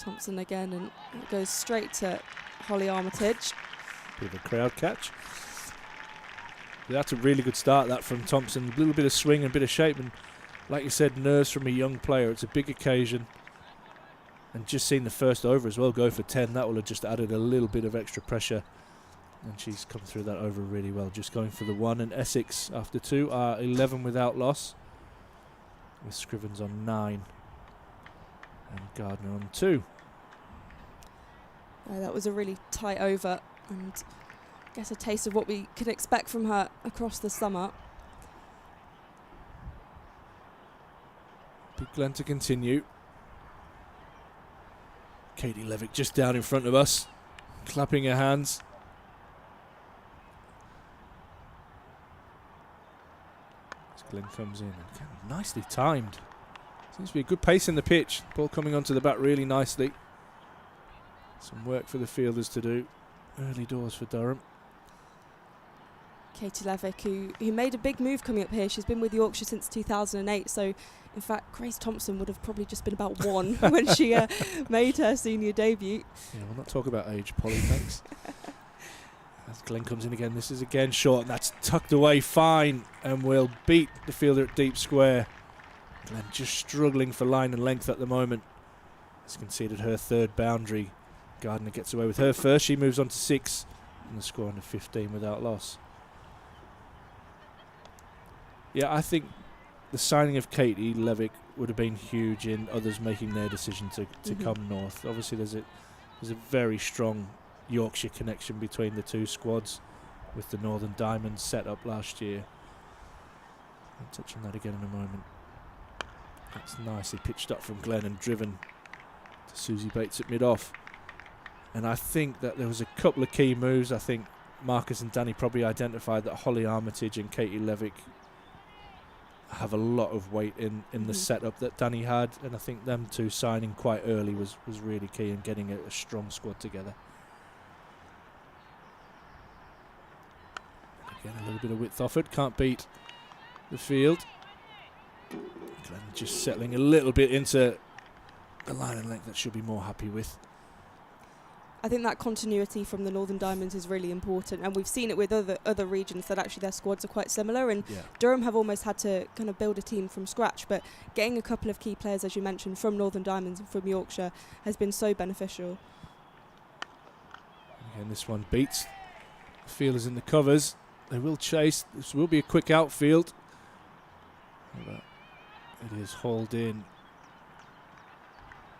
Thompson again, and it goes straight to Holly Armitage. Bit of a crowd catch. That's a really good start, that, from Thompson. A little bit of swing and a bit of shape, and like you said, nerves from a young player. It's a big occasion. And just seeing the first over as well go for 10, that will have just added a little bit of extra pressure. And she's come through that over really well, just going for the 1. And Essex, after 2, are 11 without loss, with Scrivens on 9 and Gardner on 2. That was a really tight over, and I guess a taste of what we can expect from her across the summer. Big Glenn to continue. Katie Levik just down in front of us, clapping her hands. As Glenn comes in, and nicely timed. Seems to be a good pace in the pitch. Ball coming onto the bat really nicely. Some work for the fielders to do. Early doors for Durham. Katie Levik, who made a big move coming up here. She's been with Yorkshire since 2008, so in fact Grace Thompson would have probably just been about 1 when she made her senior debut. Yeah, we'll not talk about age, Polly, thanks. As Glenn comes in again, this is again short, and that's tucked away fine, and will beat the fielder at deep square. Glenn just struggling for line and length at the moment. Has conceded her 3rd boundary. Gardner gets away with her first. She moves on to 6, and the score under 15 without loss. Yeah, I think the signing of Katie Levik would have been huge in others making their decision to come north. Obviously, there's a very strong Yorkshire connection between the two squads, with the Northern Diamonds set up last year. I'll touch on that again in a moment. That's nicely pitched up from Glenn and driven to Susie Bates at mid-off. And I think that there was a couple of key moves. I think Marcus and Danny probably identified that Holly Armitage and Katie Levik have a lot of weight in the setup that Danny had, and I think them two signing quite early was really key in getting a strong squad together. Again, a little bit of width offered, can't beat the field. Glenn just settling a little bit into the line and length that she'll be more happy with. I think that continuity from the Northern Diamonds is really important, and we've seen it with other regions that actually their squads are quite similar, and Durham have almost had to kind of build a team from scratch, but getting a couple of key players, as you mentioned, from Northern Diamonds and from Yorkshire has been so beneficial. Again, this one beats the fielders in the covers. They will chase. This will be a quick outfield. It is hauled in,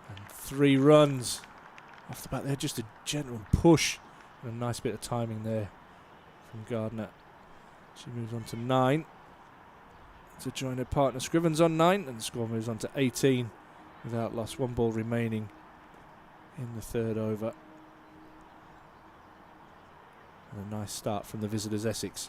and 3 runs. Off the bat there, just a gentle push and a nice bit of timing there from Gardner. She moves on to 9 to join her partner Scrivens on 9, and the score moves on to 18 without loss. 1 ball remaining in the 3rd over. And a nice start from the visitors, Essex.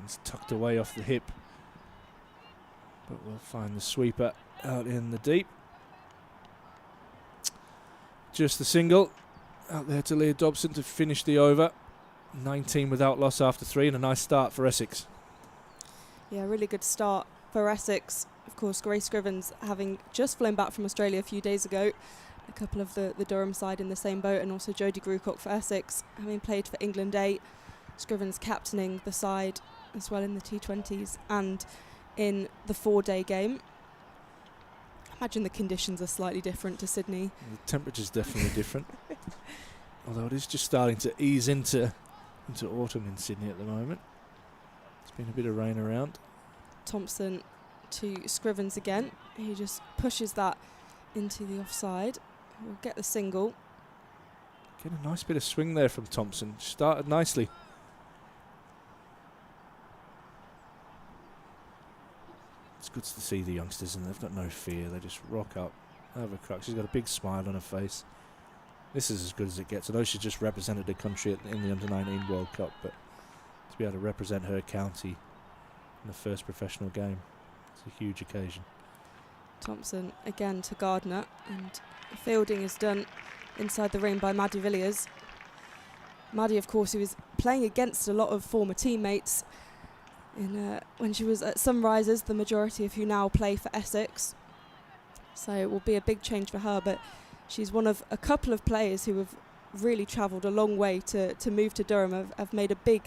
It's tucked away off the hip, but we'll find the sweeper out in the deep. Just the single out there to Leah Dobson to finish the over. 19 without loss after 3, and a nice start for Essex. Yeah, really good start for Essex. Of course, Grace Scrivens having just flown back from Australia a few days ago. A couple of the Durham side in the same boat, and also Jodie Grucock for Essex, having played for England 8. Scrivens captaining the side as well in the T20s and in the 4-day game. I imagine the conditions are slightly different to Sydney. The temperature's definitely different. Although it is just starting to ease into autumn in Sydney at the moment. There's been a bit of rain around. Thompson to Scrivens again. He just pushes that into the offside. We'll get the single. Get a nice bit of swing there from Thompson. Started nicely. It's good to see the youngsters, and they've got no fear. They just rock up, have a crack. She's got a big smile on her face. This is as good as it gets. I know she's just represented the country in the Under-19 World Cup, but to be able to represent her county in the first professional game, it's a huge occasion. Thompson again to Gardner, and the fielding is done inside the ring by Maddie Villiers. Maddie, of course, who was playing against a lot of former teammates when she was at Sunrisers, the majority of who now play for Essex. So it will be a big change for her, but she's one of a couple of players who have really travelled a long way to move to Durham, have made a big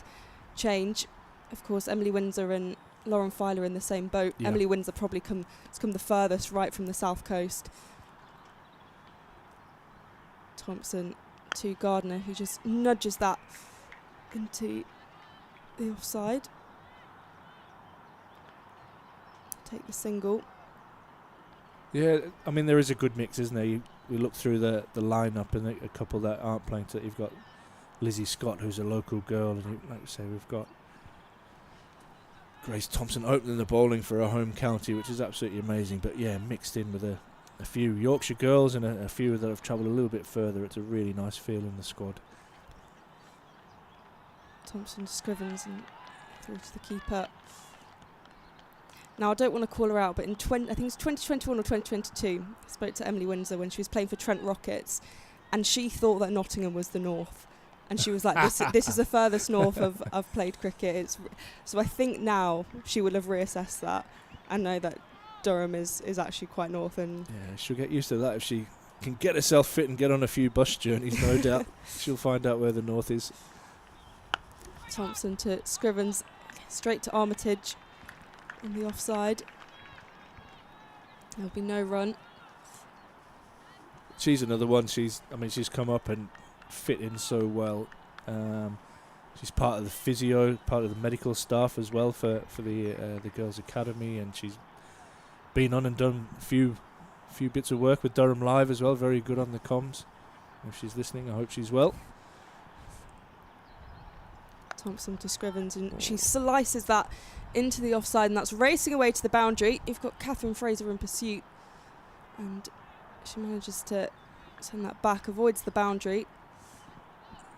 change. Of course, Emily Windsor and Lauren Filer in the same boat. Yeah. Emily Windsor probably has come the furthest right from the south coast. Thompson to Gardner, who just nudges that into the offside. Take the single. Yeah, I mean, there is a good mix, isn't there? We look through the lineup, and a couple that aren't playing. You've got Lizzie Scott, who's a local girl, and like you say, we've got Grace Thompson opening the bowling for her home county, which is absolutely amazing. But yeah, mixed in with a few Yorkshire girls and a few that have travelled a little bit further. It's a really nice feel in the squad. Thompson to Scrivens and through to the keeper. Now, I don't want to call her out, but in I think it's 2021 or 2022, I spoke to Emily Windsor when she was playing for Trent Rockets, and she thought that Nottingham was the north. And she was like, this is the furthest north I've played cricket. So I think now she will have reassessed that and know that Durham is actually quite north. And yeah, she'll get used to that if she can get herself fit and get on a few bus journeys, no doubt. She'll find out where the north is. Thompson to Scrivens, straight to Armitage in the offside. There'll be no run. She's another one. She's come up and fit in so well. She's part of the physio, part of the medical staff as well for the girls' academy, and she's been on and done a few bits of work with Durham Live as well. Very good on the comms. If she's listening, I hope she's well. Thompson to Scrivens, and she slices that into the offside, and that's racing away to the boundary. You've got Catherine Fraser in pursuit, and she manages to send that back, avoids the boundary.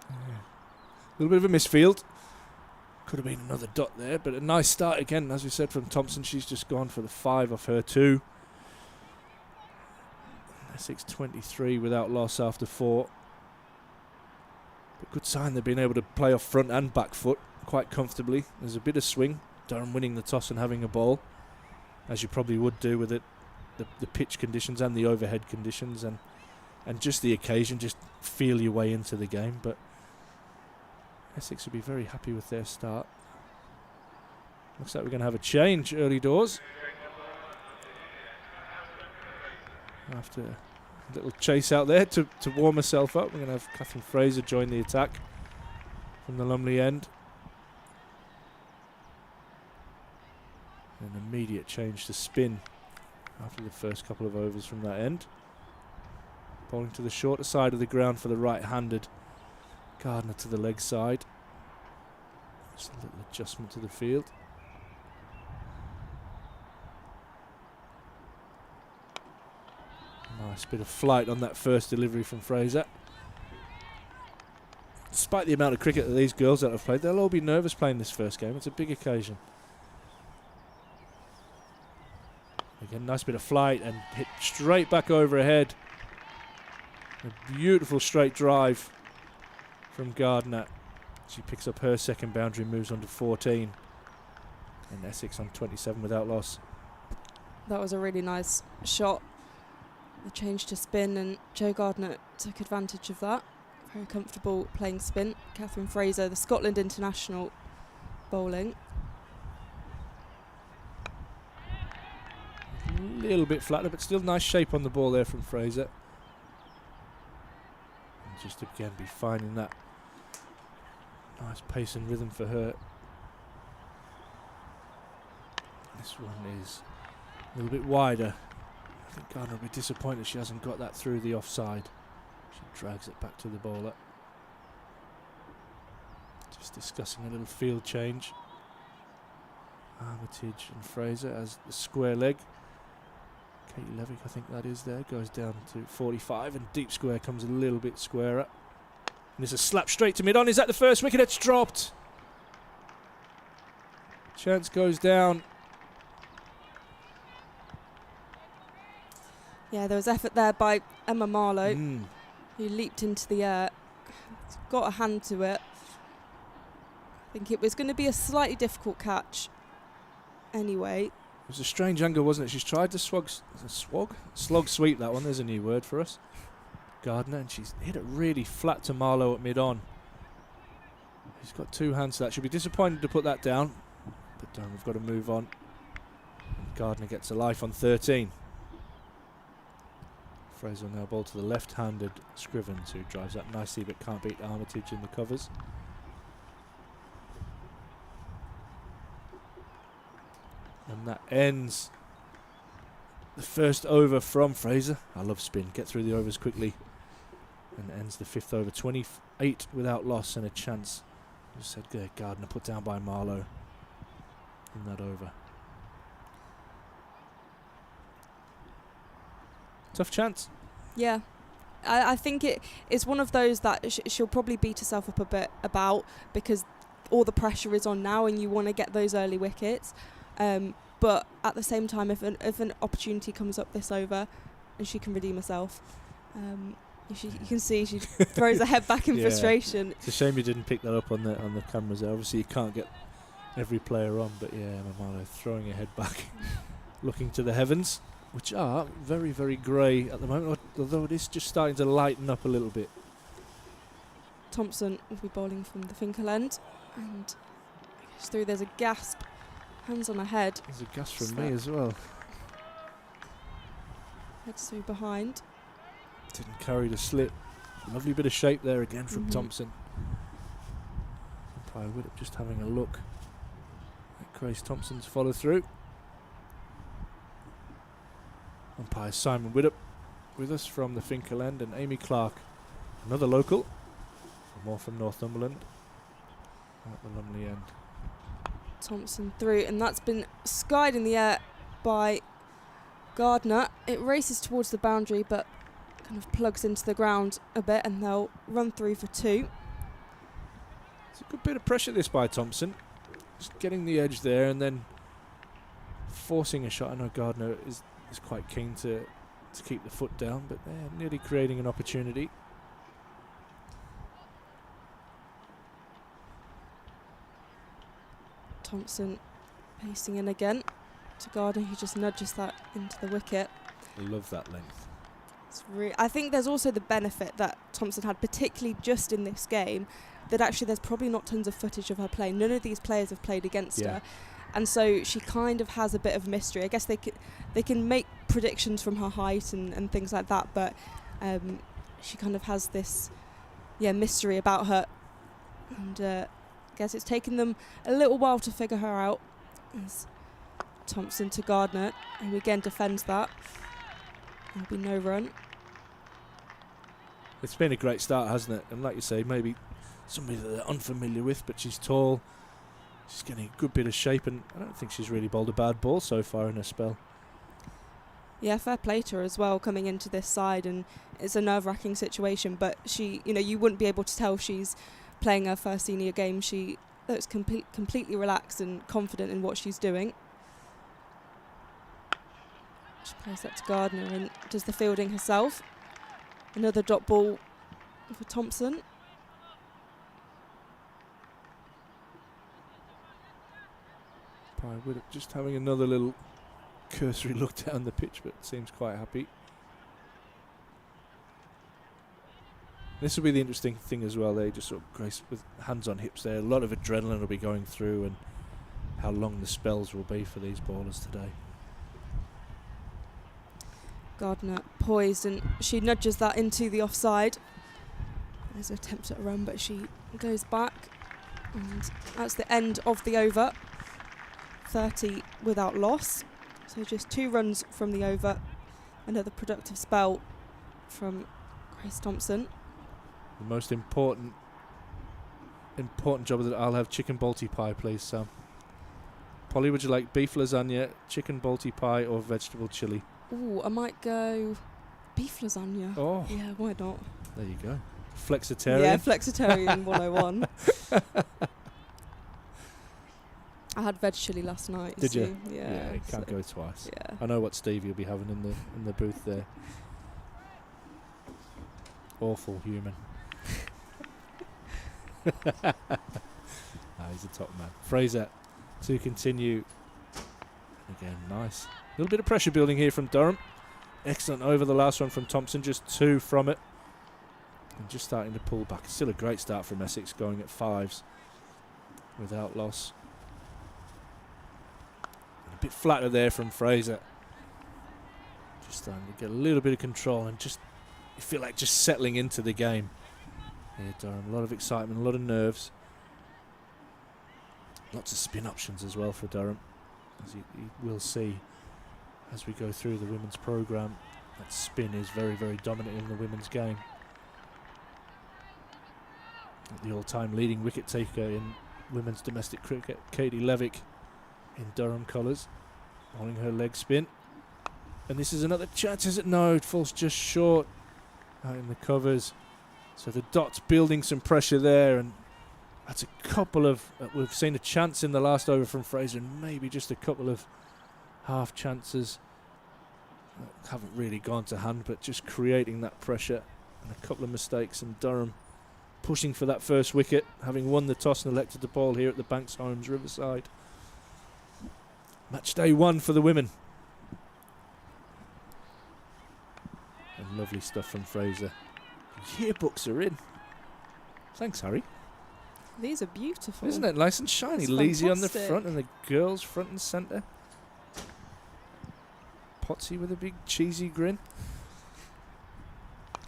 Yeah. A little bit of a misfield. Could have been another dot there, but a nice start again, as we said, from Thompson. She's just gone for the 5 off her 2. Essex 23 without loss after 4. But good sign they've been able to play off front and back foot quite comfortably. There's a bit of swing. Durham winning the toss and having a ball, as you probably would do with it, the pitch conditions and the overhead conditions, and just the occasion, just feel your way into the game. But Essex will be very happy with their start. Looks like we're going to have a change early doors. After a little chase out there to warm herself up, we're going to have Catherine Fraser join the attack from the Lumley end. An immediate change to spin after the first couple of overs from that end. Bowling to the shorter side of the ground for the right-handed. Gardner to the leg side. Just a little adjustment to the field. Nice bit of flight on that first delivery from Fraser. Despite the amount of cricket that these girls that have played, they'll all be nervous playing this first game. It's a big occasion. Again, nice bit of flight and hit straight back overhead. A beautiful straight drive from Gardner. She picks up her second boundary, moves on to 14. And Essex on 27 without loss. That was a really nice shot. The change to spin, and Jo Gardner took advantage of that. Very comfortable playing spin. Catherine Fraser, the Scotland international, bowling. A little bit flatter, but still nice shape on the ball there from Fraser. And just again be finding that nice pace and rhythm for her. This one is a little bit wider. I think Gardner will be disappointed she hasn't got that through the offside. She drags it back to the bowler. Just discussing a little field change. Armitage and Fraser as the square leg. Katie Levik, I think that is there, goes down to 45, and deep square comes a little bit squarer. And there's a slap straight to mid-on. Is that the first wicket? It's dropped. Chance goes down. Yeah, there was effort there by Emma Marlowe, who leaped into the air. He's got a hand to it. I think it was going to be a slightly difficult catch anyway. It was a strange angle, wasn't it? She's tried to slog sweep that one. There's a new word for us. Gardner, and she's hit it really flat to Marlowe at mid-on. He's got 2 hands to that. She'll be disappointed to put that down, but we've got to move on. And Gardner gets a life on 13. Fraser now ball to the left-handed Scrivens, who drives that nicely but can't beat Armitage in the covers. And that ends the first over from Fraser. I love spin. Get through the overs quickly. And ends the 5th over. 28 without loss and a chance. Just said Gardner put down by Marlowe in that over. Tough chance. Yeah. I think it's one of those that she'll probably beat herself up a bit about, because all the pressure is on now and you want to get those early wickets. But at the same time, if an opportunity comes up this over and she can redeem herself, you can see she throws her head back in frustration. It's a shame you didn't pick that up on the cameras there. Obviously you can't get every player on, but yeah, Marlowe throwing her head back, looking to the heavens, which are very, very grey at the moment, although it is just starting to lighten up a little bit. Thompson will be bowling from the Finkel end, and goes through. There's a gasp. Hands on her head. There's a gasp from me as well. Heads through behind. Didn't carry the slip. Lovely bit of shape there again from Thompson. Umpire Widdop just having a look at Grace Thompson's follow through. Umpire Simon Widdop with us from the Finkel end, and Amy Clark, another local, more from Northumberland, at the Lumley end. Thompson through, and that's been skied in the air by Gardner. It races towards the boundary but kind of plugs into the ground a bit, and they'll run through for 2. It's a good bit of pressure this by Thompson, just getting the edge there and then forcing a shot. I know Gardner is quite keen to keep the foot down, but they're nearly creating an opportunity. Thompson pacing in again to Gardner, who just nudges that into the wicket. I love that length. I think there's also the benefit that Thompson had, particularly just in this game, that actually there's probably not tons of footage of her play. None of these players have played against her, and so she kind of has a bit of mystery. I guess they can make predictions from her height and things like that, but she kind of has this mystery about her, and I guess it's taken them a little while to figure her out. As Thompson to Gardner, who again defends that. There'll be no run. It's been a great start, hasn't it? And like you say, maybe somebody that they're unfamiliar with, but she's tall. She's getting a good bit of shape, and I don't think she's really bowled a bad ball so far in her spell. Yeah, fair play to her as well, coming into this side, and it's a nerve-wracking situation, but she, you wouldn't be able to tell she's playing her first senior game. She looks completely relaxed and confident in what she's doing. She plays that to Gardner and does the fielding herself. Another dot ball for Thompson. Would just having another little cursory look down the pitch, but seems quite happy. This will be the interesting thing as well. They just sort of grace with hands on hips there. A lot of adrenaline will be going through, and how long the spells will be for these bowlers today. Gardner poised, and she nudges that into the offside. There's an attempt at a run, but she goes back, and that's the end of the over. 30 without loss, so just 2 runs from the over. Another productive spell from Grace Thompson. The most important job that I'll have chicken balti pie, please, Sam. Polly, would you like beef lasagna, chicken balti pie, or vegetable chili? Ooh, I might go beef lasagna. Oh. Yeah, why not? There you go. Flexitarian. Yeah, flexitarian 101. I had veg chili last night. Did you? Yeah. You can't go twice. Yeah. I know what Steve you'll be having in the booth there. Awful human. He's a top man. Fraser to continue. Again, nice. A little bit of pressure building here from Durham. Excellent over the last one from Thompson, just 2 from it. And just starting to pull back. Still a great start from Essex, going at 5s without loss. And a bit flatter there from Fraser. Just starting to get a little bit of control and just, you feel like just settling into the game. Yeah, Durham, a lot of excitement, a lot of nerves. Lots of spin options as well for Durham, as you will see as we go through the women's programme. That spin is very, very dominant in the women's game. The all-time leading wicket taker in women's domestic cricket, Katie Levik, in Durham colours, holding her leg spin. And this is another chance, is it? No, it falls just short out in the covers. So the dot's building some pressure there, and that's a couple of, we've seen a chance in the last over from Fraser, and maybe just a couple of half chances that haven't really gone to hand, but just creating that pressure, and a couple of mistakes, and Durham pushing for that first wicket, having won the toss and elected the ball here at the Banks Homes Riverside. Match day 1 for the women. And lovely stuff from Fraser. Yearbooks are in. Thanks, Harry. These are beautiful. Isn't it nice and shiny? It's Leasy on the fantastic. front and the girls front and centre. Potsy with a big cheesy grin.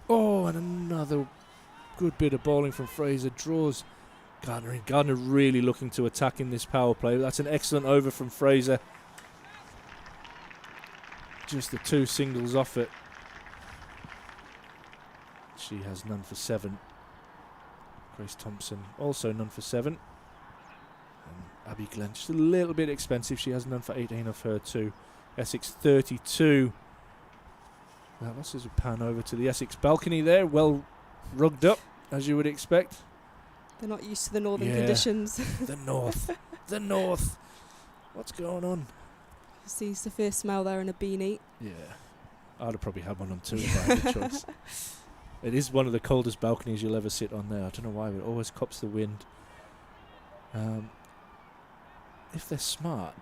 Oh, and another good bit of bowling from Fraser. Draws Gardner in. Gardner really looking to attack in this power play. That's an excellent over from Fraser. Just the 2 singles off it. She has none for 7. Grace Thompson also none for 7. And Abby Glenn just a little bit expensive. She has none for 18 of her too. Essex 32. Well, this is a pan over to the Essex balcony there. Well rugged up, as you would expect. They're not used to the northern conditions. The north. The north. What's going on? See Sophia Smell there in a beanie. Yeah. I'd have probably had one on too if I had a choice. It is one of the coldest balconies you'll ever sit on there. I don't know why, but it always cops the wind. If they're smart,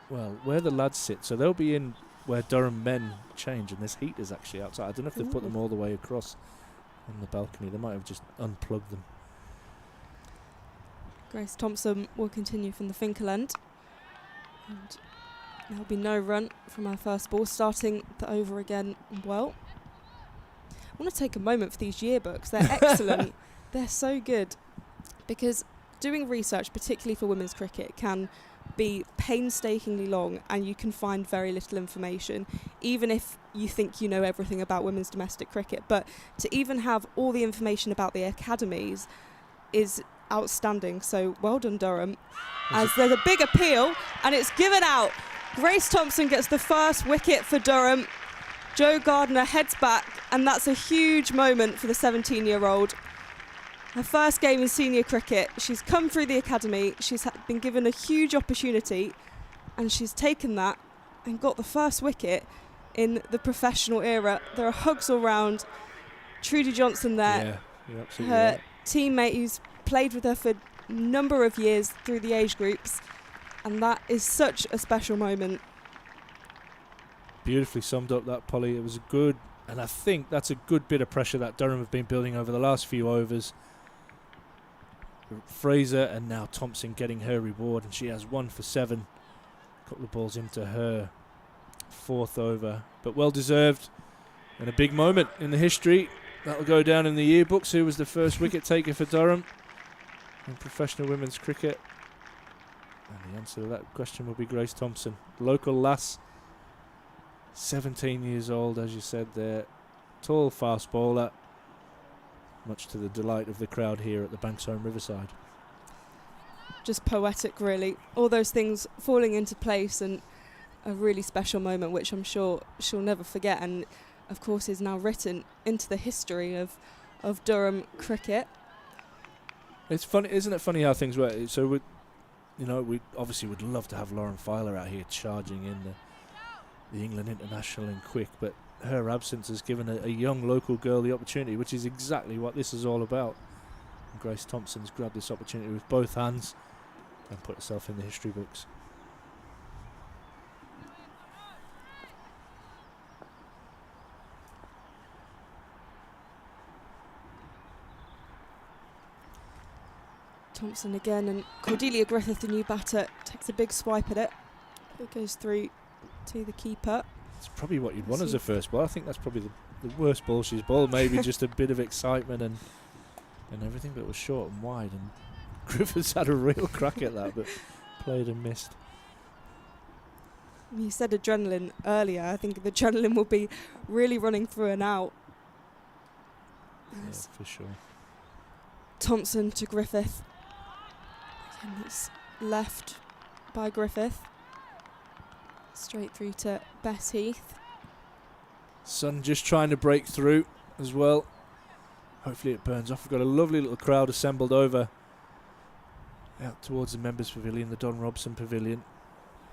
well, where the lads sit, so they'll be in where Durham men change, and there's heaters actually outside. I don't know if they've put them all the way across on the balcony. They might have just unplugged them. Grace Thompson will continue from the Finkel end. And there'll be no run from our first ball, starting the over again well. I want to take a moment for these yearbooks. They're excellent. They're so good, because doing research, particularly for women's cricket, can be painstakingly long, and you can find very little information, even if you think you know everything about women's domestic cricket. But to even have all the information about the academies is outstanding. So well done, Durham. As there's a big appeal, and it's given out. Grace Thompson gets the first wicket for Durham. Jo Gardner heads back, and that's a huge moment for the 17-year-old. Her first game in senior cricket. She's come through the academy. She's been given a huge opportunity, and she's taken that and got the first wicket in the professional era. There are hugs all round. Trudy Johnson there. Yeah, you're absolutely her right. teammate who's played with her for a number of years through the age groups, and that is such a special moment. Beautifully summed up that, Polly. It was a good, and I think that's a good bit of pressure that Durham have been building over the last few overs. Fraser and now Thompson getting her reward, and she has 1 for 7. A couple of balls into her 4th over, but well deserved, and a big moment in the history that'll go down in the yearbooks. Who was the first wicket taker for Durham in professional women's cricket? And the answer to that question will be Grace Thompson, local lass, 17 years old, as you said there, tall fast bowler, much to the delight of the crowd here at the Banks Homes Riverside. Just poetic, really. All those things falling into place, and a really special moment which I'm sure she'll never forget, and of course is now written into the history of Durham cricket. It's funny, isn't it funny how things work? So we obviously would love to have Lauren Filer out here charging in the England International and quick, but her absence has given a young local girl the opportunity, which is exactly what this is all about. And Grace Thompson's grabbed this opportunity with both hands and put herself in the history books. Thompson again, and Cordelia Griffith, the new batter, takes a big swipe at it. It goes through to the keeper. It's probably what you'd want as a first ball. I think that's probably the worst ball she's bowled. Maybe just a bit of excitement and everything, but it was short and wide. And Griffiths had a real crack at that, but played and missed. You said adrenaline earlier. I think the adrenaline will be really running through and out. Yeah, for sure. Thompson to Griffith. And it's left by Griffith. Straight through to Bess Heath. Sun just trying to break through as well. Hopefully it burns off. We've got a lovely little crowd assembled over out towards the members' pavilion, the Don Robson pavilion,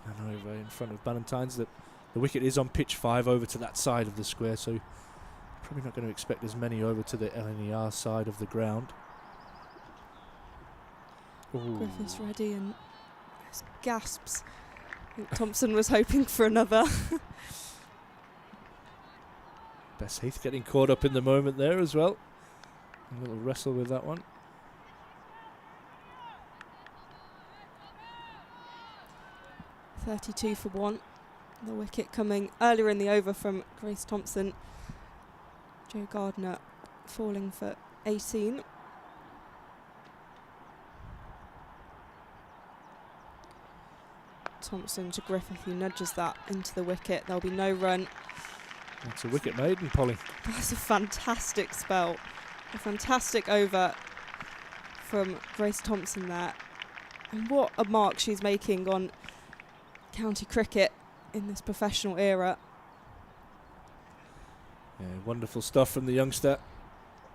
and over in front of Ballantyne's. The wicket is on pitch 5 over to that side of the square, so probably not going to expect as many over to the LNER side of the ground. Ooh. Griffith's ready and there's gasps. I think Thompson was hoping for another. Bess Heath getting caught up in the moment there as well. A little wrestle with that one. .32 for 1. The wicket coming earlier in the over from Grace Thompson. Joe Gardner falling for 18. Thompson to Griffith, who nudges that into the wicket. There'll be no run. That's a wicket maiden, Polly. That's a fantastic spell. A fantastic over from Grace Thompson there. And what a mark she's making on county cricket in this professional era. Yeah, wonderful stuff from the youngster.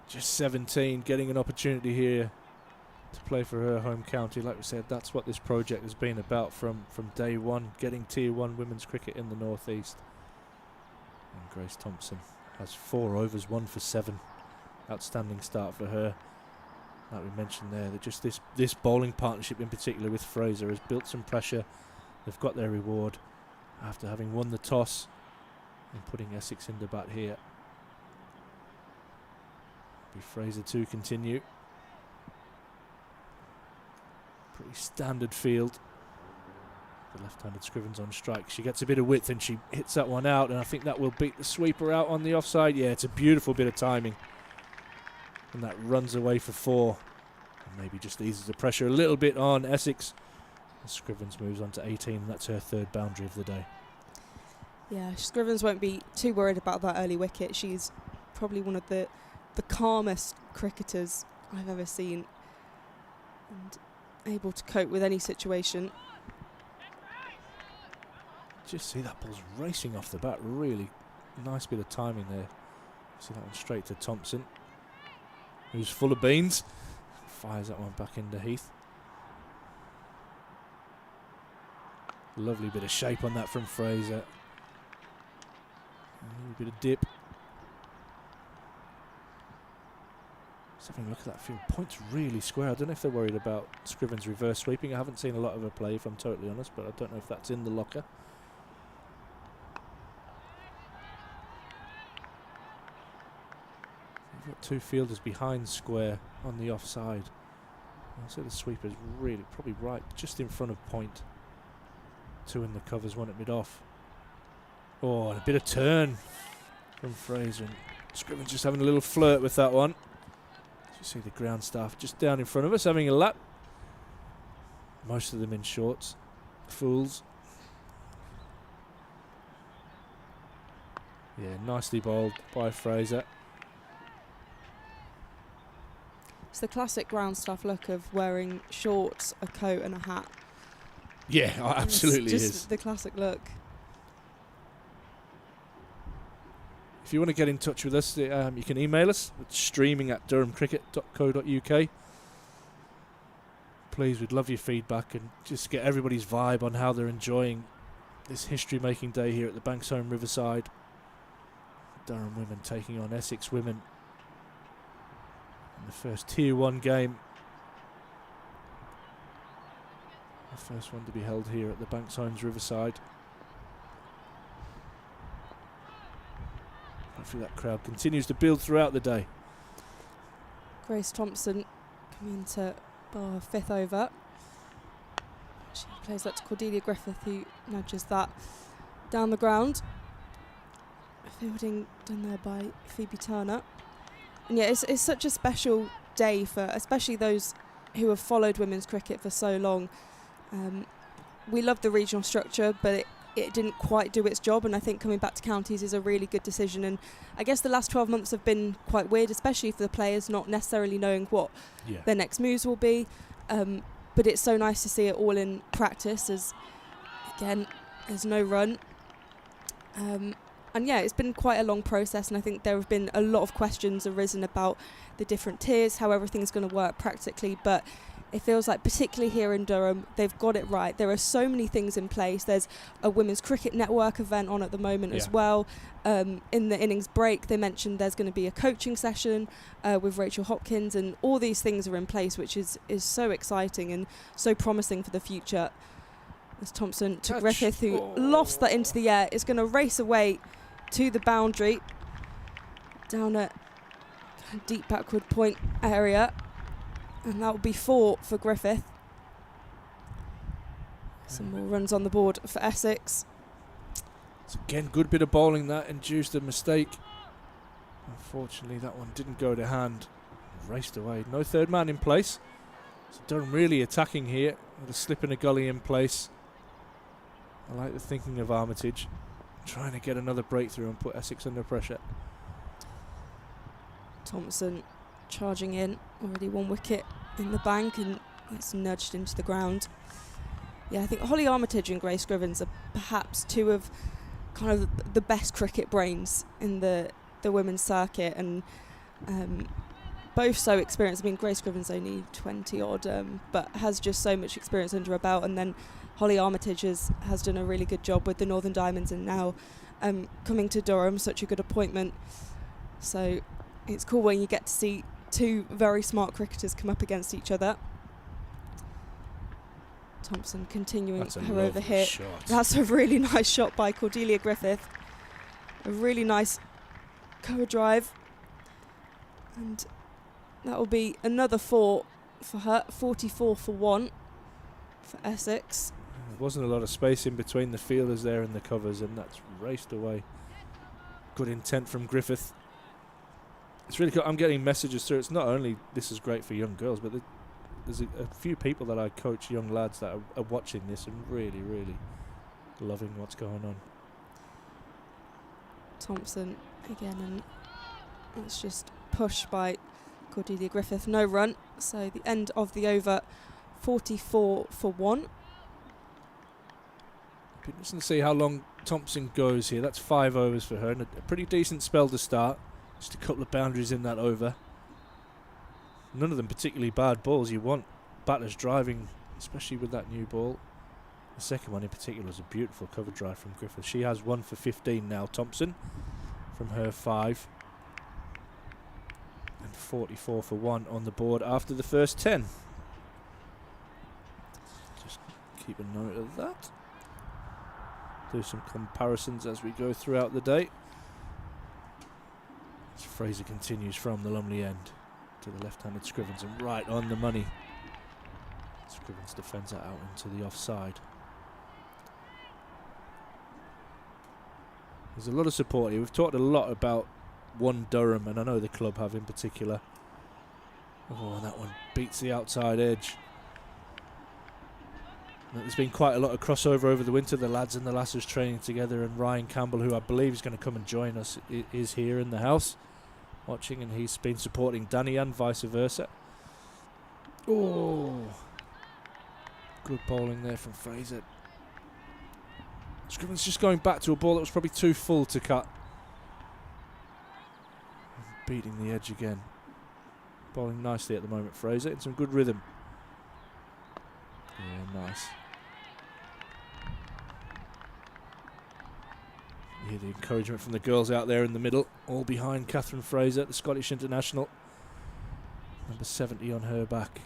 Just 17, getting an opportunity here to play for her home county. Like we said, that's what this project has been about from day one, getting Tier 1 women's cricket in the North East. And Grace Thompson has 4 overs, 1 for 7. Outstanding start for her. Like we mentioned there, that just this bowling partnership in particular with Fraser has built some pressure. They've got their reward after having won the toss and putting Essex into bat here. Be Fraser to continue. Pretty standard field. The left-handed Scrivens on strike. She gets a bit of width and she hits that one out, and I think that will beat the sweeper out on the offside. Yeah, it's a beautiful bit of timing. And that runs away for 4. And maybe just eases the pressure a little bit on Essex. And Scrivens moves on to 18, and that's her 3rd boundary of the day. Yeah, Scrivens won't be too worried about that early wicket. She's probably one of the calmest cricketers I've ever seen, and able to cope with any situation. Just see that ball's racing off the bat. Really nice bit of timing there. See that one straight to Thompson, who's full of beans. Fires that one back into Heath. Lovely bit of shape on that from Fraser. A little bit of dip. Just having a look at that field. Point's really square. I don't know if they're worried about Scrivens reverse sweeping. I haven't seen a lot of her play, if I'm totally honest, but I don't know if that's in the locker. We've got 2 fielders behind square on the offside. I'll say the sweeper's really probably right just in front of point. 2 in the covers, 1 at mid-off. Oh, and a bit of turn from Fraser. And Scrivens just having a little flirt with that one. You see the ground staff just down in front of us having a lap. Most of them in shorts. Fools. Yeah, nicely bowled by Fraser. It's the classic ground staff look of wearing shorts, a coat and a hat. Yeah, absolutely it's is. just the classic look. If you want to get in touch with us, you can email us at streaming@durhamcricket.co.uk. Please, we'd love your feedback and just get everybody's vibe on how they're enjoying this history-making day here at the Banks Homes Riverside. Durham women taking on Essex women. in the first Tier 1 game. The first one to be held here at the Banks Homes Riverside. Hopefully that crowd continues to build throughout the day. Grace Thompson coming into bar 5th over. She plays that to Cordelia Griffith, who nudges that down the ground. Fielding done there by Phoebe Turner. And yeah, it's such a special day for especially those who have followed women's cricket for so long. We love the regional structure, but it didn't quite do its job, and I think coming back to counties is a really good decision. And I guess the last 12 months have been quite weird, especially for the players not necessarily knowing what their next moves will be. But it's so nice to see it all in practice, as again there's no run. And yeah, it's been quite a long process, and I think there have been a lot of questions arisen about the different tiers, how everything's going to work practically, but it feels like, particularly here in Durham, they've got it right. There are so many things in place. There's a Women's Cricket Network event on at the moment as well. In the innings break, they mentioned there's going to be a coaching session with Rachel Hopkins, and all these things are in place, which is so exciting and so promising for the future. As Thompson to Griffith, who lofts that into the air, is going to race away to the boundary down at deep backward point area. And that will be 4 for Griffith. Some more runs on the board for Essex. It's again good bit of bowling that induced a mistake. Unfortunately, that one didn't go to hand. Raced away. No third man in place. So Durham really attacking here with a slip and a gully in place. I like the thinking of Armitage, trying to get another breakthrough and put Essex under pressure. Thompson charging in, already 1 wicket in the bank, and it's nudged into the ground. Yeah, I think Holly Armitage and Grace Scrivens are perhaps 2 of kind of the best cricket brains in the women's circuit, and both so experienced. I mean, Grace Scrivens only 20 odd, but has just so much experience under her belt, and then Holly Armitage has done a really good job with the Northern Diamonds, and now coming to Durham, such a good appointment. So it's cool when you get to see 2 very smart cricketers come up against each other. Thompson continuing her over hit. Shot. That's a really nice shot by Cordelia Griffith. A really nice cover drive. And that will be another 4 for her. 44 for 1 for Essex. There wasn't a lot of space in between the fielders there and the covers, and that's raced away. Good intent from Griffith. It's really cool. I'm getting messages through. It's not only this is great for young girls, but there's a few people that I coach, young lads, that are watching this and really, really loving what's going on. Thompson again, and it's just pushed by Cordelia Griffith. No run. So the end of the over, 44 for 1. Be interesting to see how long Thompson goes here. That's 5 overs for her, and a pretty decent spell to start. Just a couple of boundaries in that over. None of them particularly bad balls. You want batters driving, especially with that new ball. The second one in particular was a beautiful cover drive from Griffith. She has 1 for 15 now, Thompson, from her 5. And 44 for 1 on the board after the first 10. Just keep a note of that. Do some comparisons as we go throughout the day. As Fraser continues from the Lumley end to the left-handed Scrivens, and right on the money. Scrivens defends that out into the offside. There's a lot of support here. We've talked a lot about One Durham, and I know the club have in particular. Oh, and that one beats the outside edge. There's been quite a lot of crossover over the winter. The lads and the lasses training together, and Ryan Campbell, who I believe is going to come and join us, is here in the house watching, and he's been supporting Danny and vice versa. Oh, good bowling there from Fraser. Scrivens just going back to a ball that was probably too full to cut. Beating the edge again. Bowling nicely at the moment, Fraser, in some good rhythm. Yeah, nice. You hear the encouragement from the girls out there in the middle, all behind Catherine Fraser, the Scottish international. Number 70 on her back.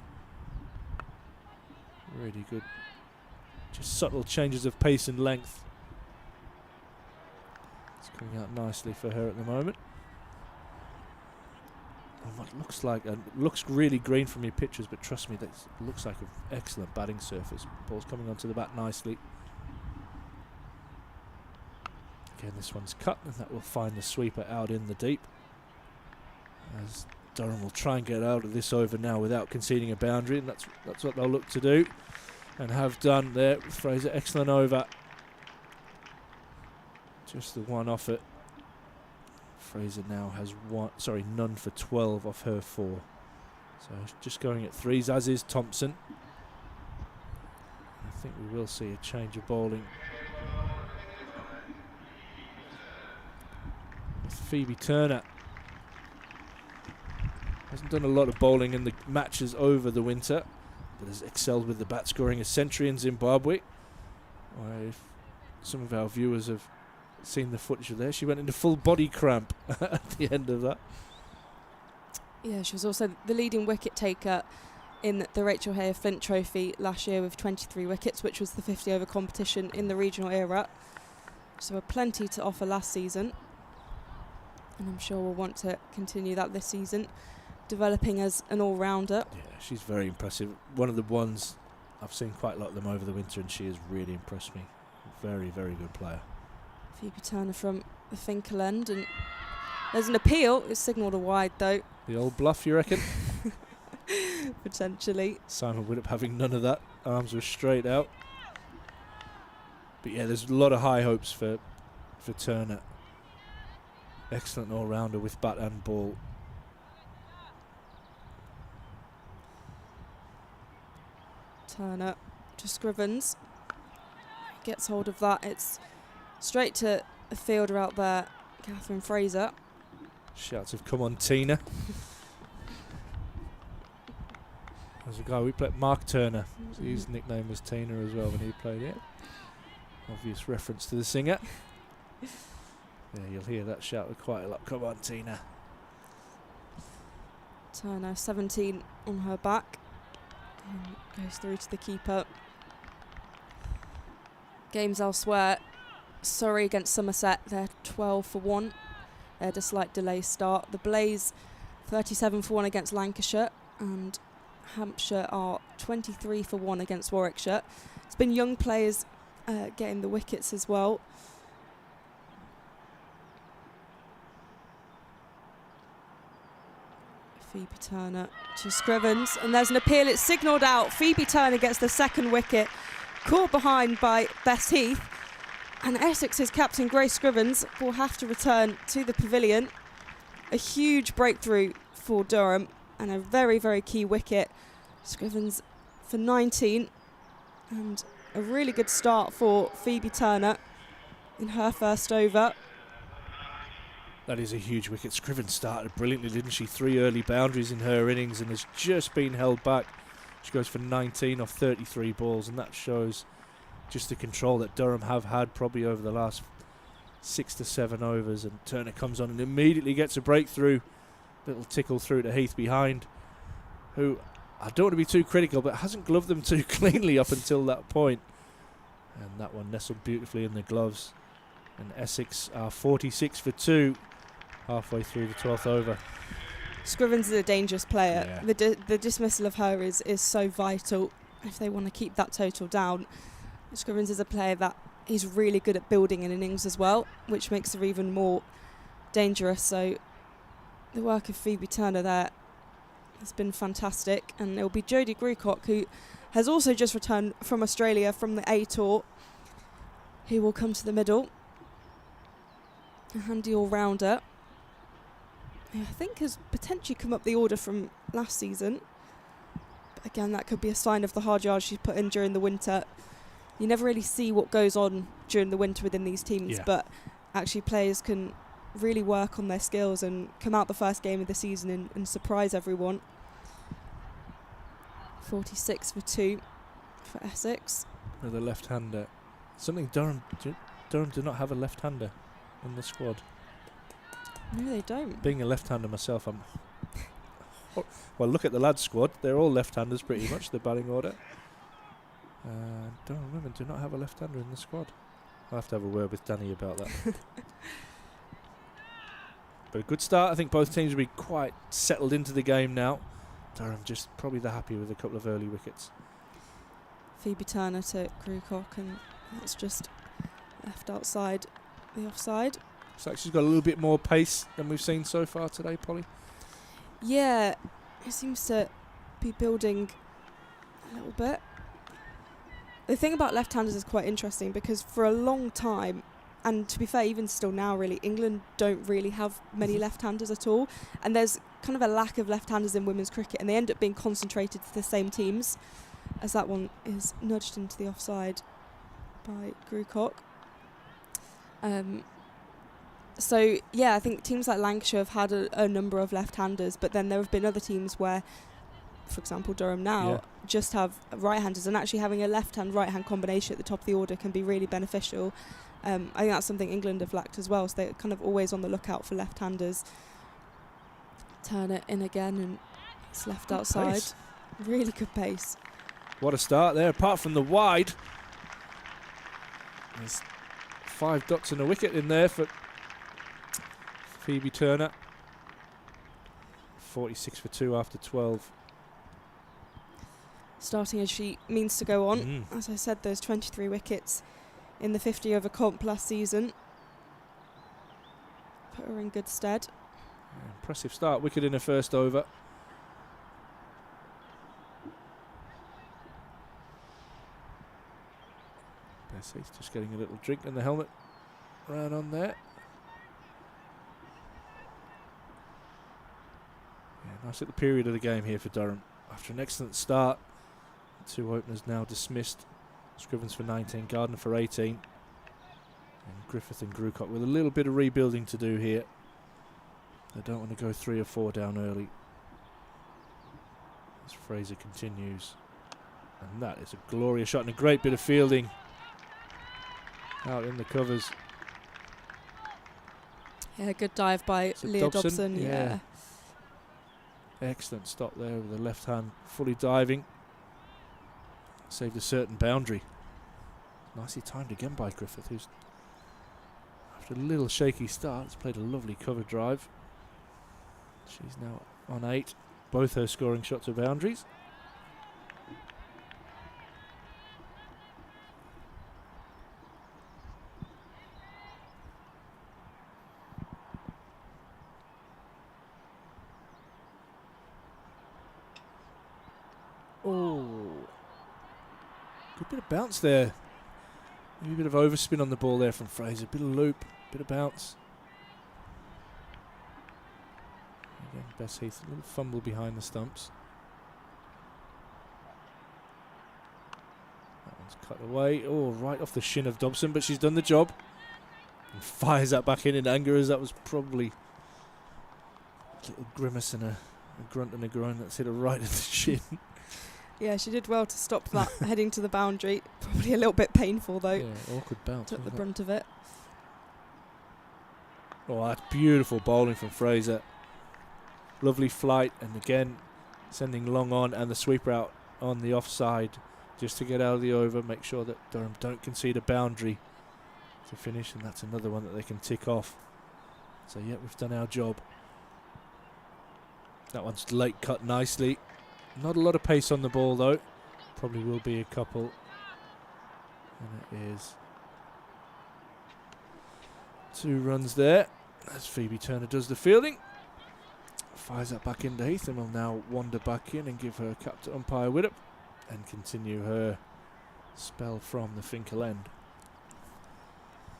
Really good. Just subtle changes of pace and length. It's coming out nicely for her at the moment. And what looks really green from your pictures, but trust me, that looks like an excellent batting surface. Ball's coming onto the bat nicely. Again, this one's cut, and that will find the sweeper out in the deep. As Durham will try and get out of this over now without conceding a boundary, and that's what they'll look to do, and have done there. Fraser, excellent over. Just the one off it. Fraser now has none for 12 off her 4. So just going at 3s, as is Thompson. I think we will see a change of bowling. With Phoebe Turner. Hasn't done a lot of bowling in the matches over the winter, but has excelled with the bat, scoring a century in Zimbabwe. If some of our viewers have seen the footage of there, she went into full body cramp at the end of that. Yeah, she was also the leading wicket taker in the Rachel Hare Flint Trophy last year with 23 wickets, which was the 50 over competition in the regional era. So plenty to offer last season, and I'm sure we'll want to continue that this season, developing as an all-rounder. Yeah, she's very impressive. One of the ones I've seen quite a lot of them over the winter, and she has really impressed me. Very, very good player. Phoebe Turner from the Finkel end, and there's an appeal. It's signalled a wide though. The old bluff, you reckon? Potentially. Simon Widdop having none of that. Arms were straight out. But yeah, there's a lot of high hopes for Turner. Excellent all-rounder with bat and ball. Turner to Scrivens. Gets hold of that. It's straight to a fielder out there, Catherine Fraser. Shouts of "Come on, Tina." There's a guy we played, Mark Turner. So his nickname was Tina as well when he played it. Obvious reference to the singer. Yeah, you'll hear that shout quite a lot. "Come on, Tina." Turner, 17 on her back. And goes through to the keeper. Games elsewhere. Surrey against Somerset, they're 12 for 1. They had a slight delay start. The Blaze, 37 for 1 against Lancashire, and Hampshire are 23 for 1 against Warwickshire. It's been young players getting the wickets as well. Phoebe Turner to Scrivens, and there's an appeal. It's signalled out. Phoebe Turner gets the second wicket, caught behind by Bess Heath, and Essex's captain Grace Scrivens will have to return to the pavilion. A huge breakthrough for Durham and a very, very key wicket. Scrivens for 19, and a really good start for Phoebe Turner in her first over. That is a huge wicket. Scrivens started brilliantly, didn't she? 3 early boundaries in her innings and has just been held back. She goes for 19 off 33 balls, and that shows just the control that Durham have had probably over the last 6 to 7 overs. And Turner comes on and immediately gets a breakthrough. Little tickle through to Heath behind, who I don't want to be too critical, but hasn't gloved them too cleanly up until that point. And that one nestled beautifully in the gloves. And Essex are 46 for 2 halfway through the 12th over. Scrivens is a dangerous player. Yeah. The dismissal of her is so vital if they want to keep that total down. Scrivens is a player that is really good at building an innings as well, which makes her even more dangerous. So the work of Phoebe Turner there has been fantastic, and it will be Jodie Grucock, who has also just returned from Australia from the A Tour, who will come to the middle. A handy all-rounder, who I think has potentially come up the order from last season. But again, that could be a sign of the hard yards she's put in during the winter. You never really see what goes on during the winter within these teams, but actually players can really work on their skills and come out the first game of the season and surprise everyone. 46 for 2 for Essex. With a left-hander. Something Durham do not have a left-hander in the squad. No, they don't. Being a left-hander myself, I'm Well, look at the lads' squad. They're all left-handers pretty much, the batting order. Durham women do not have a left-hander in the squad. I'll have to have a word with Danny about that. But a good start. I think both teams will be quite settled into the game now. Durham just probably the happy with a couple of early wickets. Phoebe Turner to Grucock, and that's just left outside the offside. Looks like she's got a little bit more pace than we've seen so far today, Polly. Yeah, it seems to be building a little bit. The thing about left-handers is quite interesting because for a long time, and to be fair, even still now really, England don't really have many left-handers at all. And there's kind of a lack of left-handers in women's cricket, and they end up being concentrated to the same teams, as that one is nudged into the offside by Grucock. So, yeah, I think teams like Lancashire have had a number of left-handers, but then there have been other teams where, for example, Durham now, just have right-handers, and actually having a left-hand, right-hand combination at the top of the order can be really beneficial. I think that's something England have lacked as well, so they're kind of always on the lookout for left-handers. Turn it in again, and it's left outside. Pace. Really good pace. What a start there, apart from the wide. There's 5 dots and a wicket in there for Phoebe Turner. 46 for 2 after 12. Starting as she means to go on. As I said, those 23 wickets in the 50 over comp last season put her in good stead. Impressive start, wicket in her first over. Bessie's just getting a little drink in the helmet. Right on there. Yeah, nice little period of the game here for Durham. After an excellent start, 2 openers now dismissed. Scrivens for 19, Gardner for 18. And Griffith and Grucock with a little bit of rebuilding to do here. They don't want to go 3 or 4 down early. As Fraser continues. And that is a glorious shot and a great bit of fielding. Out in the covers. Yeah, good dive by Leah Dobson. Yeah. Excellent stop there with the left hand fully diving. Saved a certain boundary. Nicely timed again by Griffith, who's after a little shaky start has played a lovely cover drive. She's now on 8. Both her scoring shots are boundaries. Oh, good bit of bounce there. Maybe a bit of overspin on the ball there from Fraser. Bit of loop, bit of bounce. Again, Bess Heath, a little fumble behind the stumps. That one's cut away. Oh, right off the shin of Dobson, but she's done the job. And fires that back in anger, as that was probably a little grimace and a grunt and a groan that's hit her right in the shin. Yeah, she did well to stop that heading to the boundary. Probably a little bit painful though. Yeah, awkward bounce. Took the brunt of it. Oh, that's beautiful bowling from Fraser. Lovely flight, and again sending long on, and the sweeper out on the offside just to get out of the over, make sure that Durham don't concede a boundary to finish, and that's another one that they can tick off. So yeah, we've done our job. That one's late cut nicely. Not a lot of pace on the ball though. Probably will be a couple. And it is 2 runs there as Phoebe Turner does the fielding. Fires that back into Heath and will now wander back in and give her cap to umpire Widdop and continue her spell from the Finkel end.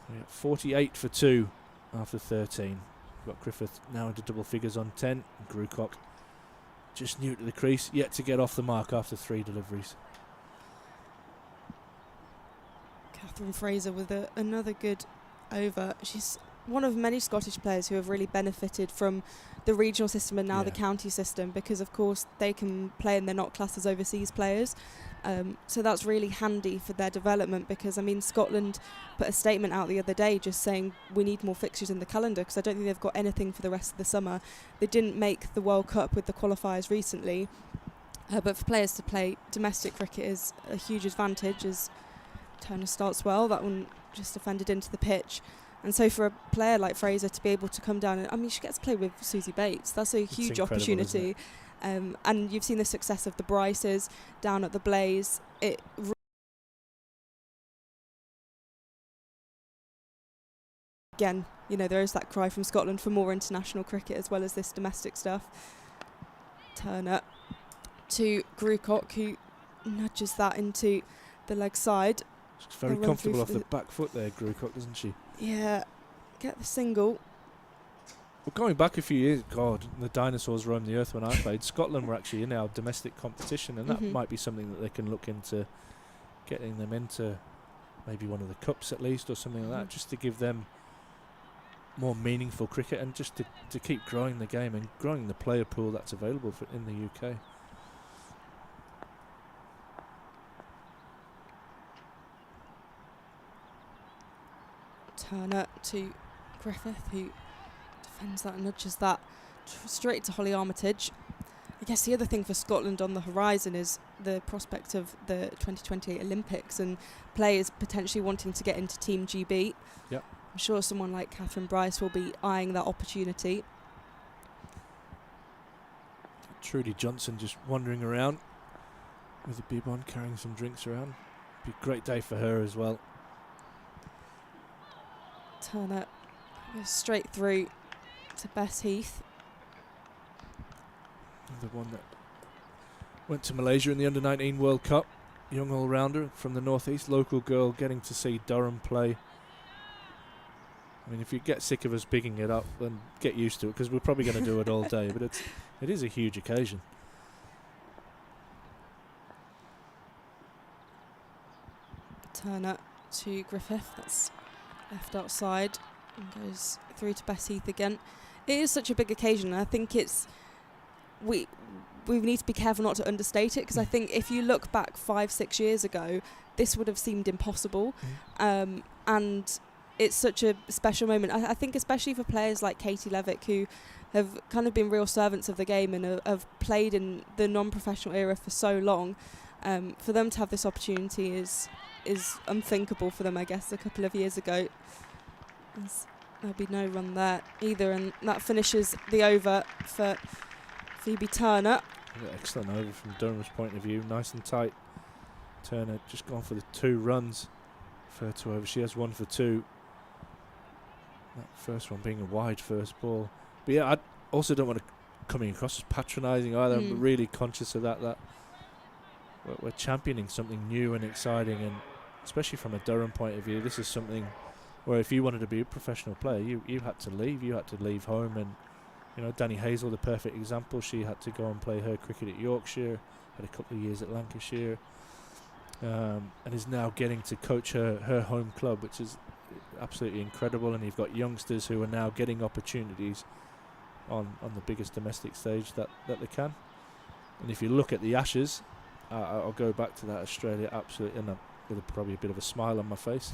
We're at 48 for 2 after 13. We've got Griffith now into double figures on 10. And Grucock just new to the crease, yet to get off the mark after 3 deliveries. Catherine Fraser with another good over. She's one of many Scottish players who have really benefited from the regional system and now the county system, because of course they can play and they're not classed as overseas players. So that's really handy for their development, because I mean Scotland put a statement out the other day just saying we need more fixtures in the calendar, because I don't think they've got anything for the rest of the summer. They didn't make the World Cup with the qualifiers recently, but for players to play domestic cricket is a huge advantage, as Turner starts well. That one just defended into the pitch. And so for a player like Fraser to be able to come down, and I mean, she gets to play with Susie Bates. That's a huge opportunity. And you've seen the success of the Bryces down at the Blaze. Again, you know, there is that cry from Scotland for more international cricket as well as this domestic stuff. Turner to Grucock, who nudges that into the leg side. She's very comfortable off the back foot there, Grucock, doesn't she? Yeah, get the single. Well, going back a few years, God, the dinosaurs roamed the earth when I played. Scotland were actually in our domestic competition, and that might be something that they can look into, getting them into maybe one of the cups at least, or something like that, just to give them more meaningful cricket, and just to keep growing the game and growing the player pool that's available in the UK. Turner to Griffith, who defends that and nudges that straight to Holly Armitage. I guess the other thing for Scotland on the horizon is the prospect of the 2028 Olympics and players potentially wanting to get into Team GB. Yep. I'm sure someone like Catherine Bryce will be eyeing that opportunity. Trudy Johnson just wandering around with a bib on, carrying some drinks around. Be a great day for her as well. Turner goes straight through to Bess Heath. The one that went to Malaysia in the Under-19 World Cup. Young all-rounder from the northeast, local girl, getting to see Durham play. I mean, if you get sick of us bigging it up, then get used to it, because we're probably going to do it all day. But it is a huge occasion. Turner to Griffith. That's left outside and goes through to Bess Heath again. It is such a big occasion, and I think it's we need to be careful not to understate it, because I think if you look back 5-6 years ago, this would have seemed impossible. And it's such a special moment. I think especially for players like Katie Levik, who have kind of been real servants of the game and have played in the non-professional era for so long, for them to have this opportunity is unthinkable for them, I guess, a couple of years ago. There'll be no run there either, and that finishes the over for Phoebe Turner. Excellent over from Durham's point of view, nice and tight. Turner just gone for the 2 runs for her to over. She has 1 for 2. That first one being a wide first ball. But yeah, I also don't want to coming across as patronising either. I'm really conscious of that we're championing something new and exciting, and especially from a Durham point of view, this is something where if you wanted to be a professional player, you had to leave home. And you know, Danny Hazel, the perfect example. She had to go and play her cricket at Yorkshire, had a couple of years at Lancashire, and is now getting to coach her home club, which is absolutely incredible. And you've got youngsters who are now getting opportunities on the biggest domestic stage that they can. And if you look at the Ashes, I'll go back to that Australia absolutely, and with probably a bit of a smile on my face,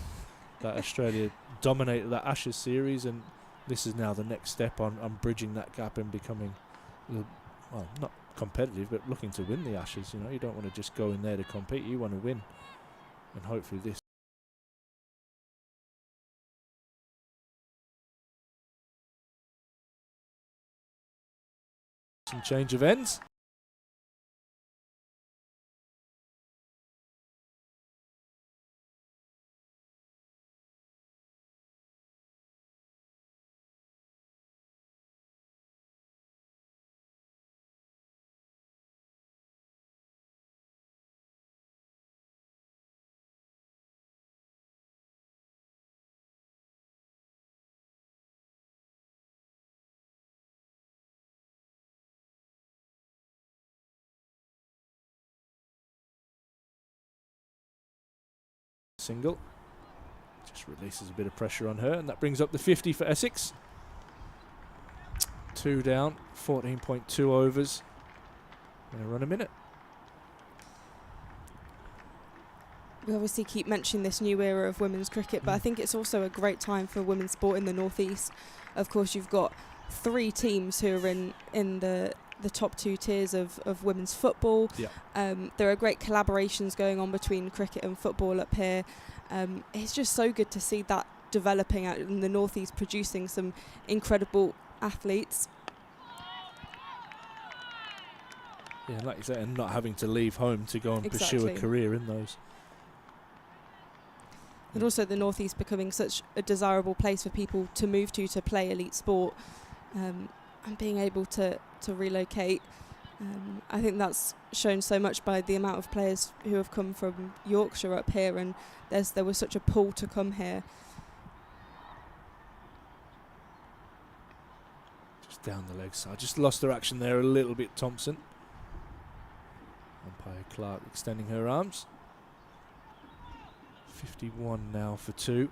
that Australia dominated that Ashes series, and this is now the next step on bridging that gap and becoming, well, not competitive, but looking to win the Ashes. You know, you don't want to just go in there to compete, you want to win, and hopefully this some change of ends. Single, Just releases a bit of pressure on her, and that brings up the 50 for Essex. 2 down, 14.2 overs. Going to run a minute. We obviously keep mentioning this new era of women's cricket, but I think it's also a great time for women's sport in the northeast. Of course, you've got 3 teams who are in the top 2 tiers of women's football. There are great collaborations going on between cricket and football up here. It's just so good to see that developing out in the northeast, producing some incredible athletes. Yeah, like you said, and not having to leave home to go and pursue a career in those. And also the northeast becoming such a desirable place for people to move to play elite sport, and being able to relocate. I think that's shown so much by the amount of players who have come from Yorkshire up here, and there was such a pull to come here. Just down the leg side. Just lost her action there a little bit, Thompson. Umpire Clark extending her arms. 51 now for 2.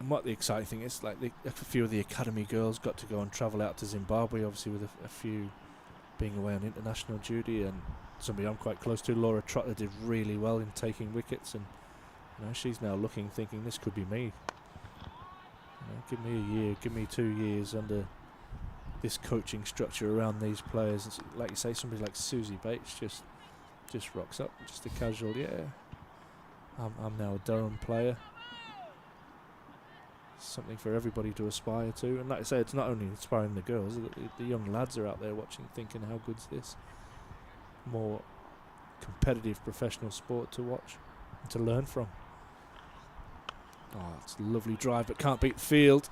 And what the exciting thing is, like a few of the academy girls got to go and travel out to Zimbabwe, obviously with a few being away on international duty, and somebody I'm quite close to, Laura Trotter, did really well in taking wickets, and she's now looking, thinking this could be me. Give me a year, give me 2 years under this coaching structure around these players. It's like you say, somebody like Susie Bates just rocks up, just a casual, I'm now a Durham player. Something for everybody to aspire to, and like I say, it's not only inspiring the girls, the young lads are out there watching, thinking, how good's this? More competitive professional sport to watch and to learn from. Oh, it's a lovely drive, but can't beat the field.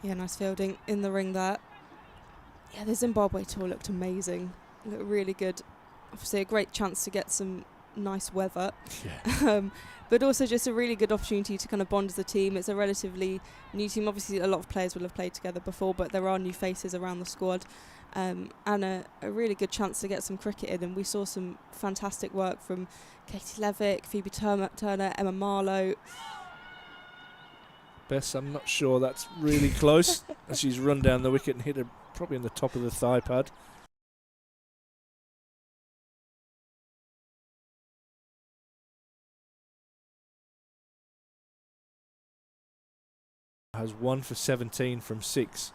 Yeah, nice fielding in the ring there. Yeah, the Zimbabwe tour looked amazing. Looked really good. Obviously a great chance to get some nice weather. Yeah. But also just a really good opportunity to kind of bond as a team. It's a relatively new team. Obviously a lot of players will have played together before, but there are new faces around the squad. And a really good chance to get some cricket in. And we saw some fantastic work from Katie Levik, Phoebe Turner, Emma Marlowe. Bess, I'm not sure that's really close. As she's run down the wicket and hit her probably in the top of the thigh pad. Has 1 for 17 from 6.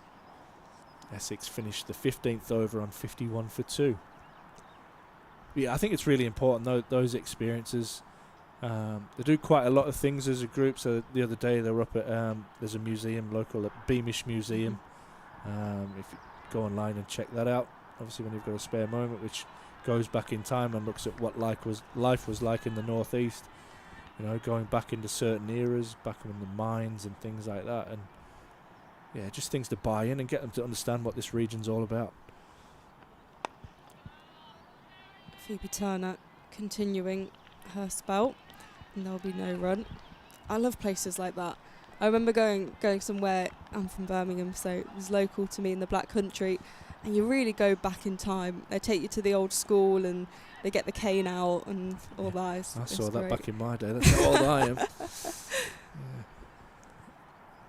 Essex finished the 15th over on 51 for 2. Yeah, I think it's really important, those experiences. They do quite a lot of things as a group. So the other day they were up at there's a museum local at Beamish Museum. If you go online and check that out, obviously when you've got a spare moment, which goes back in time and looks at what life was like in the northeast. Going back into certain eras, back in the mines and things like that, and yeah, just things to buy in and get them to understand what this region's all about. Phoebe Turner continuing her spell, and there'll be no run. I love places like that. I remember going somewhere. I'm from Birmingham, so it was local to me in the Black Country, and you really go back in time. They take you to the old school and they get the cane out and all that. I saw that back in my day. That's how old I am. Yeah.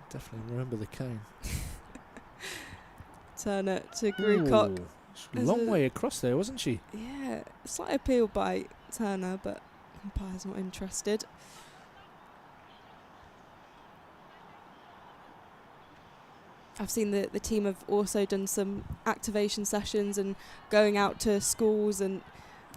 Definitely remember the cane. Turner to Grucock. Long way across there, wasn't she? Yeah, slight appeal by Turner, but umpire's not interested. I've seen the team have also done some activation sessions and going out to schools, and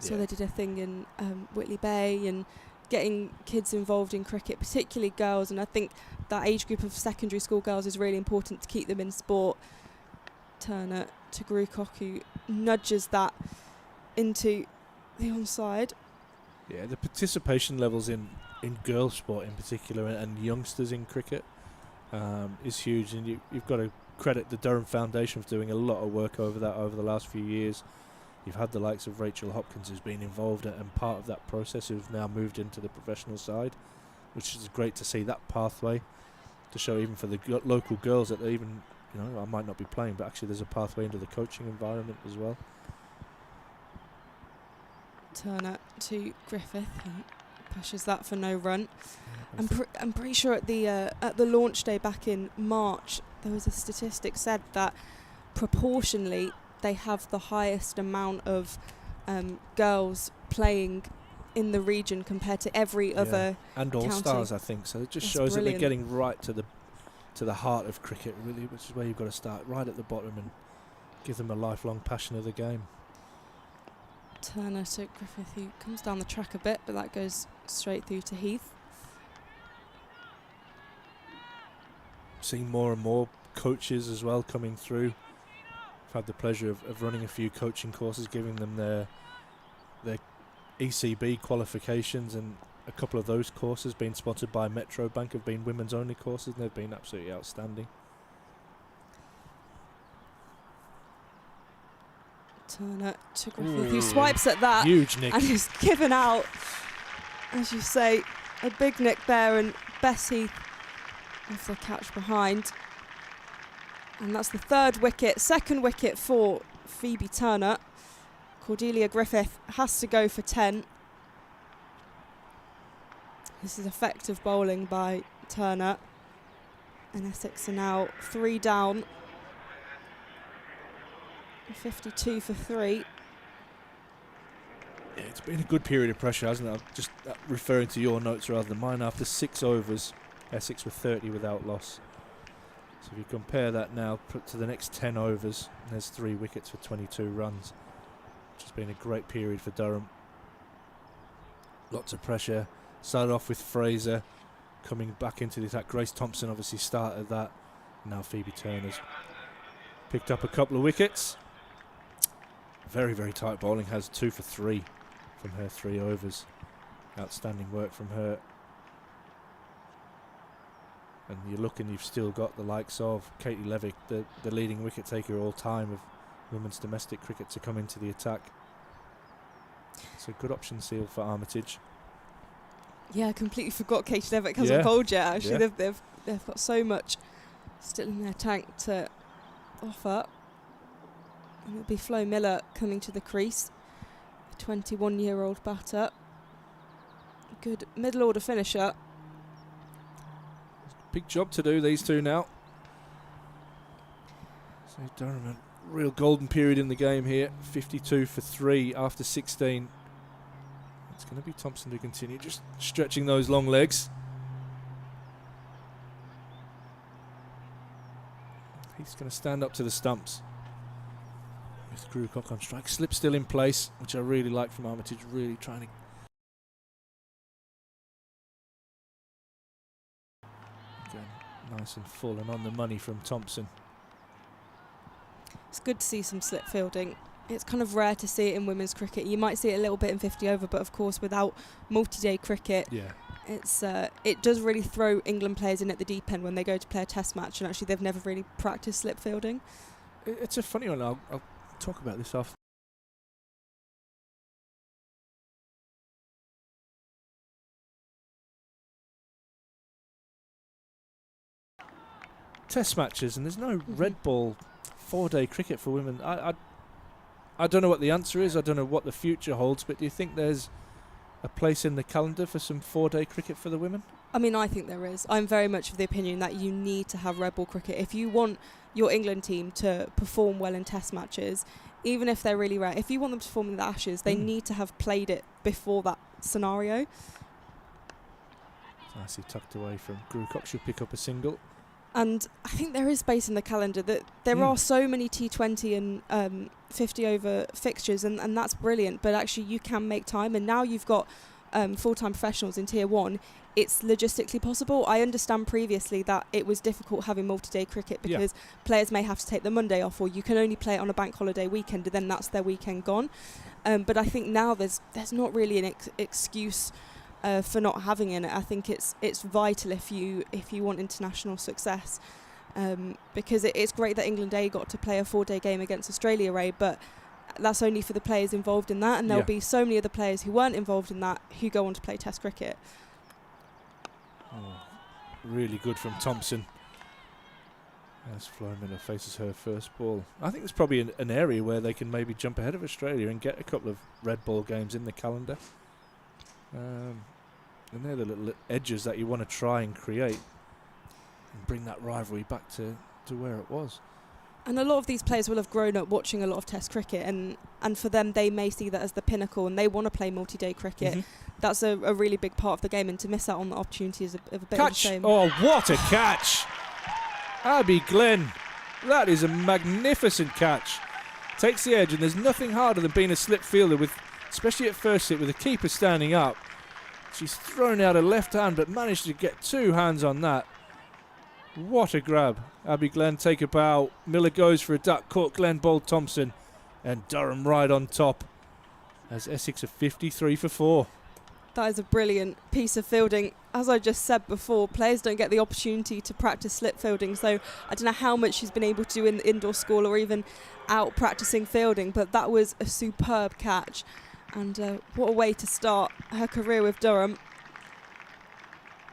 so they did a thing in Whitley Bay and getting kids involved in cricket, particularly girls, and I think that age group of secondary school girls is really important to keep them in sport. Turner to Grucock, who nudges that into the onside. Yeah, the participation levels in girls' sport in particular and youngsters in cricket is huge, and you've got to credit the Durham Foundation for doing a lot of work over the last few years. You've had the likes of Rachel Hopkins, who's been involved and part of that process, who've now moved into the professional side, which is great to see that pathway, to show even for the local girls that they even, I might not be playing, but actually there's a pathway into the coaching environment as well. Turner to Griffith, who pushes that for no run. I'm pretty sure at the launch day back in March, there was a statistic said that proportionally they have the highest amount of girls playing in the region compared to every other and all stars, I think. So it just shows that they're getting right to the heart of cricket, really, which is where you've got to start, right at the bottom, and give them a lifelong passion of the game. Turner to Griffith, who comes down the track a bit, but that goes straight through to Heath. Seeing more and more coaches as well coming through. I've had the pleasure of running a few coaching courses, giving them their ECB qualifications, and a couple of those courses being sponsored by Metro Bank have been women's only courses, and they've been absolutely outstanding. Turner to Griffith, who swipes at that. Huge nick. And is given out, as you say, a big nick there, and Bess Heath off the catch behind. And that's the third wicket, second wicket for Phoebe Turner. Cordelia Griffith has to go for 10. This is effective bowling by Turner. And Essex are now 3 down. 52 for 3. Yeah, it's been a good period of pressure, hasn't it? I'm just referring to your notes rather than mine. After 6 overs, Essex were 30 without loss. So if you compare that now to the next 10 overs, there's 3 wickets for 22 runs, which has been a great period for Durham. Lots of pressure. Started off with Fraser coming back into the attack. Grace Thompson obviously started that. Now Phoebe Turner's picked up a couple of wickets. Very, very tight bowling. Has 2 for 3 from her 3 overs. Outstanding work from her. And you look and you've still got the likes of Katie Levik, the leading wicket taker all time of women's domestic cricket, to come into the attack. It's a good option seal for Armitage. Yeah, I completely forgot Katie Levik hasn't bowled yet. Actually, they've got so much still in their tank to offer. And it'll be Flo Miller coming to the crease, a 21-year-old batter. Good middle order finisher. Big job to do, these two now. So Durham, a real golden period in the game here. 52 for 3 after 16. It's going to be Thompson to continue, just stretching those long legs. He's going to stand up to the stumps. With Grewcock on strike. Slip still in place, which I really like from Armitage, really trying to... Again, nice and full and on the money from Thompson. It's good to see some slip fielding. It's kind of rare to see it in women's cricket. You might see it a little bit in 50 over, but of course without multi-day cricket, it does really throw England players in at the deep end when they go to play a test match, and actually they've never really practiced slip fielding. It's a funny one. I'll talk about this after. Test matches, and there's no red ball 4-day cricket for women. I don't know what the answer is. I don't know what the future holds, but do you think there's a place in the calendar for some 4-day cricket for the women? I mean, I think there is. I'm very much of the opinion that you need to have red ball cricket. If you want your England team to perform well in test matches, even if they're really rare, if you want them to perform in the Ashes, they need to have played it before that scenario. Nicely tucked away from Grewcock. Should pick up a single. And I think there is space in the calendar. That there are so many T20 and 50 over fixtures, and that's brilliant. But actually, you can make time. And now you've got full-time professionals in Tier 1. It's logistically possible. I understand previously that it was difficult having multi-day cricket because players may have to take the Monday off, or you can only play it on a bank holiday weekend, and then that's their weekend gone. But I think now there's not really an excuse for not having it. I think it's vital if you want international success, because it's great that England A got to play a 4-day game against Australia A, but that's only for the players involved in that, and there'll be so many other players who weren't involved in that who go on to play Test cricket. Oh, really good from Thompson. As Flo Miller faces her first ball. I think it's probably an area where they can maybe jump ahead of Australia and get a couple of red ball games in the calendar. And they're the little edges that you want to try and create and bring that rivalry back to where it was. And a lot of these players will have grown up watching a lot of Test cricket, and for them they may see that as the pinnacle and they want to play multi-day cricket. That's a really big part of the game, and to miss out on the opportunity is a bit of a shame. Oh, what a catch! Abby Glenn, that is a magnificent catch. Takes the edge, and there's nothing harder than being a slip fielder, with, especially at first hit with the keeper standing up. She's thrown out her left hand but managed to get two hands on that. What a grab. Abby Glenn take a bow. Miller goes for a duck, caught Glenn bowled Thompson, and Durham right on top as Essex are 53 for 4. That is a brilliant piece of fielding. As I just said before, players don't get the opportunity to practice slip fielding, so I don't know how much she's been able to do in the indoor school or even out practicing fielding, but that was a superb catch. And what a way to start her career with Durham.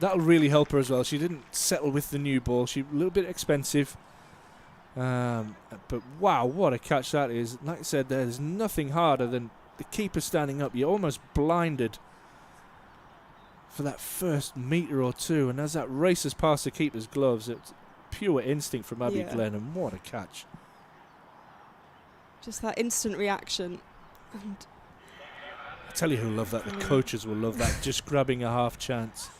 That'll really help her as well. She didn't settle with the new ball. She's a little bit expensive. But wow, what a catch that is. Like I said, there's nothing harder than the keeper standing up. You're almost blinded for that first metre or two, and as that races past the keeper's gloves, it's pure instinct from Abby Glenn, and what a catch. Just that instant reaction. And I tell you who love that, the coaches will love that, just grabbing a half chance.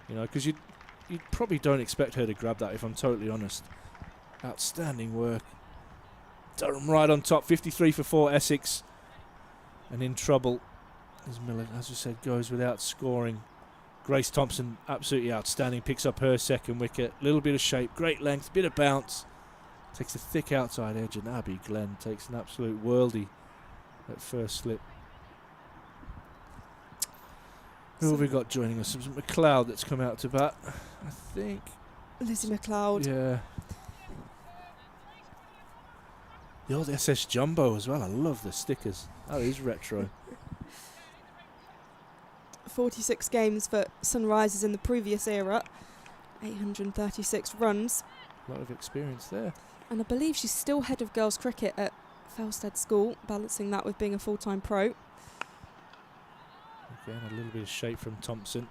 You know, because you probably don't expect her to grab that, if I'm totally honest. Outstanding work. Durham right on top, 53 for 4 Essex, and in trouble as Miller, as we said, goes without scoring. Grace Thompson, absolutely outstanding, picks up her second wicket. Little bit of shape, great length, bit of bounce. Takes a thick outside edge, and Abby Glenn takes an absolute worldie at first slip. Who have we got joining us? It was McLeod that's come out to bat, I think. Lizzie McLeod. Yeah. The old SS Jumbo as well. I love the stickers. That is retro. 46 games for Sunrisers in the previous era. 836 runs. A lot of experience there. And I believe she's still head of girls cricket at Felsted School, balancing that with being a full-time pro. Again, a little bit of shape from Thompson.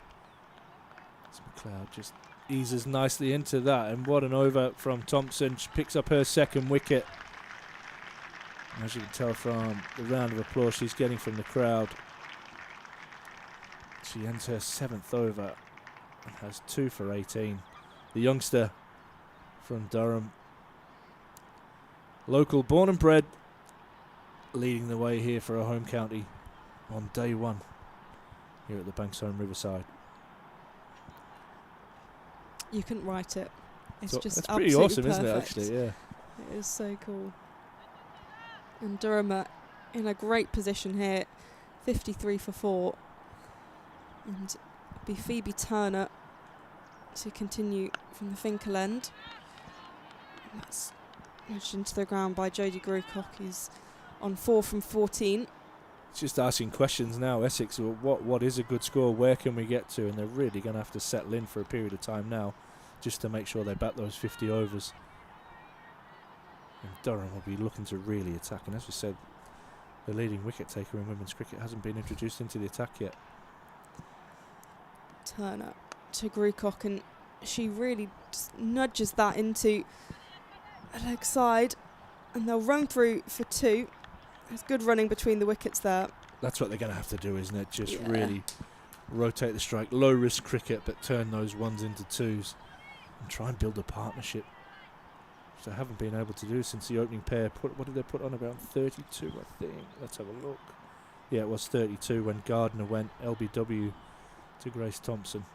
As McLeod just eases nicely into that, and what an over from Thompson. She picks up her second wicket. As you can tell from the round of applause she's getting from the crowd, she ends her 7th over and has 2 for 18. The youngster from Durham, local, born and bred, leading the way here for her home county on day one here at the Banks Homes Riverside. You couldn't write it. It's so just that's pretty awesome, perfect. isn't it, actually? Yeah. It is so cool. And Durham are in a great position here, 53 for 4. And it'll be Phoebe Turner to continue from the Finkel end. And that's nudged into the ground by Jodie Grucock, who's on 4 from 14. It's just asking questions now, Essex. What is a good score? Where can we get to? And they're really going to have to settle in for a period of time now, just to make sure they bat those 50 overs. And Durham will be looking to really attack. And as we said, the leading wicket taker in women's cricket hasn't been introduced into the attack yet. Turner to Grucock, and she really just nudges that into a leg side, and they'll run through for 2. There's good running between the wickets there. That's what they're going to have to do, isn't it? Just really rotate the strike. Low risk cricket, but turn those ones into 2s and try and build a partnership, which they haven't been able to do since the opening pair. What did they put on? About 32, I think. Let's have a look. Yeah, it was 32 when Gardner went LBW to Grace Thompson.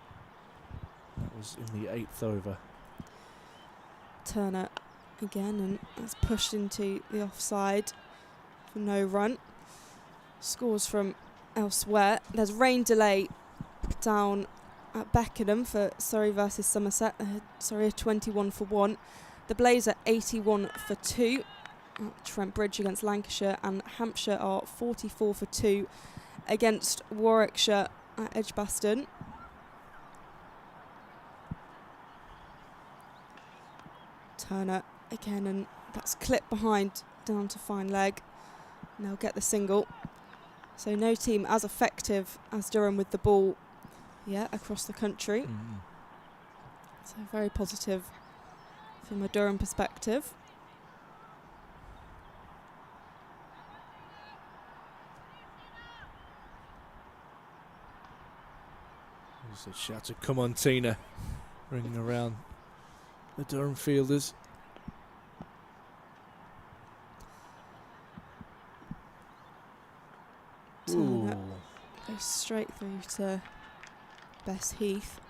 That was in the 8th over. Turner again, and that's pushed into the offside for no run. Scores from elsewhere. There's rain delay down at Beckenham for Surrey versus Somerset. Surrey are 21 for 1. The Blaze are 81 for 2 at Trent Bridge against Lancashire, and Hampshire are 44 for 2 against Warwickshire at Edgbaston. Turner again, and that's clipped behind down to fine leg. And they'll get the single. So no team as effective as Durham with the ball yet across the country. So very positive from a Durham perspective. There's a shout of "Come on, Tina," ringing around the Durham fielders. Turner goes straight through to Bess Heath.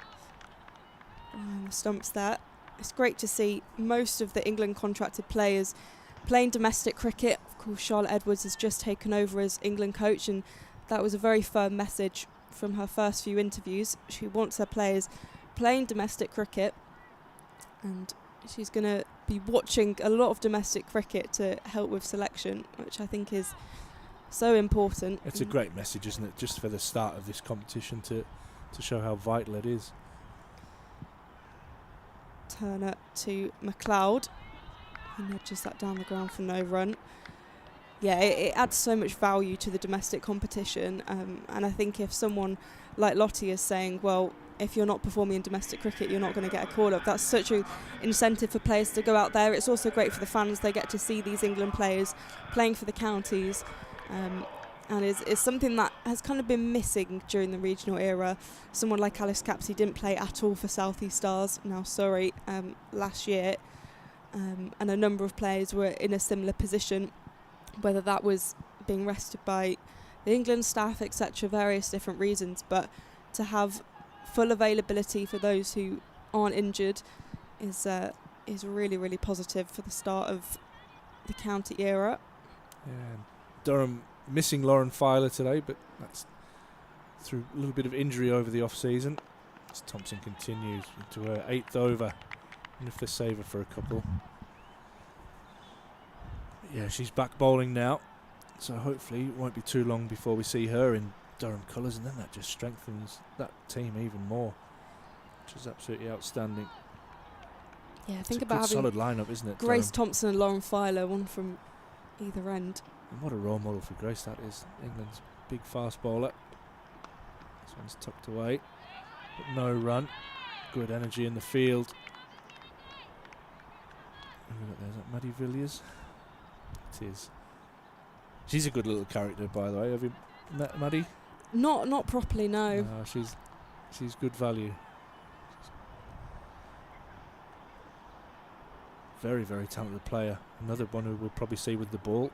And the stumps there. It's great to see most of the England contracted players playing domestic cricket. Of course, Charlotte Edwards has just taken over as England coach, and that was a very firm message from her first few interviews. She wants her players playing domestic cricket, and she's going to be watching a lot of domestic cricket to help with selection, which I think is so important. It's a great message, isn't it? Just for the start of this competition to show how vital it is. Turner to McLeod. He nudges that down the ground for no run. Yeah, it adds so much value to the domestic competition, and I think if someone like Lottie is saying, well, if you're not performing in domestic cricket, you're not going to get a call-up, that's such an incentive for players to go out there. It's also great for the fans. They get to see these England players playing for the counties, and is something that has kind of been missing during the regional era. Someone like Alice Capsey didn't play at all for South East Stars, now Surrey, last year, and a number of players were in a similar position, whether that was being rested by the England staff, etc., various different reasons. But to have full availability for those who aren't injured is really, really positive for the start of the county era. Yeah, Durham missing Lauren Filer today, but that's through a little bit of injury over the off-season. As Thompson continues into her 8th over, and if they save her for a couple. Yeah, she's back bowling now, so hopefully it won't be too long before we see her in Durham colours, and then that just strengthens that team even more, which is absolutely outstanding. Yeah, it's think a about good having solid lineup, isn't it? Grace Durham? Thompson and Lauren Filer, one from either end. And what a role model for Grace that is. England's big fast bowler. This one's tucked away, but no run. Good energy in the field. There's that Maddie Villiers. It is. She's a good little character, by the way. Have you met Maddie? Not properly, no. No, she's good value. Very, very talented player. Another one who we'll probably see with the ball.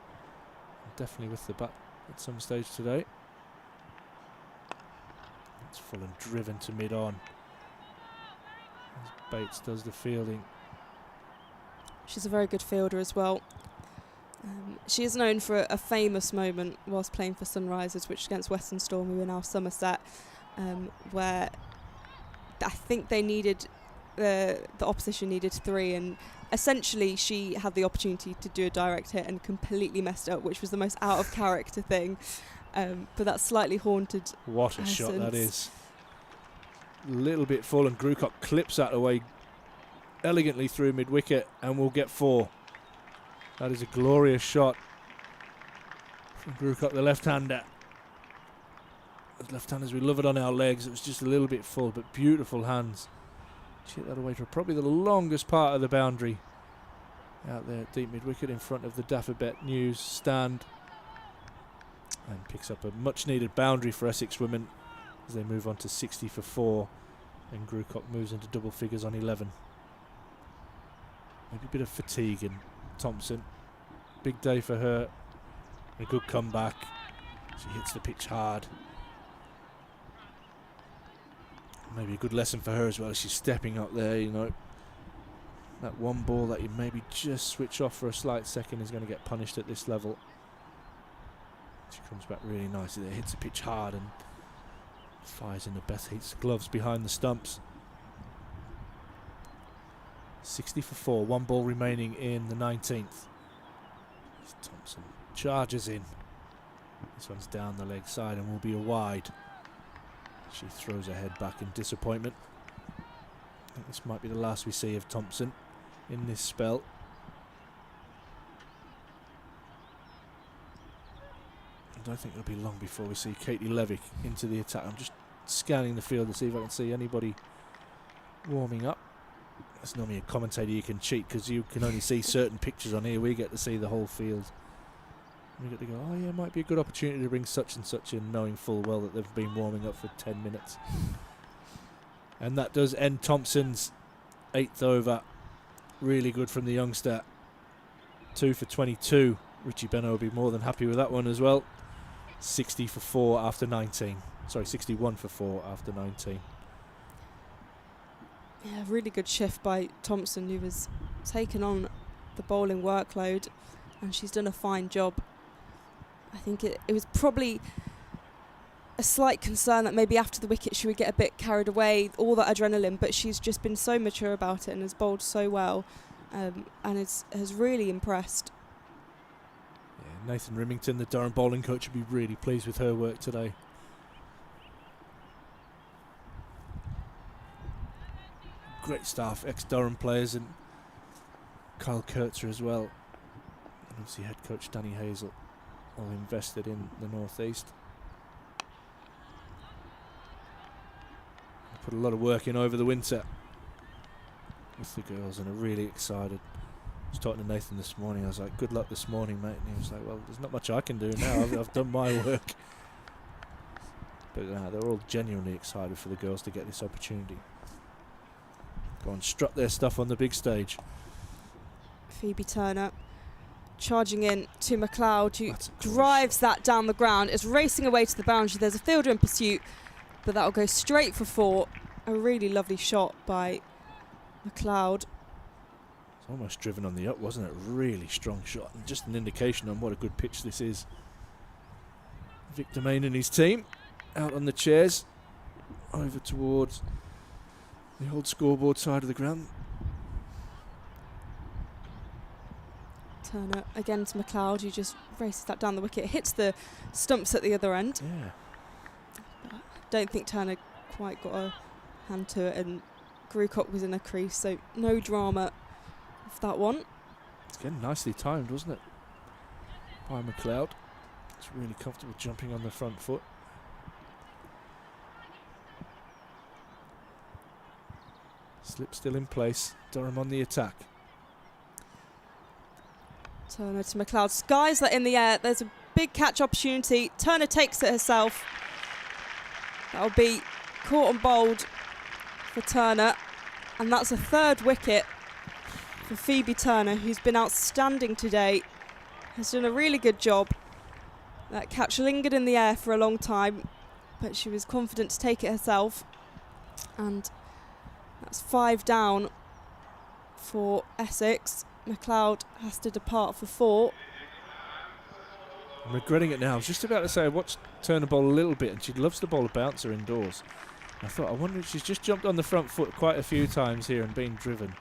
Definitely with the bat at some stage today. It's full and driven to mid-on. As Bates does the fielding. She's a very good fielder as well. She is known for a famous moment whilst playing for Sunrisers, which is against Western Storm, who are now Somerset, where I think they needed the opposition needed 3, and essentially she had the opportunity to do a direct hit and completely messed up, which was the most out of character thing. But that's slightly haunted. What a shot that is! A little bit full, and Grucock clips that away elegantly through mid wicket, and we'll get 4. That is a glorious shot from Grucock, the left-hander. As left-handers, we love it on our legs. It was just a little bit full, but beautiful hands. She hit that away for probably the longest part of the boundary. Out there at deep mid-wicket in front of the Daffabet News stand. And picks up a much-needed boundary for Essex women as they move on to 60 for 4. And Grucock moves into double figures on 11. Maybe a bit of fatigue in Thompson. Big day for her. A good comeback. She hits the pitch hard. Maybe a good lesson for her as well. She's stepping up there, you know. That one ball that you maybe just switch off for a slight second is going to get punished at this level. She comes back really nicely there, hits the pitch hard and fires in the best heats gloves behind the stumps. 60 for 4, 1 ball remaining in the 19th. Thompson charges in. This one's down the leg side and will be a wide. She throws her head back in disappointment. I think this might be the last we see of Thompson. in this spell. I don't think it'll be long before we see Katie Levik into the attack. I'm just scanning the field to see if I can see anybody warming up. That's normally a commentator you can cheat because you can only see certain pictures on here. We get to see the whole field. We get to go, oh yeah, might be a good opportunity to bring such and such in, knowing full well that they've been warming up for 10 minutes. And that does end Thompson's 8th over. Really good from the youngster. 2 for 22. Richie Benno will be more than happy with that one as well. 60 for 4 after 19. Sorry, 61 for 4 after 19. Yeah, really good shift by Thompson, who was taken on the bowling workload, and she's done a fine job. I think it was probably a slight concern that maybe after the wicket she would get a bit carried away, all that adrenaline, but she's just been so mature about it and has bowled so well, and has really impressed. Yeah, Nathan Rimington, the Durham bowling coach, would be really pleased with her work today. Great staff, ex-Durham players, and Kyle Kurtzer as well. And obviously head coach Danny Hazel, all invested in the North East. Put a lot of work in over the winter with the girls and are really excited. I was talking to Nathan this morning. I was like, good luck this morning, mate. And he was like, well, there's not much I can do now. I've done my work. But they're all genuinely excited for the girls to get this opportunity. Go and strut their stuff on the big stage. Phoebe Turner charging in to McLeod, who drives that down the ground, is racing away to the boundary. There's a fielder in pursuit, but that'll go straight for 4. A really lovely shot by McLeod. It's almost driven on the up, wasn't it? Really strong shot, and just an indication on what a good pitch this is. Victor Main and his team out on the chairs, over towards the old scoreboard side of the ground. Turner again to McLeod, who just races that down the wicket, hits the stumps at the other end. Yeah. But don't think Turner quite got a hand to it, and Grucock was in a crease, so no drama of that one. It's getting nicely timed, wasn't it? By McLeod. It's really comfortable jumping on the front foot. Slip still in place. Durham on the attack. Turner to McLeod, skies that in the air. There's a big catch opportunity. Turner takes it herself. That'll be caught and bowled for Turner, and that's a 3rd wicket for Phoebe Turner, who's been outstanding today. Has done a really good job. That catch lingered in the air for a long time, but she was confident to take it herself, and that's 5 down for Essex. McLeod has to depart for 4. I'm regretting it now. I was just about to say I watched Turner bowl a little bit, and she loves to bowl a bouncer indoors. I thought, I wonder if she's just jumped on the front foot quite a few times here and been driven.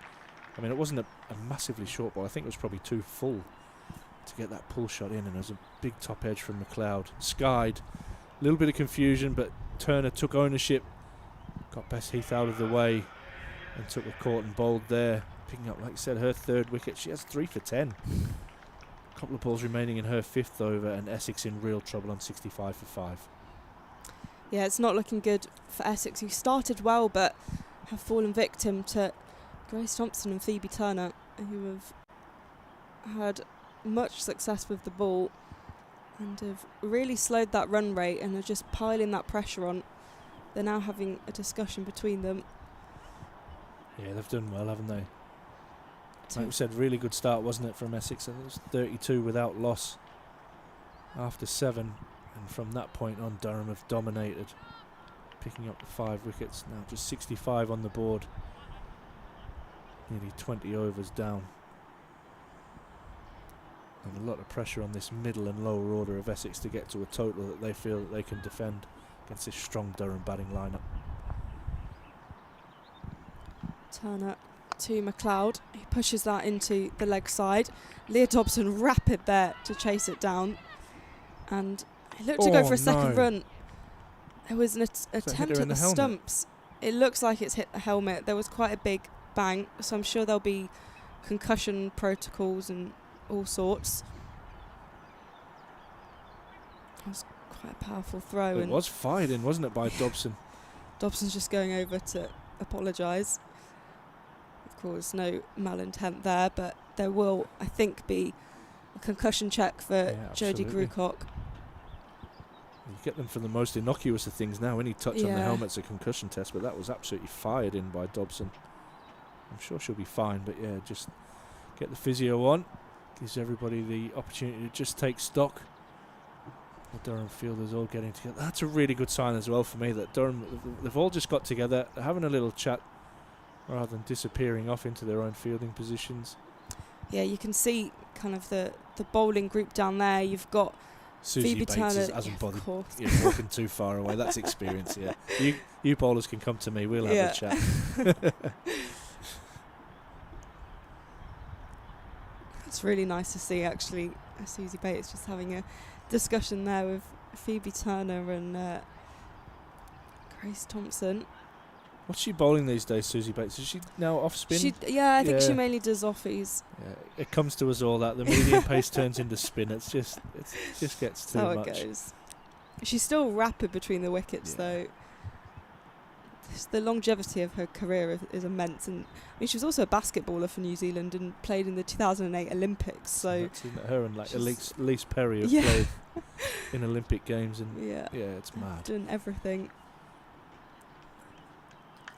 I mean, it wasn't a massively short ball. I think it was probably too full to get that pull shot in, and there was a big top edge from McLeod. Skied. A little bit of confusion, but Turner took ownership, got Bess Heath out of the way, and took a caught and bowled there, picking up, like you said, her 3rd wicket. She has 3 for 10. A couple of balls remaining in her 5th over, and Essex in real trouble on 65 for 5. Yeah, it's not looking good for Essex, who started well but have fallen victim to Grace Thompson and Phoebe Turner, who have had much success with the ball and have really slowed that run rate and are just piling that pressure on. They're now having a discussion between them. Yeah, they've done well, haven't they? Like we said, really good start, wasn't it, from Essex? I think it was 32 without loss after 7, and from that point on Durham have dominated, picking up the 5 wickets. Now just 65 on the board, nearly 20 overs down, and a lot of pressure on this middle and lower order of Essex to get to a total that they feel that they can defend against this strong Durham batting lineup. Turner to McLeod, he pushes that into the leg side. Leah Dobson rapid there to chase it down, and he looked to go for a second run. There was an attempt at the stumps. It looks like it's hit the helmet. There was quite a big bang, so I'm sure there'll be concussion protocols and all sorts. That was quite a powerful throw. It was fired in, wasn't it, by Dobson? Dobson's just going over to apologise. Of course, no malintent there, but there will, I think, be a concussion check for Jodie Grucock. You get them for the most innocuous of things now. Any touch on the helmet's a concussion test, but that was absolutely fired in by Dobson. I'm sure she'll be fine, but yeah, just get the physio on. Gives everybody the opportunity to just take stock. The Durham fielders all getting together. That's a really good sign as well for me, that Durham, they've all just got together, they're having a little chat rather than disappearing off into their own fielding positions. Yeah, you can see kind of the bowling group down there. You've got Susie Phoebe Bates Turner, hasn't bothered walking too far away. That's experience, yeah. You bowlers can come to me, we'll have a chat. It's really nice to see, actually, Susie Bates just having a discussion there with Phoebe Turner and Grace Thompson. What's she bowling these days, Susie Bates? Is she now off spin? I think she mainly does offies. Yeah, it comes to us all that the medium pace turns into spin. It just gets too much. That's how it goes. She's still rapid between the wickets, though. The longevity of her career is immense, and I mean, she was also a basketballer for New Zealand and played in the 2008 Olympics. So her and like Elise Perry have played in Olympic games, and it's mad. Doing everything.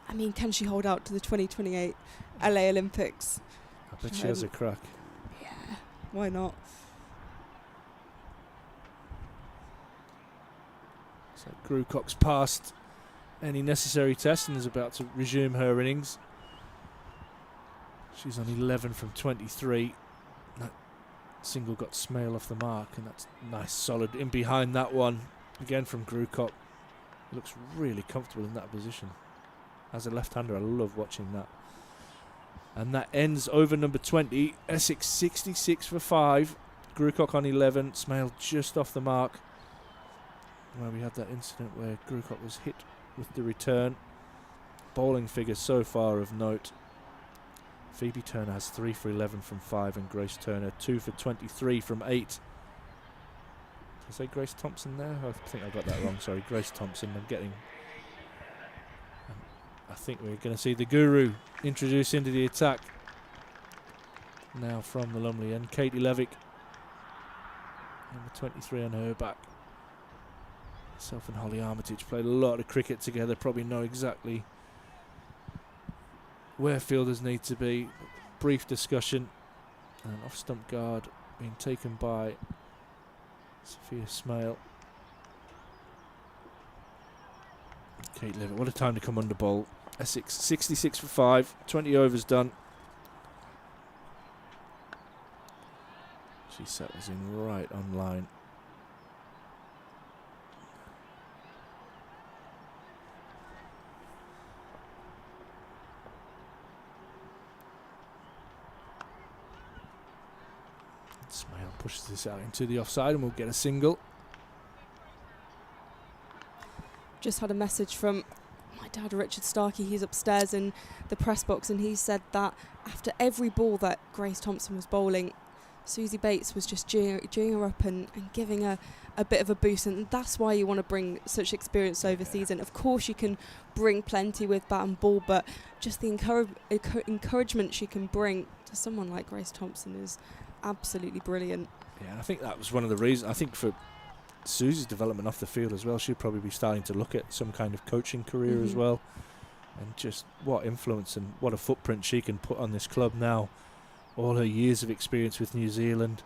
I mean, can she hold out to the 2028 LA Olympics? I bet she has a crack. Yeah, why not? So Grucock's passed any necessary tests and is about to resume her innings. She's on 11 from 23. That single got Smale off the mark, and that's nice, solid. In behind that one, again from Grucock. Looks really comfortable in that position. As a left-hander, I love watching that. And that ends over number 20. Essex 66 for 5. Grucock on 11. Smale just off the mark. Well, we had that incident where Grucock was hit with the return. Bowling figures so far of note. Phoebe Turner has 3 for 11 from 5, and Grace Turner 2 for 23 from 8. Did I say Grace Thompson there? I think I got that wrong. Sorry, Grace Thompson. I think we're going to see the Guru introduced into the attack now from the Lumley end. Katie Levik, number 23 on her back. Herself and Holly Armitage played a lot of cricket together, probably know exactly where fielders need to be. Brief discussion, and off stump guard being taken by Sophia Smale. Kate Levik, what a time to come under bowl. Essex 66 for 5, 20 overs done. She settles in right on line. Smale pushes this out into the offside, and we'll get a single. Just had a message from my dad, Richard Starkey. He's upstairs in the press box, and he said that after every ball that Grace Thompson was bowling, Susie Bates was just geeing her up and giving her a bit of a boost, and that's why you want to bring such experience overseas. And of course you can bring plenty with bat and ball, but just the encouragement she can bring to someone like Grace Thompson is absolutely brilliant. Yeah, I think that was one of the reasons. I think for Susie's development off the field as well, she'd probably be starting to look at some kind of coaching career as well, and just what influence and what a footprint she can put on this club now. All her years of experience with New Zealand,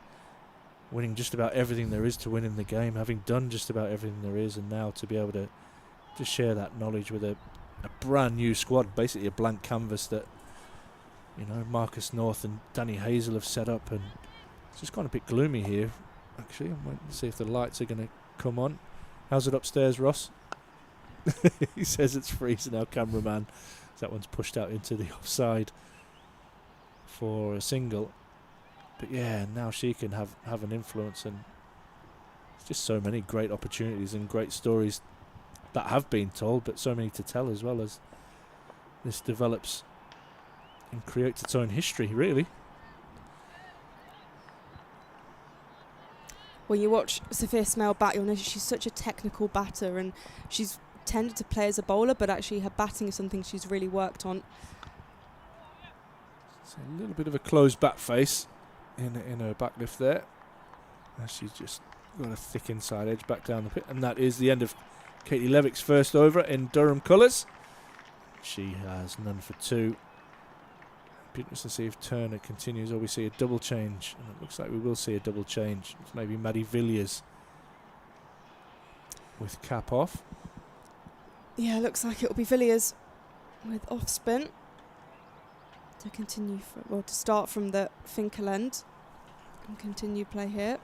winning just about everything there is to win in the game, having done just about everything there is, and now to be able to just share that knowledge with a brand new squad, basically a blank canvas that, you know, Marcus North and Danny Hazel have set up. And it's just gone a bit gloomy here, actually. I'm waiting to see if the lights are going to come on. How's it upstairs, Ross? He says it's freezing, our cameraman. That one's pushed out into the offside for a single. But yeah, now she can have an influence, and there's just so many great opportunities and great stories that have been told, but so many to tell as well, as this develops and creates its own history, really. when you watch Sophia Smale bat, you'll notice she's such a technical batter, and she's tended to play as a bowler, but actually her batting is something she's really worked on. It's a little bit of a closed bat face in her back lift there. And she's just got a thick inside edge back down the pit, and that is the end of Katie Levik's first over in Durham colours. She has none for 2. Be interested to see if Turner continues, or we see a double change, and it looks like we will see a double change. It's maybe Maddie Villiers with cap off. Yeah, looks like it'll be Villiers with off spin to continue to start from the Finkel end and continue play here.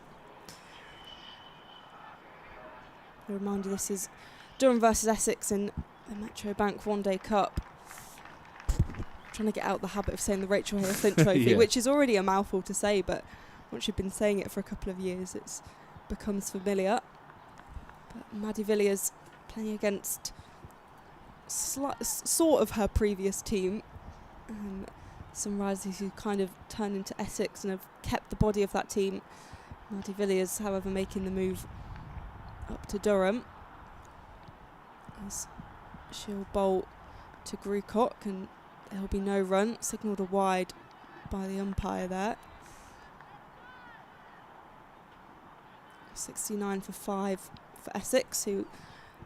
A reminder, this is Durham versus Essex in the Metro Bank One Day Cup. Trying to get out the habit of saying the Rachel Hale Flint Trophy, Yeah. which is already a mouthful to say, but once you've been saying it for a couple of years, it becomes familiar. But Maddie Villiers playing against sort of her previous team, some risers who kind of turned into Essex and have kept the body of that team. Maddie Villiers, however, making the move up to Durham as she'll bowl to Grucock, and there'll be no run, signalled a wide by the umpire there. 69 for 5 for Essex, who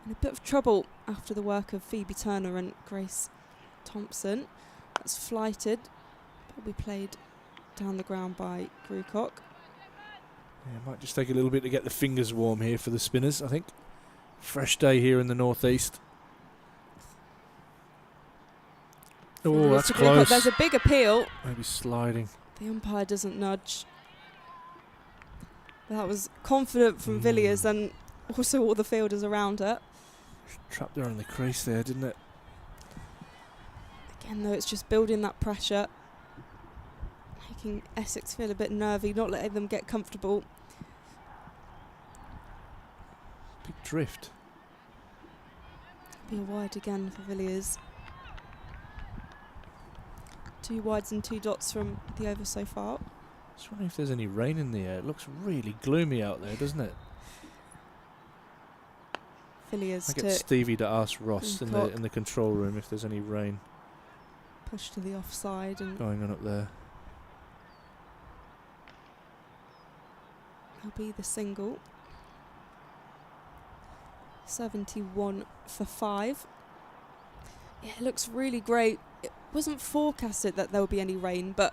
in a bit of trouble after the work of Phoebe Turner and Grace Thompson. That's flighted, but will be played down the ground by Grucock. Yeah, might just take a little bit to get the fingers warm here for the spinners, I think. Fresh day here in the northeast. Oh, that's close. There's a big appeal. Maybe sliding. The umpire doesn't nudge. That was confident from Villiers and also all the fielders around her. Trapped her on the crease there, didn't it? Again, though, it's just building that pressure, making Essex feel a bit nervy, not letting them get comfortable. Big drift. Be a wide again for Villiers. 2 wides and 2 dots from the over so far. Just wondering if there's any rain in the air. It looks really gloomy out there, doesn't it? Villiers I get to Stevie to ask Ross in the control room if there's any rain push to the offside and going on up there. there'll be the single. 71 for 5. Yeah, it looks really great. It wasn't forecasted that there'll be any rain, but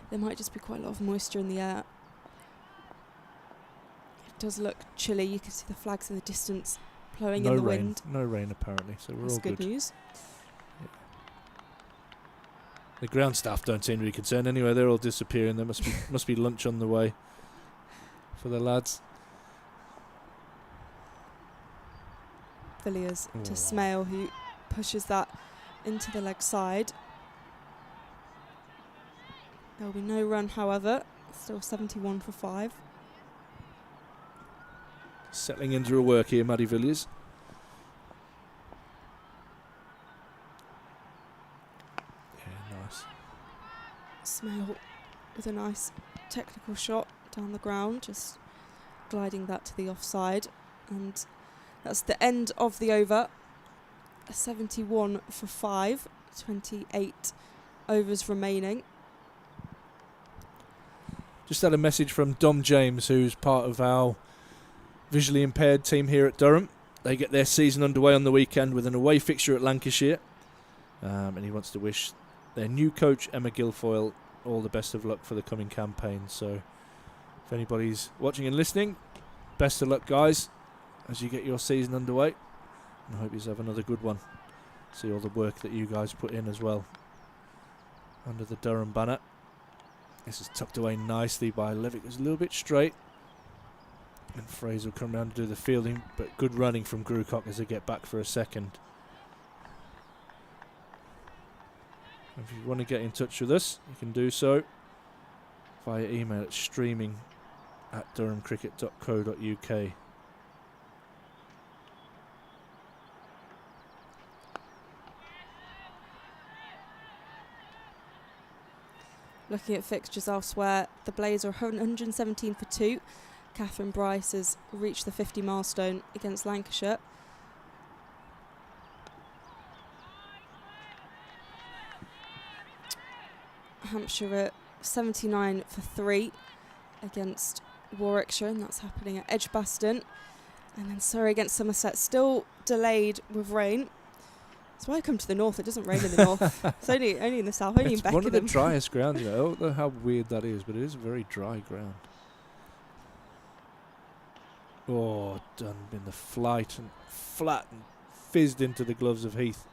there might just be quite a lot of moisture in the air. It does look chilly. You can see the flags in the distance blowing in the wind. No rain apparently, so we're That's all good news. Yeah. The ground staff don't seem to be concerned anyway. They're all disappearing. There must be lunch on the way for the lads. Villiers to Smale, who pushes that into the leg side. There'll be no run, however. Still 71 for 5. Settling into her work here, Maddie Villiers. Yeah, nice. Smale with a nice technical shot down the ground, just gliding that to the offside. And that's the end of the over. 71 for 5, 28 overs remaining. Just had a message from Dom James, who's part of our visually impaired team here at Durham. They get their season underway on the weekend with an away fixture at Lancashire. And he wants to wish their new coach, Emma Guilfoyle, all the best of luck for the coming campaign. So if anybody's watching and listening, best of luck, guys, as you get your season underway. And I hope you have another good one. See all the work that you guys put in as well under the Durham banner. This is tucked away nicely by Levik. It's a little bit straight. And Fraser will come round to do the fielding, but good running from Grucock as they get back for a second. If you want to get in touch with us, you can do so via email at streaming@durhamcricket.co.uk. Looking at fixtures elsewhere, the Blaze are 117 for 2. Catherine Bryce has reached the 50 milestone against Lancashire. Hampshire at 79 for 3 against Warwickshire, and that's happening at Edgbaston. And then Surrey against Somerset, still delayed with rain. That's why I come to the north. It doesn't rain in the north. It's only in the south, only in Beckenham. It's one of the driest grounds. I don't know how weird that is, but it is a very dry ground. Oh, done in the flight and flat and fizzed into the gloves of Heath.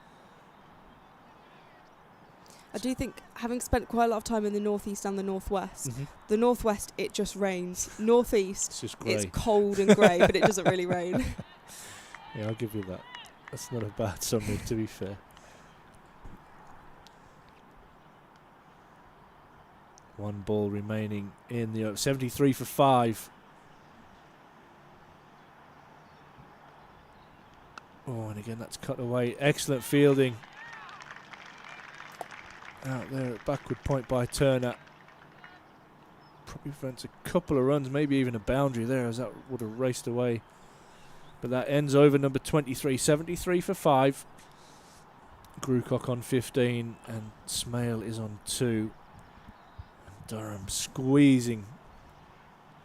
I do think, having spent quite a lot of time in the northeast and the northwest, the northwest it just rains. Northeast it's cold and grey, but it doesn't really rain. Yeah, I'll give you that. That's not a bad summary, to be fair. One ball remaining in the 73 for 5. Oh, and again that's cut away. Excellent fielding. Out there at backward point by Turner. Probably prevents a couple of runs, maybe even a boundary there, as that would have raced away. But that ends over number 23, 73 for 5. Grucock on 15 and Smale is on 2. And Durham squeezing.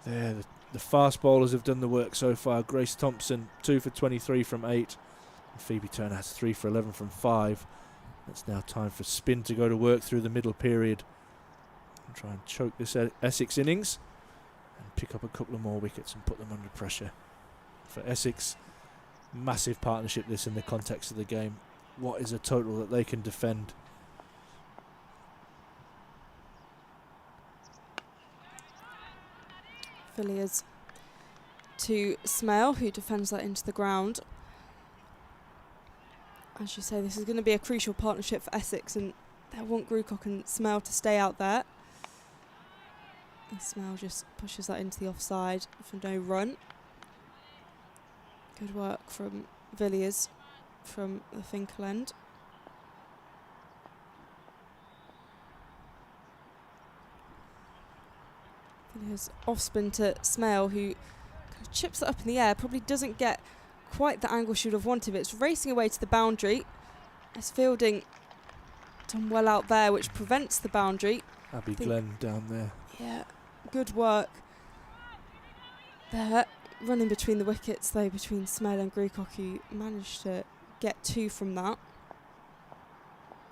There, the fast bowlers have done the work so far. Grace Thompson, 2 for 23 from 8. And Phoebe Turner has 3 for 11 from 5. It's now time for spin to go to work through the middle period and try and choke this Essex innings and pick up a couple of more wickets and put them under pressure. For Essex, massive partnership this in the context of the game. What is a total that they can defend? Villiers to Smale, who defends that into the ground. As you say, this is going to be a crucial partnership for Essex, and they want Grucock and Smale to stay out there. And Smale just pushes that into the offside for no run. Good work from Villiers from the Finkel end. Villiers off spin to Smale, who kind of chips it up in the air, probably doesn't get quite the angle she would have wanted, but it's racing away to the boundary. It's fielding done well out there, which prevents the boundary. Abby Glenn down there. Yeah, good work there. Running between the wickets, though, between Smale and Grucock, who managed to get 2 from that.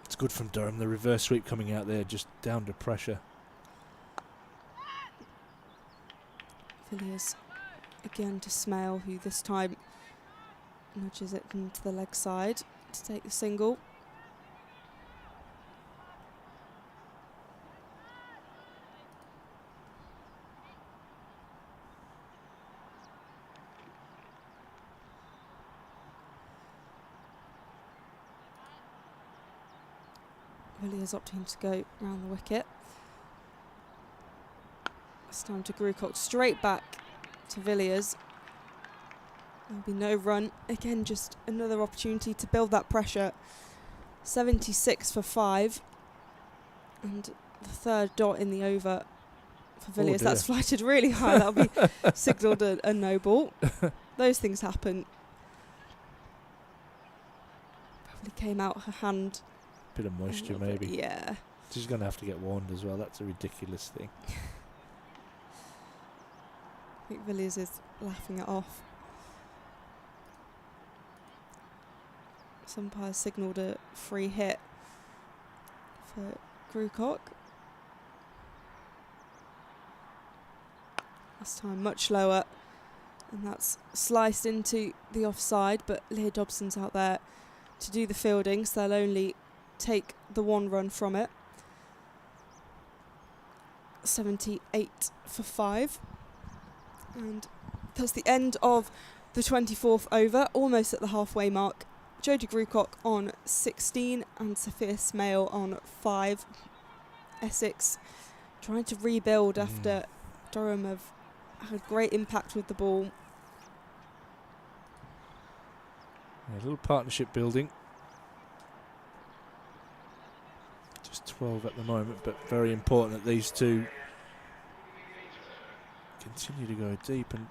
It's good from Durham. The reverse sweep coming out there, just down to pressure. Villiers again to Smale, who this time nudges it into the leg side to take the single. Villiers opting to go round the wicket. It's time to Grucock, straight back to Villiers. There'll be no run. Again, just another opportunity to build that pressure. 76 for 5. And the third dot in the over for Villiers. That's flighted really high. That'll be signalled a no ball. Those things happen. Probably came out her hand. Bit of moisture, maybe. Yeah. She's going to have to get warned as well. That's a ridiculous thing. I think Villiers is laughing it off. Umpire signalled a free hit for Grucock. This time much lower, and that's sliced into the offside, but Leah Dobson's out there to do the fielding, so they'll only take the 1 run from it. 78 for 5. And that's the end of the 24th over, almost at the halfway mark. Jodie Grucock on 16 and Sophia Smale on 5. Essex trying to rebuild after Durham have had great impact with the ball. Yeah, a little partnership building. Just 12 at the moment, but very important that these two continue to go deep, and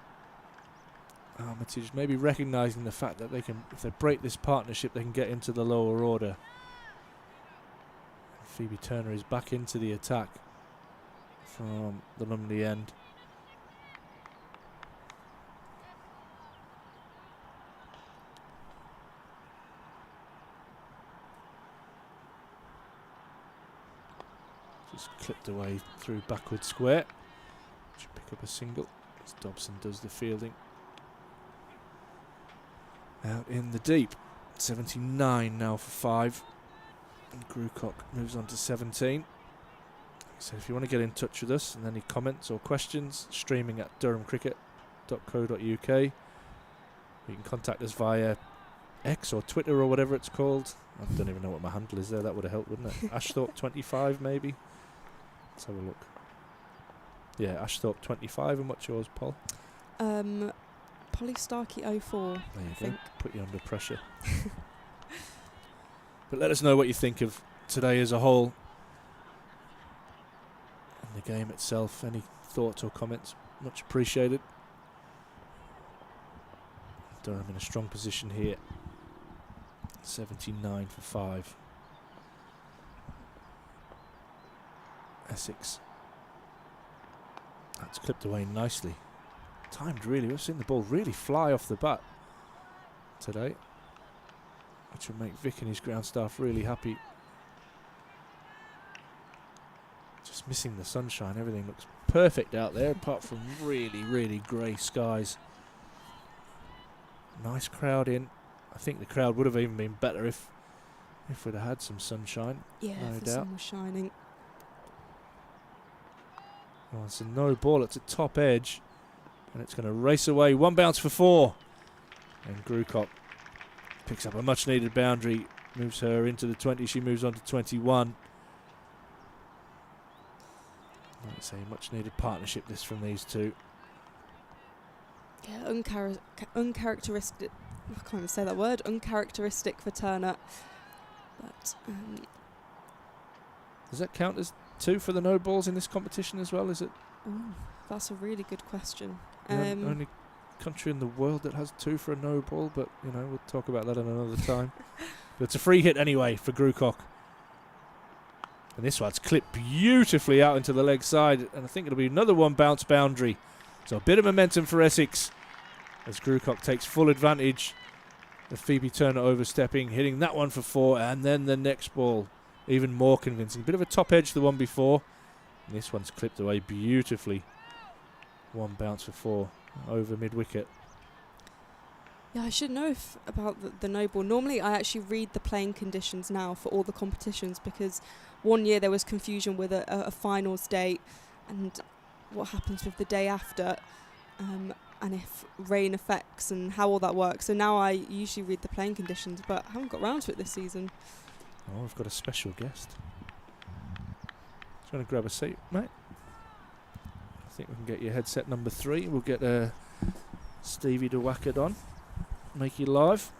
Armitage maybe recognising the fact that they can, if they break this partnership, they can get into the lower order. Phoebe Turner is back into the attack from the Lumley end. Just clipped away through backward square. Should pick up a single as Dobson does the fielding. Out in the deep. 79 now for 5. And Grucock moves on to 17. So if you want to get in touch with us and any comments or questions, streaming at durhamcricket.co.uk. You can contact us via X or Twitter or whatever it's called. I don't even know what my handle is there. That would have helped, wouldn't it? Ashthorpe25 maybe. Let's have a look. Yeah, Ashthorpe25. And what's yours, Paul? Polly Starkey 04. There you go. Put you under pressure. But let us know what you think of today as a whole. And the game itself. Any thoughts or comments? Much appreciated. Durham in a strong position here. 79 for 5. Essex. That's clipped away nicely. Timed really. We've seen the ball really fly off the bat today, which will make Vic and his ground staff really happy. Just missing the sunshine. Everything looks perfect out there apart from really, really grey skies. Nice crowd in. I think the crowd would have even been better if we'd have had some sunshine. Yeah, no if the doubt. sun was shining. Well, it's a no ball. It's a top edge. And it's going to race away. 1 bounce for 4. And Grucock picks up a much needed boundary. Moves her into the 20. She moves on to 21. Like I say, much needed partnership this from these two. Yeah, uncharacteristic. I can't even say that word. Uncharacteristic for Turner. But does that count as 2 for the no balls in this competition as well? Is it? That's a really good question. Only country in the world that has 2 for a no ball, but you know, we'll talk about that at another time. But it's a free hit anyway for Grucock. And this one's clipped beautifully out into the leg side, and I think it'll be another 1 bounce boundary. So a bit of momentum for Essex as Grucock takes full advantage of Phoebe Turner overstepping, hitting that one for 4, and then the next ball even more convincing. Bit of a top edge, the one before. And this one's clipped away beautifully. 1 bounce for 4 over mid-wicket. Yeah, I should know about the no ball. Normally I actually read the playing conditions now for all the competitions, because one year there was confusion with a finals date and what happens with the day after, and if rain affects and how all that works. So now I usually read the playing conditions, but I haven't got round to it this season. Oh, we've got a special guest. Just want to grab a seat, mate. I think we can get your headset number 3. We'll get Stevie to whack it on. Make you live.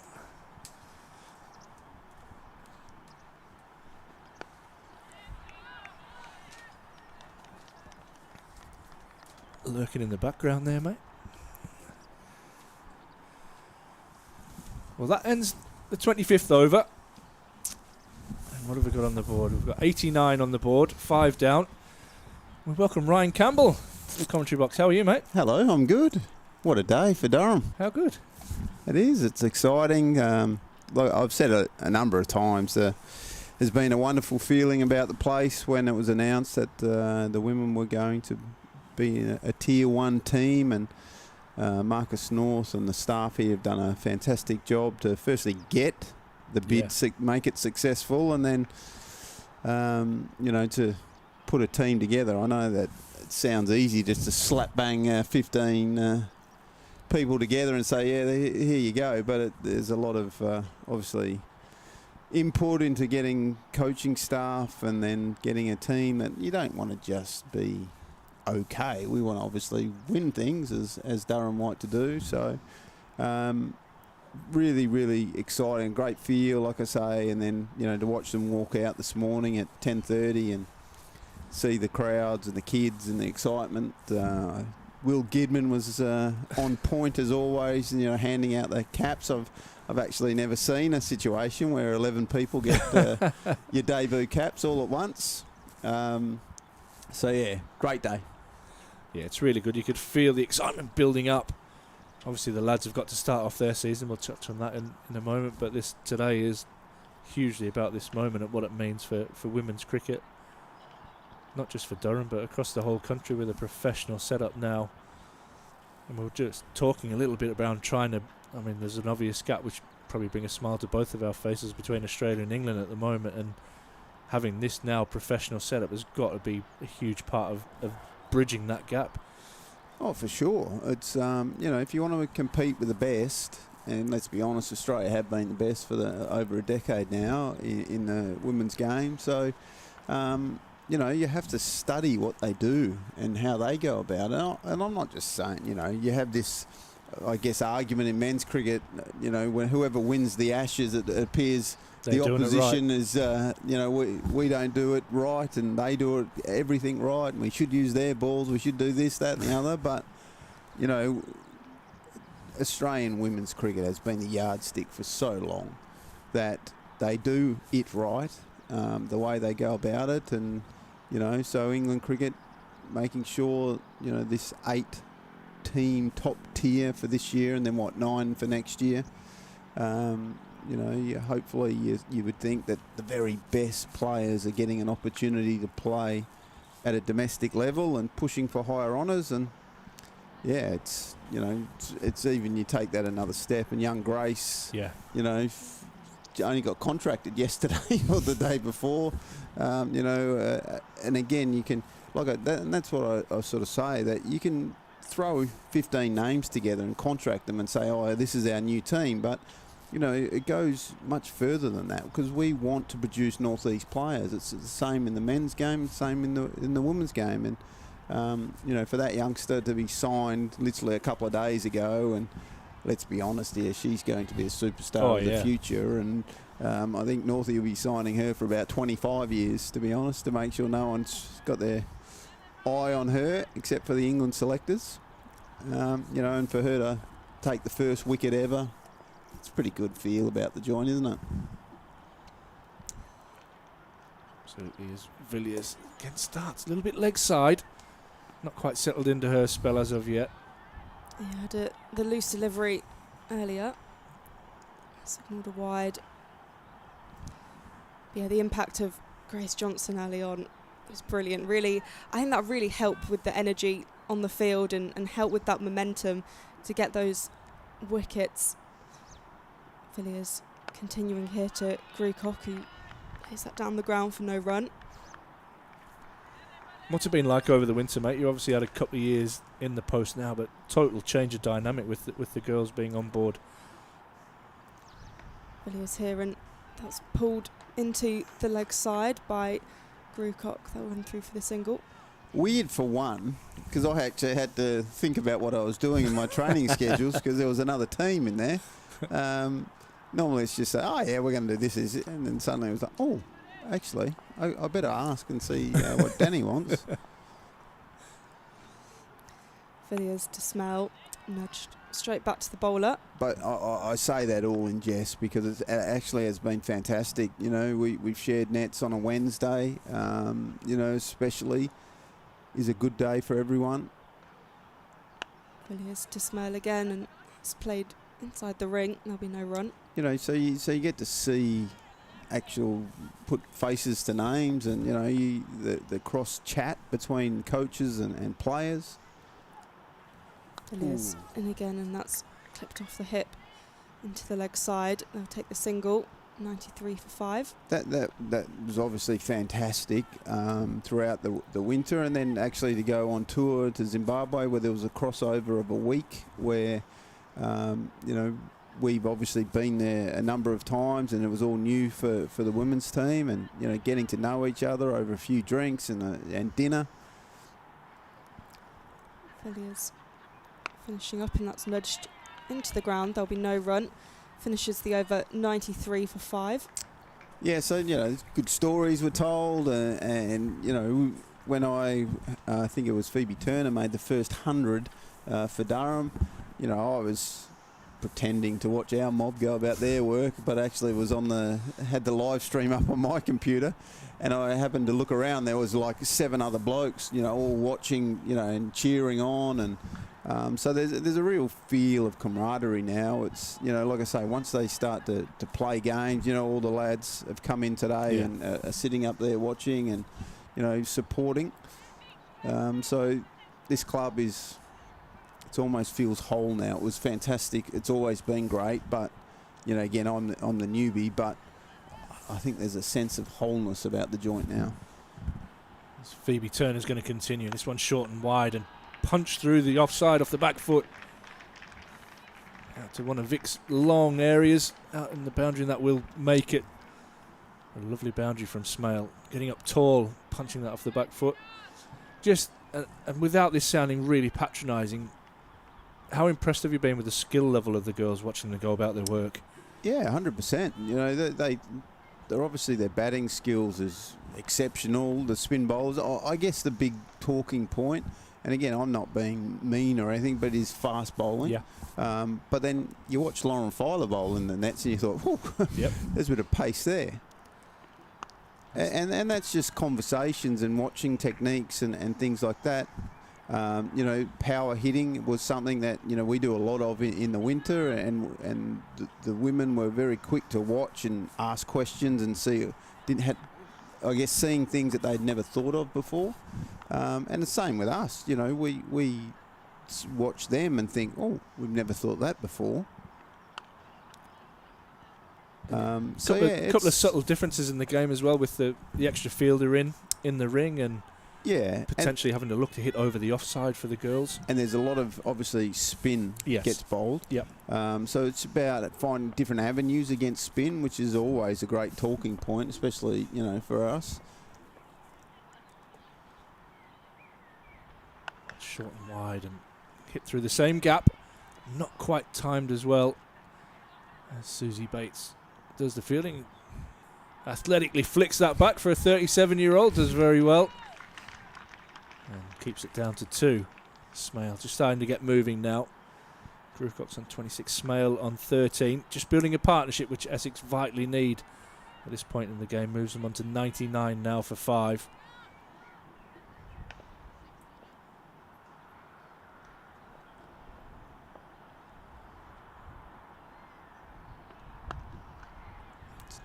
Lurking in the background there, mate. Well, that ends the 25th over. And what have we got on the board? We've got 89 on the board, 5 down. We welcome Ryan Campbell to the commentary box. How are you, mate? Hello, I'm good. What a day for Durham. How good? It is. It's exciting. Like I've said a number of times, there's been a wonderful feeling about the place when it was announced that the women were going to be a Tier 1 team, and Marcus North and the staff here have done a fantastic job to firstly get the bid, make it successful, and then to put a team together. I know that it sounds easy just to slap bang 15 people together and say, yeah, here you go, but there's a lot of obviously input into getting coaching staff and then getting a team that you don't want to just be okay. We want to obviously win things as Durham like to do. So really, really exciting, great feel, like I say, and then to watch them walk out this morning at 10:30 and see the crowds and the kids and the excitement. Will Gidman was on point as always, and, handing out the caps. I've actually never seen a situation where 11 people get your debut caps all at once. So yeah, great day. Yeah, it's really good. You could feel the excitement building up. Obviously, the lads have got to start off their season. We'll touch on that in a moment. But this today is hugely about this moment and what it means for women's cricket. Not just for Durham, but across the whole country with a professional setup now. And we were just talking a little bit about trying to... I mean, there's an obvious gap which probably bring a smile to both of our faces between Australia and England at the moment. And having this now professional setup has got to be a huge part of bridging that gap. Oh, for sure. It's, if you want to compete with the best, and let's be honest, Australia have been the best for over a decade now in the women's game. So, you have to study what they do and how they go about it. And I'm not just saying, you have this, I guess, argument in men's cricket, when whoever wins the Ashes, it appears the opposition is, we don't do it right and they do it everything right and we should use their balls, we should do this, that and the other. But, Australian women's cricket has been the yardstick for so long that they do it right, the way they go about it. And, so England cricket making sure, this 8-team top tier for this year and then 9 for next year. Hopefully you would think that the very best players are getting an opportunity to play at a domestic level and pushing for higher honours. And yeah, it's even, you take that another step, and young Grace, only got contracted yesterday or the day before, and again you can and that's what I sort of say, that you can throw 15 names together and contract them and say, oh, this is our new team, but it goes much further than that, because we want to produce Northeast players. It's the same in the men's game, the same in the women's game. And for that youngster to be signed literally a couple of days ago, and let's be honest here, she's going to be a superstar of the future. And I think Northie will be signing her for about 25 years, to be honest, to make sure no one's got their eye on her except for the England selectors. And for her to take the first wicket ever, it's a pretty good feel about the joint, isn't it? Absolutely. As Villiers again starts a little bit leg side, not quite settled into her spell as of yet. Yeah, had the loose delivery earlier. Signalled a wide. Yeah, the impact of Grace Johnson early on was brilliant. Really, I think that really helped with the energy on the field and helped with that momentum to get those wickets. Villiers continuing here to Grucock, who plays that down the ground for no run. What's it been like over the winter, mate? You obviously had a couple of years in the post now, but total change of dynamic with the girls being on board. Villiers here, and that's pulled into the leg side by Grucock. That went through for the single. Weird for one, because I actually had to think about what I was doing in my training schedules, because there was another team in there. Normally it's just say, oh yeah, we're going to do this, and then suddenly it was like, oh, actually, I better ask and see what Danny wants. Villiers to smell, nudged straight back to the bowler. But I say that all in jest, because it actually has been fantastic. We've shared nets on a Wednesday, especially is a good day for everyone. Villiers to smell again, and it's played inside the ring. There'll be no run. So you get to see put faces to names, and the cross chat between coaches and players. Villiers in again, and that's clipped off the hip into the leg side. They'll take the single, 93 for 5. That was obviously fantastic throughout the winter, and then actually to go on tour to Zimbabwe, where there was a crossover of a week where we've obviously been there a number of times, and it was all new for the women's team, and getting to know each other over a few drinks and dinner. Villiers finishing up, and that's nudged into the ground. There'll be no run. Finishes the over 93 for 5. Yeah, so good stories were told, and when I think it was Phoebe Turner made the first 100 for Durham, you know, I was pretending to watch our mob go about their work, but actually was had the live stream up on my computer, and I happened to look around. There was like 7 other blokes, you know, all watching, you know, and cheering on, and so there's a real feel of camaraderie now. It's, you know, like I say, once they start to play games, you know, all the lads have come in today and are sitting up there watching and, you know, supporting. So this club it almost feels whole now. It was fantastic. It's always been great, but, you know, again, I'm the newbie, but I think there's a sense of wholeness about the joint now. Phoebe Turner's going to continue. This one's short and wide and punched through the offside off the back foot. Out to one of Vic's long areas out in the boundary, and that will make it. A lovely boundary from Smale. Getting up tall, punching that off the back foot. Just, and without this sounding really patronising, how impressed have you been with the skill level of the girls watching them go about their work? Yeah, 100%. You know, they're obviously, their batting skills is exceptional. The spin bowls, I guess the big talking point, and again, I'm not being mean or anything, but is fast bowling. Yeah. But then you watch Lauren Filer bowl in the nets and you thought, whew, yep. There's a bit of pace there. And that's just conversations and watching techniques and things like that. You know, power hitting was something that, you know, we do a lot of in the winter, and the women were very quick to watch and ask questions and I guess, seeing things that they'd never thought of before. And the same with us. You know, we watch them and think, oh, we've never thought that before. So a couple of subtle differences in the game as well, with the extra fielder in the ring, and potentially having to look to hit over the offside for the girls. And there's a lot of, obviously, spin gets bowled. Yep. So it's about finding different avenues against spin, which is always a great talking point, especially, you know, for us. Short and wide and hit through the same gap. Not quite timed as well as Susie Bates does the fielding. Athletically flicks that back for a 37-year-old. Does very well. And keeps it down to 2. Smale just starting to get moving now. Grucock's on 26, Smale on 13. Just building a partnership which Essex vitally need at this point in the game. Moves them on to 99 now for 5.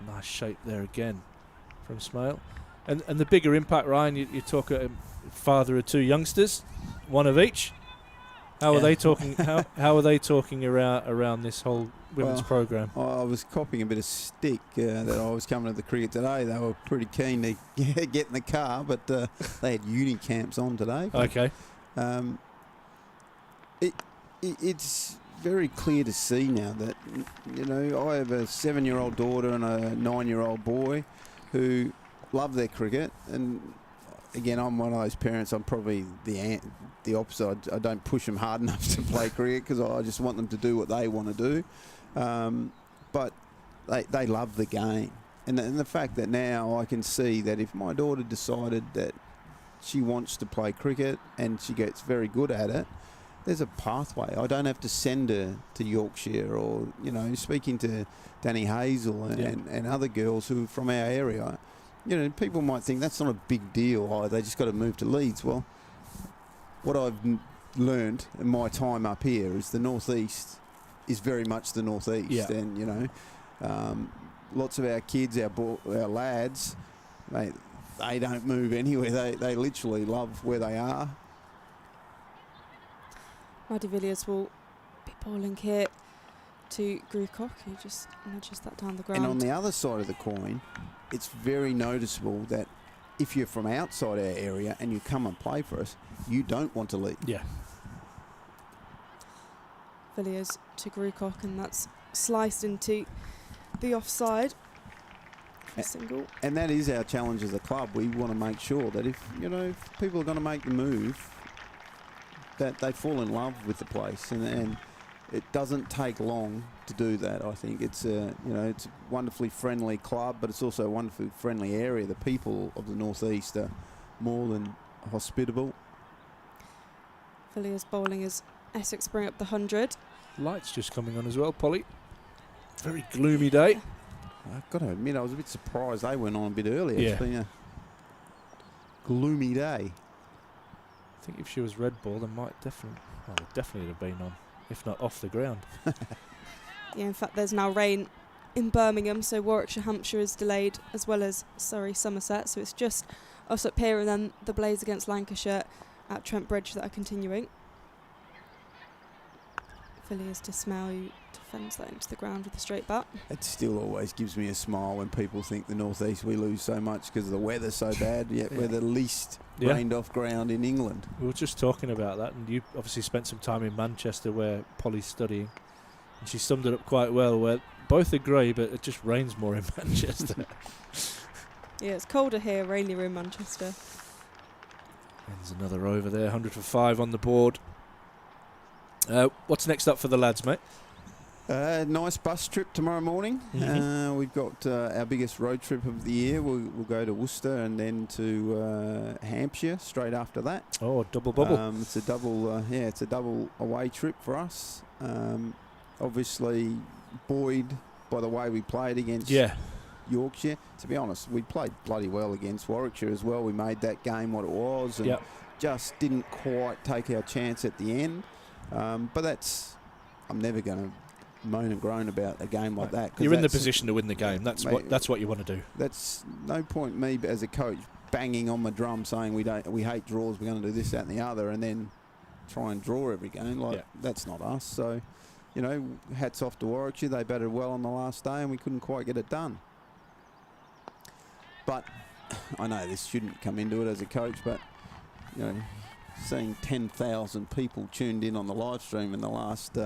Nice shape there again from Smale. And the bigger impact, Ryan, you talk a father of 2 youngsters, one of each. How are they talking? How are they talking around this whole women's program? I was copying a bit of stick that I was coming to the cricket today. They were pretty keen to get in the car, but they had uni camps on today. Okay. It's very clear to see now that, you know, I have a 7-year-old daughter and a 9-year-old boy who love their cricket, and again, I'm one of those parents. I'm probably the opposite. I don't push them hard enough to play cricket because I just want them to do what they want to do. But they love the game, and the fact that now I can see that if my daughter decided that she wants to play cricket and she gets very good at it, there's a pathway. I don't have to send her to Yorkshire, or, you know, speaking to Danny Hazel and other girls who are from our area. You know, people might think that's not a big deal. Oh, they just got to move to Leeds. Well, what I've learned in my time up here is the northeast is very much the northeast, and, you know, lots of our kids, our lads, they don't move anywhere. They literally love where they are. Maddie Villiers will be bowling here to Grucock, who just nudges that down the ground. And on the other side of the coin, it's very noticeable that if you're from outside our area and you come and play for us, you don't want to leave. Yeah. Villiers to Grucock, and that's sliced into the offside. A single. And that is our challenge as a club. We want to make sure that if people are going to make the move, that they fall in love with the place, and it doesn't take long to do that. I think it's it's a wonderfully friendly club, but it's also a wonderfully friendly area. The people of the northeast are more than hospitable. Villiers bowling as Essex bring up the 100. Lights just coming on as well, Polly. Very gloomy day. I've got to admit, I was a bit surprised they went on a bit earlier. Yeah. It's been a gloomy day. I think if she was red ball, they might definitely have been on, if not off the ground. Yeah, in fact, there's now rain in Birmingham, so Warwickshire, Hampshire is delayed, as well as Surrey, Somerset. So it's just us up here, and then the Blaze against Lancashire at Trent Bridge that are continuing. Villiers to Smell, who defends that into the ground with a straight bat. It still always gives me a smile when people think the northeast we lose so much because the weather's so bad, yet we're the least rained off ground in England. We were just talking about that, and you obviously spent some time in Manchester where Polly's studying, and she summed it up quite well, where both agree, but it just rains more in Manchester. Yeah, it's colder here, rainier in Manchester. There's another over there, 100 for 5 on the board. What's next up for the lads, mate? Nice bus trip tomorrow morning. Mm-hmm. We've got our biggest road trip of the year. We'll go to Worcester and then to Hampshire straight after that. Oh, double bubble. It's a double. It's a double away trip for us. Obviously, buoyed by the way we played against Yorkshire. To be honest, we played bloody well against Warwickshire as well. We made that game what it was, and just didn't quite take our chance at the end. But I'm never going to moan and groan about a game like that. You're in the position to win the game. That's what you want to do. That's no point me as a coach banging on my drum saying we hate draws, we're going to do this, that and the other, and then try and draw every game. That's not us. So, hats off to Warwickshire. They batted well on the last day and we couldn't quite get it done. But I know this shouldn't come into it as a coach, but seeing 10,000 people tuned in on the live stream in the last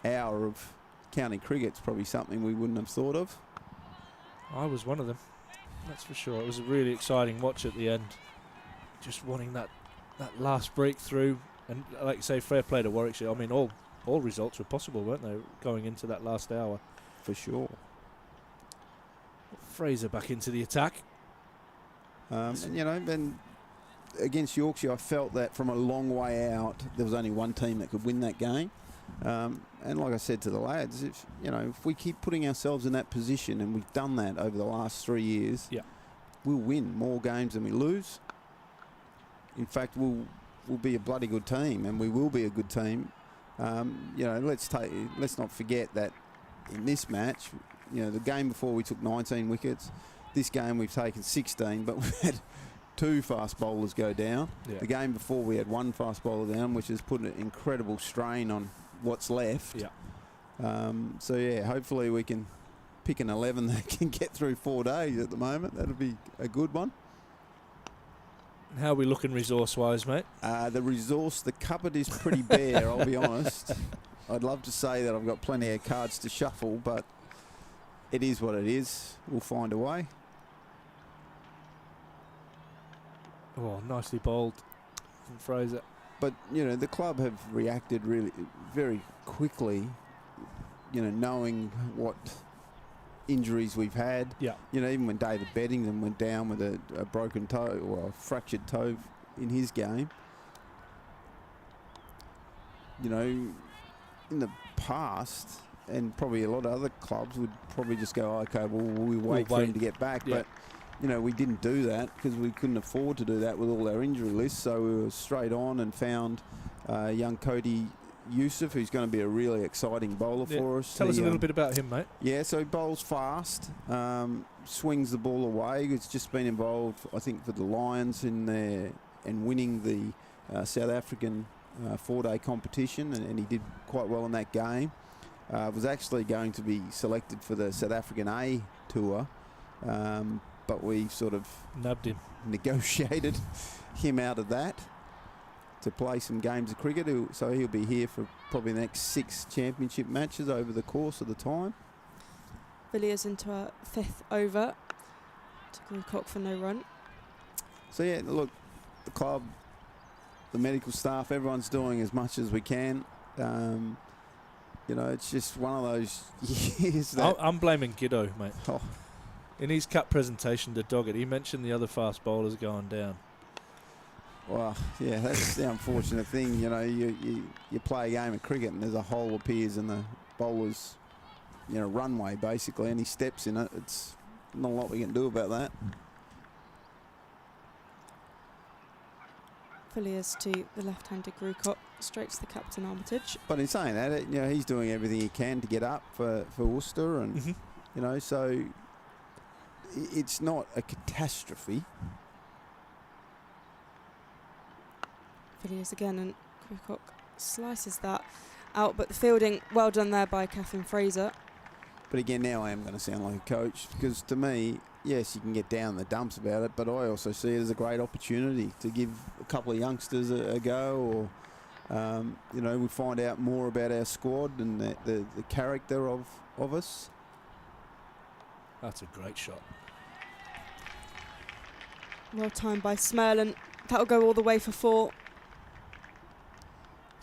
hour of county cricket's probably something we wouldn't have thought of. I was one of them, that's for sure. It was a really exciting watch at the end. Just wanting that last breakthrough. And like you say, fair play to Warwickshire. I mean, all results were possible, weren't they, going into that last hour? For sure. Fraser back into the attack. And against Yorkshire, I felt that from a long way out, there was only one team that could win that game. And like I said to the lads, if we keep putting ourselves in that position, and we've done that over the last 3 years, we'll win more games than we lose. In fact, we'll be a bloody good team, and we will be a good team. Let's not forget that in this match, the game before we took 19 wickets. This game we've taken 16, but we've had 2 fast bowlers go down. The game before we had 1 fast bowler down, which has put an incredible strain on what's left. Hopefully we can pick an 11 that can get through 4 days at the moment. That'll be a good one. How are we looking resource-wise, mate? The cupboard is pretty bare, I'll be honest. I'd love to say that I've got plenty of cards to shuffle, but it is what it is. We'll find a way. Oh, nicely bowled from Fraser. But, the club have reacted really very quickly, knowing what injuries we've had. Even when David Beddington went down with a broken toe or a fractured toe in his game. In the past, and probably a lot of other clubs would probably just go, okay, well, we'll wait for him to get back. But, we didn't do that because we couldn't afford to do that with all our injury lists. So we were straight on and found young Cody Yusuf, who's going to be a really exciting bowler for us. Tell us a little bit about him, mate. So he bowls fast, swings the ball away. He's just been involved, I think, for the Lions in winning the South African 4-day competition, and he did quite well in that game. Was actually going to be selected for the South African A tour, but we sort of nabbed him, negotiated him out of that to play some games of cricket. So he'll be here for probably the next 6 championship matches over the course of the time. Villiers into a 5th over. Took Cock for no run. So look, the club, the medical staff, everyone's doing as much as we can. It's just one of those years that... I'm blaming Giddo, mate. Oh. In his cut presentation to Doggett, he mentioned the other fast bowlers going down. Well, yeah, that's the unfortunate thing. You know, you play a game of cricket and there's a hole appears in the bowler's, runway basically, and he steps in it. It's not a lot we can do about that. Villiers to the left-handed Grewcock, straight to the captain Armitage. But in saying that, he's doing everything he can to get up for Worcester, and so it's not a catastrophe. Villiers again, and Grewcock slices that out, but the fielding, well done there by Catherine Fraser. But again, now I am going to sound like a coach, because to me, yes, you can get down in the dumps about it, but I also see it as a great opportunity to give a couple of youngsters a go, or we find out more about our squad and the character of us. That's a great shot. Well timed by Smerlin. That'll go all the way for 4.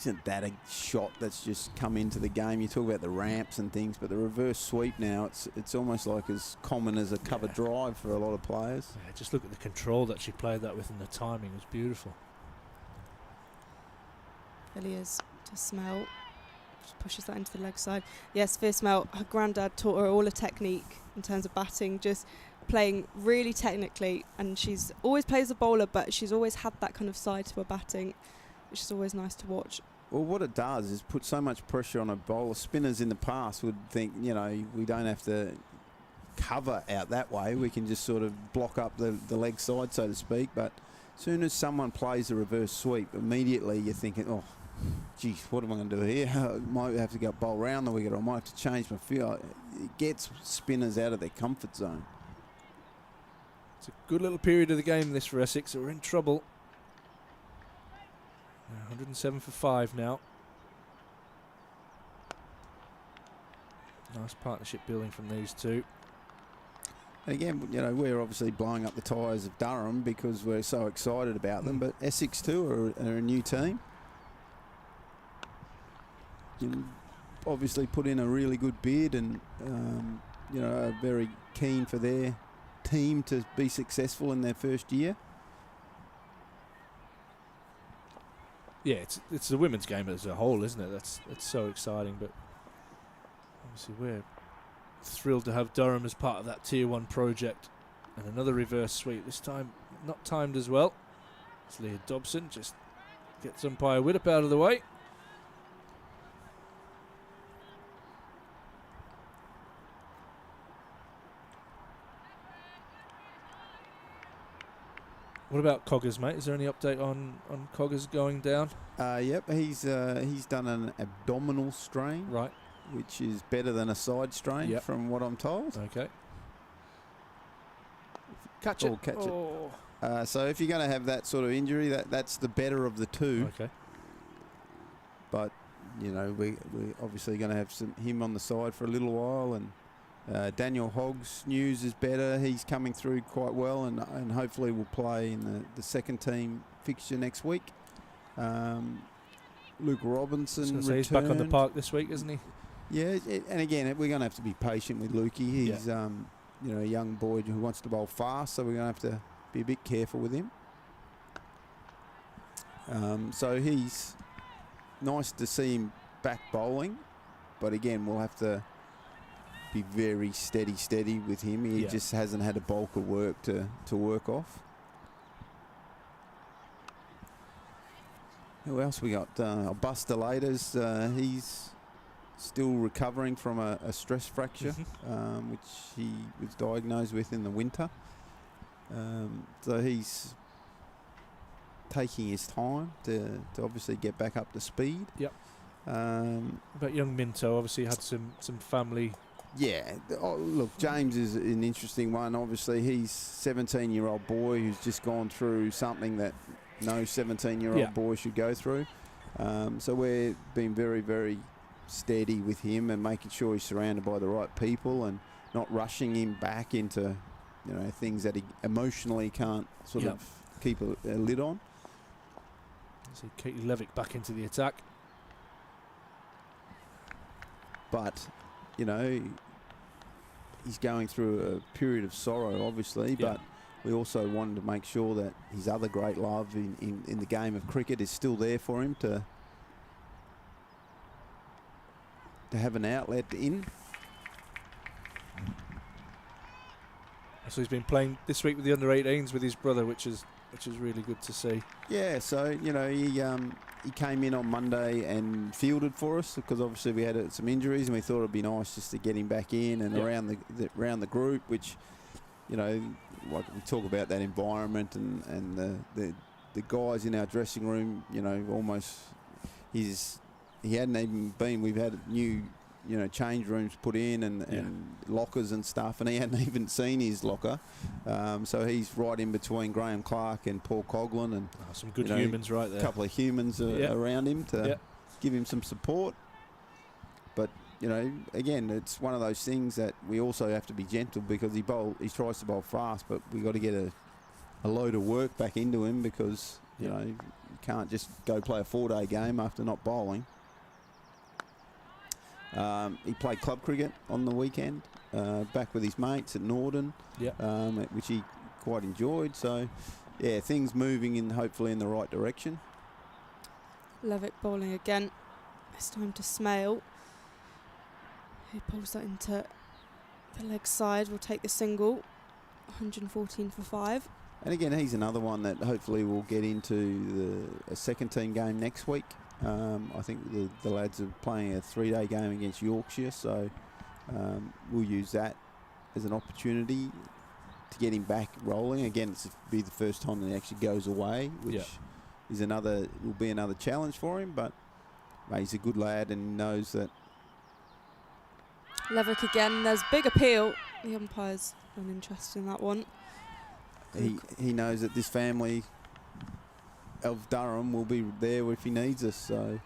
Isn't that a shot that's just come into the game? You talk about the ramps and things, but the reverse sweep now, it's almost like as common as a cover drive for a lot of players. Yeah, just look at the control that she played that with, and the timing was beautiful. Villiers to Smell. Just pushes that into the leg side. Yes, Smell, her granddad taught her all a technique in terms of batting, just playing really technically, and she's always plays a bowler, but she's always had that kind of side to her batting, which is always nice to watch. Well, what it does is put so much pressure on a bowler. Spinners in the past would think, we don't have to cover out that way. We can just sort of block up the leg side, so to speak. But as soon as someone plays a reverse sweep, immediately you're thinking, oh, geez, what am I going to do here? I might have to go bowl round the wicket, or I might have to change my field. It gets spinners out of their comfort zone. It's a good little period of the game, this, for Essex. We're in trouble. 107 for 5 now. Nice partnership building from these two. And again, we're obviously blowing up the tyres of Durham because we're so excited about them, but Essex too are a new team. Obviously put in a really good bid, and are very keen for their team to be successful in their first year. Yeah, it's the women's game as a whole, isn't it? That's so exciting. But obviously we're thrilled to have Durham as part of that Tier 1 project. And another reverse sweep, this time not timed as well. It's Leah Dobson, just gets umpire Widdop out of the way. What about Coggers, mate? Is there any update on Coggers going down? Yep, he's done an abdominal strain, right, which is better than a side strain, from what I'm told. Okay. Catch it. Catch it. So if you're going to have that sort of injury, that's the better of the two. Okay. But we're obviously going to have him on the side for a little while, and Daniel Hogg's news is better. He's coming through quite well, and hopefully will play in the second team fixture next week. Luke Robinson returned. He's back on the park this week, isn't he? Yeah, and again, we're going to have to be patient with Lukey. He's a young boy who wants to bowl fast, so we're going to have to be a bit careful with him. So he's nice to see him back bowling, but again, we'll have to be very steady with him. He just hasn't had a bulk of work to work off. Who else we got? Buster Laters. He's still recovering from a stress fracture, which he was diagnosed with in the winter. So he's taking his time to obviously get back up to speed. Yep. But young Minto obviously had some family. Yeah, look, James is an interesting one. Obviously, he's a 17-year-old boy who's just gone through something that no 17-year-old boy should go through. So we're being very, very steady with him and making sure he's surrounded by the right people and not rushing him back into, things that he emotionally can't sort of keep a lid on. So Katie Levik back into the attack. But he's going through a period of sorrow, obviously, but we also wanted to make sure that his other great love in the game of cricket is still there for him to have an outlet in. So he's been playing this week with the under-18s with his brother, which is really good to see. Yeah, so he came in on Monday and fielded for us because obviously we had some injuries and we thought it'd be nice just to get him back in and around the group, which like we talk about that environment and the guys in our dressing room, almost he hadn't even been. We've had new change rooms put in and lockers and stuff, and he hadn't even seen his locker. So he's right in between Graham Clark and Paul Coughlin, and some good humans right there. A couple of humans around him to give him some support. But again, it's one of those things that we also have to be gentle because he tries to bowl fast, but we got to get a load of work back into him because you can't just go play a 4-day game after not bowling. He played club cricket on the weekend, back with his mates at Norden, which he quite enjoyed. So, things moving hopefully in the right direction. Levik bowling again. It's time to Smale. He pulls that into the leg side. Will take the single. 114 for 5. And again, he's another one that hopefully will get into a second team game next week. I think the lads are playing a 3-day game against Yorkshire, so we'll use that as an opportunity to get him back rolling. Again, it's be the first time that he actually goes away, which will be another challenge for him. But he's a good lad and knows that. Levik again. There's big appeal. The umpire's uninterested in that one. He knows that this family of Durham will be there if he needs us, so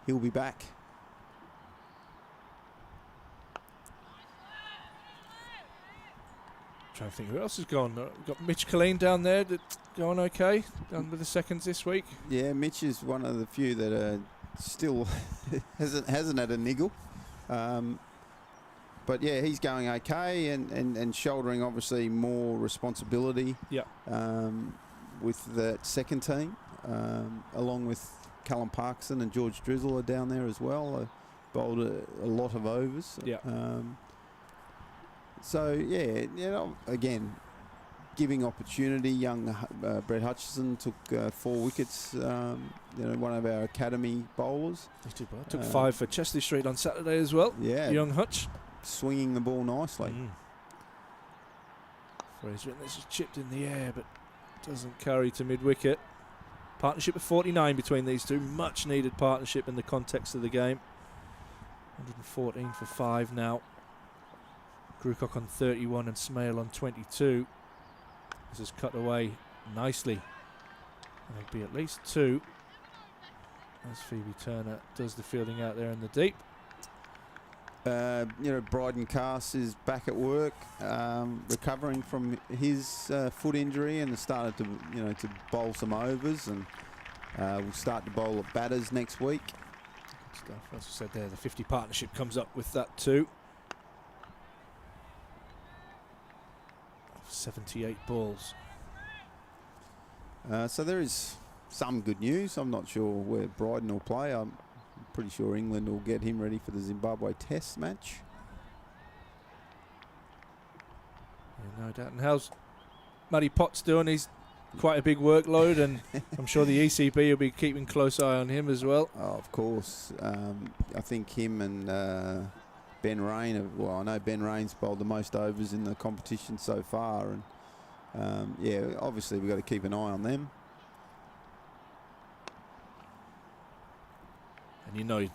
he'll be back. Trying to think who else has gone. We've got Mitch Colleen down there that's going okay, done with the seconds this week. Yeah, Mitch is one of the few that are still hasn't had a niggle. But yeah, he's going okay and shouldering obviously more responsibility. With that second team, along with Callum Parkinson and George Drizzle are down there as well. Bowled a lot of overs. Again, giving opportunity. Young Brett Hutchison took 4 wickets. One of our academy bowlers. He did well. Took 5 for Chesley Street on Saturday as well. Yeah, young Hutch. Swinging the ball nicely. Fraser, this is chipped in the air, but doesn't carry to mid-wicket. Partnership of 49 between these two. Much needed partnership in the context of the game. 114 for 5 now. Grewcock on 31 and Smale on 22. This is cut away nicely. There'll be at least 2 as Phoebe Turner does the fielding out there in the deep. Bryden Cass is back at work, recovering from his foot injury, and has started to bowl some overs, and we'll start to bowl at batters next week. Good stuff. As I said there, the 50 partnership comes up with that too. 78 balls. So there is some good news. I'm not sure where Bryden will play. I'm pretty sure England will get him ready for the Zimbabwe Test match. Yeah, no doubt. And how's Matty Potts doing? He's quite a big workload, and I'm sure the ECB will be keeping a close eye on him as well. Oh, of course. I think him and Ben Rain I know Ben Rain's bowled the most overs in the competition so far, and obviously we've got to keep an eye on them. And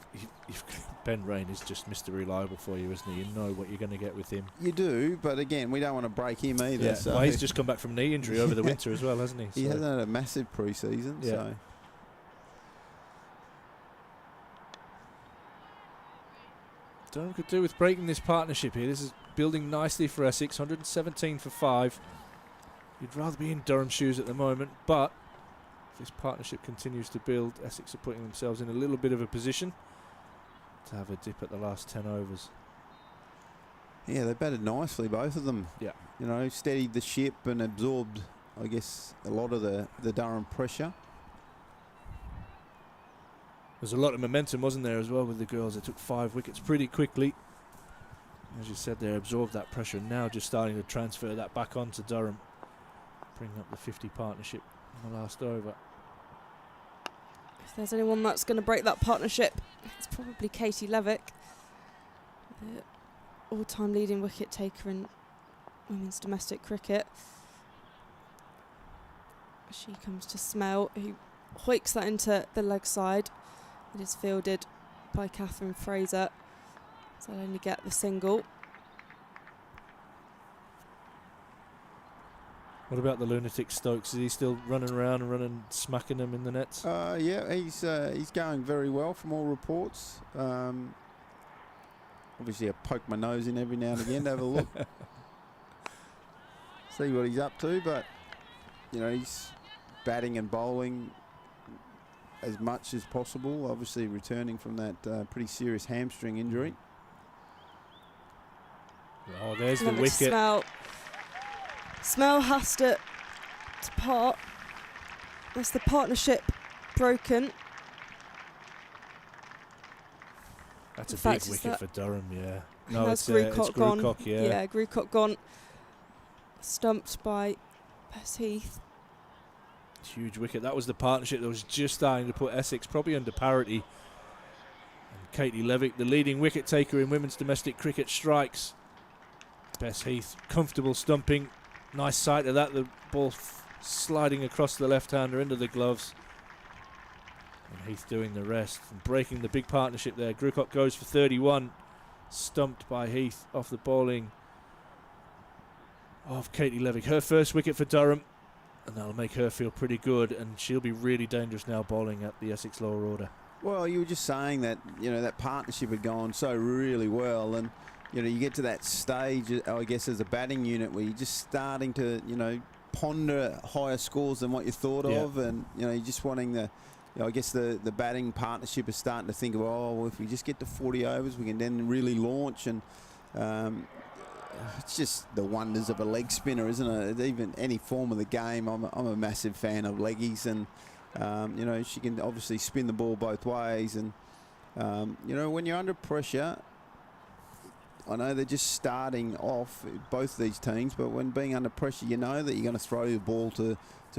Ben Rain is just Mr. Reliable for you, isn't he? You know what you're going to get with him. You do, but again, we don't want to break him either. Yeah. So well, he's just come back from knee injury over the winter as well, hasn't he? He hasn't had a massive pre-season, so. Durham could do with breaking this partnership here. This is building nicely for Essex. 117 for 5. You'd rather be in Durham's shoes at the moment, but if this partnership continues to build, Essex are putting themselves in a little bit of a position to have a dip at the last 10 overs. Yeah, they batted nicely, both of them. Yeah. You know, steadied the ship and absorbed, I guess, a lot of the Durham pressure. There's a lot of momentum, wasn't there, as well, with the girls. They took 5 wickets pretty quickly. As you said, they absorbed that pressure. Now just starting to transfer that back onto Durham. Bringing up the 50 partnership in the last over. If there's anyone that's going to break that partnership, it's probably Katie Levik, the all-time leading wicket taker in women's domestic cricket. She comes to Smell, who hoiks that into the leg side. It is fielded by Catherine Fraser, so they'll only get the single. What about the lunatic Stokes? Is he still running around and smacking them in the nets? Yeah, he's going very well from all reports. Obviously, I poke my nose in every now and again to have a look, see what he's up to. But you know, he's batting and bowling as much as possible. Obviously, returning from that pretty serious hamstring injury. Oh, there's the Remember to wicket. Smell has to part. That's the partnership broken. That's In a fact, big is wicket that- for Durham, yeah. And No, that's it's Grucock gone. Grucock, yeah. Grucock gone. Stumped by Bess Heath. Huge wicket. That was the partnership that was just starting to put Essex probably under parity. And Katie Levik, the leading wicket taker in women's domestic cricket, strikes. Bess Heath, comfortable stumping. Nice sight of that. The ball sliding across the left-hander into the gloves. And Heath doing the rest and breaking the big partnership there. Grucock goes for 31. Stumped by Heath off the bowling of Katie Levik. Her first wicket for Durham. And that'll make her feel pretty good, and she'll be really dangerous now bowling at the Essex lower order. Well, you were just saying that, you know, that partnership had gone so really well, and you know, you get to that stage, I guess, as a batting unit where you're just starting to, you know, ponder higher scores than what you thought of, and you know, you're just wanting the, you know, I guess the batting partnership is starting to think of, oh, well, if we just get to 40 overs, we can then really launch. And it's just the wonders of a leg spinner, isn't it? Even any form of the game, I'm a massive fan of leggies, and you know, she can obviously spin the ball both ways. And you know, when you're under pressure, I know they're just starting off, both these teams, but when being under pressure, you know that you're going to throw the ball to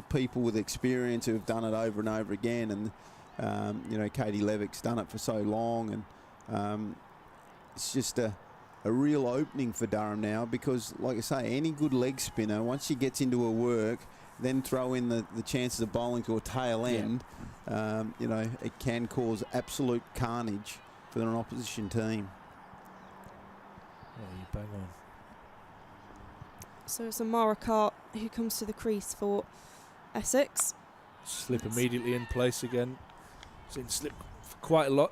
people with experience who have done it over and over again. And you know, Katie Levik's done it for so long, and it's just a real opening for Durham now, because like I say, any good leg spinner, once she gets into her work, then throw in the chances of bowling to a tail end, you know, it can cause absolute carnage for an opposition team. Yeah, you bang on. So it's Amara Carr who comes to the crease for Essex. Slip immediately in place again. It's in slip for quite a lot.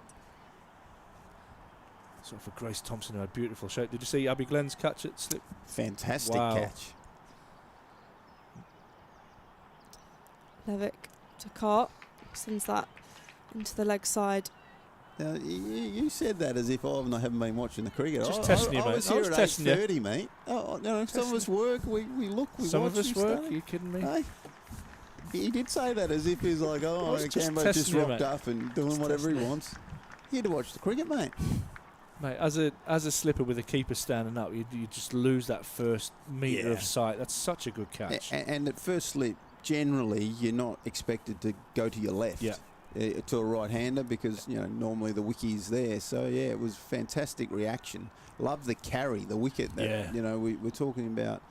So for Grace Thompson, who had beautiful shape. Did you see Abby Glenn's catch at slip? Fantastic Wow. catch. Levik to Carr. Sends that into the leg side. Now, you said that as if I haven't been watching the cricket. Just testing you, I mate. was I here was at testing you. 8:30, mate. Oh, you know, some of us work. We look. We Some watch. of us we work. study. Are you kidding me? Hey, he did say that as if he's like, I oh, was just Cambo testing just you, rocked mate. up and doing Just whatever he testing you. wants. You had to watch the cricket, mate. Mate, as a slipper with a keeper standing up, you just lose that first metre Yeah. of sight. That's such a good catch. And at first slip, generally, you're not expected to go to your left. Yeah. To a right-hander, because you know normally the wicky's there. So yeah, it was fantastic reaction. Love the carry, the wicket. That, Yeah. You know, we're talking about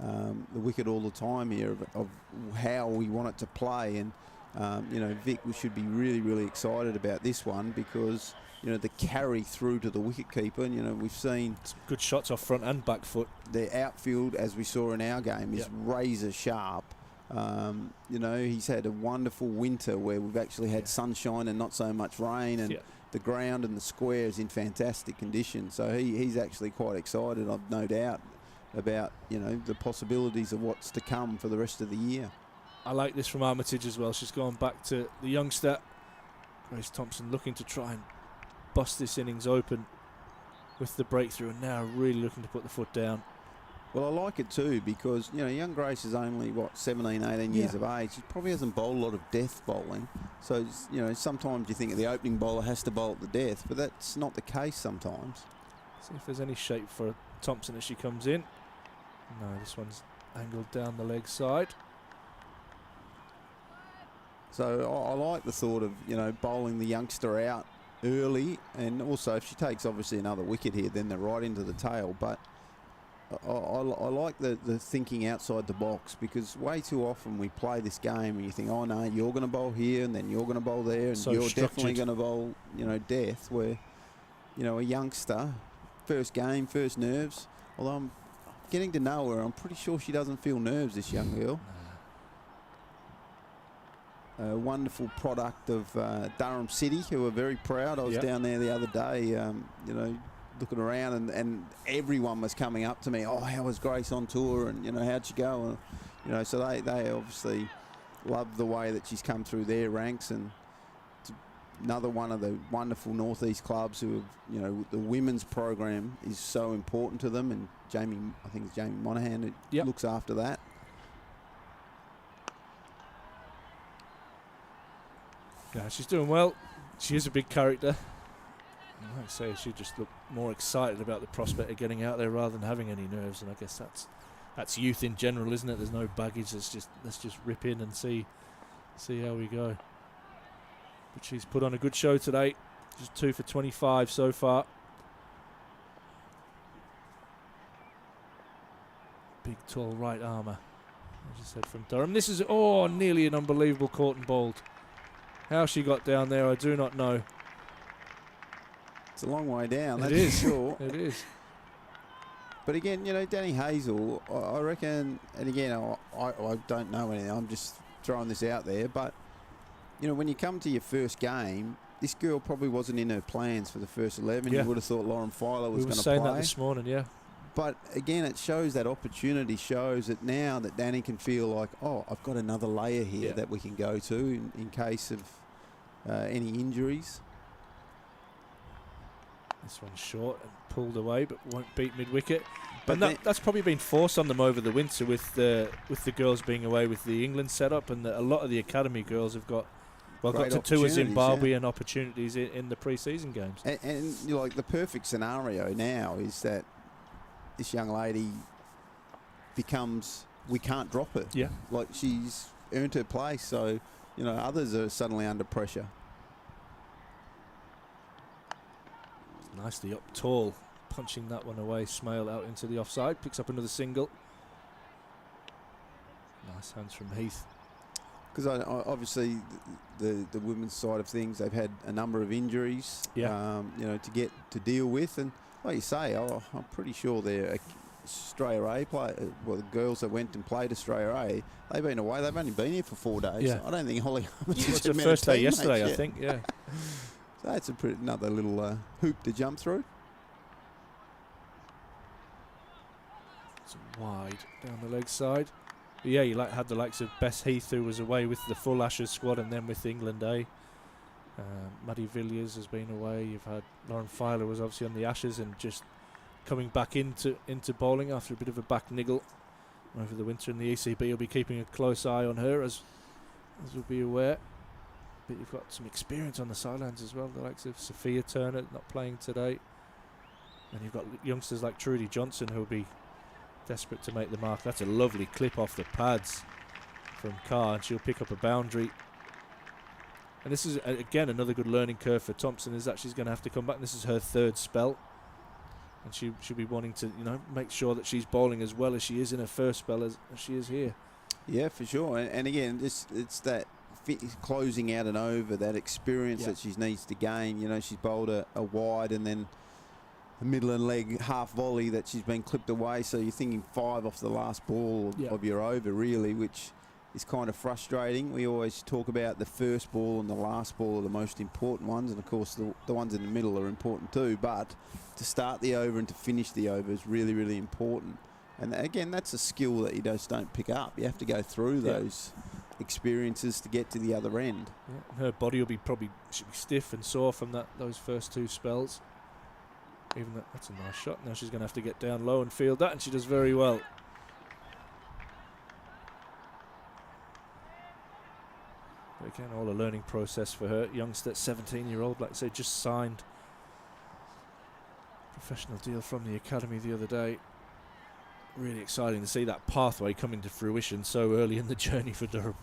the wicket all the time here of how we want it to play, and you know, Vic, we should be really, really excited about this one, because you know, the carry through to the wicket keeper. And you know, we've seen Some good shots off front and back foot. the outfield, as we saw in our game, is Yep. razor sharp. You know, he's had a wonderful winter where we've actually had sunshine and not so much rain, and the ground and the square is in fantastic condition. So he's actually quite excited, I've no doubt, about, you know, the possibilities of what's to come for the rest of the year. I like this from Armitage as well. She's gone back to the youngster, Grace Thompson, looking to try and bust this innings open. with the breakthrough, and now really looking to put the foot down. Well, I like it too because, young Grace is only, 17, 18 years of age. She probably hasn't bowled a lot of death bowling. So, sometimes you think the opening bowler has to bowl at the death, but that's not the case sometimes. See if there's any shape for Thompson as she comes in. No, this one's angled down the leg side. So I like the thought of, bowling the youngster out early, and also if she takes obviously another wicket here, then they're right into the tail. But I like the thinking outside the box, because way too often we play this game and you think, oh no, you're going to bowl here and then you're going to bowl there and So you're structured. definitely going to bowl, death, where, a youngster, first game, first nerves, although I'm getting to know her, I'm pretty sure she doesn't feel nerves, this young girl. A wonderful product of Durham City, who are very proud. I was down there the other day, looking around, and everyone was coming up to me. Oh, how was Grace on tour? And how'd she go? And, so they obviously love the way that she's come through their ranks, and it's another one of the wonderful northeast clubs who have, the women's program is so important to them. And I think it's Jamie Monaghan who looks after that. Yeah, she's doing well. She is a big character. Like I say, she just looked more excited about the prospect of getting out there rather than having any nerves, and I guess that's youth in general, isn't it? There's no baggage. Let's just rip in and see how we go. But she's put on a good show today. Just 2 for 25 so far. Big tall right armour, as I said, from Durham. This is nearly an unbelievable caught and bowled. How she got down there, I do not know. It's a long way down, It that's is. for sure. It is. But again, Danny Hazel, I reckon, and again, I don't know anything, I'm just throwing this out there, but, when you come to your first game, this girl probably wasn't in her plans for the first 11. Yeah. You would have thought Lauren Filer was going to play. We were saying that this morning, yeah. But again, it shows that opportunity, shows that now that Danny can feel like, oh, I've got another layer here that we can go to in case of any injuries. This one's short and pulled away, but won't beat mid-wicket. But that's probably been forced on them over the winter with the girls being away with the England setup, and a lot of the academy girls have got to tour Zimbabwe and opportunities in the pre-season games. And the perfect scenario now is that this young lady becomes, we can't drop her. Yeah. Like, she's earned her place, so, others are suddenly under pressure. Nicely up tall, punching that one away. Smale out into the offside, picks up another single. Nice hands from Heath. Because obviously the women's side of things, they've had a number of injuries, to deal with, and like you say, I'm pretty sure they're Australia A the girls that went and played Australia A, they've been away. They've only been here for 4 days. Yeah. I don't think Holly Armitage It's the first day yesterday, I think. Yeah. So that's another little hoop to jump through. It's wide down the leg side. But yeah, you had the likes of Bess Heath, who was away with the full Ashes squad and then with England A. Maddie Villiers has been away. You've had Lauren Filer was obviously on the Ashes and just coming back into bowling after a bit of a back niggle over the winter, and the ECB will be keeping a close eye on her as we'll be aware. But you've got some experience on the sidelines as well, the likes of Sophia Turner not playing today, and you've got youngsters like Trudy Johnson who will be desperate to make the mark. That's a lovely clip off the pads from Carr, and she'll pick up a boundary. And this is again another good learning curve for Thompson, is that she's going to have to come back. This is her third spell, and she'll be wanting to make sure that she's bowling as well as she is in her first spell as she is here. Yeah, for sure. And again, it's that closing out an over, that experience that she needs to gain. She's bowled a wide and then a middle and leg half volley that she's been clipped away. So you're thinking 5 off the last ball of your over, really, which is kind of frustrating. We always talk about the first ball and the last ball are the most important ones, and of course the ones in the middle are important too, but to start the over and to finish the over is really, really important. And again, that's a skill that you just don't pick up. You have to go through those experiences to get to the other end. Her body will be should be stiff and sore from those first 2 spells. Even that's a nice shot. Now she's going to have to get down low and field that, and she does very well. But again, all a learning process for her. Youngster, 17-year-old, like I say, just signed a professional deal from the academy the other day. Really exciting to see that pathway coming to fruition so early in the journey for Durham.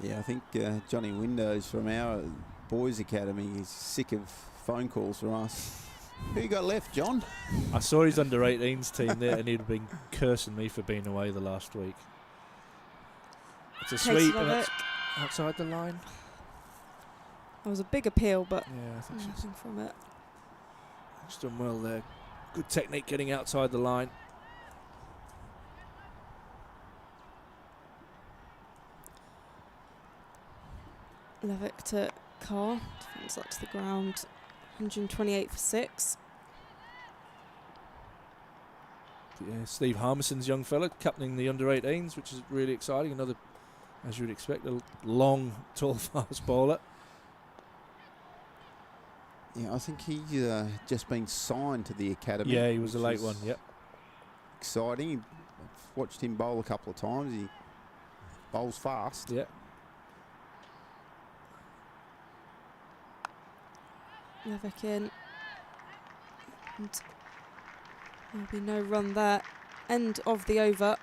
Yeah, I think Johnny Windows from our boys' academy is sick of phone calls from us. Who you got left, John? I saw his under-18s team there, and he'd been cursing me for being away the last week. It's a sweep, and it's outside the line. That was a big appeal, but Yeah, I think nothing from it. she's done well there. Good technique getting outside the line. Levik to Carr, defends that to the ground. 128 for 6. Yeah, Steve Harmison's young fella captaining the under-18s, which is really exciting. Another, as you would expect, a long, tall, fast bowler. Yeah, I think he's just been signed to the academy. Yeah, he was a late one, yep. Exciting. I've watched him bowl a couple of times. He bowls fast. Yeah. Levik in. And there'll be no run there. End of the over.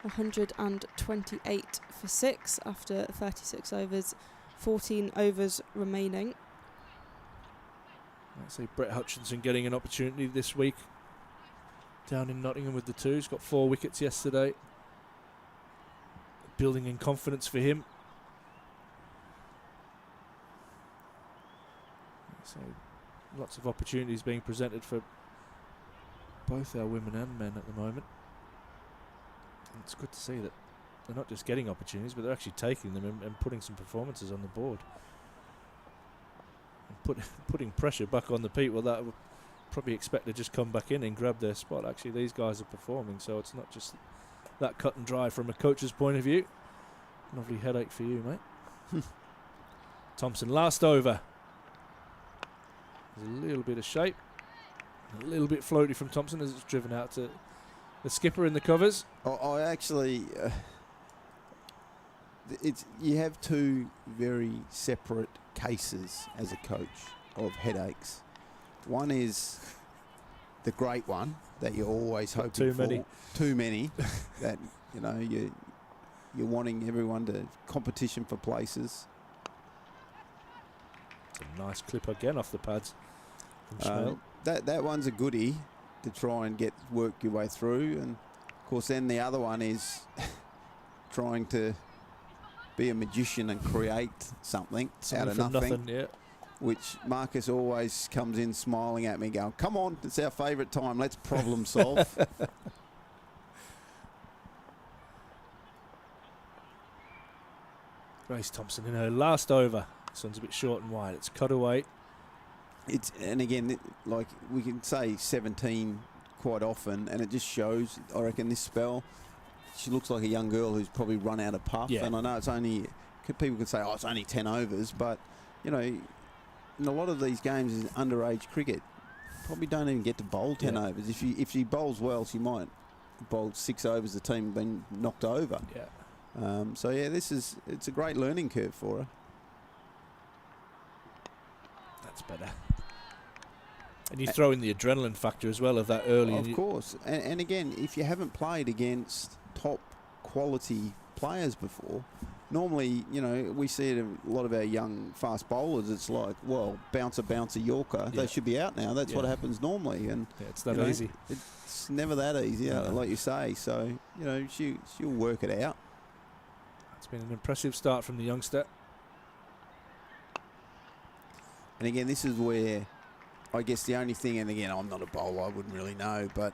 128 for 6 after 36 overs. 14 overs remaining. Let's say Brett Hutchinson getting an opportunity this week down in Nottingham with the 2s. Got 4 wickets yesterday. Building in confidence for him. So lots of opportunities being presented for both our women and men at the moment. And it's good to see that they're not just getting opportunities, but they're actually taking them and putting some performances on the board. And putting pressure back on the people that would probably expect to just come back in and grab their spot. Actually, these guys are performing, so it's not just that cut and dry from a coach's point of view. Lovely headache for you, mate. Thompson, last over. There's a little bit of shape. A little bit floaty from Thompson as it's driven out to the skipper in the covers. I actually... you have two very separate cases as a coach of headaches. One is the great one that you're always hoping too for. many. Too many. That, you know, you're wanting everyone to competition for places. It's a nice clip again off the pads from Schnell. That one's a goodie to try and work your way through, and of course then the other one is trying to be a magician and create something out of nothing. Yeah. Which Marcus always comes in smiling at me going, come on, it's our favourite time, let's problem solve. Grace Thompson in her last over. This one's a bit short and wide. It's cut away. And again, like we can say 17 quite often, and it just shows, I reckon, this spell, she looks like a young girl who's probably run out of puff. Yeah. And I know it's only, people could say, oh, it's only 10 overs, but, you know, in a lot of these games is underage cricket, probably don't even get to bowl 10 overs. If she bowls well, she might bowl 6 overs, the team been knocked over. Yeah. So yeah, it's a great learning curve for her. That's better. And you throw in the adrenaline factor as well of that early. Of course. And again, if you haven't played against top quality players before, normally, you know, we see it in a lot of our young fast bowlers. It's like, well, bouncer, Yorker. Yeah. They should be out now. That's what happens normally. And yeah, it's that easy. It's never that easy, like you say. So, you know, she'll work it out. It's been an impressive start from the youngster. And again, this is where I guess the only thing, and again, I'm not a bowler, I wouldn't really know, but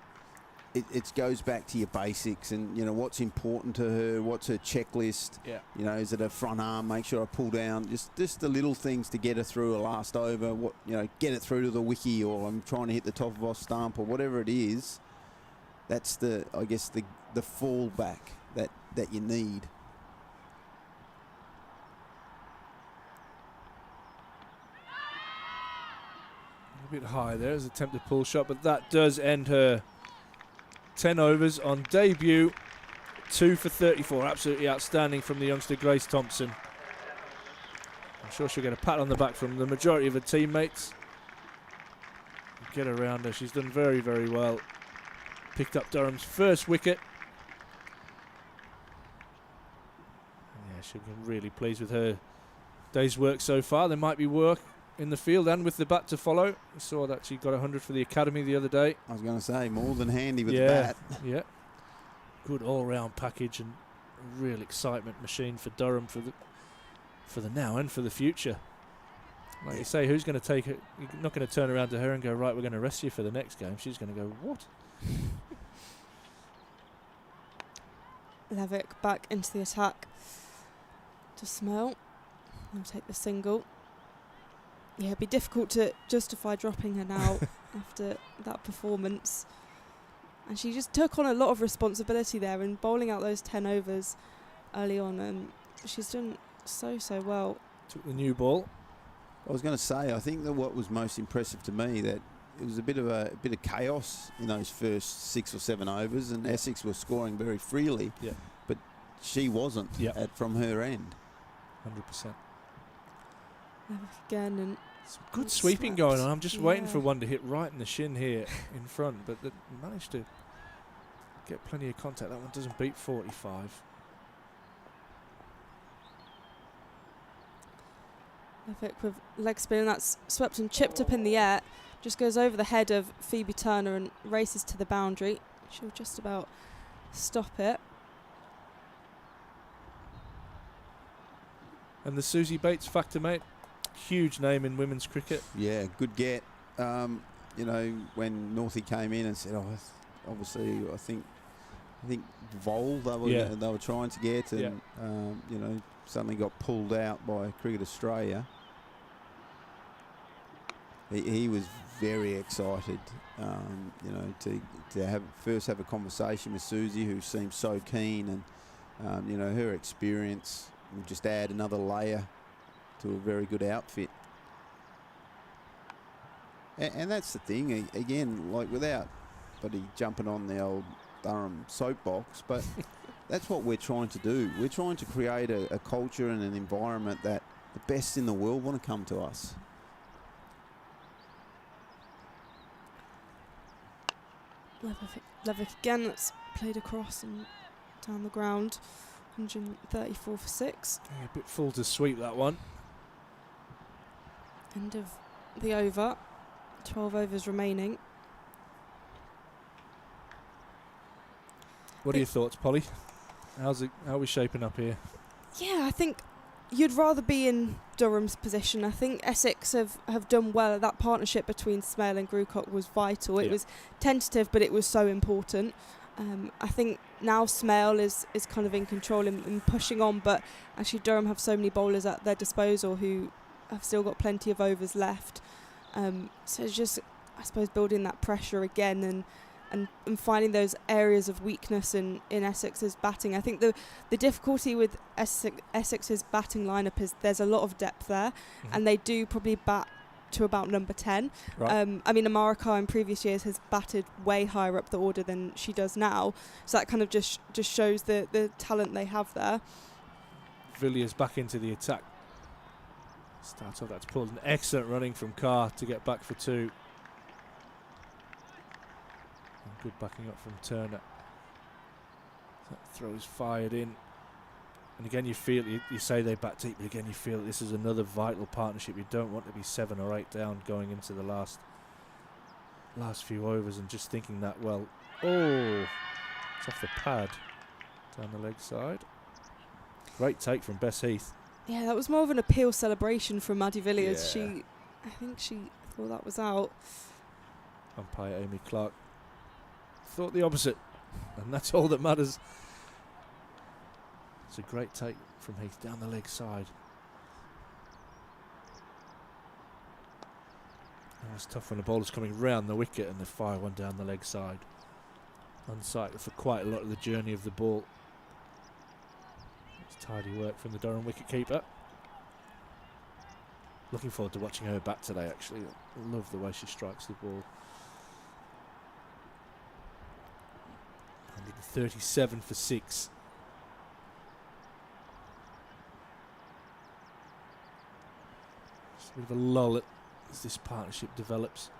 it goes back to your basics and, you know, what's important to her, what's her checklist. Yeah. You know, is it a front arm, make sure I pull down, just the little things to get her through a last over, what, you know, get it through to the wicky, or I'm trying to hit the top of off stump, or whatever it is. That's I guess the the fallback that you need. A bit high there as attempted pull shot, but that does end her 10 overs on debut. 2 for 34. Absolutely outstanding from the youngster Grace Thompson. I'm sure she'll get a pat on the back from the majority of her teammates. Get around her. She's done very, very well. Picked up Durham's first wicket. Yeah, she'll be really pleased with her day's work so far. There might be work in the field and with the bat to follow. We saw that she got 100 for the academy the other day. I was going to say, more than handy with the bat. Yeah. Good all-round package and a real excitement machine for Durham for the now and for the future. Like you say, who's going to take it? You're not going to turn around to her and go, right, we're going to rest you for the next game. She's going to go, what? Levik back into the attack to Smell. He'll take the single. Yeah, it'd be difficult to justify dropping her now after that performance. And she just took on a lot of responsibility there in bowling out those 10 overs early on, and she's done so well. Took the new ball. I was going to say, I think that what was most impressive to me, that it was a bit of chaos in those first 6 or 7 overs, and Essex was scoring very freely, but she wasn't from her end. 100%. Again, and some good sweeping going on. I'm just waiting for one to hit right in the shin here in front, but they managed to get plenty of contact. That one doesn't beat 45. Levik with leg spin, and that's swept and chipped up in the air. Just goes over the head of Phoebe Turner and races to the boundary. She'll just about stop it. And the Susie Bates factor, mate. Huge name in women's cricket. Yeah, good get. You know, when Northie came in and said, "Oh, obviously, I think Vol they were trying to get, and you know, suddenly got pulled out by Cricket Australia." He was very excited, you know, to have a conversation with Susie, who seems so keen, and you know, her experience will just add another layer to a very good outfit. And that's the thing, again, like, without buddy jumping on the old Durham soapbox, but that's what we're trying to do. We're trying to create a culture and an environment that the best in the world want to come to us. Levik again, that's played across and down the ground. 134 for 6. Yeah, a bit full to sweep that one. End of the over. 12 overs remaining. What are your thoughts, Polly? How are we shaping up here? Yeah, I think you'd rather be in Durham's position. I think Essex have done well. That partnership between Smale and Grucock was vital. It was tentative, but it was so important. I think now Smale is kind of in control and pushing on, but actually Durham have so many bowlers at their disposal who have still got plenty of overs left. So it's just, I suppose, building that pressure again and finding those areas of weakness in Essex's batting. I think the difficulty with Essex's batting lineup is there's a lot of depth there, and they do probably bat to about number 10. Right. I mean, Amara Khan in previous years has batted way higher up the order than she does now, so that kind of just shows the talent they have there. Villiers back into the attack. Starts off, that's pulled an excellent running from Carr to get back for 2. And good backing up from Turner. That throw is fired in. And again, you feel, you say they bat deep, but again, you feel this is another vital partnership. You don't want to be 7 or 8 down going into the last few overs and just thinking that, well, it's off the pad down the leg side. Great take from Bess Heath. Yeah, that was more of an appeal celebration from Maddie Villiers. Yeah. I think she thought that was out. Umpire Amy Clark thought the opposite, and that's all that matters. It's a great take from Heath down the leg side. It was tough when the bowler's coming round the wicket and they fire one down the leg side. unsighted for quite a lot of the journey of the ball. It's tidy work from the Durham wicketkeeper. Looking forward to watching her bat today, actually. I love the way she strikes the ball. 137 for 6. Just a bit of a lull as this partnership develops.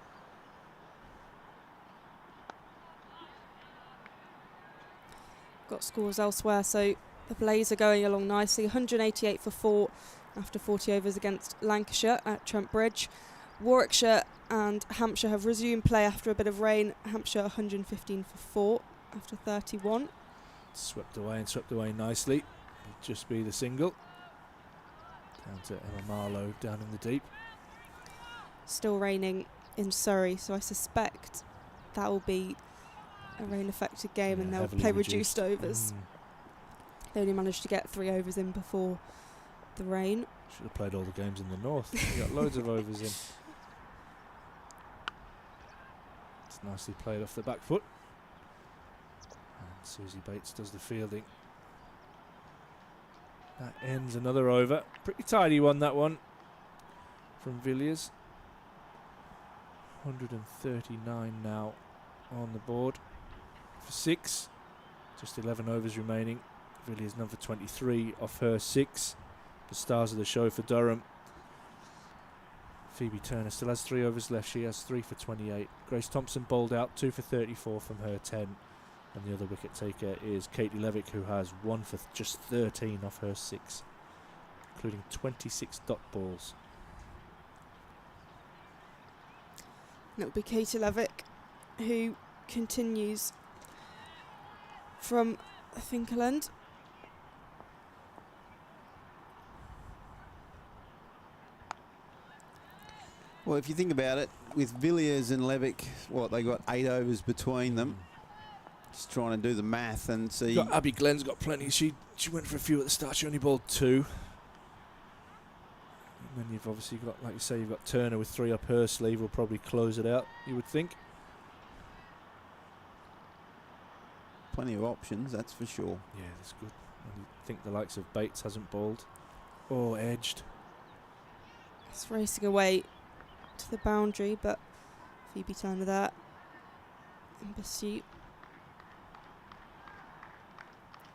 Got scores elsewhere, so the Blaze are going along nicely. 188 for 4 after 40 overs against Lancashire at Trent Bridge. Warwickshire and Hampshire have resumed play after a bit of rain. Hampshire 115 for 4 after 31. Swept away and swept away nicely. It'll just be the single. Down to Emma Marlowe down in the deep. Still raining in Surrey, so I suspect that will be a rain-affected game, Yeah, and they'll heavily play reduced overs. Mm. They only managed to get 3 overs in before the rain. Should have played all the games in the north. We got loads of overs in. It's nicely played off the back foot. And Susie Bates does the fielding. That ends another over. Pretty tidy one, that one, from Villiers. 139 now on the board for 6. Just 11 overs remaining. Villiers number 23 off her 6. The stars of the show for Durham. Phoebe Turner still has 3 overs left. She has 3 for 28. Grace Thompson bowled out 2 for 34 from her 10. And the other wicket taker is Katie Levik, who has 1 for just 13 off her 6, including 26 dot balls. And it'll be Katie Levik who continues from Finkerland. Well, if you think about it, with Villiers and Levik, they got 8 overs between them. Just trying to do the math and see. Abby Glenn's got plenty. She went for a few at the start. She only bowled 2. And then you've obviously got, like you say, you've got Turner with 3 up her sleeve. Will probably close it out, you would think. Plenty of options, that's for sure. Yeah, that's good. And you think the likes of Bates hasn't bowled or edged. It's racing away to the boundary, but Phoebe Turner there in pursuit.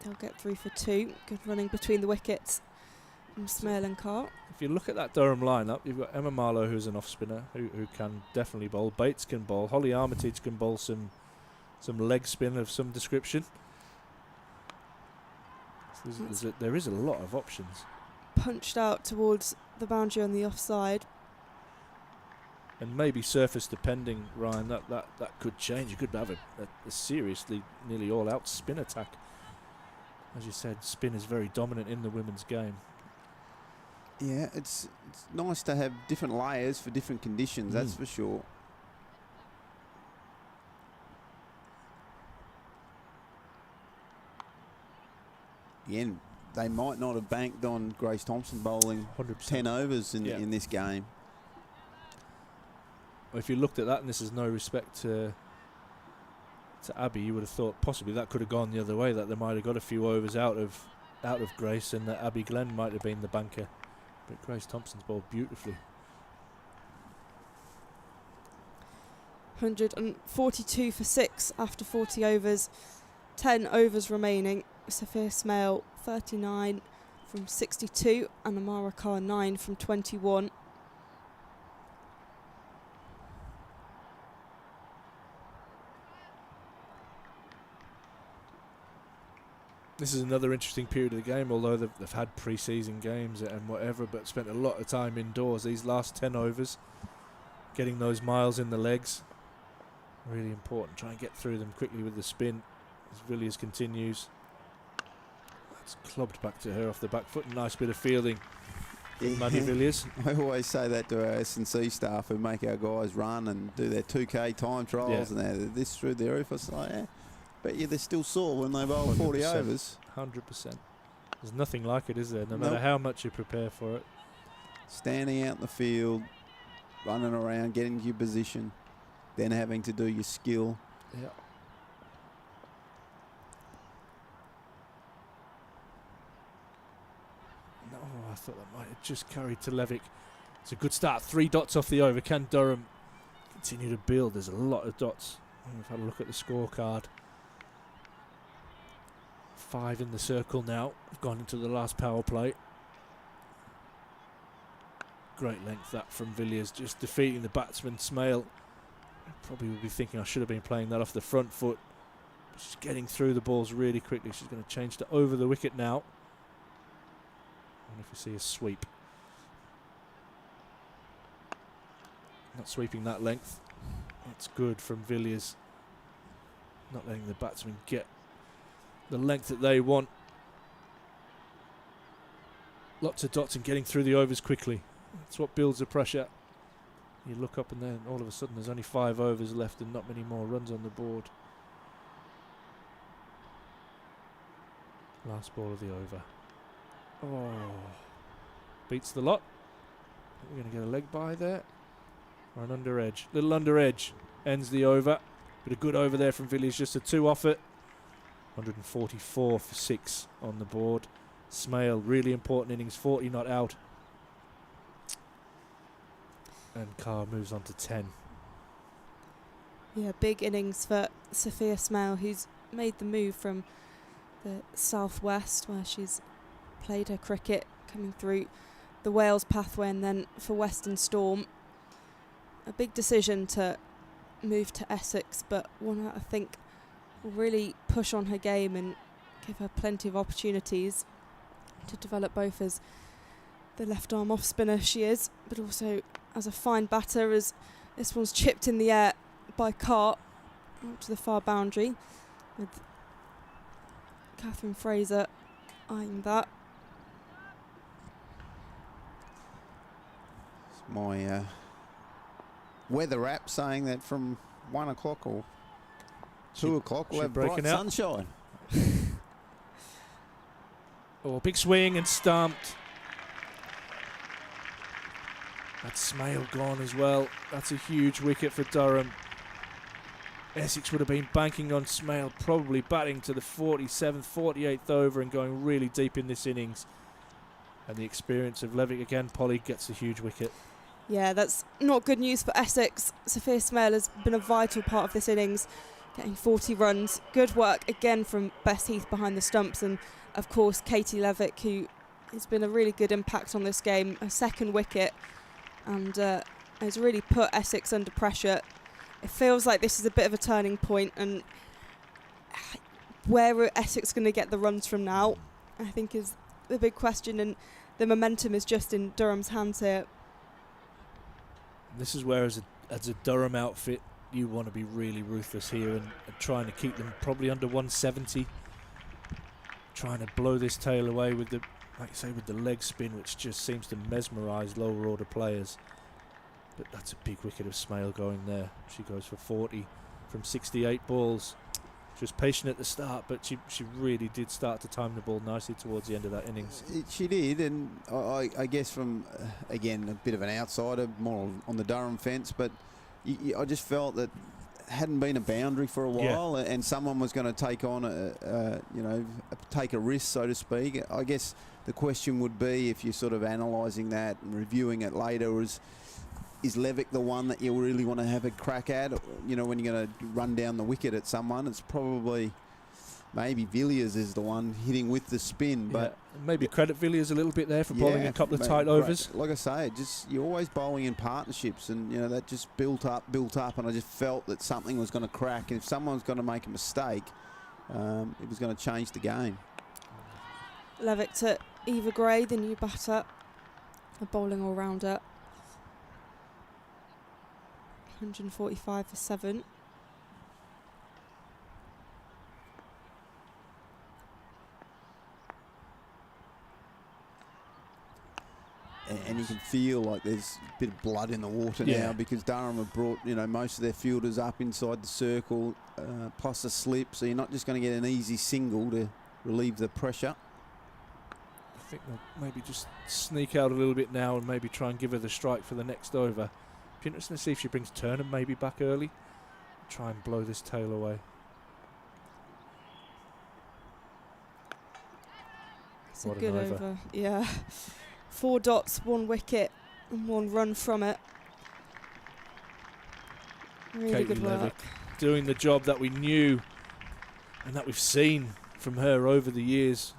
They'll get 3 for 2. Good running between the wickets from Smale and Carr. If you look at that Durham lineup, you've got Emma Marlowe, who's an off spinner, who can definitely bowl. Bates can bowl. Holly Armitage can bowl some leg spin of some description. So there is a lot of options. Punched out towards the boundary on the offside. And maybe surface depending, Ryan, that could change. You could have a seriously nearly all-out spin attack. As you said, spin is very dominant in the women's game. Yeah, it's nice to have different layers for different conditions, that's for sure. Again, they might not have banked on Grace Thompson bowling 100%. 10 overs in this game. Well, if you looked at that, and this is no respect to Abby, you would have thought possibly that could have gone the other way, that they might have got a few overs out of Grace, and that Abby Glenn might have been the banker. But Grace Thompson's bowled beautifully. 142 for 6 after 40 overs. 10 overs remaining. Sophia Smale 39 from 62 and Amara Carr 9 from 21. This is another interesting period of the game, although they've had pre-season games and whatever, but spent a lot of time indoors. These last 10 overs, getting those miles in the legs, really important. Try and get through them quickly with the spin as Villiers continues. That's clubbed back to her off the back foot. Nice bit of fielding from Maddie Villiers. I always say that to our S&C staff who make our guys run and do their 2K time trials and they're this through the roof. I say, yeah, bet you they're still sore when they bowl 40 overs. 100%. There's nothing like it, is there? No matter how much you prepare for it. Standing out in the field, running around, getting to your position, then having to do your skill. Yeah. just carried to Levik. It's a good start. 3 dots off the over. Can Durham continue to build? There's a lot of dots. We've had a look at the scorecard. 5 in the circle now. We've gone into the last power play. Great length that from Villiers, just defeating the batsman Smale. Probably would be thinking I should have been playing that off the front foot. She's getting through the balls really quickly. She's going to change to over the wicket now. And if we see a sweep. Not sweeping that length. That's good from Villiers. Not letting the batsmen get the length that they want. Lots of dots and getting through the overs quickly. That's what builds the pressure. You look up and then all of a sudden there's only 5 overs left and not many more runs on the board. Last ball of the over. Oh, beats the lot. We're going to get a leg by there. Or an under edge. Little under edge ends the over. But a good over there from Villiers, just a 2 off it. 144 for 6 on the board. Smale, really important innings, 40 not out. And Carr moves on to 10. Yeah, big innings for Sophia Smale, who's made the move from the southwest where she's played her cricket, coming through the Wales pathway, and then for Western Storm. A big decision to move to Essex, but one I think will really push on her game and give her plenty of opportunities to develop both as the left arm off spinner she is, but also as a fine batter, as this one's chipped in the air by Carr out to the far boundary, with Catherine Fraser eyeing that. It's my weather app saying that from 1 o'clock or 2 o'clock we'll have bright sunshine. Oh, big swing and stumped. That's Smale gone as well. That's a huge wicket for Durham. Essex would have been banking on Smale, probably batting to the 47th, 48th over and going really deep in this innings. And the experience of Levik again, Polly gets a huge wicket. Yeah, that's not good news for Essex. Sophia Smale has been a vital part of this innings, getting 40 runs. Good work again from Bess Heath behind the stumps, and of course Katie Levik, who has been a really good impact on this game, a 2nd wicket, and has really put Essex under pressure. It feels like this is a bit of a turning point, and where are Essex going to get the runs from now, I think, is the big question, and the momentum is just in Durham's hands here. This is where, as a Durham outfit, you want to be really ruthless here and trying to keep them probably under 170. Trying to blow this tail away with the, like you say, with the leg spin, which just seems to mesmerise lower order players. But that's a big wicket of Smale going there. She goes for 40 from 68 balls. She was patient at the start, but she really did start to time the ball nicely towards the end of that innings. She did, and I guess from, again, a bit of an outsider, more on the Durham fence, but I just felt that hadn't been a boundary for a while, and someone was going to take on take a risk, so to speak. I guess the question would be, if you're sort of analysing that and reviewing it later, is Levik the one that you really want to have a crack at? You know, when you're going to run down the wicket at someone, it's probably maybe Villiers is the one hitting with the spin. But maybe credit Villiers a little bit there for bowling a couple of tight overs. Like I say, you're always bowling in partnerships, and you know that just built up, and I just felt that something was going to crack, and if someone's going to make a mistake, it was going to change the game. Levik to Eva Gray, the new batter, a bowling all-rounder. 145 for 7. And you can feel like there's a bit of blood in the water now, because Durham have brought most of their fielders up inside the circle, plus a slip, so you're not just going to get an easy single to relieve the pressure. I think they'll maybe just sneak out a little bit now and maybe try and give her the strike for the next over. Be interesting to see if she brings Turner maybe back early. Try and blow this tail away. It's a good over. Yeah. 4 dots, 1 wicket and 1 run from it. Really Katie good work. Levik doing the job that we knew and that we've seen from her over the years,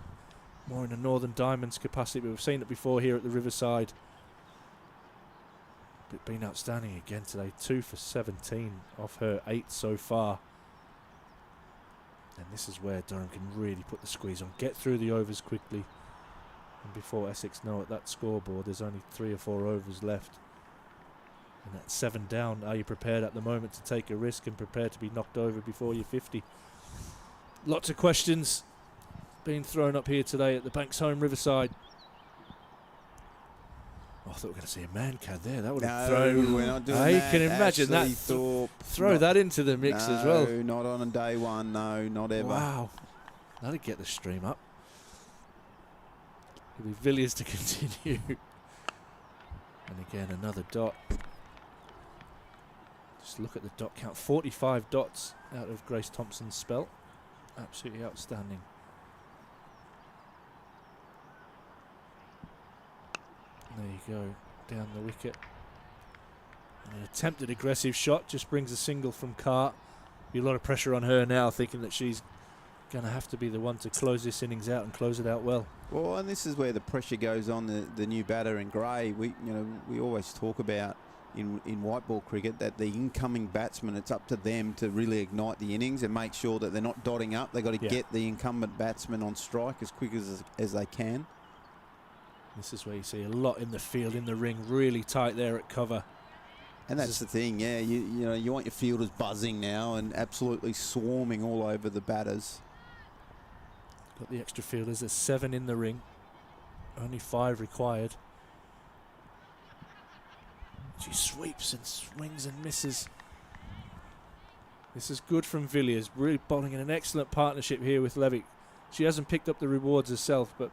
more in a Northern Diamonds capacity, but we've seen it before here at the Riverside. But been outstanding again today, 2 for 17 off her 8 so far. And this is where Durham can really put the squeeze on, get through the overs quickly. And before Essex know it, that scoreboard, there's only 3 or 4 overs left. And that's 7 down. Are you prepared at the moment to take a risk and prepared to be knocked over before you're 50? Lots of questions being thrown up here today at the Banks Homes Riverside. Oh, I thought we were going to see a man cad there. That would have thrown. We're not doing You that. can imagine Ashley that. Thorpe, Throw that into the mix as well. No, not on a day one. No, not ever. Wow. That'll get the stream up. It'll be Villiers to continue. And again, another dot. Just look at the dot count. 45 dots out of Grace Thompson's spell. Absolutely outstanding. There you go, down the wicket. And an attempted aggressive shot just brings a single from Carr. Be a lot of pressure on her now, thinking that she's going to have to be the one to close this innings out and close it out well. Well, and this is where the pressure goes on the new batter in grey. We always talk about in white ball cricket that the incoming batsman, it's up to them to really ignite the innings and make sure that they're not dotting up. They've got to get the incumbent batsman on strike as quick as they can. This is where you see a lot in the field, in the ring, really tight there at cover. And that's the thing, yeah. You want your fielders buzzing now and absolutely swarming all over the batters. Got the extra fielders. There's 7 in the ring. Only 5 required. She sweeps and swings and misses. This is good from Villiers. Really bowling in an excellent partnership here with Levik. She hasn't picked up the rewards herself, but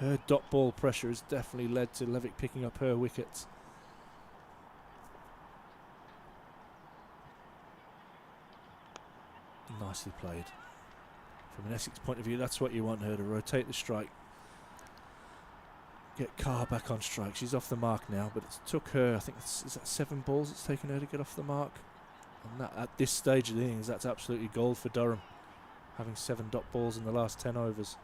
her dot ball pressure has definitely led to Levik picking up her wickets. Nicely played. From an Essex point of view, that's what you want her to rotate the strike. Get Carr back on strike. She's off the mark now, but it took her, I think, is that 7 balls it's taken her to get off the mark? And that, at this stage of the innings, that's absolutely gold for Durham, having 7 dot balls in the last 10 overs.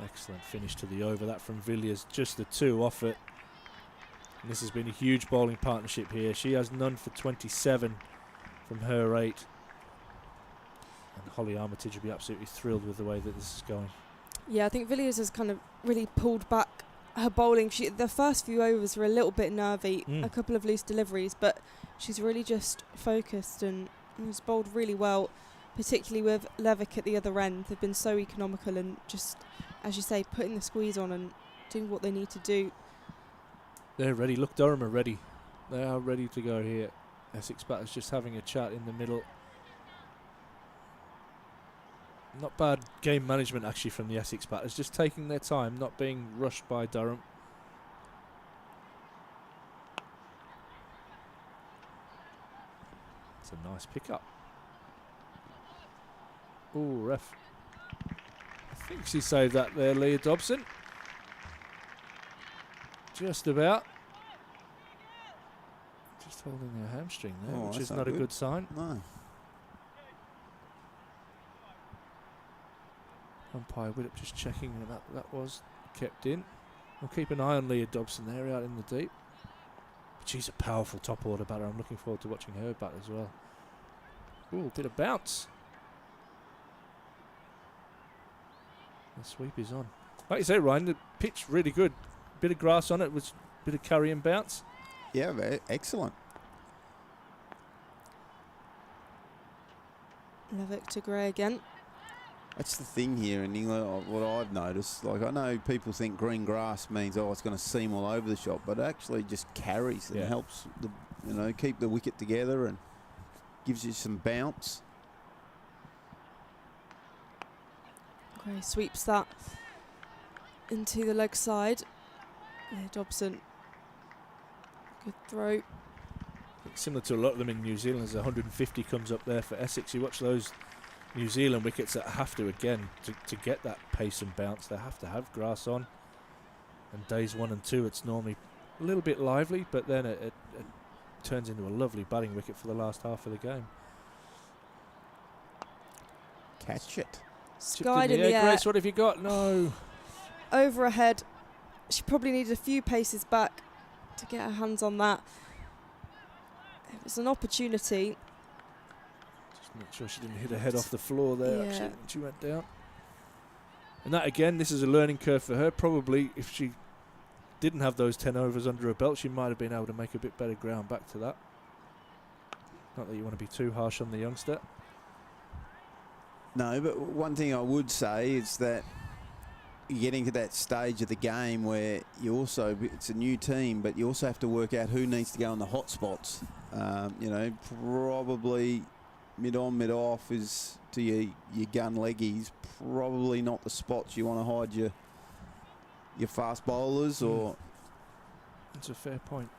Excellent finish to the over. That from Villiers, just the 2 off it. And this has been a huge bowling partnership here. She has none for 27 from her 8. And Holly Armitage will be absolutely thrilled with the way that this is going. Yeah, I think Villiers has kind of really pulled back her bowling. The first few overs were a little bit nervy, a couple of loose deliveries, but she's really just focused and has bowled really well, particularly with Levik at the other end. They've been so economical and just, as you say, putting the squeeze on and doing what they need to do. They're ready. Look, Durham are ready. They are ready to go here. Essex batters just having a chat in the middle. Not bad game management actually from the Essex batters, just taking their time, not being rushed by Durham. It's a nice pickup. Ooh, ref. I think she saved that there, Leah Dobson. Just about. Just holding their hamstring there, which is not a good sign. No. Umpire Willett just checking that was kept in. We'll keep an eye on Leah Dobson there out in the deep. But she's a powerful top order batter. I'm looking forward to watching her bat as well. Ooh, bit of bounce. The sweep is on. Like you say, Ryan, the pitch really good. Bit of grass on it, was a bit of curry and bounce. Yeah, excellent. Levik to Gray again. That's the thing here in England, what I've noticed. Like, I know people think green grass means, it's going to seam all over the shot, but it actually just carries and helps, keep the wicket together and gives you some bounce. Gray sweeps that into the leg side. Yeah, Dobson. Good throw. similar to a lot of them in New Zealand, as 150 comes up there for Essex. You watch those New Zealand wickets that have to, again, to get that pace and bounce, they have to have grass on. And days 1 and 2, it's normally a little bit lively, but then it turns into a lovely batting wicket for the last half of the game. Catch it. Skied in the air. Grace, what have you got? No. Over her head. She probably needed a few paces back to get her hands on that. It was an opportunity. Just make sure she didn't hit her head off the floor there, Yeah. actually, when she went down. And that, again, this is a learning curve for her. Probably, if she didn't have those 10 overs under her belt, she might have been able to make a bit better ground back to that. Not that you want to be too harsh on the youngster. No, but one thing I would say is that you're getting to that stage of the game where you also, it's a new team, but you also have to work out who needs to go in the hot spots. You know, probably mid-on, mid-off is to your gun leggies, probably not the spots you want to hide your fast bowlers or... That's a fair point.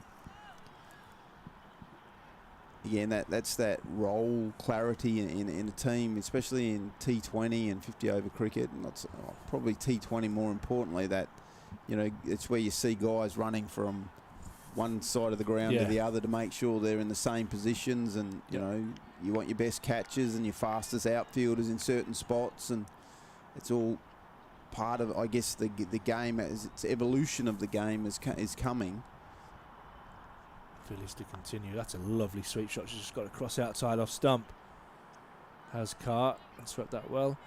Again, that's that role clarity in a team, especially in T20 and 50 over cricket, and that's probably T20 more importantly. That, you know, it's where you see guys running from one side of the ground to the other to make sure they're in the same positions, and you know, you want your best catches and your fastest outfielders in certain spots, and it's all part of, I guess, the game as its evolution of the game is coming. Phillies to continue. That's a lovely sweep shot. She's just got a cross outside off stump. Has Carr and swept that well.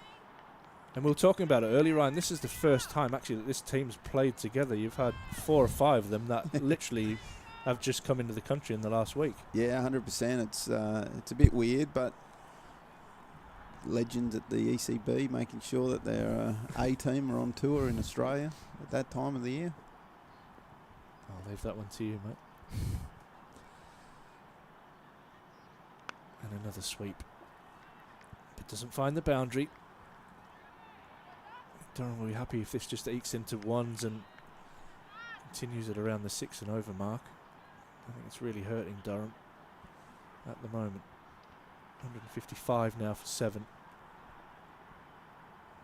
And we were talking about it earlier, Ryan. This is the first time actually that this team's played together. You've had 4 or 5 of them that literally have just come into the country in the last week. Yeah, 100%. It's a bit weird, but legends at the ECB making sure that their A team are on tour in Australia at that time of the year. I'll leave that one to you, mate. And another sweep. But doesn't find the boundary. Durham will be happy if this just ekes into ones and continues at around the 6 and over mark. I think it's really hurting Durham at the moment. 155 now for 7.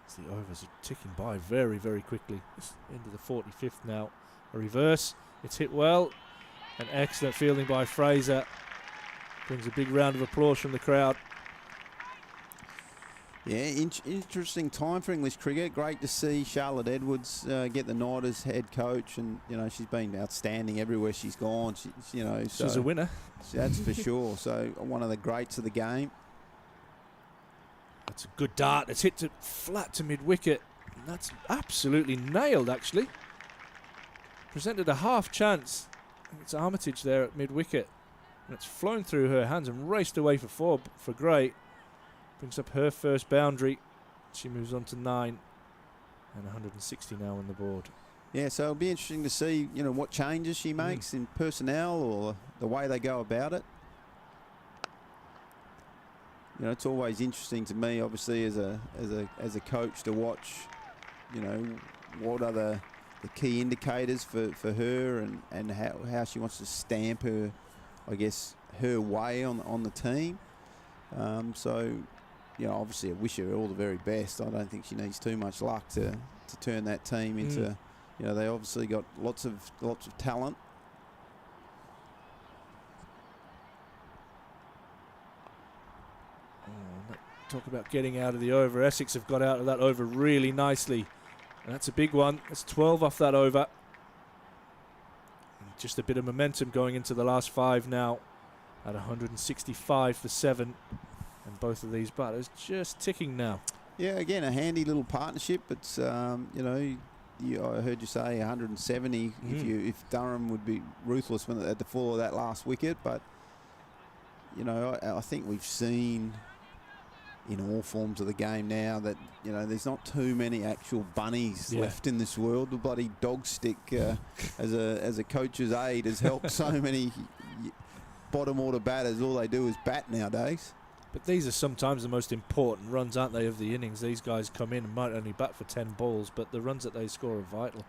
As the overs are ticking by very, very quickly. It's into the 45th now. A reverse. It's hit well. An excellent fielding by Fraser. Brings a big round of applause from the crowd. Yeah, interesting time for English cricket. Great to see Charlotte Edwards get the nod as head coach, and you know she's been outstanding everywhere she's gone. She's a winner. That's for sure. So one of the greats of the game. That's a good dart. It's hit to flat to mid wicket. That's absolutely nailed, actually. Presented a half chance. It's Armitage there at mid wicket. And it's flown through her hands and raced away for 4 for Gray. Brings up her first boundary. She moves on to 9. And 160 now on the board. Yeah, so it'll be interesting to see, you know, what changes she makes in personnel or the way they go about it. You know, it's always interesting to me, obviously, as a coach to watch, you know, what are the key indicators for her and how she wants to stamp her, I guess, her way on the team. So, you know, obviously I wish her all the very best. I don't think she needs too much luck to turn that team into, you know, they obviously got lots of talent. Talk about getting out of the over. Essex have got out of that over really nicely. And that's a big one. That's 12 off that over. And just a bit of momentum going into the last 5 now at 165 for 7. And both of these batters just ticking now. Yeah, again, a handy little partnership. It's, you know, I heard you say 170 if Durham would be ruthless when at the fall of that last wicket. But, you know, I think we've seen in all forms of the game now that, you know, there's not too many actual bunnies left in this world. The bloody dog stick as a coach's aide has helped so many bottom order batters. All they do is bat nowadays. But these are sometimes the most important runs, aren't they, of the innings? These guys come in and might only bat for 10 balls, but the runs that they score are vital.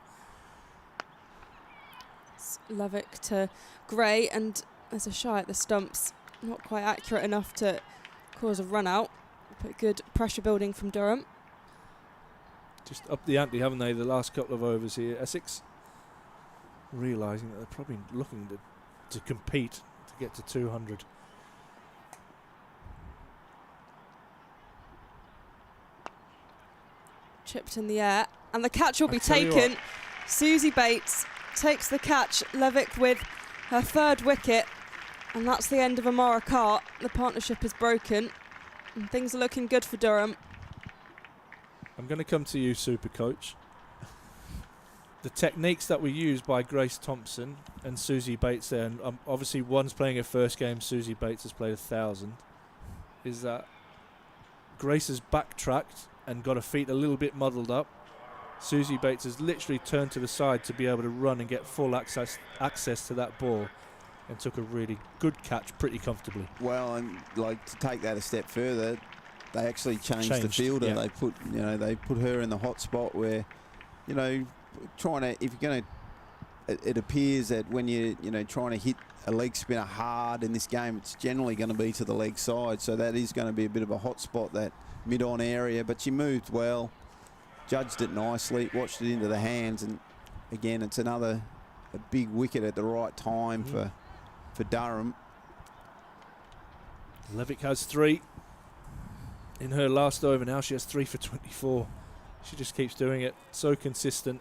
Levik to Gray, and There's a shy at the stumps, not quite accurate enough to cause a run out, but good pressure building from Durham. Just up the ante, haven't they, the last couple of overs here, Essex? Realising that they're probably looking to compete to get to 200. Chipped in the air, and the catch will be tell you taken. what. Susie Bates takes the catch. Levik with her 3rd wicket, and that's the end of Amara Cart. The partnership is broken, and things are looking good for Durham. I'm going to come to you, Super Coach. The techniques that were used by Grace Thompson and Susie Bates there, and obviously one's playing her first game, Susie Bates has played 1,000, is that Grace has backtracked and got her feet a little bit muddled up. Susie Bates has literally turned to the side to be able to run and get full access to that ball, and took a really good catch pretty comfortably. Well, and like to take that a step further, they actually changed the fielder. Yeah. They put her in the hot spot where, trying to, if you're going to, it appears that when you're trying to hit a leg spinner hard in this game, it's generally going to be to the leg side. So that is going to be a bit of a hot spot, that mid-on area. But she moved well, judged it nicely, watched it into the hands, and again, it's a big wicket at the right time for Durham. Levik has 3 in her last over now. She has 3 for 24. She just keeps doing it, so consistent.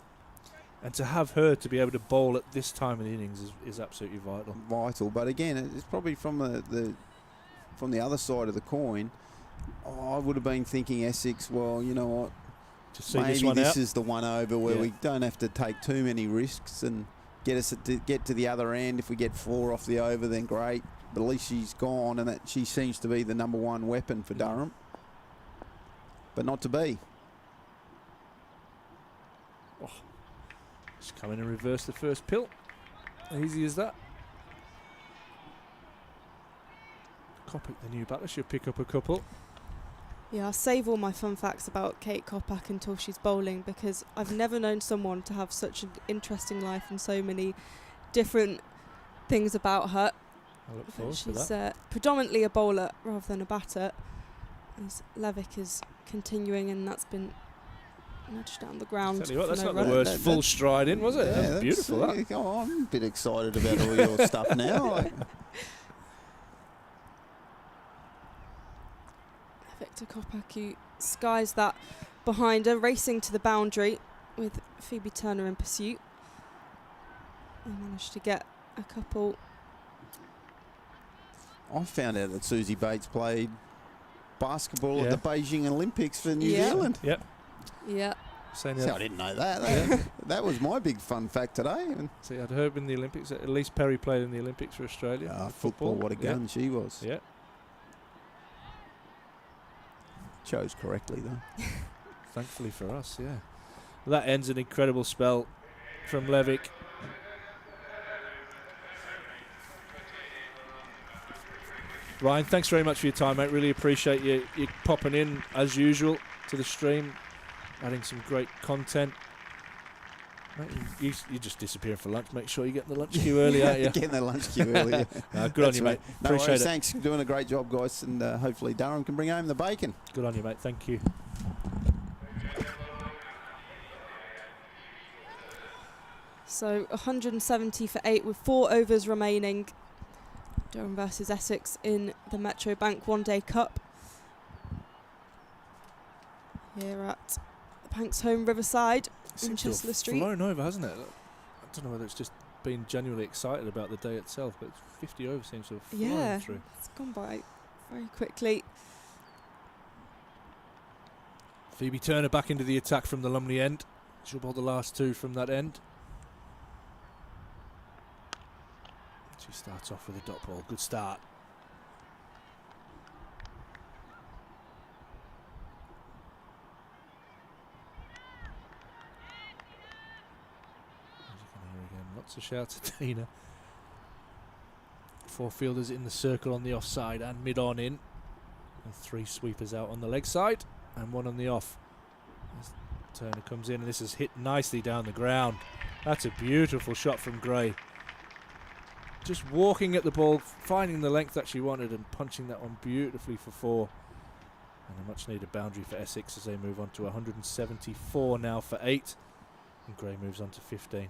And to have her to be able to bowl at this time of the innings is absolutely vital. Vital, but again, it's probably from the other side of the coin. I would have been thinking Essex, well, you know what, Just see maybe this one this out. is the one over where we don't have to take too many risks and get to the other end. If we get 4 off the over, then great. But at least she's gone, and that she seems to be the number 1 weapon for Durham. But not to be. Just come in and reverse the first pill. Easy as that. Kopic, the new batter, she'll pick up a couple. Yeah, I'll save all my fun facts about Kate Kopak until she's bowling, because I've never known someone to have such an interesting life and so many different things about her. I look forward to She's that. predominantly a bowler rather than a batter, as Levik is continuing, and that's been nudged down the ground. Tell you what, for that's no not run. the worst full stride in, was it? Yeah, That's beautiful, that. Oh, I'm a bit excited about all your stuff now. Victor Kopak, who skies that behind her, racing to the boundary with Phoebe Turner in pursuit. And managed to get a couple. I found out that Susie Bates played basketball at Yeah. the Beijing Olympics for New Yeah. Zealand. Yep. Yeah. Saying See, I didn't know that. That was my big fun fact today. And so you had Herb in the Olympics. At least Perry played in the Olympics for Australia. football, what a gun she was. Yeah. Chose correctly, though. Thankfully for us, yeah. Well, that ends an incredible spell from Levik. Ryan, thanks very much for your time, mate. Really appreciate you popping in, as usual, to the stream, adding some great content. Mate, you just disappearing for lunch. Make sure you get in the lunch queue early, aren't you? Getting the lunch queue early. Good on you, mate. No Appreciate worries, it. thanks. Doing a great job, guys. And hopefully Durham can bring home the bacon. Good on you, mate. Thank you. So 170 for 8 with 4 overs remaining. Durham versus Essex in the Metro Bank One Day Cup. Here at Banks Homes Riverside in Seems to have Chester Street. flown over, hasn't it? I don't know whether it's just been genuinely excited about the day itself, but 50 over seems to have flown through. It's gone by very quickly. Phoebe Turner back into the attack from the Lumley end. She'll bowl the last 2 from that end. She starts off with a dot ball. Good start. As you can hear again, lots of shouts at Tina. 4 fielders in the circle on the offside and mid-on in. And 3 sweepers out on the leg side and 1 on the off. As Turner comes in, and this is hit nicely down the ground. That's a beautiful shot from Gray. just walking at the ball, finding the length that she wanted and punching that one beautifully for 4. And a much needed boundary for Essex as they move on to 174 now for 8. And Gray moves on to 15.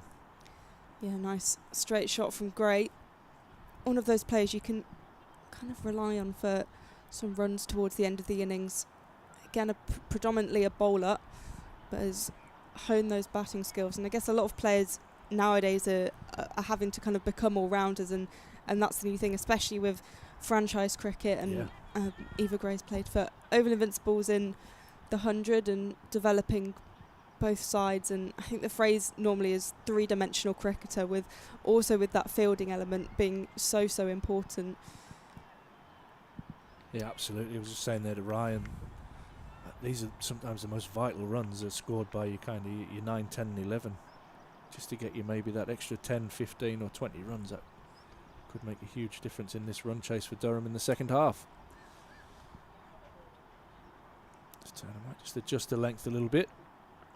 Yeah, nice straight shot from Gray. One of those players you can kind of rely on for some runs towards the end of the innings. Again, predominantly a bowler, but has honed those batting skills. And I guess a lot of players nowadays are having to kind of become all-rounders, and that's the new thing, especially with franchise cricket. And Eva Gray's played for Oval Invincibles in the 100 and developing both sides, and I think the phrase normally is three-dimensional cricketer, with that fielding element being so important. Yeah, absolutely. I was just saying there to Ryan, these are sometimes the most vital runs are scored by your kind of your 9, 10 and 11, just to get you maybe that extra 10, 15 or 20 runs. That could make a huge difference in this run chase for Durham in the second half. Turner might just adjust the length a little bit.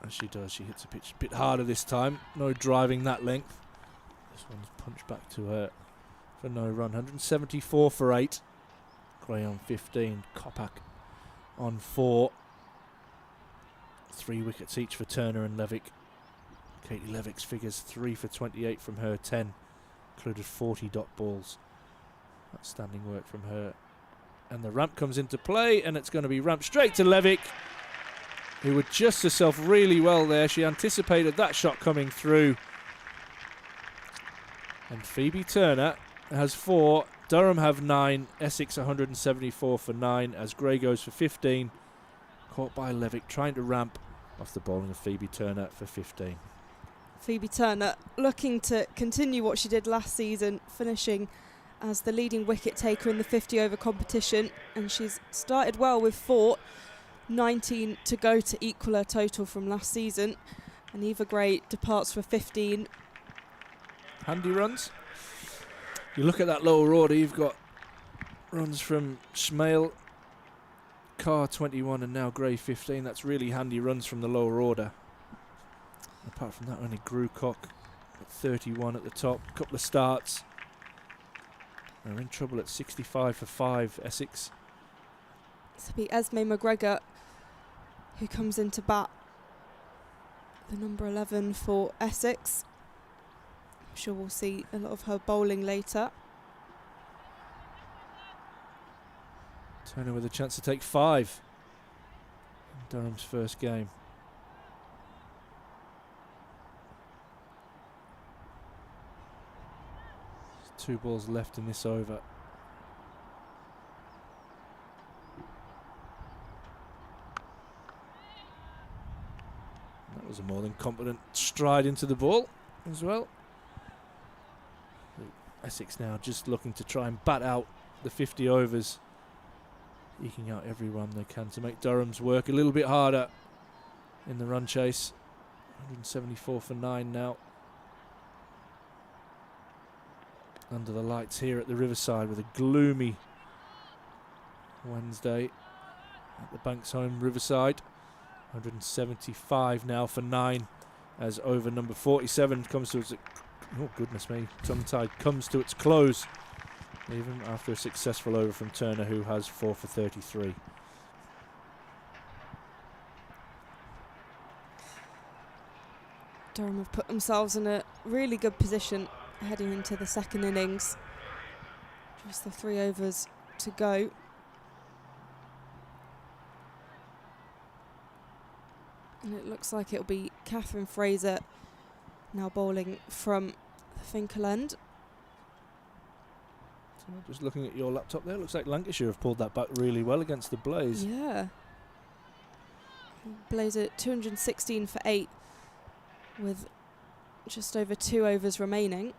As she does, she hits the pitch a bit harder this time. No driving that length. This one's punched back to her for no run. 174 for 8. Gray on 15. Kopak on 4. 3 wickets each for Turner and Levik. Katie Levik's figures 3 for 28 from her 10. Included 40 dot balls. Outstanding work from her. And the ramp comes into play, and it's going to be ramped straight to Levik, who adjusts herself really well there. She anticipated that shot coming through. And Phoebe Turner has 4. Durham have 9. Essex 174 for 9 as Gray goes for 15. Caught by Levik, trying to ramp off the bowling of Phoebe Turner for 15. Phoebe Turner looking to continue what she did last season, finishing as the leading wicket taker in the 50-over competition. And she's started well with 4. 19 to go to equal her total from last season, and Eva Gray departs for 15. Handy runs. You look at that lower order, you've got runs from Schmale, Carr 21 and now Gray 15. That's really handy runs from the lower order. Apart from that, only Grucock at 31 at the top. A couple of starts. They're in trouble at 65 for 5, Essex. This will be Esme McGregor who comes into bat, the number 11 for Essex. I'm sure we'll see a lot of her bowling later. Turner with a chance to take 5 in Durham's first game. There's 2 balls left in this over. That was a more than competent stride into the ball as well. Essex now just looking to try and bat out the 50 overs, eking out every run they can to make Durham's work a little bit harder in the run chase. 174 for 9 now. Under the lights here at the Riverside with a gloomy Wednesday at the Banks Homes Riverside. 175 now for 9 as over number 47 comes to its, oh goodness me, tongue-tied, comes to its close, even after a successful over from Turner, who has 4 for 33. Durham have put themselves in a really good position heading into the second innings. Just the 3 overs to go. And it looks like it'll be Catherine Fraser now bowling from the Finkel end. So just looking at your laptop there, looks like Lancashire have pulled that back really well against the Blaze. Yeah. Blaze at 216 for 8 with just over 2 overs remaining.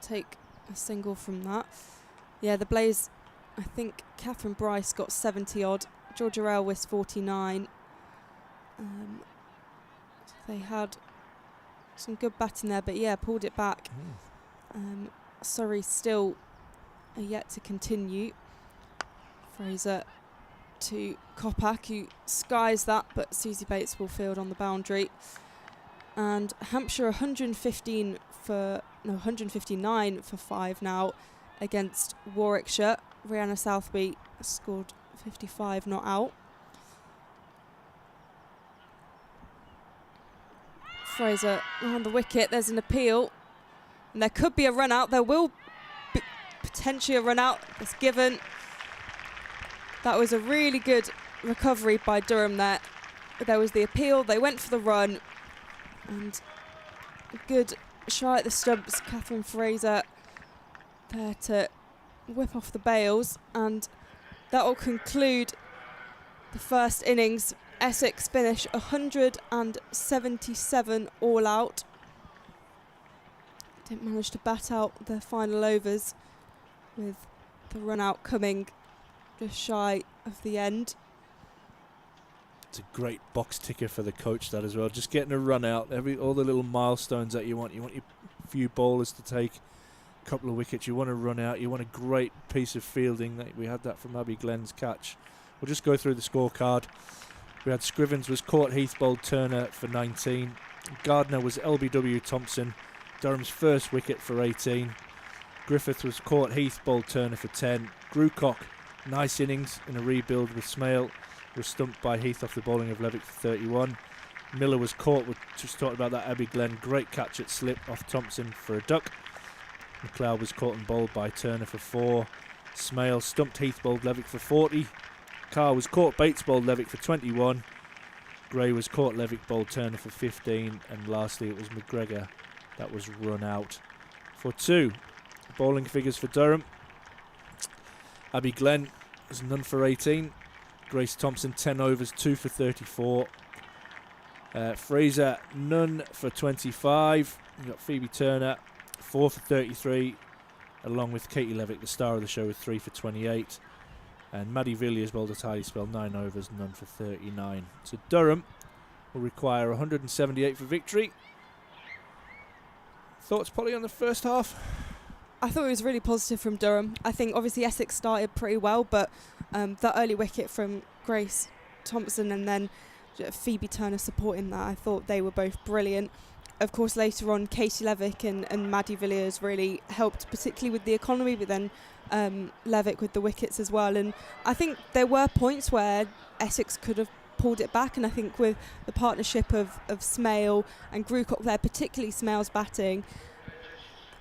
Take a single from that. Yeah, the Blaze, I think Catherine Bryce got 70 odd, Georgia Elwis 49. So they had some good batting there, but yeah, pulled it back. Surrey still are yet to continue. Fraser to Kopak, who skies that, but Susie Bates will field on the boundary. And Hampshire 159 for 5 now against Warwickshire. Rihanna Southby scored 55 not out. Fraser on the wicket, there's an appeal. And there could be a run out, there will be potentially a run out. It's given. That was a really good recovery by Durham there. There was the appeal, they went for the run. And a good shy at the stumps, Catherine Fraser there to whip off the bails. And that will conclude the first innings. Essex finish 177 all out. Didn't manage to bat out the final overs, with the run out coming just shy of the end. It's a great box ticker for the coach, that as well. Just getting a run out, all the little milestones that you want. You want your few bowlers to take a couple of wickets. You want to run out. You want a great piece of fielding. We had that from Abby Glenn's catch. We'll just go through the scorecard. We had Scrivens was caught Heath bowled Turner for 19. Gardner was LBW Thompson, Durham's first wicket for 18. Griffith was caught Heath bowled Turner for 10. Grucock, nice innings in a rebuild with Smale, was stumped by Heath off the bowling of Levik for 31. Miller was caught, we just talked about that, Abby Glenn, great catch at slip off Thompson for a duck. McLeod was caught and bowled by Turner for 4. Smale stumped Heath bowled Levik for 40. Carr was caught Bates bowled Levik for 21. Gray was caught Levik bowled Turner for 15. And lastly it was McGregor that was run out for 2. Bowling figures for Durham. Abby Glenn was none for 18. Grace Thompson 10 overs, 2 for 34. Fraser none for 25. We've got Phoebe Turner 4 for 33, along with Katie Levik, the star of the show, with 3 for 28. And Maddie Villiers bowled a tidy spell, 9 overs, none for 39. So Durham will require 178 for victory. Thoughts, Polly, on the first half? I thought it was really positive from Durham. I think obviously Essex started pretty well, but that early wicket from Grace Thompson and then Phoebe Turner supporting that, I thought they were both brilliant. Of course, later on, Katie Levik and Maddie Villiers really helped, particularly with the economy, but then Levik with the wickets as well. And I think there were points where Essex could have pulled it back, and I think with the partnership of Smale and Grucock there, particularly Smale's batting,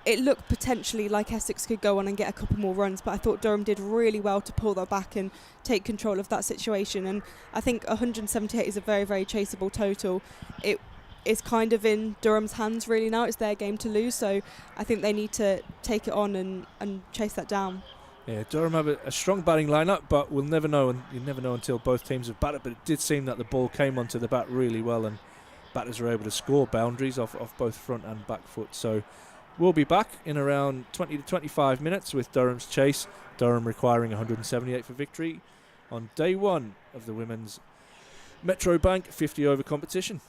it looked potentially like Essex could go on and get a couple more runs, but I thought Durham did really well to pull that back and take control of that situation. And I think 178 is a very, very chaseable total. It is kind of in Durham's hands really now. It's their game to lose, so I think they need to take it on and chase that down. Yeah, Durham have a strong batting lineup, but we'll never know, and you never know until both teams have batted. But it did seem that the ball came onto the bat really well, and batters were able to score boundaries off both front and back foot. So we'll be back in around 20 to 25 minutes with Durham's chase. Durham requiring 178 for victory on day 1 of the women's Metro Bank 50 over competition.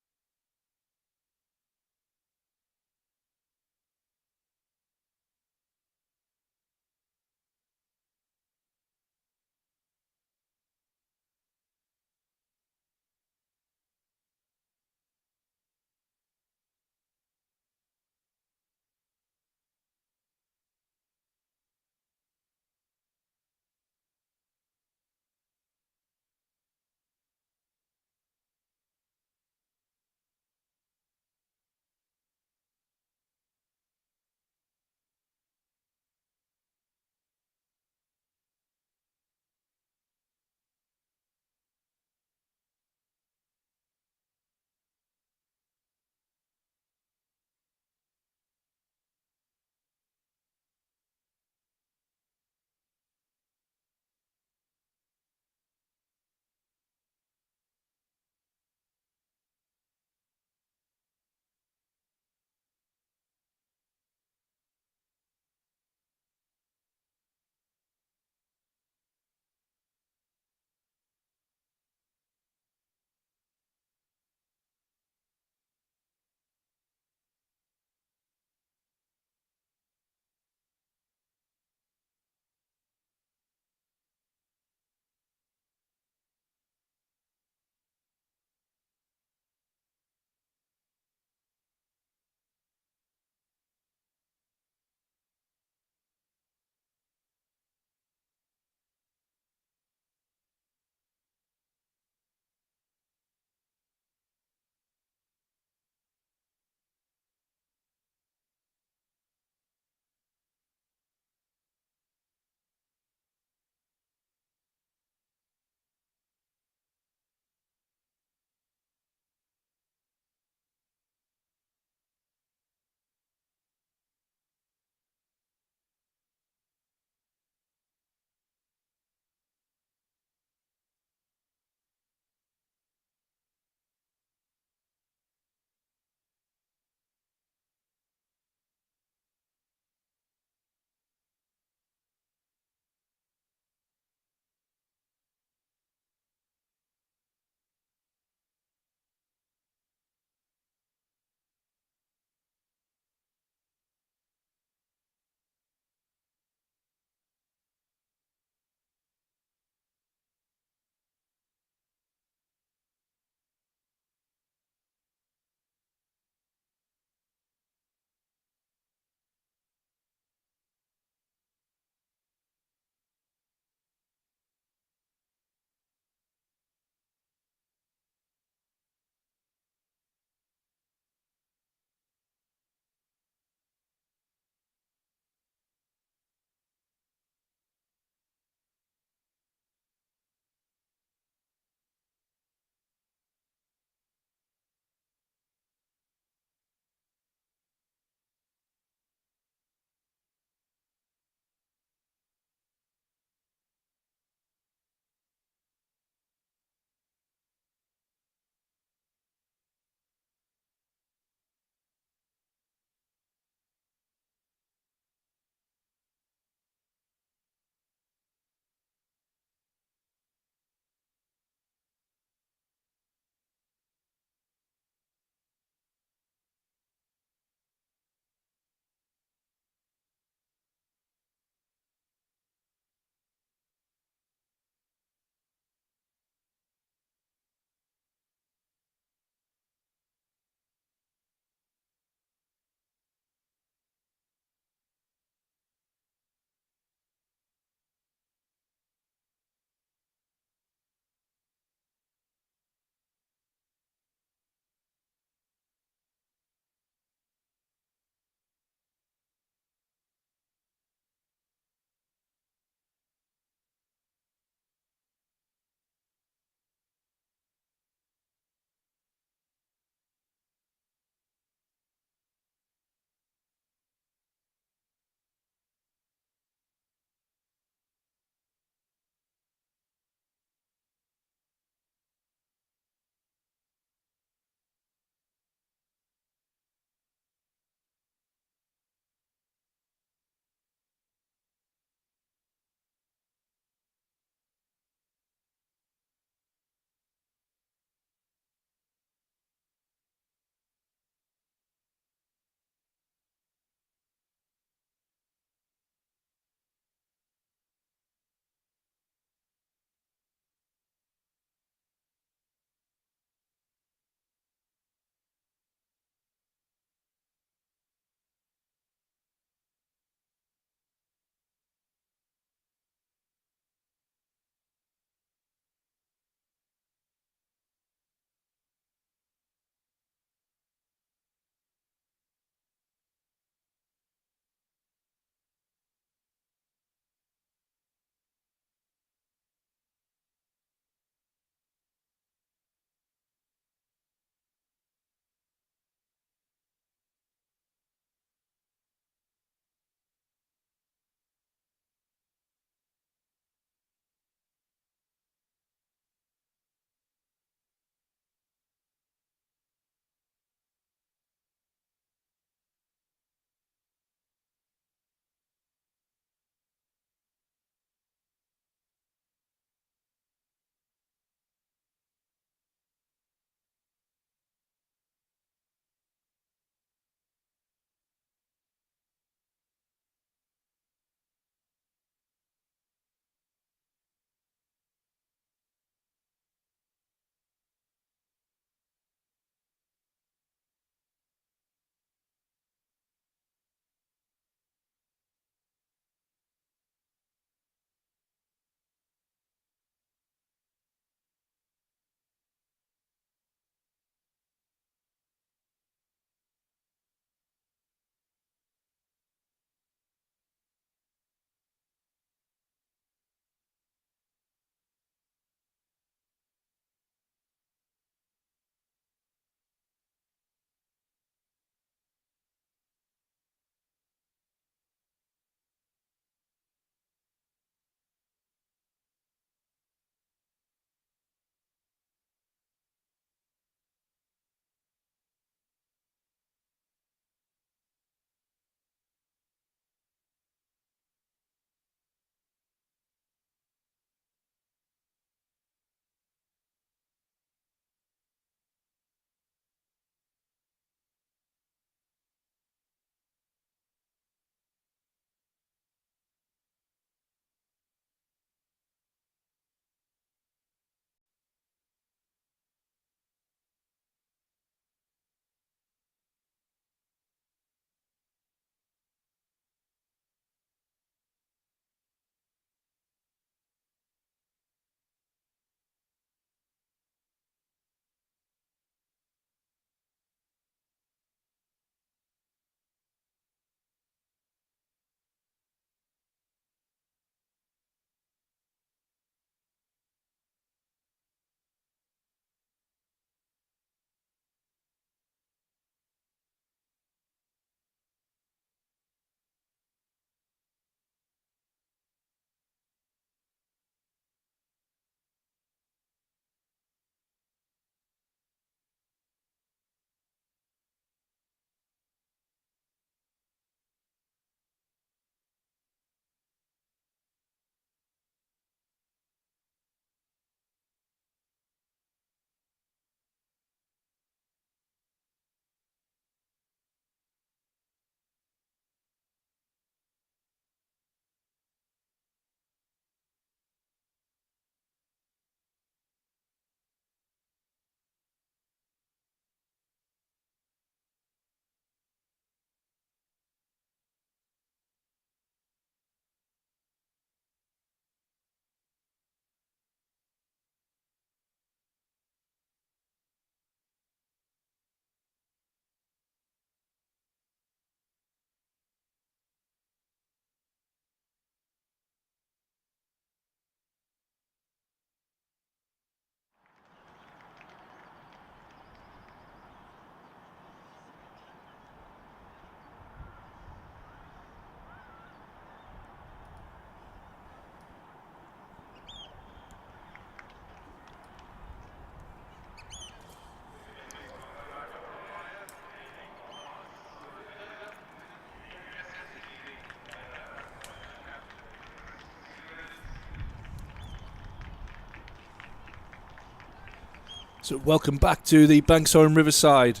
So welcome back to the Banks Homes Riverside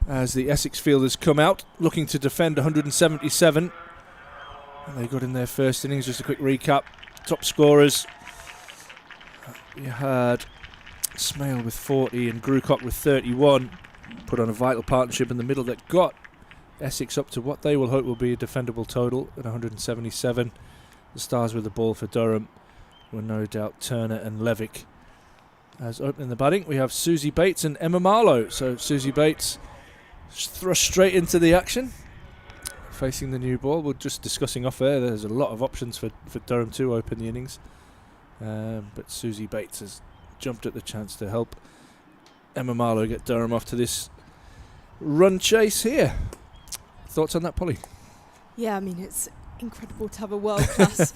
as the Essex fielders come out looking to defend 177. And they got in their first innings. Just a quick recap. Top scorers. You had Smale with 40 and Grucock with 31. Put on a vital partnership in the middle that got Essex up to what they will hope will be a defendable total at 177. The stars with the ball for Durham were no doubt Turner and Levik. As opening the batting, we have Susie Bates and Emma Marlowe. So Susie Bates thrust straight into the action, facing the new ball. We're just discussing off air, there's a lot of options for Durham to open the innings. But Susie Bates has jumped at the chance to help Emma Marlowe get Durham off to this run chase here. Thoughts on that, Polly? Yeah, I mean, it's incredible to have a world-class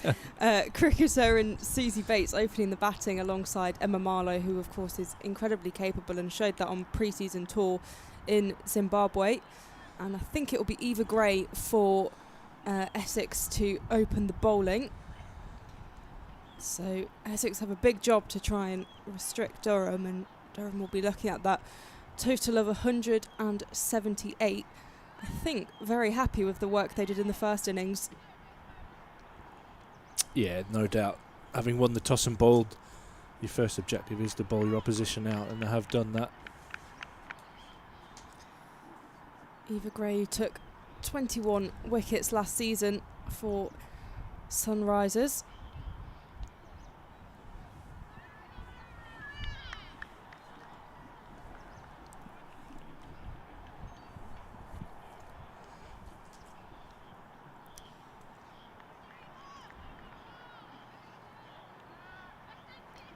cricketer and Susie Bates opening the batting alongside Emma Marlowe, who of course is incredibly capable and showed that on pre-season tour in Zimbabwe. And I think it will be Eva Gray for Essex to open the bowling. So Essex have a big job to try and restrict Durham, and Durham will be looking at that total of 178. I think very happy with the work they did in the first innings. Yeah, no doubt. Having won the toss and bowled, your first objective is to bowl your opposition out, and they have done that. Eva Gray took 21 wickets last season for Sunrisers.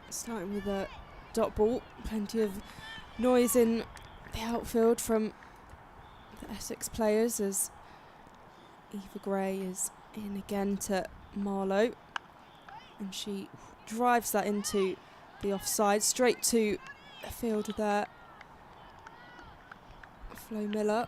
Starting with a dot ball, plenty of noise in the outfield from the Essex players as Eva Gray is in again to Marlowe, and she drives that into the offside, straight to a fielder there, Flo Miller.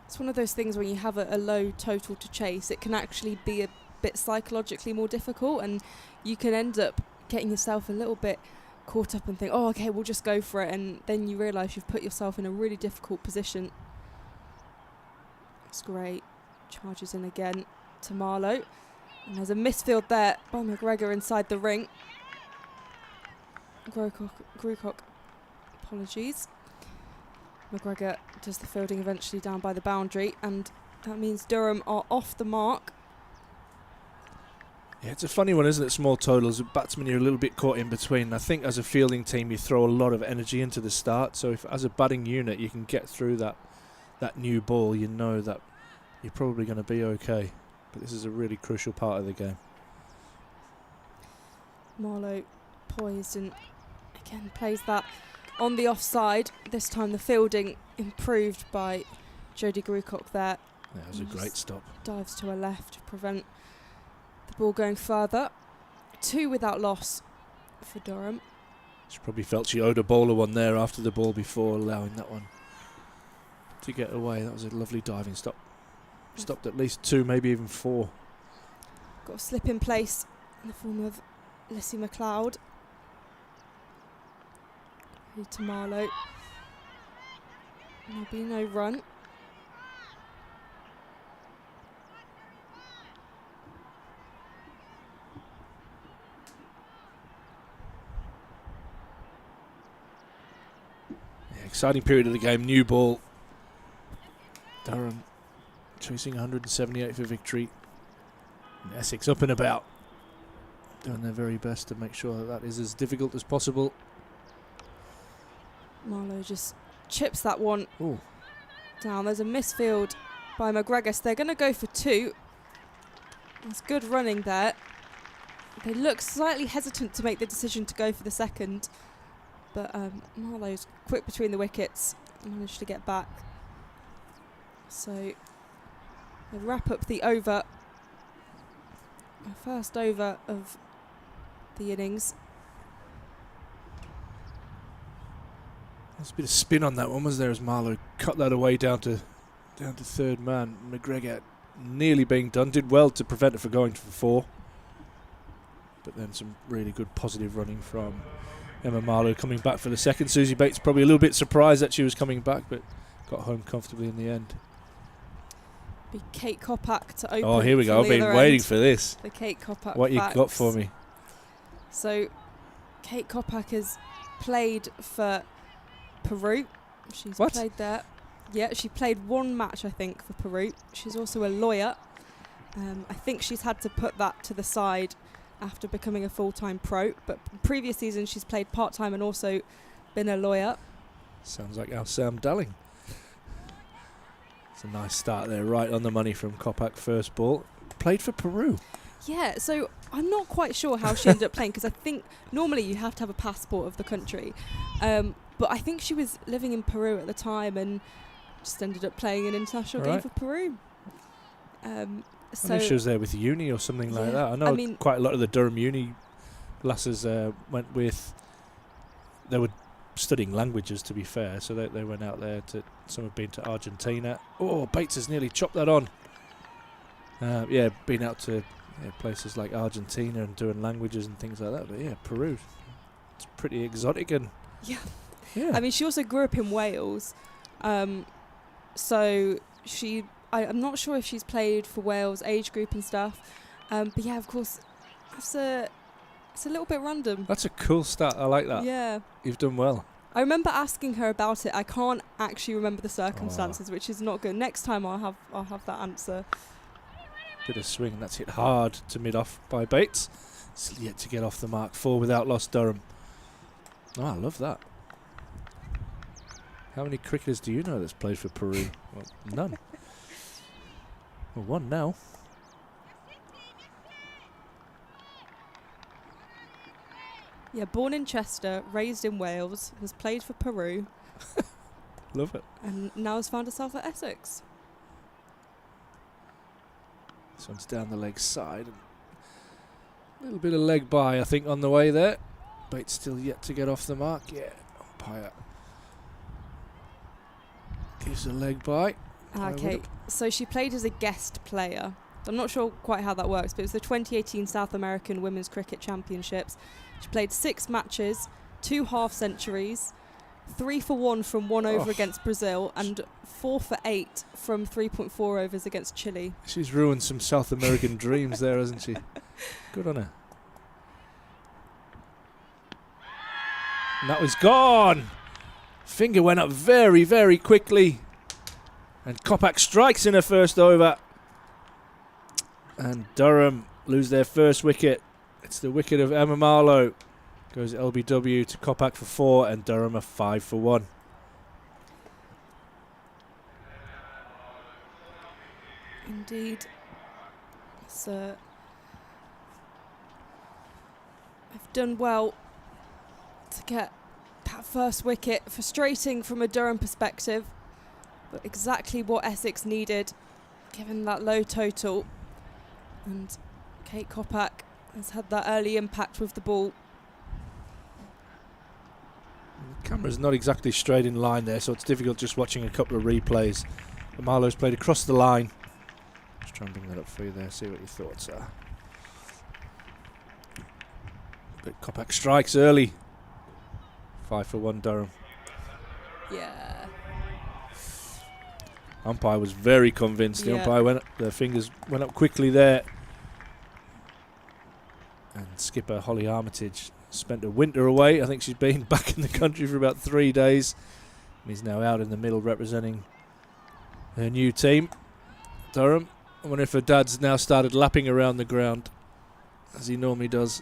It's one of those things when you have a low total to chase, it can actually be a bit psychologically more difficult, and you can end up getting yourself a little bit caught up and think, oh okay, we'll just go for it, and then you realise you've put yourself in a really difficult position. That's great. Charges in again to Marlowe, and there's a misfield there by McGregor inside the ring. Grucock, apologies. McGregor does the fielding eventually down by the boundary, and that means Durham are off the mark. Yeah, it's a funny one, isn't it? Small totals. As a batsman, you're a little bit caught in between. I think as a fielding team, you throw a lot of energy into the start. So if as a batting unit, you can get through that new ball, you know that you're probably going to be okay. But this is a really crucial part of the game. Marlowe poised and again plays that on the offside. This time the fielding improved by Jodie Grucock there. That was a great stop. Dives to her left to prevent the ball going further. 2 without loss for Durham. She probably felt she owed a bowler one there after the ball before allowing that one to get away. That was a lovely diving stop. Stopped at least 2, maybe even 4. Got a slip in place in the form of Lissy McLeod. To Marlowe. There'll be no run. Exciting period of the game, new ball. Durham chasing 178 for victory. And Essex up and about, doing their very best to make sure that is as difficult as possible. Marlowe just chips that one Ooh. down. There's a misfield by McGregor, so they're going to go for 2. That's good running there. They look slightly hesitant to make the decision to go for the second, but Marlowe's quick between the wickets, managed to get back. So they wrap up the over, the first over of the innings. There's a bit of spin on that one, was there, as Marlowe cut that away down to third man. McGregor nearly being done, did well to prevent it from going for 4. But then some really good positive running from Emma Marlowe coming back for the second. Susie Bates probably a little bit surprised that she was coming back, but got home comfortably in the end. Be Kate Kopak to open. Oh, here we go. I've been waiting for this. The Kate Kopak What facts. you got for me? So, Kate Kopak has played for Peru. She's What? played there. Yeah, she played one match, I think, for Peru. She's also a lawyer. I think she's had to put that to the side after becoming a full-time pro. But previous season, she's played part-time and also been a lawyer. Sounds like our Sam Dalling. It's a nice start there, right on the money from Kopak, first ball. Played for Peru. Yeah, so I'm not quite sure how she ended up playing, because I think normally you have to have a passport of the country. But I think she was living in Peru at the time and just ended up playing an international game for Peru. So I knew she was there with uni or something like that. I know quite a lot of the Durham uni lasses went with... They were studying languages, to be fair, so they went out there to... Some have been to Argentina. Oh, Bates has nearly chopped that on. Been out to places like Argentina and doing languages and things like that. But yeah, Peru, it's pretty exotic. And yeah. I mean, she also grew up in Wales, so I'm not sure if she's played for Wales age group and stuff. But yeah, of course, it's a little bit random. That's a cool stat. I like that. Yeah, you've done well. I remember asking her about it. I can't actually remember the circumstances, which is not good. Next time I'll have that answer. Bit of swing. That's hit hard to mid-off by Bates. It's yet to get off the mark. 4 without loss, Durham. Oh, I love that. How many cricketers do you know that's played for Peru? Well, none. Well, one now. Yeah, born in Chester, raised in Wales, has played for Peru. Love it. And now has found herself at Essex. This one's down the leg side. A little bit of leg by, I think, on the way there. Bates still yet to get off the mark. Yeah, umpire gives a leg by. Okay, so she played as a guest player. I'm not sure quite how that works, but it was the 2018 South American Women's Cricket Championships. She played 6 matches, 2 half-centuries, 3 for 1 from 1 over against Brazil, and 4 for 8 from 3.4 overs against Chile. She's ruined some South American dreams there, hasn't she? Good on her. And that was gone. Finger went up very, very quickly. And Kopak strikes in her first over. And Durham lose their first wicket. It's the wicket of Emma Marlowe. Goes LBW to Kopak for 4 and Durham a 5 for 1. Indeed. So I've done well to get that first wicket. Frustrating from a Durham perspective, but exactly what Essex needed given that low total. And Kate Kopak has had that early impact with the ball. The camera's not exactly straight in line there, so it's difficult just watching a couple of replays. But Marlowe's played across the line. Just try and bring that up for you there, see what your thoughts are. But Kopak strikes early. 5 for 1 Durham. Yeah. Umpire was very convinced. The umpire went up, their fingers went up quickly there. And skipper Holly Armitage spent a winter away. I think she's been back in the country for about 3 days. And he's now out in the middle representing her new team, Durham. I wonder if her dad's now started lapping around the ground, as he normally does.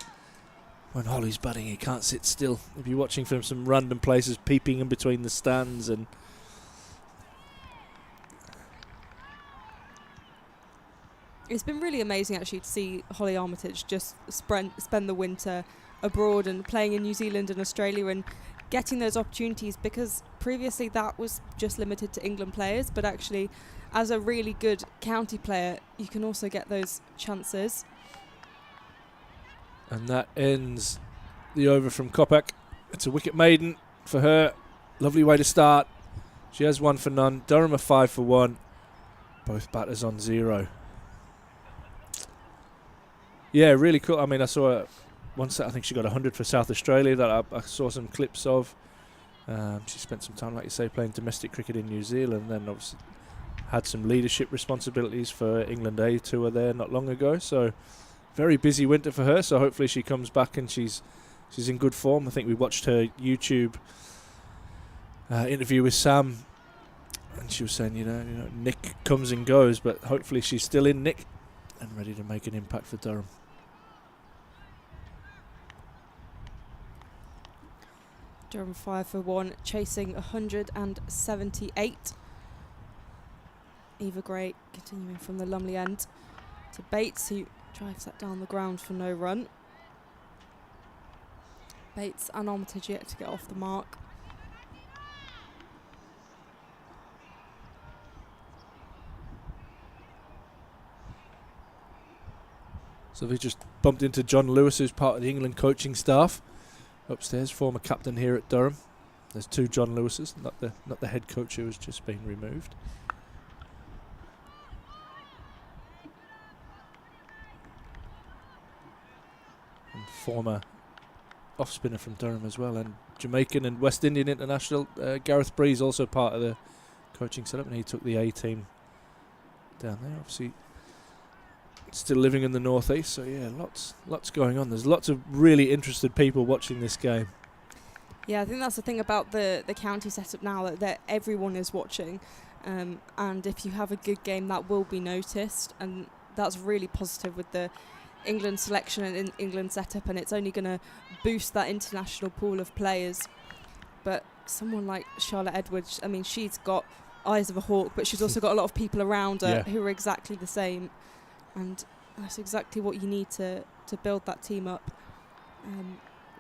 When Holly's batting, he can't sit still. He'll be watching from some random places, peeping in between the stands. And it's been really amazing actually to see Holly Armitage just spend the winter abroad and playing in New Zealand and Australia and getting those opportunities, because previously that was just limited to England players, but actually as a really good county player you can also get those chances. And that ends the over from Kopak. It's a wicket maiden for her. Lovely way to start. She has 1 for none. Durham a 5 for 1. Both batters on 0. Yeah, really cool. I mean, I saw once I think she got 100 for South Australia that I saw some clips of. She spent some time, like you say, playing domestic cricket in New Zealand, then obviously had some leadership responsibilities for England A tour there not long ago. So very busy winter for her. So hopefully she comes back and she's in good form. I think we watched her YouTube interview with Sam, and she was saying, you know, Nick comes and goes, but hopefully she's still in Nick and ready to make an impact for Durham. Durham 5 for 1, chasing 178. Eva Gray continuing from the Lumley end to Bates, who drives that down the ground for no run. Bates and Armitage yet to get off the mark. So we just bumped into John Lewis, who's part of the England coaching staff upstairs, former captain here at Durham. There's 2 John Lewises, not the head coach who has just been removed. And former off spinner from Durham as well, and Jamaican and West Indian international Gareth Breeze also part of the coaching setup, and he took the A team down there. Obviously still living in the northeast, so yeah, lots going on. There's lots of really interested people watching this game. Yeah, I think that's the thing about the county setup now, that everyone is watching, and if you have a good game, that will be noticed, and that's really positive with the England selection and England setup, and it's only going to boost that international pool of players. But someone like Charlotte Edwards, I mean, she's got eyes of a hawk, but she's also got a lot of people around her who are exactly the same. And that's exactly what you need to build that team up.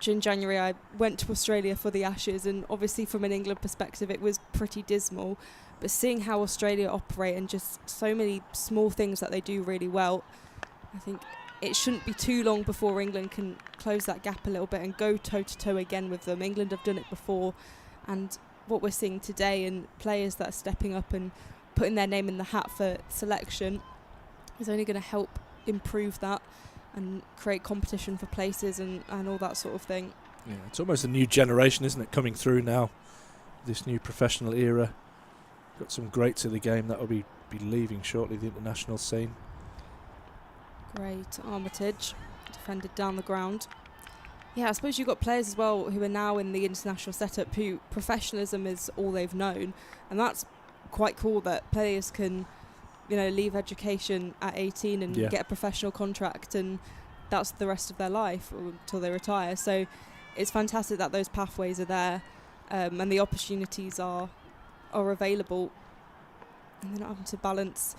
In January, I went to Australia for the Ashes, and obviously from an England perspective, it was pretty dismal. But seeing how Australia operate and just so many small things that they do really well, I think it shouldn't be too long before England can close that gap a little bit and go toe-to-toe again with them. England have done it before, and what we're seeing today and players that are stepping up and putting their name in the hat for selection is only going to help improve that and create competition for places and all that sort of thing. Yeah, it's almost a new generation, isn't it, coming through now, this new professional era. Got some greats of the game that will be leaving shortly, the international scene. Great, Armitage, defended down the ground. Yeah, I suppose you've got players as well who are now in the international setup who professionalism is all they've known, and that's quite cool that players can, you know, leave education at 18 and get a professional contract, and that's the rest of their life until they retire. So it's fantastic that those pathways are there, and the opportunities are available, and they're not having to balance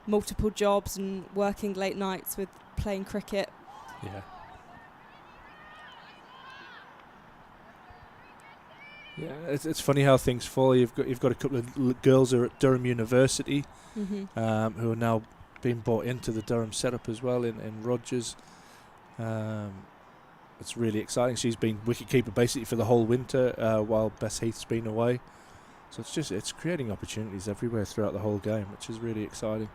multiple jobs and working late nights with playing cricket. Yeah. Yeah, it's funny how things fall. You've got a couple of girls who are at Durham University, who are now being brought into the Durham setup as well in Rogers. It's really exciting. She's been wicketkeeper basically for the whole winter while Bess Heath's been away. So it's creating opportunities everywhere throughout the whole game, which is really exciting.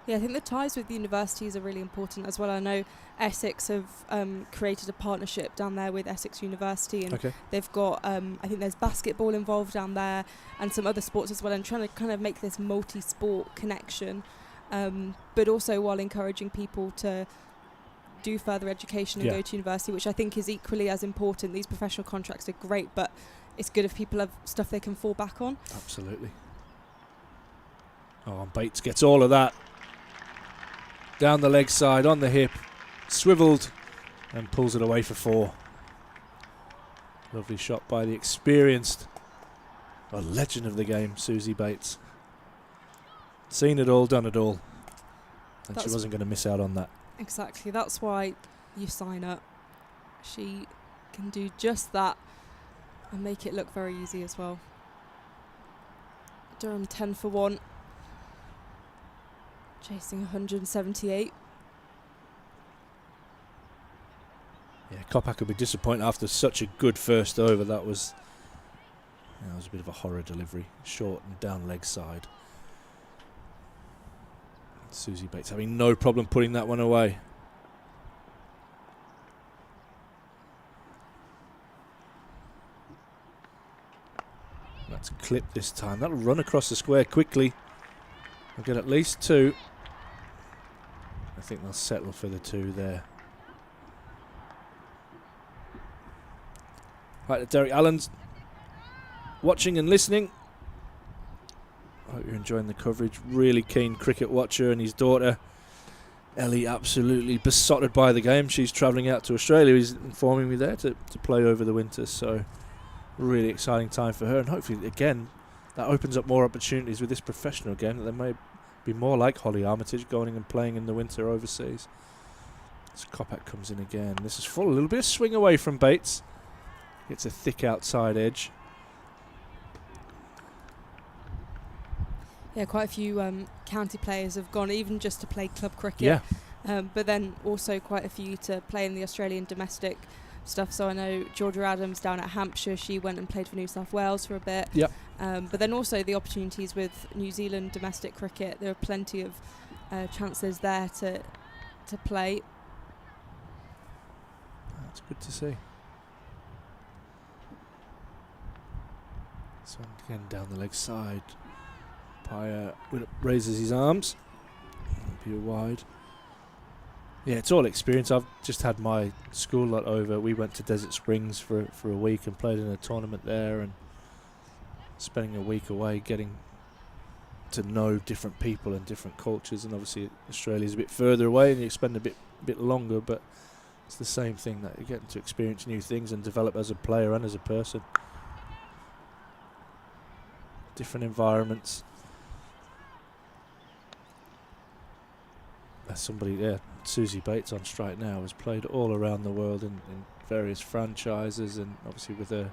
Yeah, I think the ties with the universities are really important as well. I know Essex have created a partnership down there with Essex University, and they've got, I think there's basketball involved down there and some other sports as well, and trying to kind of make this multi-sport connection, but also while encouraging people to do further education and go to university, which I think is equally as important. These professional contracts are great, but it's good if people have stuff they can fall back on. Absolutely. Oh, Bates gets all of that. Down the leg side, on the hip, swiveled and pulls it away for 4. Lovely shot by the experienced, legend of the game, Susie Bates. Seen it all, done it all. And she wasn't going to miss out on that. Exactly, that's why you sign up. She can do just that and make it look very easy as well. Durham 10 for 1. Chasing 178. Yeah, Kopak could be disappointed after such a good first over. That was a bit of a horror delivery. Short and down leg side. Susie Bates having no problem putting that one away. That's clipped this time. That'll run across the square quickly. I'll get at least 2. I think they'll settle for the 2 there. Right, Derek Allen's watching and listening. I hope you're enjoying the coverage. Really keen cricket watcher, and his daughter Ellie absolutely besotted by the game. She's travelling out to Australia. He's informing me there to play over the winter. So really exciting time for her, and hopefully again that opens up more opportunities with this professional game, that they may be more like Holly Armitage going and playing in the winter overseas. As Kopak comes in again. This is full. A little bit of swing away from Bates. It's a thick outside edge. Yeah, quite a few county players have gone even just to play club cricket. Yeah. But then also quite a few to play in the Australian domestic stuff. So I know Georgia Adams down at Hampshire, she went and played for New South Wales for a bit. Yep. But then also the opportunities with New Zealand domestic cricket. There are plenty of chances there to play. That's good to see. So again down the leg side. Paya raises his arms. Be wide. Yeah, it's all experience. I've just had my school lot over. We went to Desert Springs for a week and played in a tournament there, and spending a week away getting to know different people and different cultures. And obviously Australia's a bit further away and you spend a bit longer, but it's the same thing, that you're getting to experience new things and develop as a player and as a person. Different environments. Somebody there, Susie Bates on strike now, has played all around the world in various franchises, and obviously with her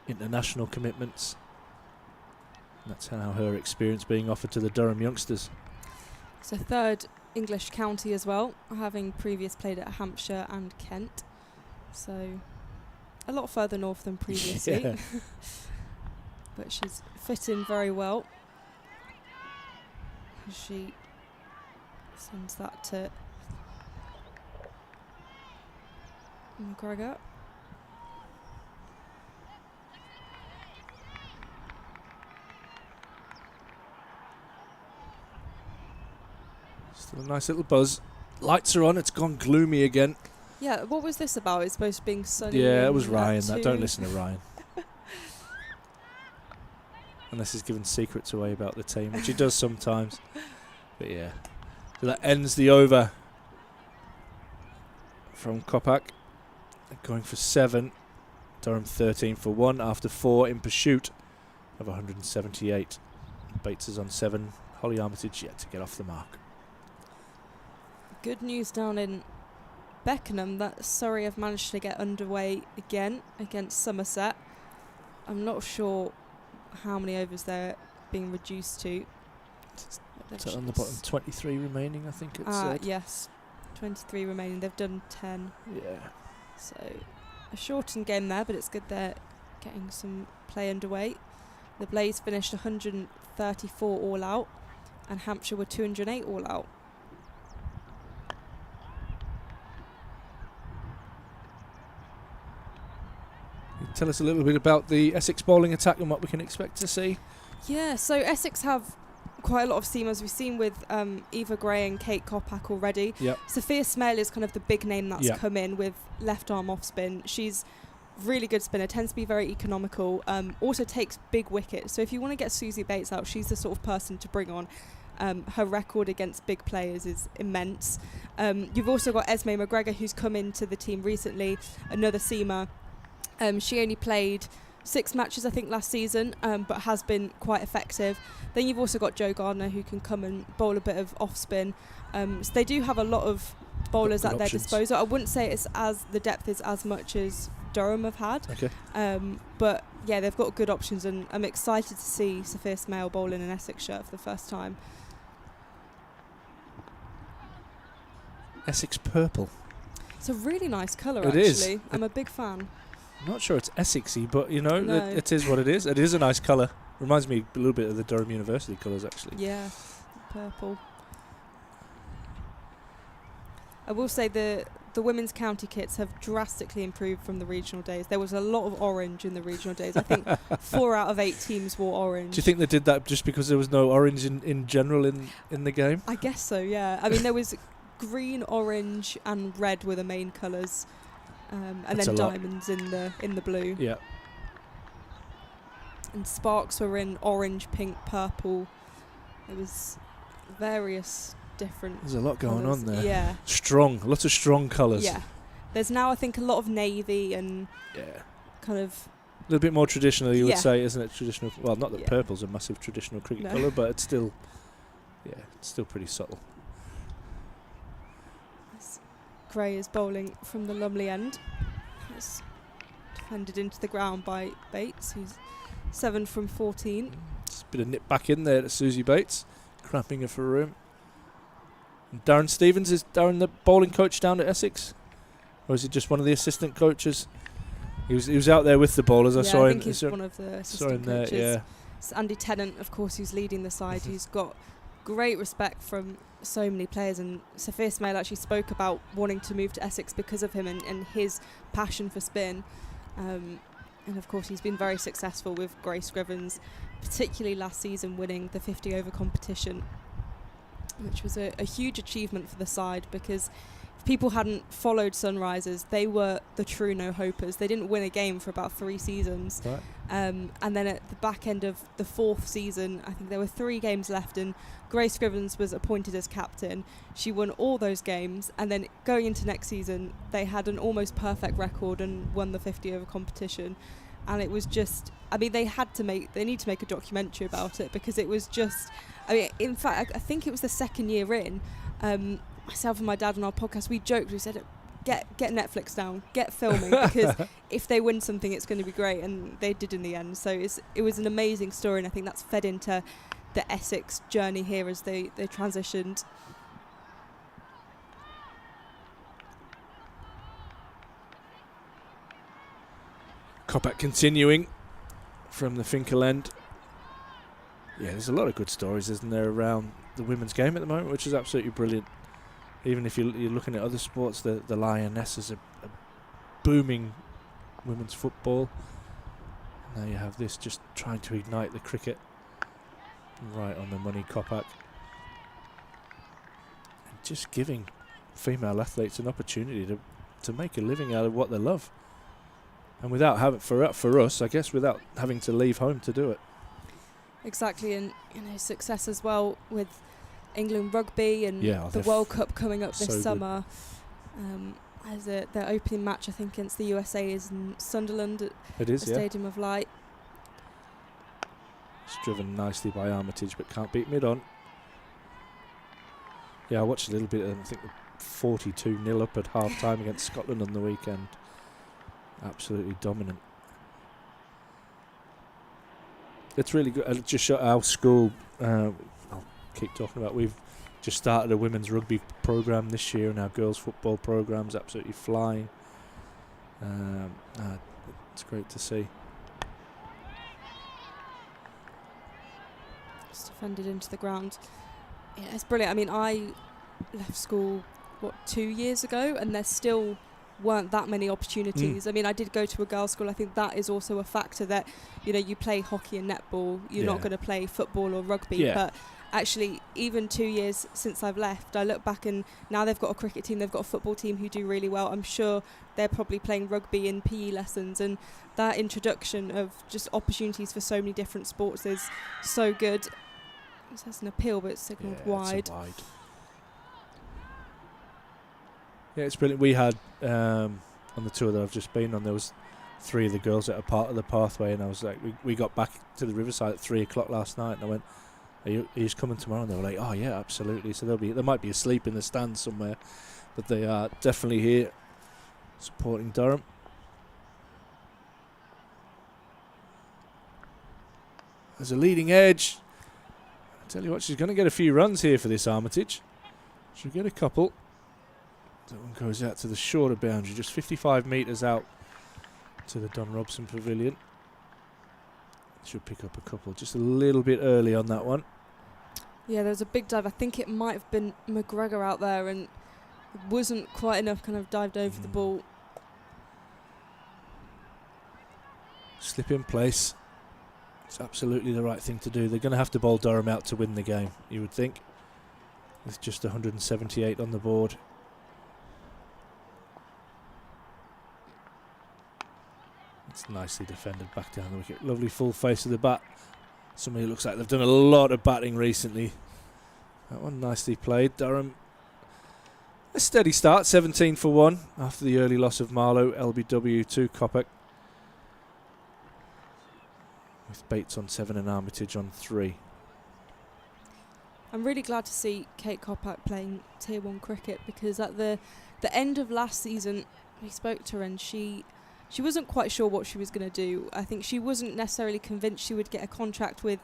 international commitments. And that's how her experience being offered to the Durham youngsters. It's a third English county as well, having previously played at Hampshire and Kent. So a lot further north than previously. Yeah. But she's fit in very well. She sends that to McGregor. Still a nice little buzz. Lights are on. It's gone gloomy again. Yeah, what was this about? It's supposed to be sunny. Yeah, it was Ryan. That Don't listen to Ryan. Unless he's giving secrets away about the team, which he does sometimes. But yeah. So that ends the over from Kopak. Going for 7. Durham 13 for 1 after 4 in pursuit of 178. Bates is on 7. Holly Armitage yet to get off the mark. Good news down in Beckenham that Surrey have managed to get underway again against Somerset. I'm not sure how many overs they're being reduced to. So on the bottom, 23 remaining, I think it said. Yes, 23 remaining. They've done 10. Yeah. So a shortened game there, but it's good they're getting some play underway. The Blaze finished 134 all out, and Hampshire were 208 all out. Tell us a little bit about the Essex bowling attack and what we can expect to see. Yeah, so Essex have quite a lot of seamers. We've seen with Eva Gray and Kate Kopak already. Yep. Sophia Smale is kind of the big name that's Yep. come in with left arm off spin. She's really good spinner, tends to be very economical, also takes big wickets. So if you want to get Susie Bates out, she's the sort of person to bring on. Her record against big players is immense. You've also got Esme McGregor, who's come into the team recently, another seamer. She only played 6 matches, I think, last season, but has been quite effective. Then you've also got Jo Gardner, who can come and bowl a bit of off spin. So they do have a lot of bowlers Good at their options. disposal. I wouldn't say it's the depth is as much as Durham have had. Okay. But yeah, they've got good options, and I'm excited to see Sophia Smale bowl in an Essex shirt for the first time. Essex purple. It's a really nice colour, It actually. is. I'm a big fan. I'm not sure it's Essexy, but you know, No. it is what it is. It is a nice colour. Reminds me a little bit of the Durham University colours, actually. Yeah, purple. I will say the the women's county kits have drastically improved from the regional days. There was a lot of orange in the regional days. I think 4 out of 8 teams wore orange. Do you think they did that just because there was no orange in general in the game? I guess so, yeah. I mean, there was green, orange and red were the main colours. And That's then a lot. diamonds in the blue. Yeah. And sparks were in orange, pink, purple. There was various different There's a lot going colours. on there. Yeah. Strong, lots of strong colours. Yeah. There's now, I think, a lot of navy and Yeah. kind of... A little bit more traditional, you would Yeah. say, isn't it? Traditional. Well, not that Yeah. purple's a massive traditional cricket No. colour, but it's still, it's still pretty subtle. Gray is bowling from the Lumley end. It's defended into the ground by Bates, who's 7 from 14. Just a bit of nip back in there to Susie Bates, cramping her for room. And Darren Stevens, is Darren the bowling coach down at Essex? Or is he just one of the assistant coaches? He was out there with the bowlers. I saw I him. think he's one of the assistant there, coaches. yeah. It's Andy Tennant, of course, who's leading the side, who's got great respect from so many players, and Sophia Smale actually spoke about wanting to move to Essex because of him and his passion for spin. And of course he's been very successful with Grace Scrivens, particularly last season winning the 50 over competition, which was a huge achievement for the side, because if people hadn't followed Sunrisers, they were the true no-hopers. They didn't win a game for about 3 seasons. Right. And then at the back end of the 4th season, I think there were 3 games left, and Grace Scrivens was appointed as captain. She won all those games, and then going into next season, they had an almost perfect record and won the 50 over competition. And it was just, I mean, they need to make a documentary about it, because it was just, I mean, in fact, I think it was the 2nd year in, myself and my dad on our podcast, we joked, we said, get Netflix down, get filming, because if they win something, it's going to be great, and they did in the end. So it was an amazing story, and I think that's fed into the Essex journey here as they transitioned. Kopak continuing from the Finkel end. Yeah, there's a lot of good stories, isn't there, around the women's game at the moment, which is absolutely brilliant. Even if you're looking at other sports, the Lionesses are booming women's football. Now you have this just trying to ignite the cricket. Right on the money, Kopak. And just giving female athletes an opportunity to make a living out of what they love. And without having, for us, I guess, without having to leave home to do it. Exactly, and success as well with England rugby and the World Cup coming up this summer. As their opening match, I think, against the USA is in Sunderland at the Stadium of Light. It's driven nicely by Armitage, but can't beat mid-on. Yeah, I watched a little bit of them. I think 42-0 up at half-time against Scotland on the weekend. Absolutely dominant. It's really good. I'll just show our school. I'll keep talking about. We've just started a women's rugby program this year, and our girls' football program's absolutely flying. It's great to see. Just defended into the ground. Yeah, it's brilliant. I mean, I left school 2 years ago, and there still weren't that many opportunities. I mean, I did go to a girls' school. I think that is also a factor that, you play hockey and netball. You're not going to play football or rugby. But actually, even 2 years since I've left, I look back and now they've got a cricket team, they've got a football team who do really well. I'm sure they're probably playing rugby in PE lessons, and that introduction of just opportunities for so many different sports is so good. It says an appeal, but it's signalled wide. It's wide. Yeah, it's brilliant. We had on the tour that I've just been on, there was 3 of the girls that are part of the pathway, and I was like, we got back to the Riverside at 3 o'clock last night, and I went, are you coming tomorrow? And they were like, oh yeah, absolutely. So they might be asleep in the stands somewhere, but they are definitely here supporting Durham. There's a leading edge. I tell you what, she's going to get a few runs here for this Armitage. She'll get a couple. That one goes out to the shorter boundary, just 55 metres out to the Don Robson Pavilion. She'll pick up a couple, just a little bit early on that one. Yeah, there was a big dive. I think it might have been McGregor out there, and wasn't quite enough, kind of dived over the ball. Slip in place. It's absolutely the right thing to do. They're going to have to bowl Durham out to win the game, you would think, with just 178 on the board. It's nicely defended back down the wicket. Lovely full face of the bat. Somebody looks like they've done a lot of batting recently. That one nicely played. Durham, a steady start, 17 for 1 after the early loss of Marlowe. LBW 2 Kopak, with Bates on 7 and Armitage on 3. I'm really glad to see Kate Kopak playing Tier 1 cricket, because at the end of last season we spoke to her and she wasn't quite sure what she was going to do. I think she wasn't necessarily convinced she would get a contract with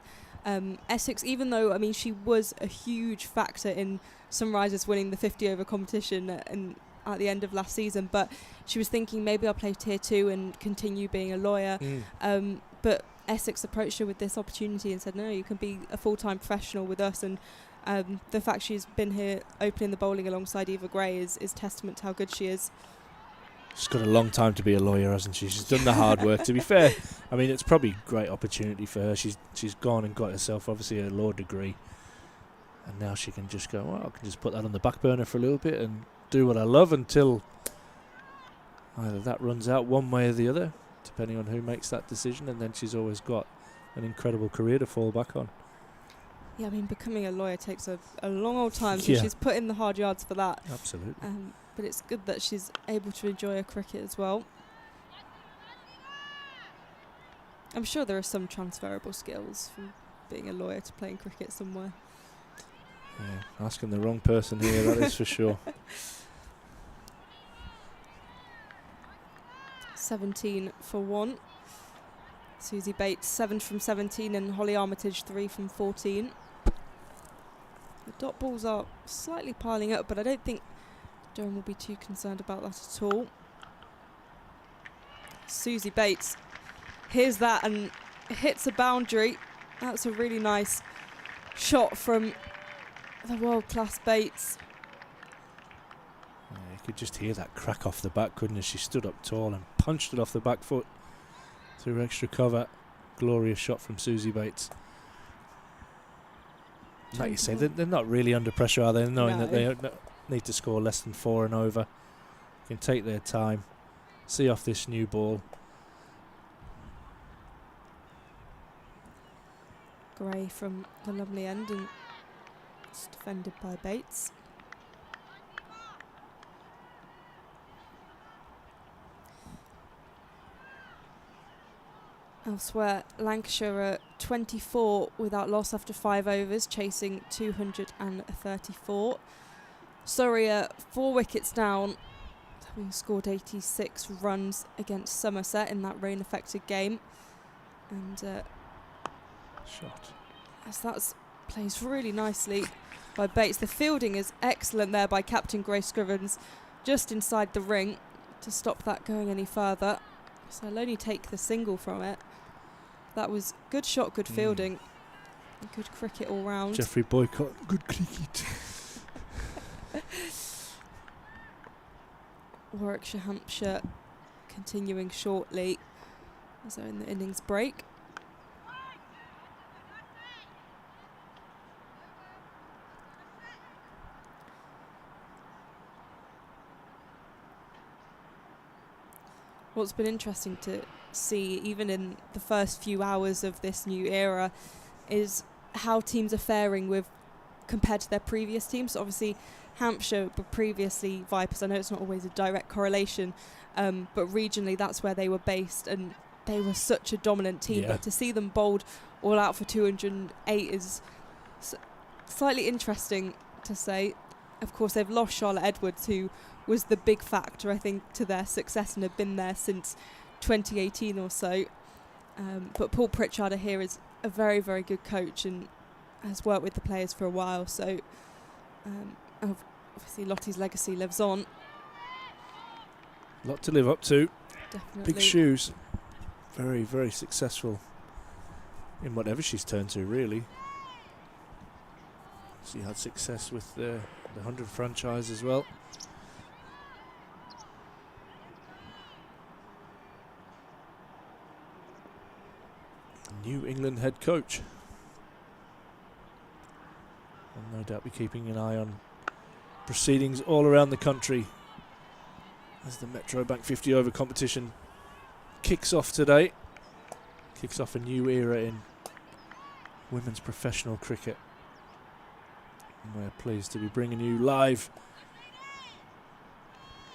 Essex, even though, I mean, she was a huge factor in Sunrisers winning the 50 over competition at the end of last season. But she was thinking, maybe I'll play Tier 2 and continue being a lawyer. But Essex approached her with this opportunity and said, no, you can be a full-time professional with us. And the fact she's been here opening the bowling alongside Eva Gray is testament to how good she is. She's got a long time to be a lawyer, hasn't she? She's done the hard work, to be fair. I mean, it's probably a great opportunity for her. She's gone and got herself, obviously, a law degree. And now she can just go, well, I can just put that on the back burner for a little bit and do what I love until either that runs out one way or the other, depending on who makes that decision. And then she's always got an incredible career to fall back on. Yeah, I mean, becoming a lawyer takes a long old time, so she's put in the hard yards for that. Absolutely. But it's good that she's able to enjoy her cricket as well. I'm sure there are some transferable skills from being a lawyer to playing cricket somewhere. Yeah, asking the wrong person here, that is for sure. 17 for 1. Susie Bates 7 from 17 and Holly Armitage 3 from 14. The dot balls are slightly piling up, but I don't think Durham will be too concerned about that at all. Susie Bates hears that and hits a boundary. That's a really nice shot from the world-class Bates. Yeah, you could just hear that crack off the bat, couldn't you? She stood up tall and punched it off the back foot through extra cover. Glorious shot from Susie Bates. Like you say, they're not really under pressure, are they? Knowing that they need to score less than 4 and over. Can take their time, see off this new ball. Gray from the lovely end, and it's defended by Bates. Elsewhere, Lancashire are 24 without loss after 5 overs, chasing 234. Surrey are 4 wickets down, having scored 86 runs against Somerset in that rain-affected game. And Shot. as that plays really nicely by Bates. The fielding is excellent there by Captain Grace Scrivens, just inside the ring to stop that going any further. So I'll only take the single from it. That was good shot, good fielding, good cricket all round. Jeffrey Boycott, good cricket. Warwickshire, Hampshire continuing shortly as they're in the innings break. What's been interesting to see, even in the first few hours of this new era, is how teams are faring with compared to their previous teams. So obviously, Hampshire were previously Vipers. I know it's not always a direct correlation, but regionally that's where they were based, and they were such a dominant team. But to see them bowled all out for 208 is slightly interesting to say. Of course, they've lost Charlotte Edwards, who was the big factor, I think, to their success and had been there since 2018 or so. But Paul Pritchard here is a very, very good coach and has worked with the players for a while. So obviously Lottie's legacy lives on. A lot to live up to. Definitely. Big shoes. Very, very successful in whatever she's turned to, really. She had success with the 100 franchise as well. New England head coach. Will no doubt be keeping an eye on proceedings all around the country as the Metro Bank 50 over competition kicks off today. Kicks off a new era in women's professional cricket. And we're pleased to be bringing you live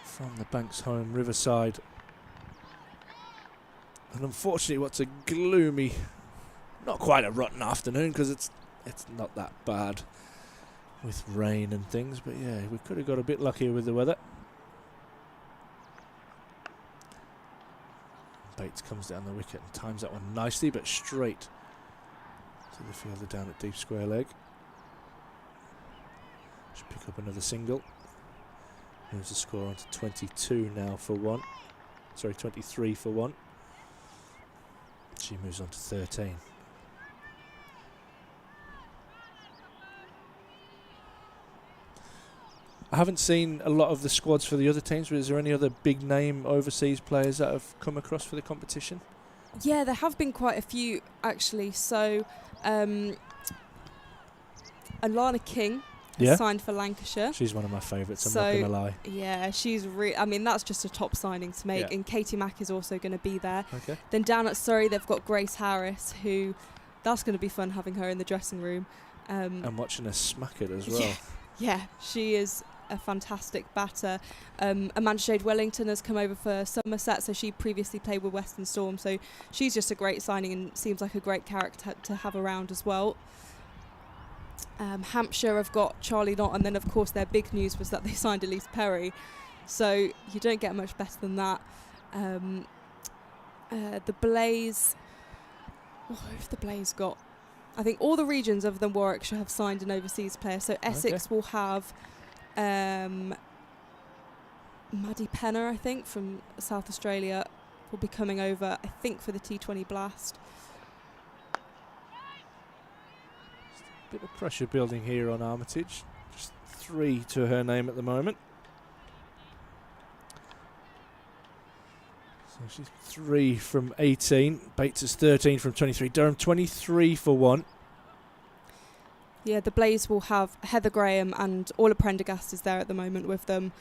from the Banks Homes Riverside. And unfortunately, what's a gloomy, not quite a rotten afternoon, because it's not that bad with rain and things, but yeah, we could have got a bit luckier with the weather. Bates comes down the wicket and times that one nicely, but straight to the fielder down at deep square leg. Should pick up another single. Moves the score on to 22 now for 1. Sorry, 23 for 1. She moves on to 13. I haven't seen a lot of the squads for the other teams, but is there any other big name overseas players that have come across for the competition? Yeah, there have been quite a few actually. So, Alana King has signed for Lancashire. She's one of my favourites, I'm not going to lie. Yeah, she's I mean, that's just a top signing to make. Yeah. And Katie Mack is also going to be there. Okay. Then down at Surrey, they've got Grace Harris, who that's going to be fun having her in the dressing room. And watching her smack it as well. Yeah, she is a fantastic batter. Amanda Shade Wellington has come over for Somerset, so she previously played with Western Storm, so she's just a great signing and seems like a great character to have around as well. Hampshire have got Charlie Knott, and then of course their big news was that they signed Elise Perry, so you don't get much better than that. The Blaze, what have the Blaze got? I think all the regions other than Warwickshire have signed an overseas player, so Essex will have Maddie Penner, I think, from South Australia, will be coming over, I think, for the T20 Blast. Bit of pressure building here on Armitage. Just 3 to her name at the moment. So she's 3 from 18. Bates is 13 from 23. Durham 23 for 1. Yeah, the Blaze will have Heather Graham and Orla Prendergast is there at the moment with them.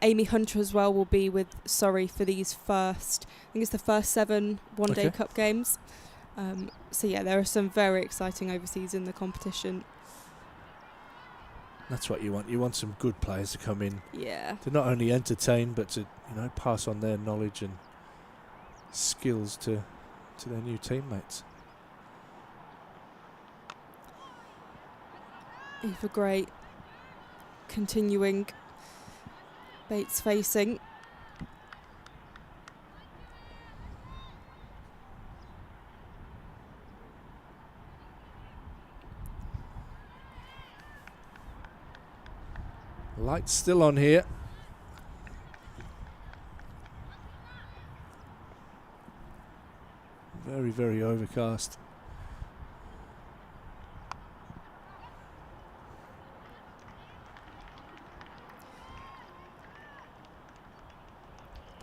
Amy Hunter as well will be with Surrey for these first, I think it's the first 7 one-day cup games. So yeah, there are some very exciting overseas in the competition. That's what you want. You want some good players to come in. Yeah. To not only entertain, but to pass on their knowledge and skills to their new teammates. Eva Gray continuing. Bates facing. Lights still on here. Very, very overcast.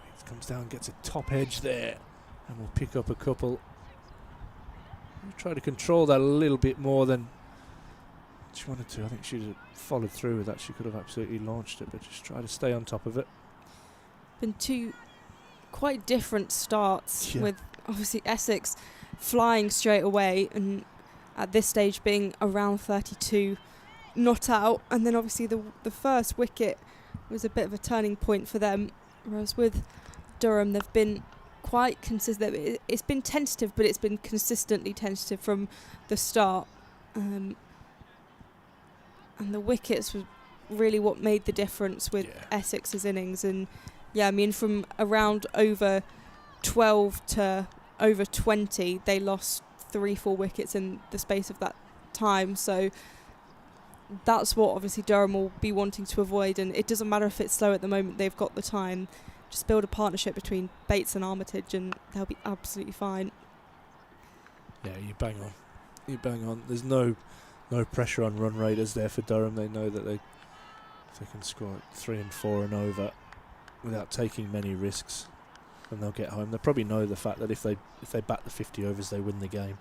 Bates comes down, gets a top edge there, and will pick up a couple. We'll try to control that a little bit more than she wanted to. I think she'd have followed through with that. She could have absolutely launched it, but just try to stay on top of it. Been 2 quite different starts, with obviously Essex flying straight away and at this stage being around 32 not out, and then obviously the first wicket was a bit of a turning point for them, whereas with Durham they've been quite consistent. It's been tentative, but it's been consistently tentative from the start. And the wickets was really what made the difference with Essex's innings. And yeah, I mean, from around over 12 to over 20, they lost 3-4 wickets in the space of that time. So that's what obviously Durham will be wanting to avoid. And it doesn't matter if it's slow at the moment, they've got the time. Just build a partnership between Bates and Armitage and they'll be absolutely fine. Yeah, you bang on. You bang on. There's no pressure on run raiders there for Durham. They know that if they can score 3 and 4 and over without taking many risks, and they'll get home. They'll probably know the fact that if they bat the 50 overs, they win the game.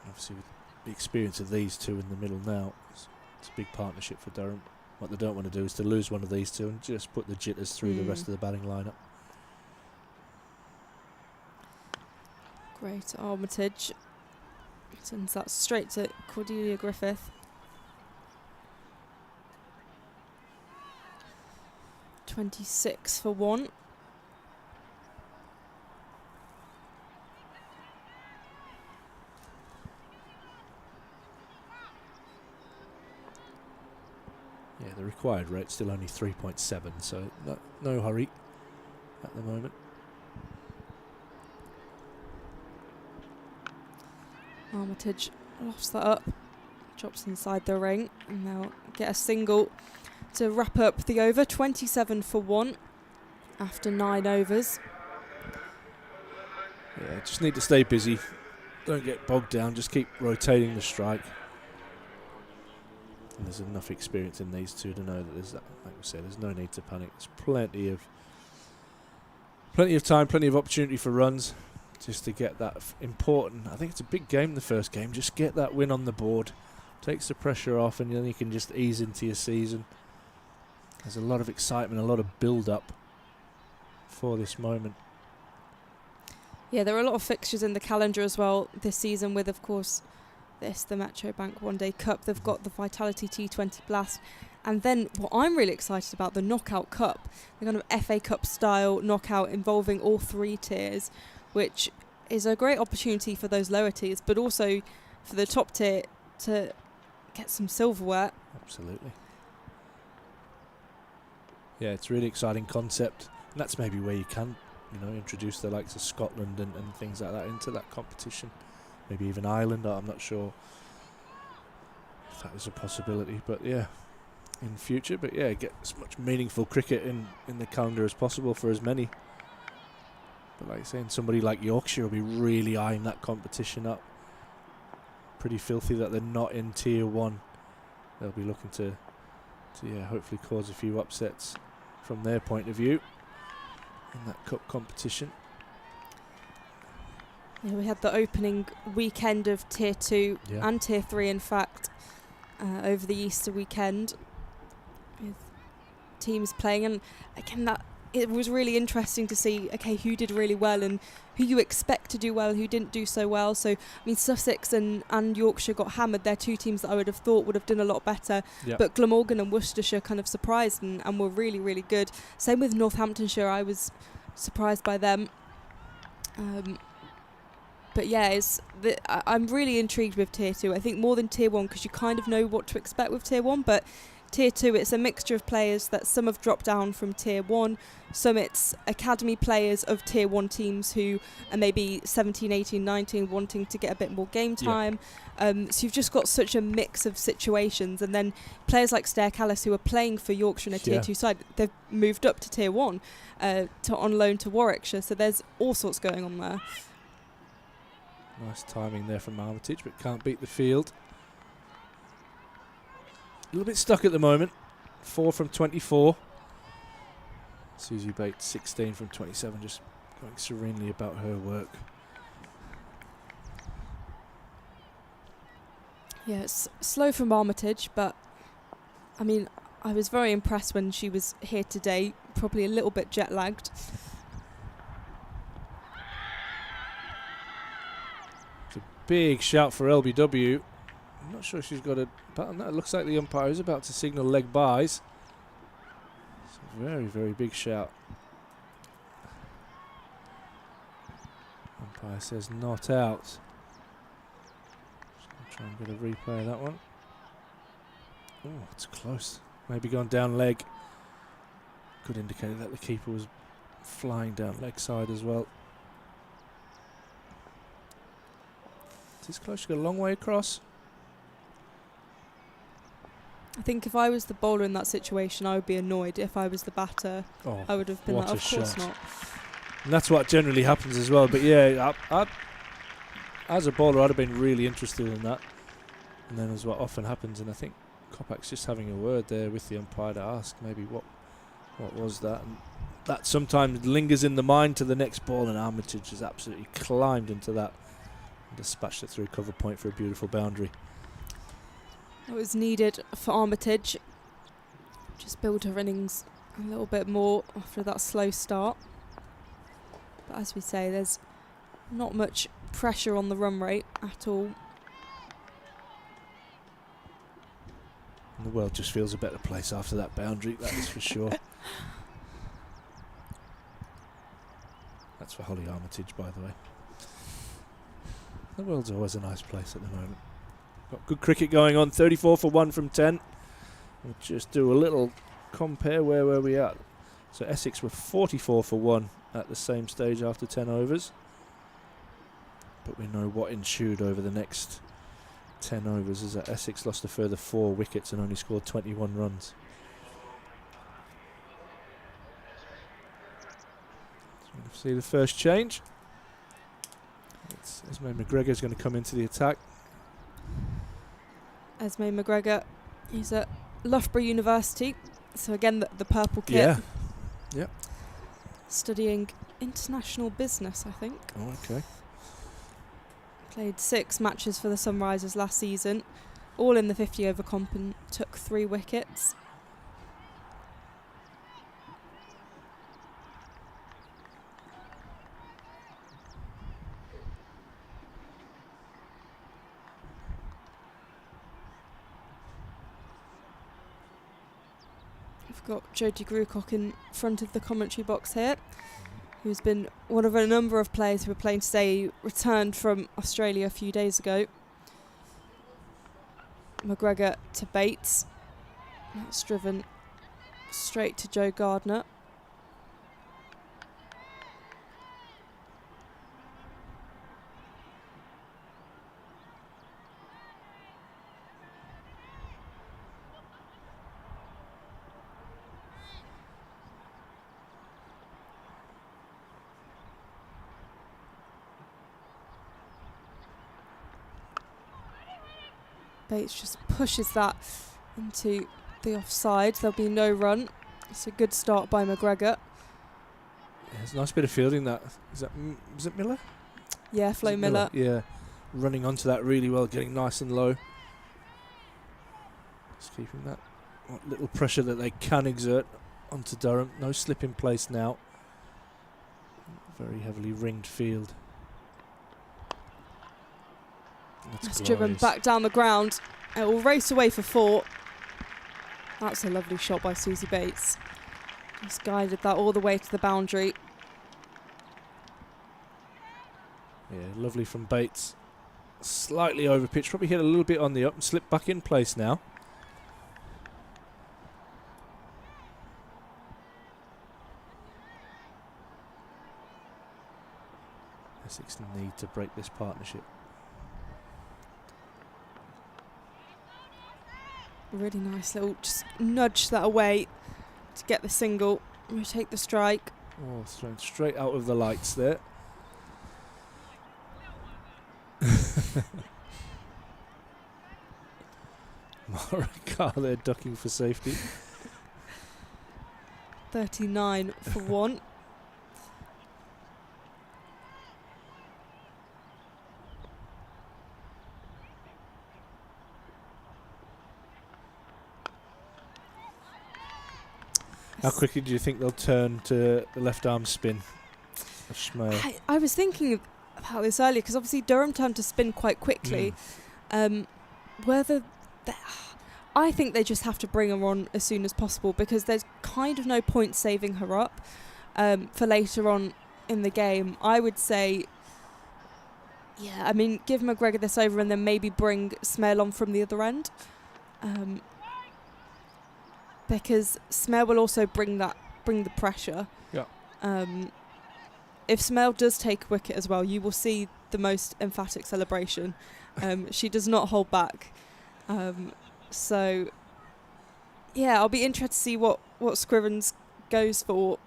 Obviously, with the experience of these two in the middle now, it's a big partnership for Durham. What they don't want to do is to lose one of these two and just put the jitters through the rest of the batting lineup. Great Armitage. Sends that straight to Cordelia Griffith. 26 for 1. Yeah, the required rate's still only 3.7, so no hurry at the moment. Armitage lofts that up, drops inside the ring, and they'll get a single to wrap up the over. 27 for 1 after 9 overs. Yeah, just need to stay busy. Don't get bogged down. Just keep rotating the strike. And there's enough experience in these two to know that there's, like we said, there's no need to panic. There's plenty of time, plenty of opportunity for runs, just to get that important. I think it's a big game, the first game. Just get that win on the board, takes the pressure off, and then you can just ease into your season. There's a lot of excitement, a lot of build-up for this moment. Yeah, there are a lot of fixtures in the calendar as well this season with, of course, the Metro Bank One Day Cup. They've got the Vitality T20 Blast. And then what I'm really excited about, the Knockout Cup, the kind of FA Cup style knockout involving all 3 tiers, which is a great opportunity for those lower tiers, but also for the top tier to get some silverware. Absolutely. Yeah, it's a really exciting concept. And that's maybe where you can, introduce the likes of Scotland and things like that into that competition. Maybe even Ireland, I'm not sure if that is a possibility, but yeah, in future. But yeah, get as much meaningful cricket in the calendar as possible for as many. But like saying, somebody like Yorkshire will be really eyeing that competition up. Pretty filthy that they're not in Tier 1. They'll be looking to hopefully cause a few upsets from their point of view in that cup competition. Yeah, we had the opening weekend of Tier 2 and Tier 3, in fact, over the Easter weekend, with teams playing. And again, it was really interesting to see, who did really well and who you expect to do well, who didn't do so well. So, Sussex and Yorkshire got hammered. They're 2 teams that I would have thought would have done a lot better. Yep. But Glamorgan and Worcestershire kind of surprised and were really, really good. Same with Northamptonshire. I was surprised by them. But yeah, I'm really intrigued with Tier 2. I think more than Tier 1, because you kind of know what to expect with Tier 1, but Tier 2, it's a mixture of players that some have dropped down from Tier 1, some it's academy players of Tier 1 teams who are maybe 17, 18, 19, wanting to get a bit more game time. So you've just got such a mix of situations. And then players like Stair Callis, who are playing for Yorkshire in a Tier 2 side, they've moved up to Tier 1 on loan to Warwickshire. So there's all sorts going on there. Nice timing there from Armitage, but can't beat the field. A little bit stuck at the moment. 4 from 24. Susie Bates, 16 from 27, just going serenely about her work. Yeah, it's slow from Armitage, but I was very impressed when she was here today, probably a little bit jet lagged. Big shout for LBW. I'm not sure she's got a bat on that. It looks like the umpire is about to signal leg byes. It's a very, very big shout. Umpire says not out. Just going to try and get a replay of that one. Oh, it's close. Maybe gone down leg. Good indicator that the keeper was flying down leg side as well. It's close. She got a long way across. I think if I was the bowler in that situation, I would be annoyed. If I was the batter, I would have been like, of course not. And that's what generally happens as well. But yeah, as a bowler, I'd have been really interested in that. And then as what often happens, and I think Kopac's just having a word there with the umpire to ask maybe what was that. And that sometimes lingers in the mind to the next ball, and Armitage has absolutely climbed into that and dispatched it through cover point for a beautiful boundary. It was needed for Armitage. Just build her innings a little bit more after that slow start. But as we say, there's not much pressure on the run rate at all. And the world just feels a better place after that boundary, that is for sure. That's for Holly Armitage, by the way. The world's always a nice place at the moment. Got good cricket going on, 34 for 1 from 10. We'll just do a little compare where were we at. So Essex were 44 for 1 at the same stage after 10 overs. But we know what ensued over the next 10 overs is that Essex lost a further 4 wickets and only scored 21 runs. So we'll see the first change. Esme McGregor's going to come into the attack. Esme McGregor, he's at Loughborough University. So again, the purple kit. Yeah. Yep. Studying international business, I think. Oh, okay. Played 6 matches for the Sunrisers last season, all in the 50 over comp, and took 3 wickets. We've got Jodie Grucock in front of the commentary box here, who's been one of a number of players who were playing today. He returned from Australia a few days ago. McGregor to Bates. That's driven straight to Joe Gardner. Bates just pushes that into the offside. There'll be no run. It's a good start by McGregor. Yeah, it's a nice bit of fielding that. Is it Miller? Yeah, Flo Miller. Yeah, running onto that really well, getting nice and low. Just keeping that what little pressure that they can exert onto Durham. No slip in place now. Very heavily ringed field. That's driven back down the ground. It will race away for 4. That's a lovely shot by Susie Bates. Just guided that all the way to the boundary. Yeah, lovely from Bates. Slightly over pitch, probably hit a little bit on the up and slipped back in place now. Essex need to break this partnership. Really nice little, just nudge that away to get the single. We take the strike. Oh, thrown straight out of the lights there. Mara Carr there ducking for safety. 39 for 1. How quickly do you think they'll turn to the left arm spin of Schmale? I was thinking about this earlier because obviously Durham turned to spin quite quickly. Whether I think they just have to bring her on as soon as possible because there's kind of no point saving her up for later on in the game. I would say, yeah, I mean, give McGregor this over and then maybe bring Smale on from the other end. Because Smale will also bring the pressure. Yeah. If Smale does take a wicket as well, you will see the most emphatic celebration. She does not hold back. So, yeah, I'll be interested to see what Scrivens goes for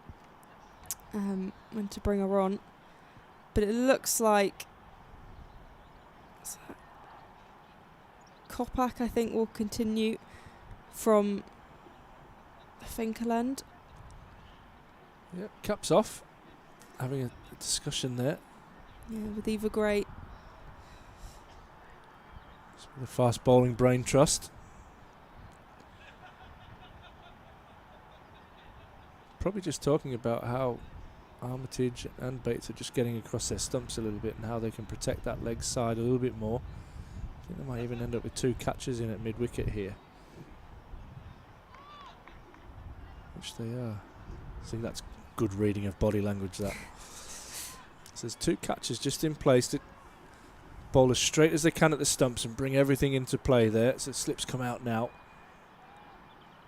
when to bring her on. But it looks like Kopak, I think, will continue from Finkerland. Yeah, caps off. Having a discussion there. Yeah, with Eva Gray. The fast bowling brain trust. Probably just talking about how Armitage and Bates are just getting across their stumps a little bit and how they can protect that leg side a little bit more. I think they might even end up with 2 catches in at mid-wicket here. Which they are. I think that's good reading of body language, that. So there's 2 catches just in place to bowl as straight as they can at the stumps and bring everything into play there. So slips come out now.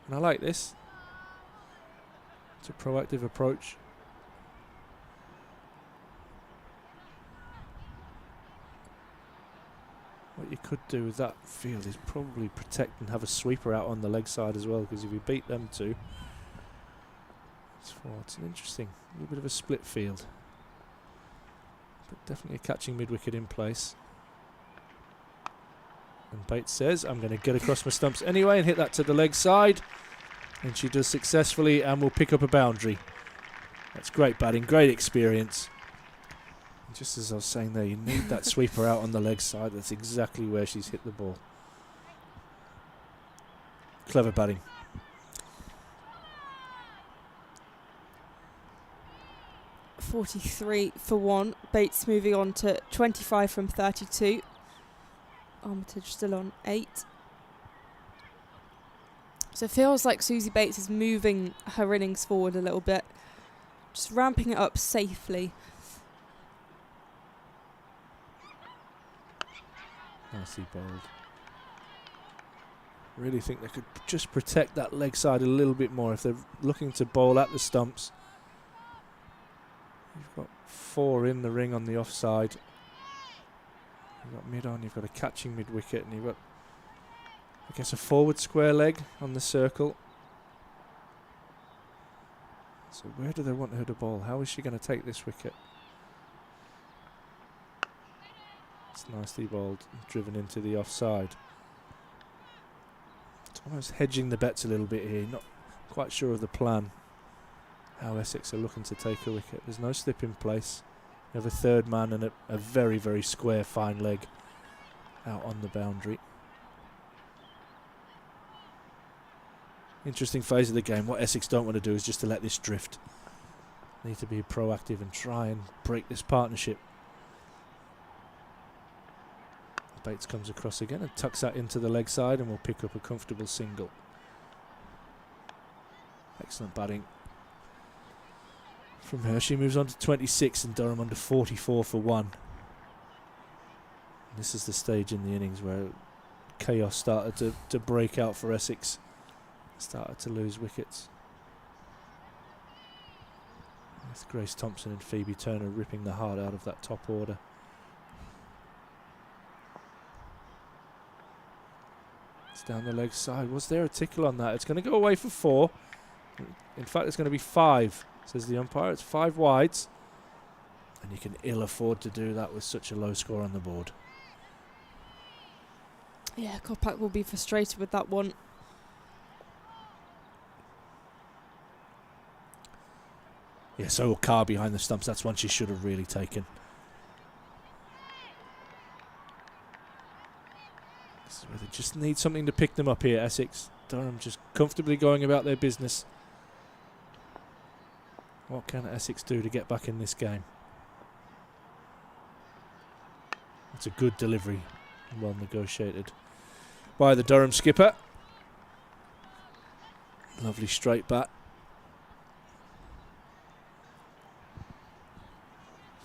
And I like this. It's a proactive approach. What you could do with that field is probably protect and have a sweeper out on the leg side as well, because if you beat them 2, it's an interesting, a little bit of a split field. But definitely a catching mid-wicket in place. And Bates says, I'm going to get across my stumps anyway and hit that to the leg side. And she does successfully and will pick up a boundary. That's great batting, great experience. And just as I was saying there, you need that sweeper out on the leg side. That's exactly where she's hit the ball. Clever batting. .43 for 1. Bates moving on to 25 from 32. Armitage still on 8. So it feels like Susie Bates is moving her innings forward a little bit. Just ramping it up safely. Nicely bowled. Really think they could just protect that leg side a little bit more if they're looking to bowl at the stumps. You've got 4 in the ring on the offside. You've got mid on, you've got a catching mid-wicket, and you've got, I guess, a forward square leg on the circle. So where do they want her to bowl? How is she going to take this wicket? It's nicely bowled, driven into the offside. It's almost hedging the bets a little bit here. Not quite sure of the plan. How Essex are looking to take a wicket. There's no slip in place. You have a third man and a very, very square, fine leg out on the boundary. Interesting phase of the game. What Essex don't want to do is just to let this drift. They need to be proactive and try and break this partnership. Bates comes across again and tucks that into the leg side and will pick up a comfortable single. Excellent batting from her. She moves on to 26 and Durham under 44 for 1. And this is the stage in the innings where chaos started to break out for Essex. Started to lose wickets. With Grace Thompson and Phoebe Turner ripping the heart out of that top order. It's down the leg side. Was there a tickle on that? It's going to go away for 4. In fact, it's going to be 5, says the umpire. It's 5 wides. And you can ill afford to do that with such a low score on the board. Yeah, Kopak will be frustrated with that one. Yeah, so will Carr behind the stumps. That's one she should have really taken. This is where they just need something to pick them up here, Essex. Durham just comfortably going about their business. What can Essex do to get back in this game? It's a good delivery, well negotiated by the Durham skipper. Lovely straight bat.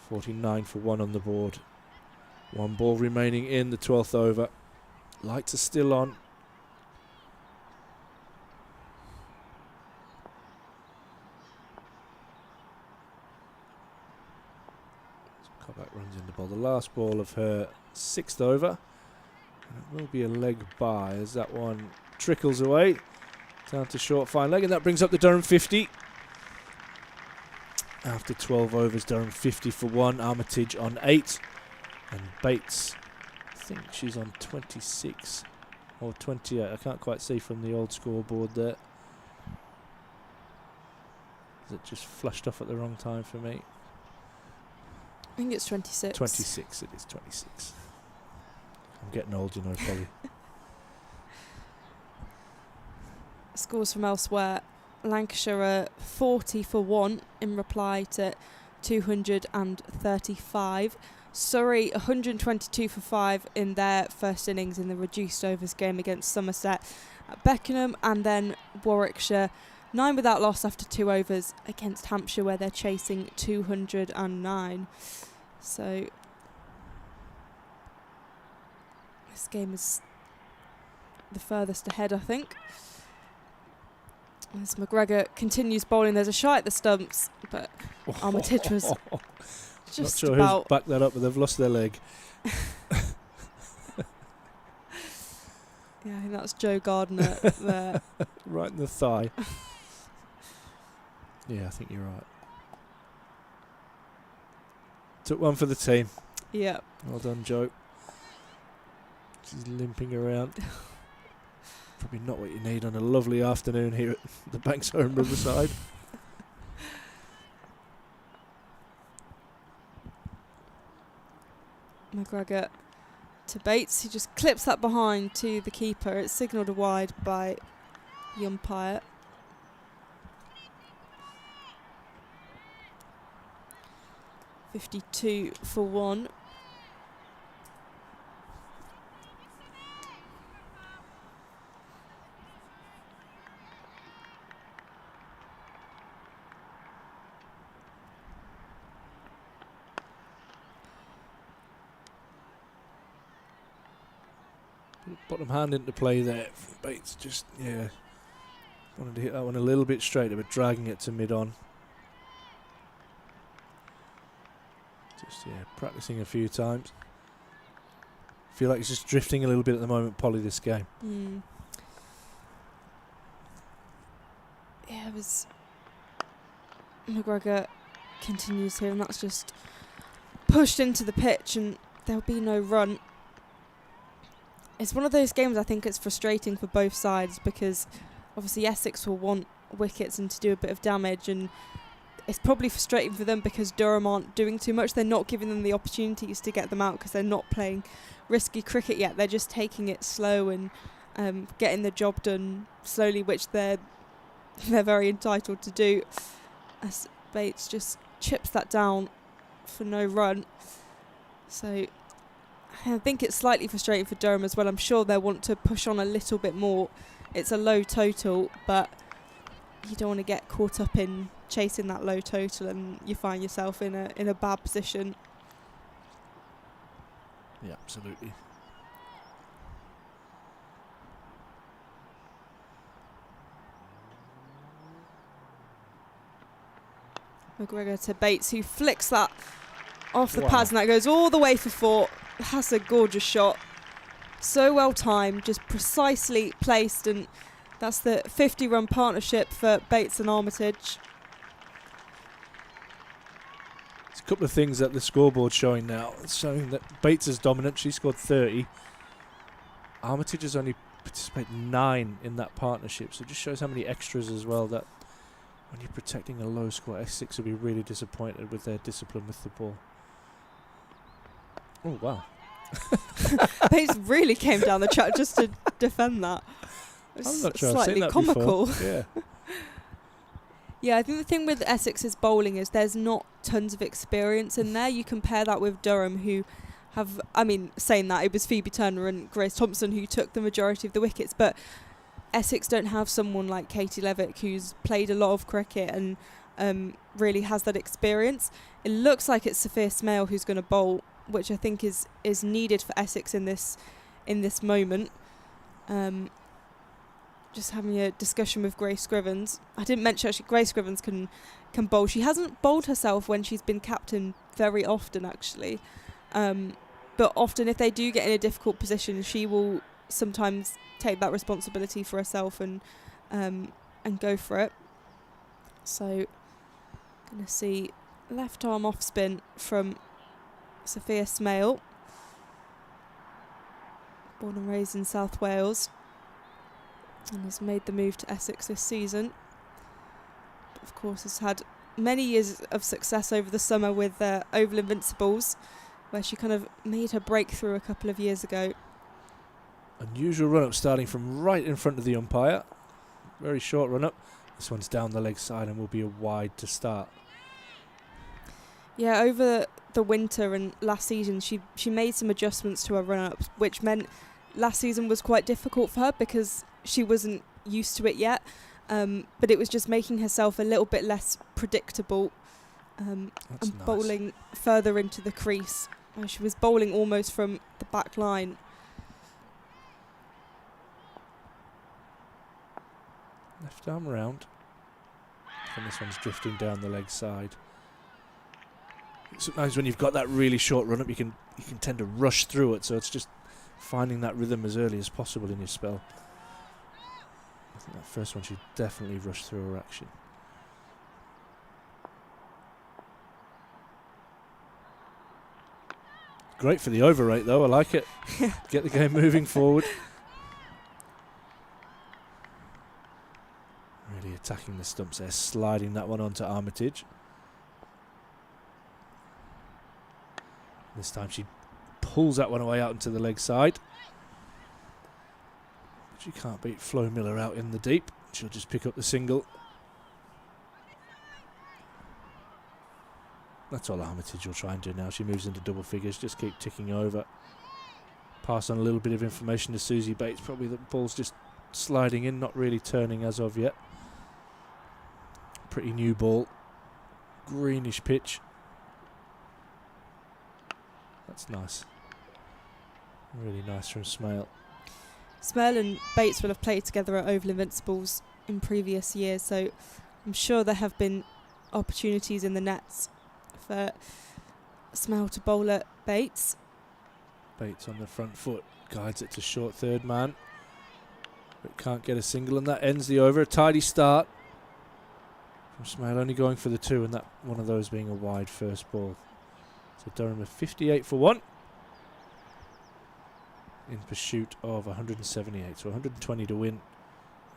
49 for 1 on the board. 1 ball remaining in the 12th over. Lights are still on. Kopak runs in the ball. The last ball of her 6th over. And it will be a leg by as that one trickles away. Down to short fine leg, and that brings up the Durham 50. After 12 overs, Durham 50 for 1. Armitage on 8. And Bates, I think she's on 26 or 28. I can't quite see from the old scoreboard there. Is it just flashed off at the wrong time for me? I think it's 26. 26, it is 26. I'm getting old, you know, Polly. Scores from elsewhere. Lancashire are 40 for 1 in reply to 235. Surrey 122 for 5 in their first innings in the reduced overs game against Somerset at Beckenham, and then Warwickshire 9 without loss after 2 overs against Hampshire, where they're chasing 209. So this game is the furthest ahead, I think. As McGregor continues bowling, there's a shot at the stumps, but Armitage was just not sure about... who's backed that up, but they've lost their leg. Yeah, I think that's Joe Gardner there. Right in the thigh. Yeah, I think you're right. Took one for the team. Yeah. Well done, Joe. She's limping around. Probably not what you need on a lovely afternoon here at the Banks Homes Riverside. McGregor to Bates, who just clips that behind to the keeper. It's signalled a wide by the umpire. .52 for 1. Bottom hand into play there. Bates just, yeah, wanted to hit that one a little bit straighter, but dragging it to mid-on. Just, yeah, practicing a few times. Feel like it's just drifting a little bit at the moment, Polly, this game. Yeah, it was... McGregor continues here, and that's just pushed into the pitch, and there'll be no run. It's one of those games I think it's frustrating for both sides, because obviously Essex will want wickets and to do a bit of damage, and it's probably frustrating for them because Durham aren't doing too much. They're not giving them the opportunities to get them out because they're not playing risky cricket yet. They're just taking it slow and getting the job done slowly, which they're very entitled to do. As Bates just chips that down for no run. So I think it's slightly frustrating for Durham as well. I'm sure they'll want to push on a little bit more. It's a low total, but you don't want to get caught up in chasing that low total and you find yourself in a bad position. Yeah, absolutely. McGregor to Bates, who flicks that off the pads, and that goes all the way for 4. That's a gorgeous shot. So well timed, just precisely placed, and that's the 50-run partnership for Bates and Armitage. There's a couple of things that the scoreboard's showing now. It's showing that Bates is dominant. She scored 30. Armitage has only participated 9 in that partnership, so it just shows how many extras as well, that when you're protecting a low score, Essex will be really disappointed with their discipline with the ball. Oh, wow. Bates really came down the track just to defend that. I'm not sure slightly I've seen that comical. before. Yeah. Yeah, I think the thing with Essex's bowling is there's not tons of experience in there. You compare that with Durham, who have, I mean, saying that, it was Phoebe Turner and Grace Thompson who took the majority of the wickets, but Essex don't have someone like Katie Levik, who's played a lot of cricket and really has that experience. It looks like it's Sophia Smale who's going to bowl, which I think is needed for Essex in this moment. Just having a discussion with Grace Scrivens. I didn't mention actually Grace Scrivens can bowl. She hasn't bowled herself when she's been captain very often actually, but often if they do get in a difficult position, she will sometimes take that responsibility for herself and go for it. So gonna see left arm off spin from Sophia Smale, born and raised in South Wales, and has made the move to Essex this season. Of course, has had many years of success over the summer with Oval Invincibles, where she kind of made her breakthrough a couple of years ago. Unusual run-up starting from right in front of the umpire. Very short run-up. This one's down the leg side and will be a wide to start. Yeah, over the winter and last season, she made some adjustments to her run-ups, which meant last season was quite difficult for her because she wasn't used to it yet. But it was just making herself a little bit less predictable and nice. bowling further into the crease. She was bowling almost from the back line. Left arm round. And this one's drifting down the leg side. Sometimes when you've got that really short run up, you can tend to rush through it. So it's just finding that rhythm as early as possible in your spell. I think that first one she definitely rushed through her action. Great for the over rate though, I like it. Get the game moving forward. Really attacking the stumps there, sliding that one onto Armitage. This time she pulls that one away out into the leg side. But she can't beat Flo Miller out in the deep. She'll just pick up the single. That's all Armitage will try and do now. She moves into double figures, just keep ticking over. Pass on a little bit of information to Susie Bates. Probably the ball's just sliding in, not really turning as of yet. Pretty new ball. Greenish pitch. That's nice. Really nice from Smale. Smale and Bates will have played together at Oval Invincibles in previous years, so I'm sure there have been opportunities in the nets for Smale to bowl at Bates. Bates on the front foot, guides it to short third man, but can't get a single, and that ends the over. A tidy start from Smale, only going for the two, and that one of those being a wide first ball. So Durham are 58 for 1 in pursuit of 178, so 120 to win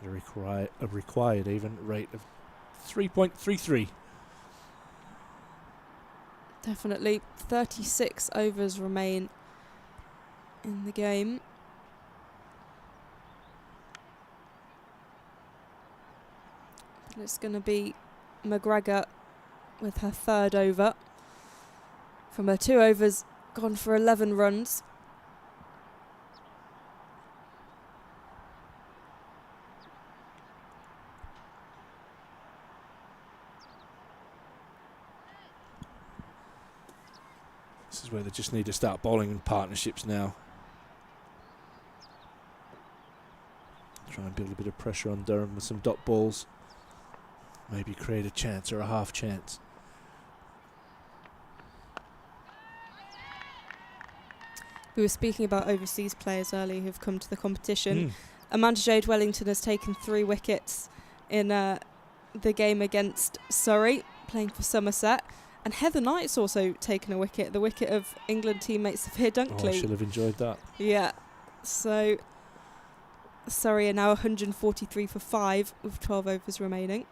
at a required even rate of 3.33. Definitely 36 overs remain in the game. And it's going to be McGregor with her third over. From her 2 overs, gone for 11 runs. This is where they just need to start bowling in partnerships now. Try and build a bit of pressure on Durham with some dot balls. Maybe create a chance or a half chance. We were speaking about overseas players earlier who've come to the competition. Amanda Jade Wellington has taken 3 wickets in the game against Surrey, playing for Somerset. And Heather Knight's also taken a wicket, the wicket of England teammate Sophia Dunkley. Oh, I should have enjoyed that. Yeah. So Surrey are now 143 for 5 with 12 overs remaining.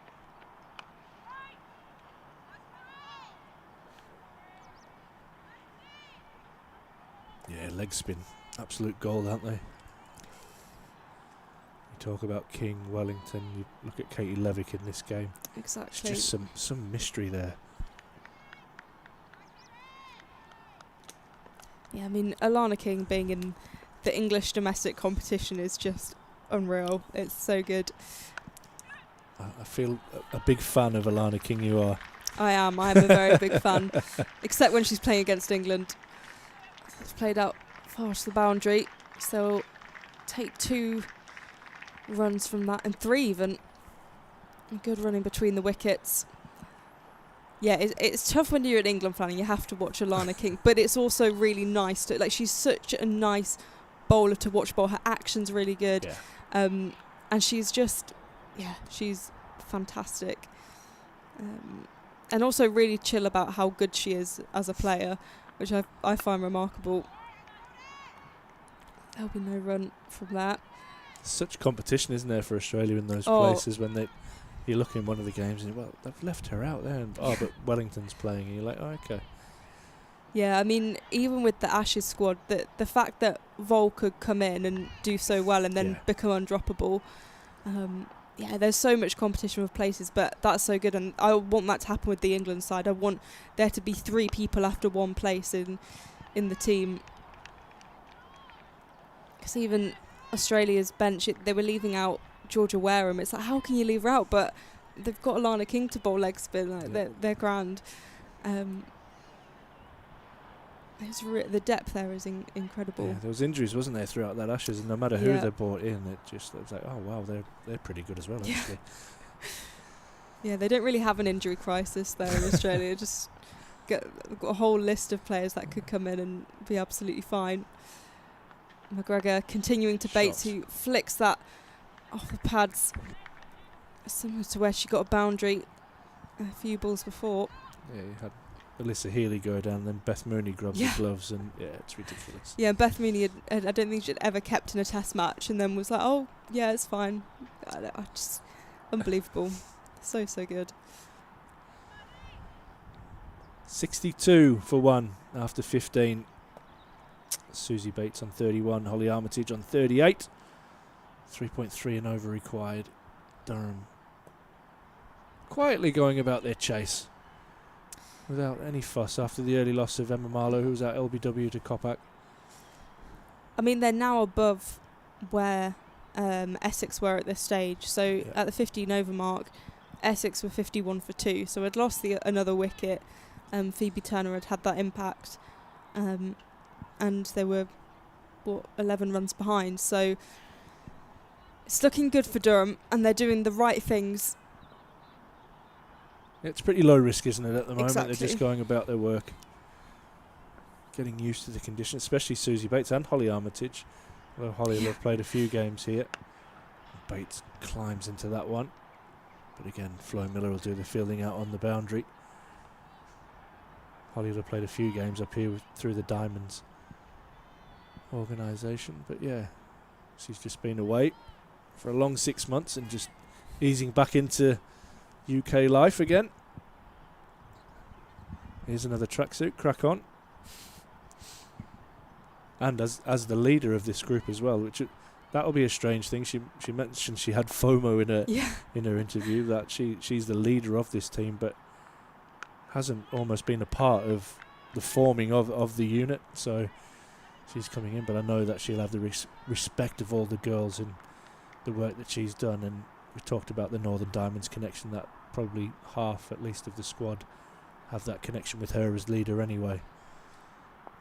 Yeah, leg spin. Absolute gold, aren't they? You talk about King, Wellington, you look at Katie Levik in this game. Exactly. It's just some mystery there. Yeah, I mean, Alana King being in the English domestic competition is just unreal. It's so good. I feel a big fan of Alana King, you are. I am a very big fan. Except when she's playing against England. It's played out far to the boundary. So we'll take 2 runs from that, and 3 even. A good running between the wickets. Yeah, it's tough when you're an England fan and you have to watch Alana King, but it's also really nice to, like, she's such a nice bowler to watch bowl. Her action's really good. Yeah. And she's just, she's fantastic. And also really chill about how good she is as a player, which I find remarkable. There'll be no run from that. Such competition, isn't there, for Australia in those places when you look in one of the games and well, they've left her out there, and but Wellington's playing, and you're like, oh, okay. Yeah, I mean, even with the Ashes squad, the fact that Vol could come in and do so well and then become undroppable, there's so much competition with places, but that's so good, and I want that to happen with the England side. I want there to be 3 people after one place in the team. Because even Australia's bench, they were leaving out Georgia Wareham. It's like, how can you leave her out? But they've got Alana King to bowl leg spin. They're grand. The depth there is incredible. Yeah, there was injuries, wasn't there, throughout that Ashes, and no matter who they brought in, it was like, oh wow, they're pretty good as well, actually. Yeah, they don't really have an injury crisis there in Australia. Just got a whole list of players that could come in and be absolutely fine. McGregor continuing to Bates, who flicks that off the pads, similar to where she got a boundary a few balls before. Yeah, you had Alyssa Healy go down, and then Beth Mooney grabs the gloves, and it's ridiculous. Yeah, Beth Mooney, I don't think she'd ever kept in a test match, and then was like, oh, yeah, it's fine. Just unbelievable. So good. 62 for 1 after 15. Susie Bates on 31, Holly Armitage on 38. 3.3 and over required. Durham quietly going about their chase without any fuss after the early loss of Emma Marlowe, who was at LBW to Kopak. I mean, they're now above where Essex were at this stage. So at the 15 over mark, Essex were 51 for 2. So had lost another wicket. Phoebe Turner had that impact. And they were, 11 runs behind. So it's looking good for Durham, and they're doing the right things. It's pretty low risk, isn't it, at the moment? Exactly. They're just going about their work, getting used to the conditions, especially Susie Bates and Holly Armitage. Although Holly will have played a few games here. Bates climbs into that one. But again, Flo Miller will do the fielding out on the boundary. Holly will have played a few games up here through the Diamonds organisation. But yeah, she's just been away for a long 6 months and just easing back into UK life again. Here's another tracksuit, crack on. And as the leader of this group as well, which that'll be a strange thing. She mentioned she had FOMO in her interview, that she's the leader of this team, but hasn't almost been a part of the forming of the unit. So she's coming in, but I know that she'll have the respect of all the girls and the work that she's done. And we talked about the Northern Diamonds connection, that probably half at least of the squad have that connection with her as leader anyway.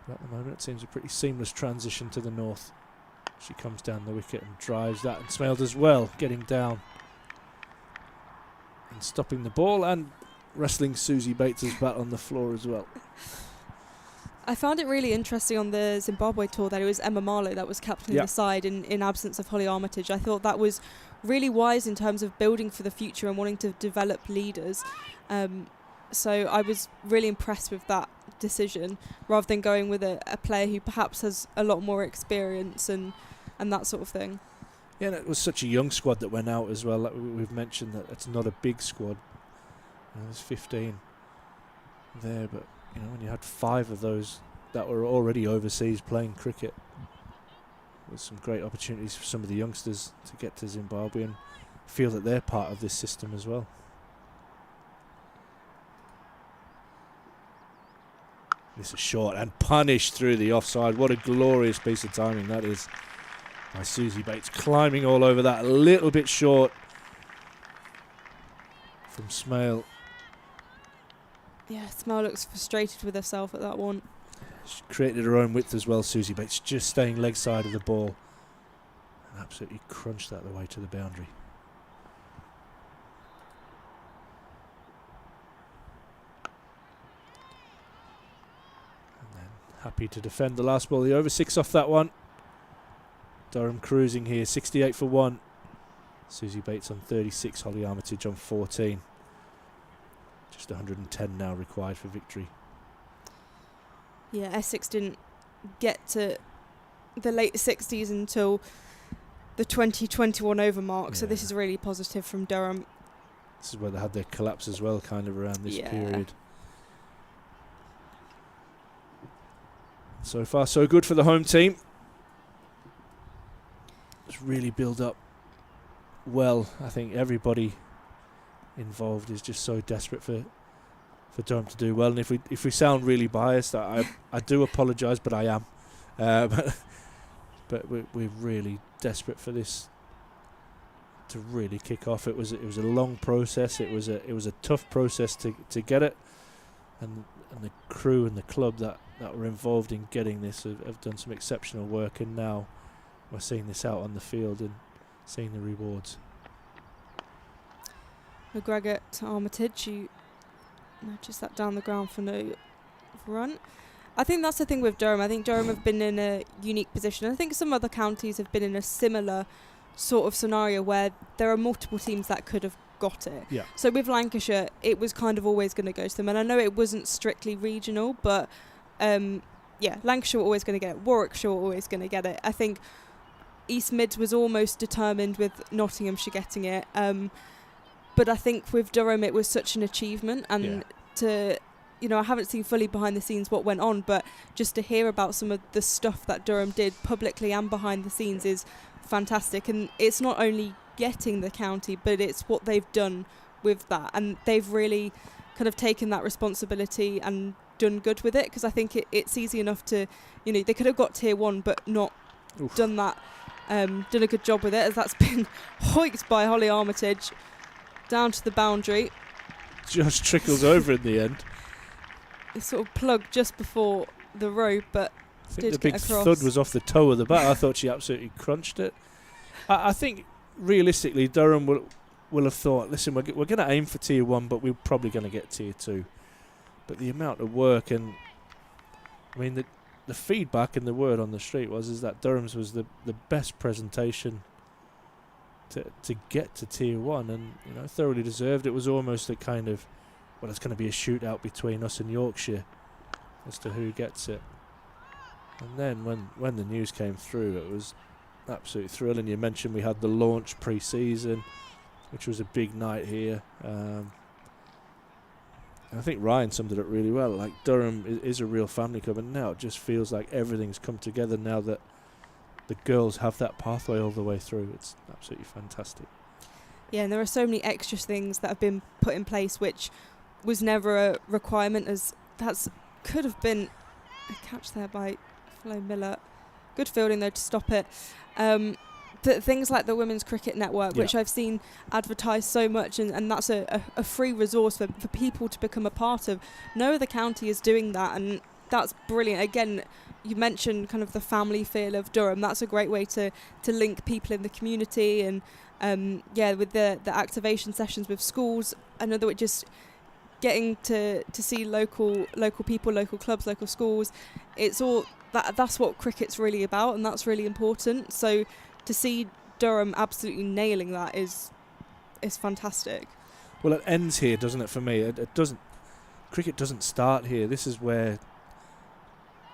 But at the moment it seems a pretty seamless transition to the north. She comes down the wicket and drives that, and Smale does well getting down and stopping the ball and wrestling Susie Bates' bat on the floor as well. I found it really interesting on the Zimbabwe tour that it was Emma Marlowe that was captaining the side in absence of Holly Armitage. I thought that was really wise in terms of building for the future and wanting to develop leaders. So I was really impressed with that decision, rather than going with a player who perhaps has a lot more experience and that sort of thing. Yeah, and it was such a young squad that went out as well. Like we've mentioned, that it's not a big squad. There's 15 there, but when you had 5 of those that were already overseas playing cricket, with some great opportunities for some of the youngsters to get to Zimbabwe and feel that they're part of this system as well. This is short and punished through the offside. What a glorious piece of timing that is by Susie Bates, climbing all over that, a little bit short from Smale. Yeah, Smale looks frustrated with herself at that one. She created her own width as well, Susie Bates, just staying leg side of the ball and absolutely crunched that the way to the boundary. And then happy to defend the last ball, the over 6 off that one. Durham cruising here, 68 for 1. Susie Bates on 36, Holly Armitage on 14. Just 110 now required for victory. Yeah, Essex didn't get to the late 60s until the 2021 over mark, so this is really positive from Durham. This is where they had their collapse as well, kind of around this period. So far, so good for the home team. It's really built up well. I think everybody involved is just so desperate for Durham to do well. And if we sound really biased, I do apologise, but I am. But we're really desperate for this to really kick off. It was a long process. It was a tough process to get it, and the crew and the club that were involved in getting this have done some exceptional work, and now we're seeing this out on the field and seeing the rewards. McGregor to Armitage, who nudges that down the ground for no run. I think that's the thing with Durham. I think Durham have been in a unique position. I think some other counties have been in a similar sort of scenario where there are multiple teams that could have got it. Yeah. So with Lancashire, it was kind of always going to go to them. And I know it wasn't strictly regional, but Lancashire were always going to get it. Warwickshire were always going to get it. I think East Mids was almost determined with Nottinghamshire getting it. But I think with Durham, it was such an achievement. And I haven't seen fully behind the scenes what went on, but just to hear about some of the stuff that Durham did publicly and behind the scenes is fantastic. And it's not only getting the county, but it's what they've done with that. And they've really kind of taken that responsibility and done good with it, because I think it's easy enough to, they could have got tier 1 but not done that, done a good job with it, as that's been hoiked by Holly Armitage down to the boundary. Just trickles over in the end. It's sort of plugged just before the rope, but I think did the get big across. thud was off the toe of the bat. I thought she absolutely crunched it. I think realistically Durham will have thought, listen, we're going to aim for tier 1, but we're probably going to get tier 2. But the amount of work, and I mean the feedback and the word on the street is that Durham's was the best presentation to get to tier 1, and thoroughly deserved. It was almost a kind of, it's going to be a shootout between us and Yorkshire as to who gets it. And then when the news came through, it was absolutely thrilling. You mentioned we had the launch pre-season, which was a big night here. I think Ryan summed it up really well. Like, Durham is a real family club, and now it just feels like everything's come together now that the girls have that pathway all the way through. It's absolutely fantastic. Yeah, and there are so many extra things that have been put in place, which was never a requirement, as that's could have been a catch there by Flo Miller. Good fielding though to stop it. Things like the Women's Cricket Network, which I've seen advertised so much, and that's a free resource for people to become a part of. No other county is doing that, and that's brilliant. Again, you mentioned kind of the family feel of Durham. That's a great way to link people in the community, and with the activation sessions with schools. Another way, just getting to see local people, local clubs, local schools. It's all that's what cricket's really about, and that's really important. So to see Durham absolutely nailing that is fantastic. Well, it ends here, doesn't it? For me, it doesn't. Cricket doesn't start here. This is where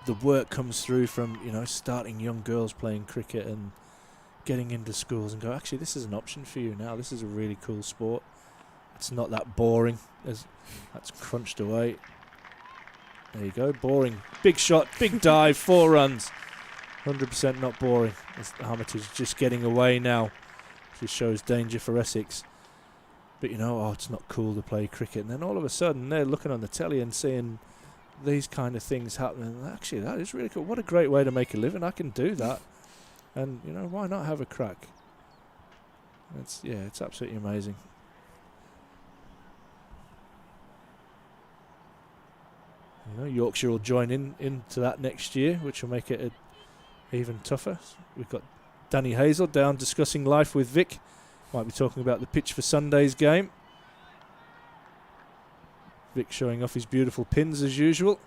the work comes through from, starting young girls playing cricket and getting into schools and go, actually, this is an option for you now. This is a really cool sport. It's not that boring. That's crunched away. There you go, boring. Big shot, big dive, 4 runs. 100% not boring. Armitage just getting away now. Just shows danger for Essex. But it's not cool to play cricket. And then all of a sudden they're looking on the telly and seeing these kind of things happening. Actually, that is really cool. What a great way to make a living. I can do that. And, why not have a crack? It's absolutely amazing. Yorkshire will join into that next year, which will make it even tougher. We've got Danny Hazel down discussing life with Vic. Might be talking about the pitch for Sunday's game. Vic showing off his beautiful pins as usual.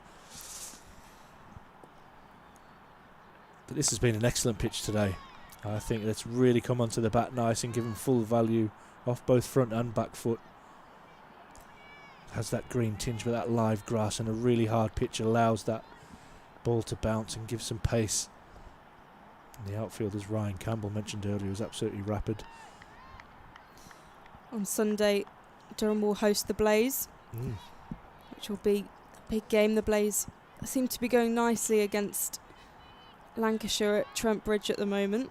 But this has been an excellent pitch today. I think that's really come onto the bat nice and given full value off both front and back foot. Has that green tinge with that live grass, and a really hard pitch allows that ball to bounce and give some pace. And the outfield, as Ryan Campbell mentioned earlier, was absolutely rapid. On Sunday, Durham will host the Blaze, which will be a big game. The Blaze seem to be going nicely against Lancashire at Trent Bridge at the moment.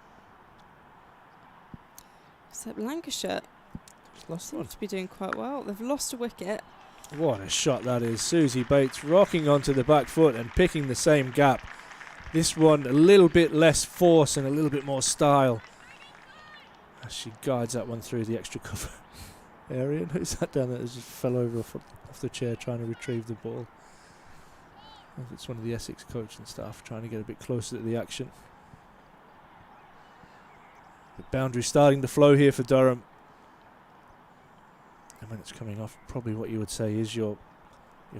Except Lancashire seem to be doing quite well. They've lost a wicket. What a shot that is. Susie Bates rocking onto the back foot and picking the same gap. This one a little bit less force and a little bit more style. As she guides that one through the extra cover area. And who's that down there that just fell over off the chair trying to retrieve the ball? I think it's one of the Essex coaching staff trying to get a bit closer to the action. The boundary starting to flow here for Durham. And when it's coming off, probably what you would say is your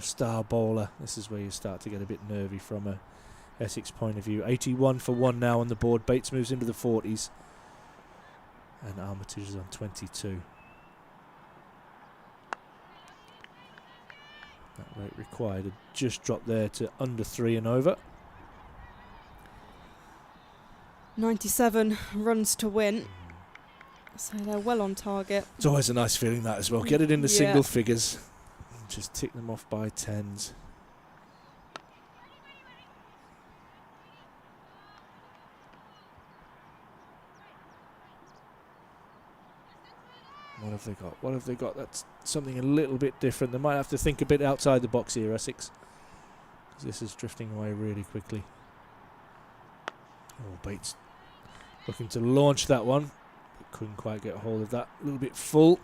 star bowler. This is where you start to get a bit nervy from a Essex point of view. 81 for 1 now on the board. Bates moves into the 40s. And Armitage is on 22. That rate required had just dropped there to under 3 and over. 97 runs to win. So they're well on target. It's always a nice feeling that as well. Get it in the single figures. And just tick them off by 10s. What have they got? What have they got? That's something a little bit different. They might have to think a bit outside the box here, Essex. Because this is drifting away really quickly. Oh, Bates looking to launch that one. But couldn't quite get hold of that. A little bit full.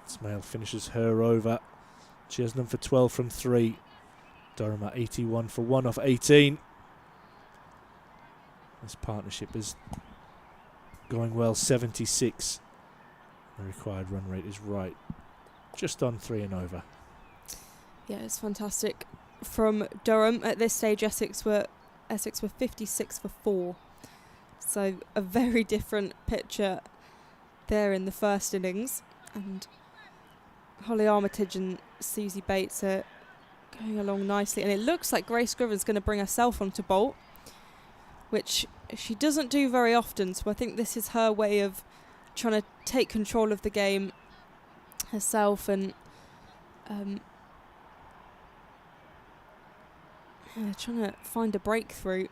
Smale finishes her over. She has none for 12 from 3. Durham at 81 for 1 off 18. This partnership is going well, 76. The required run rate is right, just on 3 and over. Yeah, it's fantastic from Durham. At this stage, Essex were 56 for 4. So a very different picture there in the first innings. And Holly Armitage and Susie Bates are going along nicely. And it looks like Grace Scrivens going to bring herself onto bolt, which she doesn't do very often. So I think this is her way of trying to take control of the game herself and trying to find a breakthrough.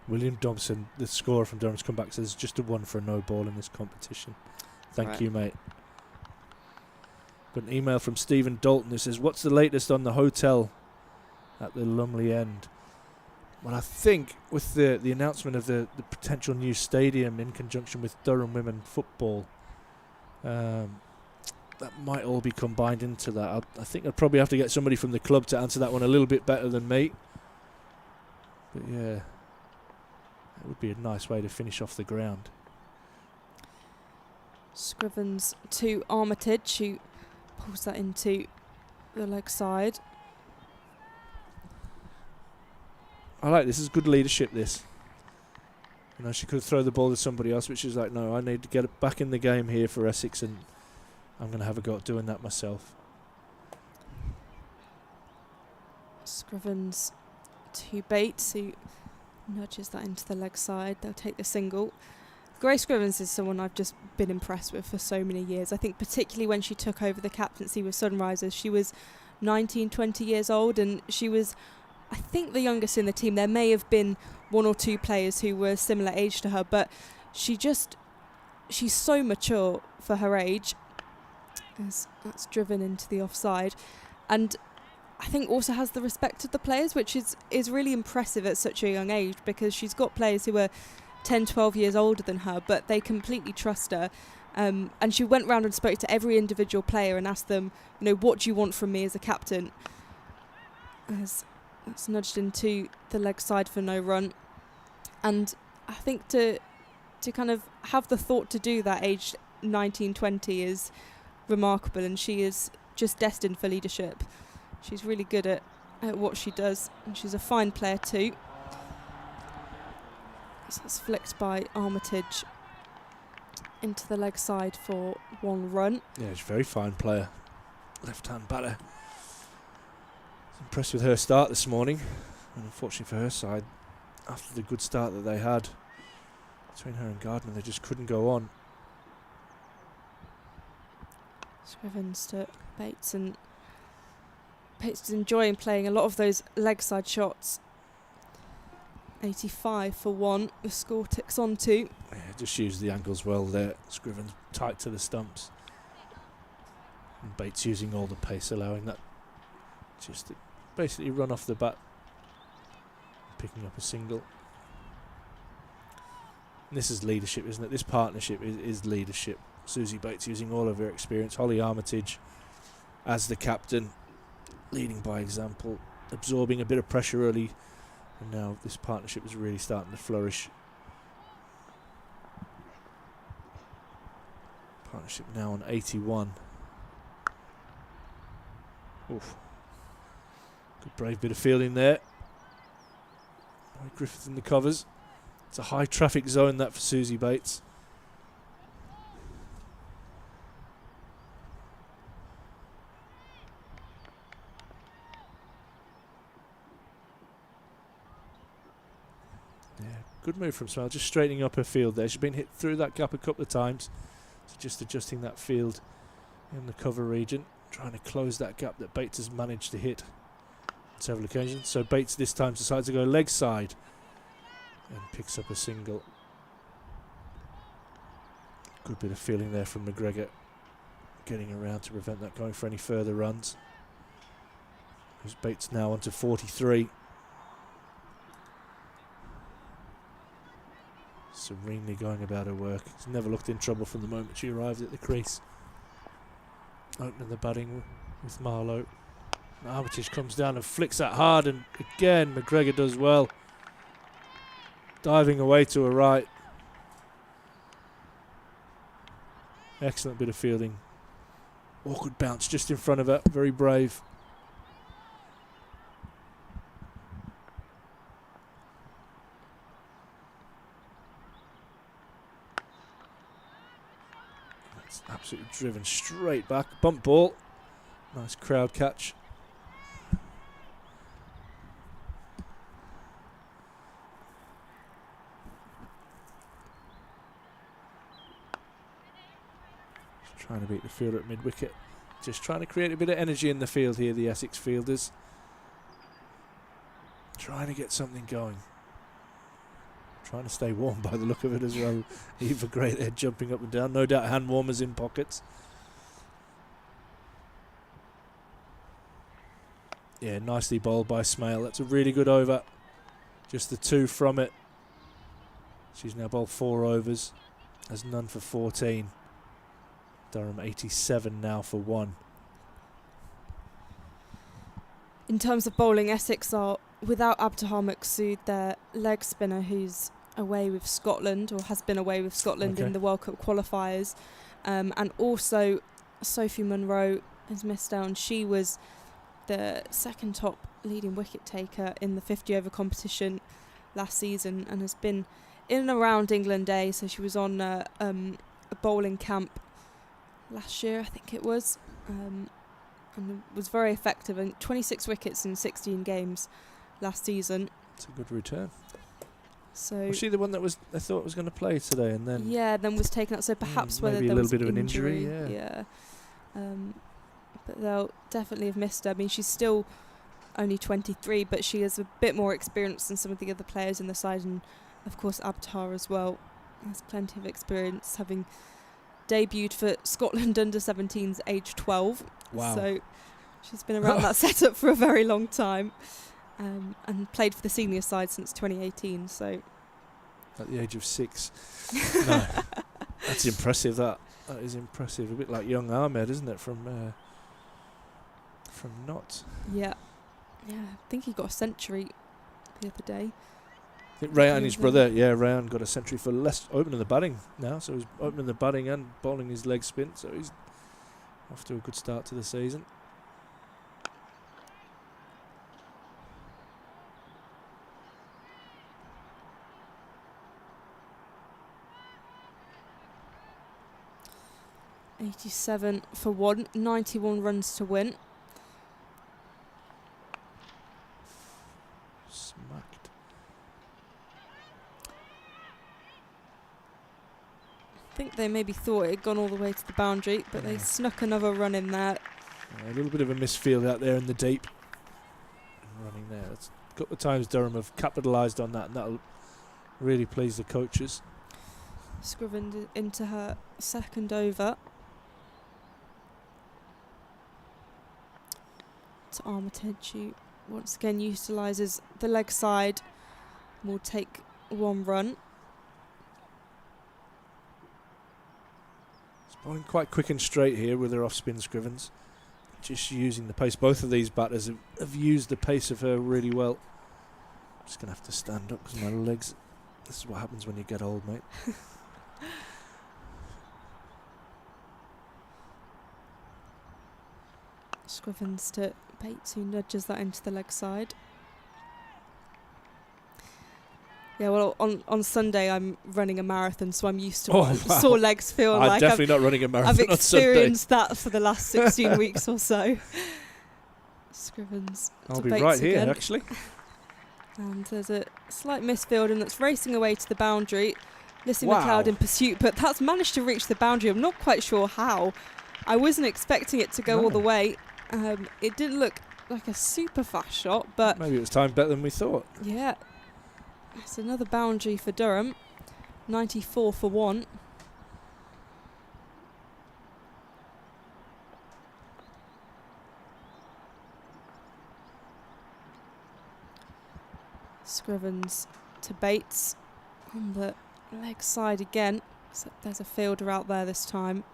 William Thompson, the scorer from Durham's come back, says just a 1 for a no ball in this competition. Thank you, mate. Got an email from Stephen Dalton who says, what's the latest on the hotel at the Lumley End? Well, I think with the announcement of the potential new stadium in conjunction with Durham women football, that might all be combined into that. I think I'd probably have to get somebody from the club to answer that one a little bit better than me. But yeah, it would be a nice way to finish off the ground. Scrivens to Armitage, who pulls that into the leg side. I like this. This is good leadership, this. You know, she could throw the ball to somebody else, which is like, no, I need to get it back in the game here for Essex, and I'm going to have a go at doing that myself. Scrivens to Bates, who nudges that into the leg side. They'll take the single. Grace Scrivens is someone I've just been impressed with for so many years. I think particularly when she took over the captaincy with Sunrisers, she was 19, 20 years old, and she was, I think, the youngest in the team. There may have been 1 or 2 players who were similar age to her, but she's so mature for her age. As that's driven into the offside, and I think also has the respect of the players, which is really impressive at such a young age, because she's got players who are 10, 12 years older than her, but they completely trust her. And she went round and spoke to every individual player and asked them, you know, what do you want from me as a captain? As that's nudged into the leg side for no run. And I think to kind of have the thought to do that aged 19, 20 is remarkable, and she is just destined for leadership. She's really good at what she does, and she's a fine player too. So it's flicked by Armitage into the leg side for 1 run. Yeah, she's a very fine player. Left-hand batter. Impressed with her start this morning, and unfortunately for her side, after the good start that they had between her and Gardner, they just couldn't go on. Scrivens to Bates, and Bates is enjoying playing a lot of those leg side shots. 85 for 1. The score ticks on 2. Yeah, just used the angles well there. Scrivens tight to the stumps. And Bates using all the pace, allowing that just to basically run off the bat, picking up a single. And this is leadership, isn't it? This partnership is leadership. Susie Bates using all of her experience. Holly Armitage as the captain, leading by example, absorbing a bit of pressure early. And now this partnership is really starting to flourish. Partnership now on 81. Oof. Good brave bit of fielding there. Griffith in the covers. It's a high traffic zone that for Susie Bates. Yeah, good move from Smile, just straightening up her field there. She's been hit through that gap a couple of times. So just adjusting that field in the cover region, trying to close that gap that Bates has managed to hit on several occasions. So Bates this time decides to go leg side and picks up a single. Good bit of feeling there from McGregor, getting around to prevent that going for any further runs. There's Bates now onto 43. Serenely going about her work. She's never looked in trouble from the moment she arrived at the crease. Opening the batting with Marlowe. Armitage comes down and flicks that hard, and again McGregor does well. Diving away to her right. Excellent bit of fielding. Awkward bounce just in front of her. Very brave. That's absolutely driven straight back. Bump ball. Nice crowd catch. Trying to beat the fielder at mid-wicket. Just trying to create a bit of energy in the field here, the Essex fielders. Trying to get something going. Trying to stay warm by the look of it as well. Eva Gray there jumping up and down. No doubt hand warmers in pockets. Yeah, nicely bowled by Smale. That's a really good over. Just the 2 from it. She's now bowled 4 overs. Has none for 14. Durham 87 now for 1. In terms of bowling, Essex are without Abtahar Maqsood, their leg spinner, who's away with Scotland, or has been away with Scotland in the World Cup qualifiers. And also Sophie Munro has missed out, and she was the second top leading wicket taker in the 50 over competition last season and has been in and around England Day. So she was on a bowling camp last year, I think it was, and was very effective, and 26 wickets in 16 games last season. It's a good return. So was she the one that was I thought was going to play today, and then then was taken out? So perhaps whether maybe there a little was bit of an injury. Yeah. But they'll definitely have missed her. I mean, she's still only 23, but she has a bit more experience than some of the other players in the side, and of course Abtahar as well has plenty of experience, having debuted for Scotland under-17s age 12. Wow. So she's been around that setup for a very long time, and played for the senior side since 2018. So at the age of 6. No, that's impressive. That is impressive. A bit like young Ahmed, isn't it? From Notts. Yeah. I think he got a century the other day. I think Rayan, his brother, Rayan got a century for opening the batting now. So he's opening the batting and bowling his leg spin. So he's off to a good start to the season. .87 for 1, 91 runs to win. Smacked. I think they maybe thought it had gone all the way to the boundary, but they snuck another run in there. A little bit of a misfield out there in the deep. Running there. That's a couple of times Durham have capitalised on that, and that'll really please the coaches. Scrivens into her second over. To Armitage, who once again utilises the leg side. Will take one run. It's bowling quite quick and straight here with her off-spin Scrivens. Just using the pace. Both of these batters have used the pace of her really well. I'm just going to have to stand up because my legs... This is what happens when you get old, mate. Scrivens to Bates, who nudges that into the leg side. Yeah, well, on Sunday I'm running a marathon, so I'm used to what sore legs feel I'm like. definitely not running a marathon I've on Sunday. experienced that for the last 16 weeks or so. Scrivens I'll to be Bates right here, again. actually. And there's a slight misfield, and that's racing away to the boundary. Lissy Wow. McLeod in pursuit, but that's managed to reach the boundary. I'm not quite sure how. I wasn't expecting it to go all the way. It didn't look like a super fast shot, but Maybe it was timed better than we thought. yeah, it's another boundary for Durham. 94 for 1. Scrivens to Bates on the leg side again, except there's a fielder out there this time.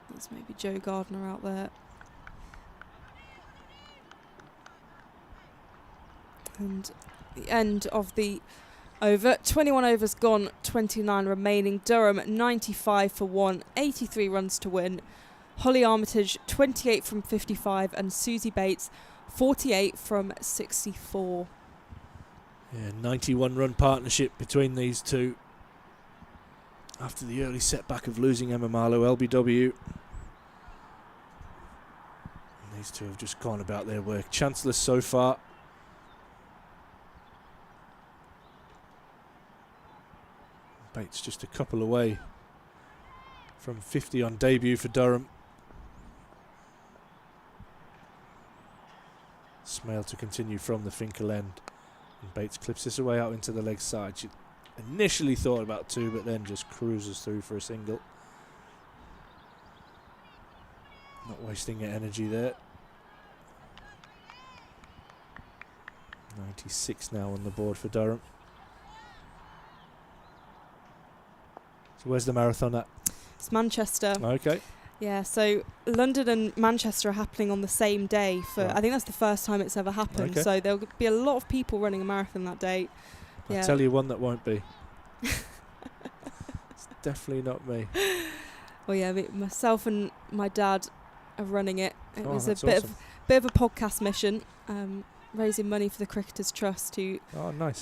There's maybe Joe Gardner out there. And the end of the over. 21 overs gone, 29 remaining. Durham 95 for 1, 83 runs to win. Holly Armitage 28 from 55, and Susie Bates 48 from 64. Yeah, 91 run partnership between these two. After the early setback of losing Emma Marlowe, LBW. And these two have just gone about their work. Chanceless so far. Bates just a couple away from 50 on debut for Durham. Smale to continue from the Finkel end. And Bates clips this away out into the leg side. She initially thought about 2, but then just cruises through for a single. Not wasting her energy there. 96 now on the board for Durham. So where's the marathon at? It's Manchester. Okay. Yeah, so London and Manchester are happening on the same day. Right. I think that's the first time it's ever happened. Okay. So there'll be a lot of people running a marathon that day. I'll tell you one that won't be. It's definitely not me. Well, yeah, myself and my dad are running it. It was a bit awesome. of a podcast mission, raising money for the Cricketers Trust, who Oh, nice.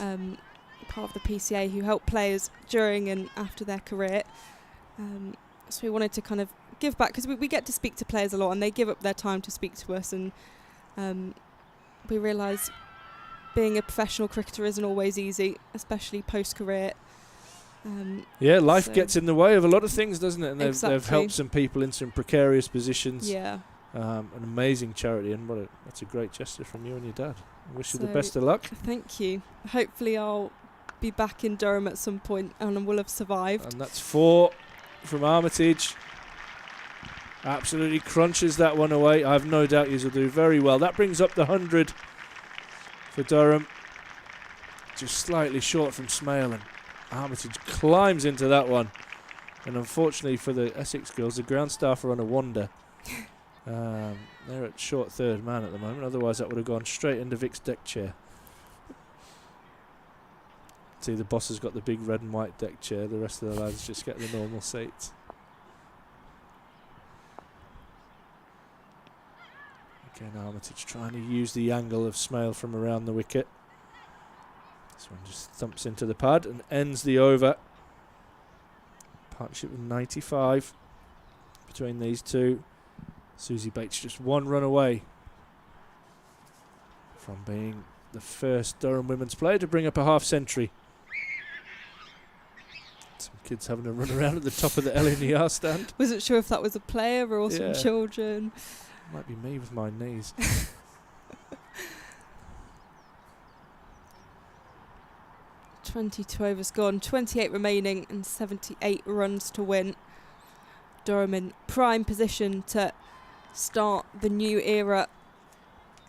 part of the PCA, who help players during and after their career. So we wanted to kind of give back, because we get to speak to players a lot, and they give up their time to speak to us, and we realise being a professional cricketer isn't always easy, especially post-career. Yeah, life so gets in the way of a lot of things, doesn't it? And they've Exactly. helped some people in some precarious positions. Yeah. An amazing charity, and that's a great gesture from you and your dad. I wish you the So best of luck. Thank you. Hopefully I'll be back in Durham at some point and will have survived. And that's 4 from Armitage. Absolutely crunches that one away. I have no doubt you'll do very well. That brings up the 100 for Durham. Just slightly short from Smale, and Armitage climbs into that one. And unfortunately for the Essex girls, the ground staff are on a wander. They're at short third man at the moment. Otherwise, that would have gone straight into Vic's deck chair. See, the boss has got the big red and white deck chair. The rest of the lads just get the normal seats. Again, Armitage trying to use the angle of Smale from around the wicket. This one just thumps into the pad and ends the over. Partnership of 95 between these two. Susie Bates just one run away from being the first Durham women's player to bring up a half century. Some kids having a run around at the top of the LNER stand. Wasn't sure if that was a player or some Yeah. children. Might be me with my knees. 22 overs gone, 28 remaining and 78 runs to win. Durham in prime position to start the new era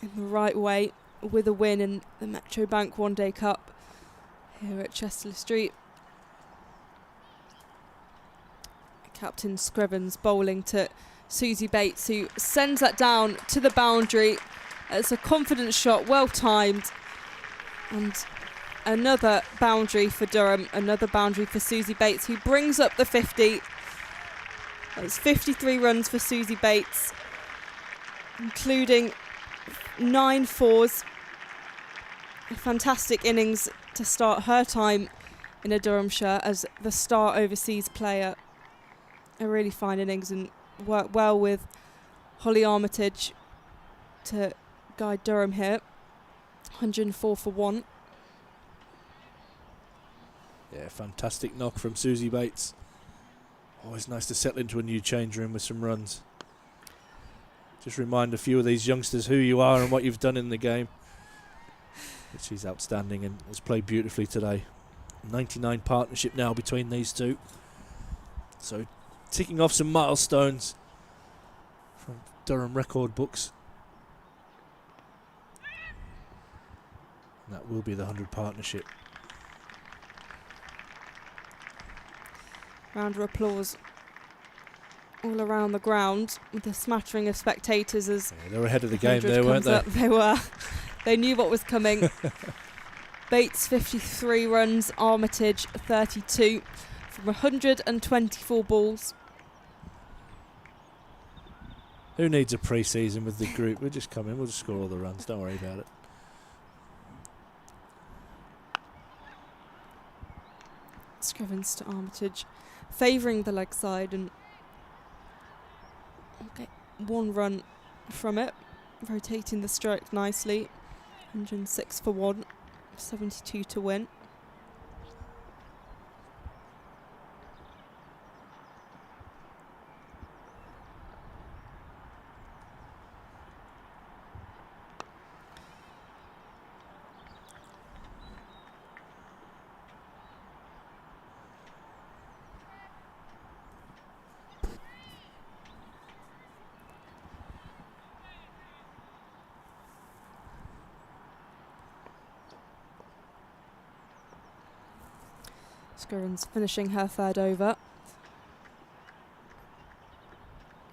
in the right way with a win in the Metro Bank One Day Cup here at Chester Street. Captain Scrivens bowling to Susie Bates, who sends that down to the boundary. It's a confident shot, well timed, and another boundary for Durham, another boundary for Susie Bates, who brings up the 50. It's 53 runs for Susie Bates, including 9 fours. A fantastic innings to start her time in a Durhamshire as the star overseas player. A really fine innings and worked well with Holly Armitage to guide Durham here. 104 for 1. Yeah, fantastic knock from Susie Bates. Always nice to settle into a new change room with some runs. Just remind a few of these youngsters who you are and what you've done in the game. But she's outstanding and has played beautifully today. 99 partnership now between these two. So ticking off some milestones from Durham record books. And that will be the 100 partnership. Round of applause all around the ground with a smattering of spectators as Yeah, they were ahead of the game 100 there, weren't comes they? up. They were. They knew what was coming. Bates 53 runs, Armitage 32 from 124 balls. Who needs a pre-season with the group? We'll just come in, we'll just score all the runs, don't worry about it. Scrivens to Armitage, favouring the leg side, and get 1 run from it, rotating the stroke nicely. 106 for 1, 72 to win. Scrivens finishing her 3rd over.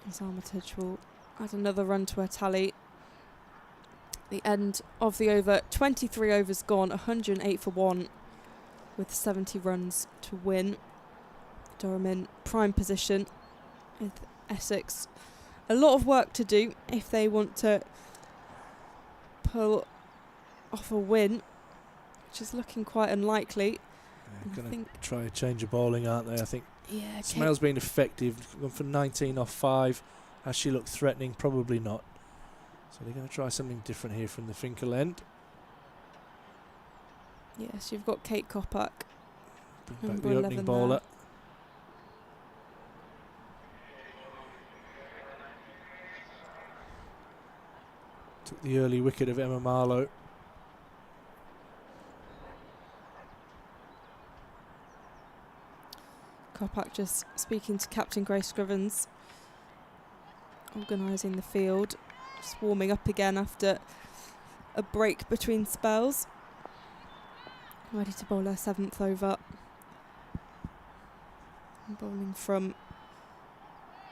As Armitage will add another run to her tally. The end of the over, 23 overs gone, 108 for 1 with 70 runs to win. Durham in prime position with Essex. A lot of work to do if they want to pull off a win, which is looking quite unlikely. Yeah, going to try a change of bowling, aren't they? I think Yeah, Smell's been effective. Gone for 19 off 5. Has she looked threatening? Probably not. So they're going to try something different here from the Finkel end. Yes, you've got Kate Kopak. Bring back Number the opening 11 bowler. there. Took the early wicket of Emma Marlowe. Kopak just speaking to Captain Grace Scrivens, organising the field, just warming up again after a break between spells. Ready to bowl her 7th over. And bowling from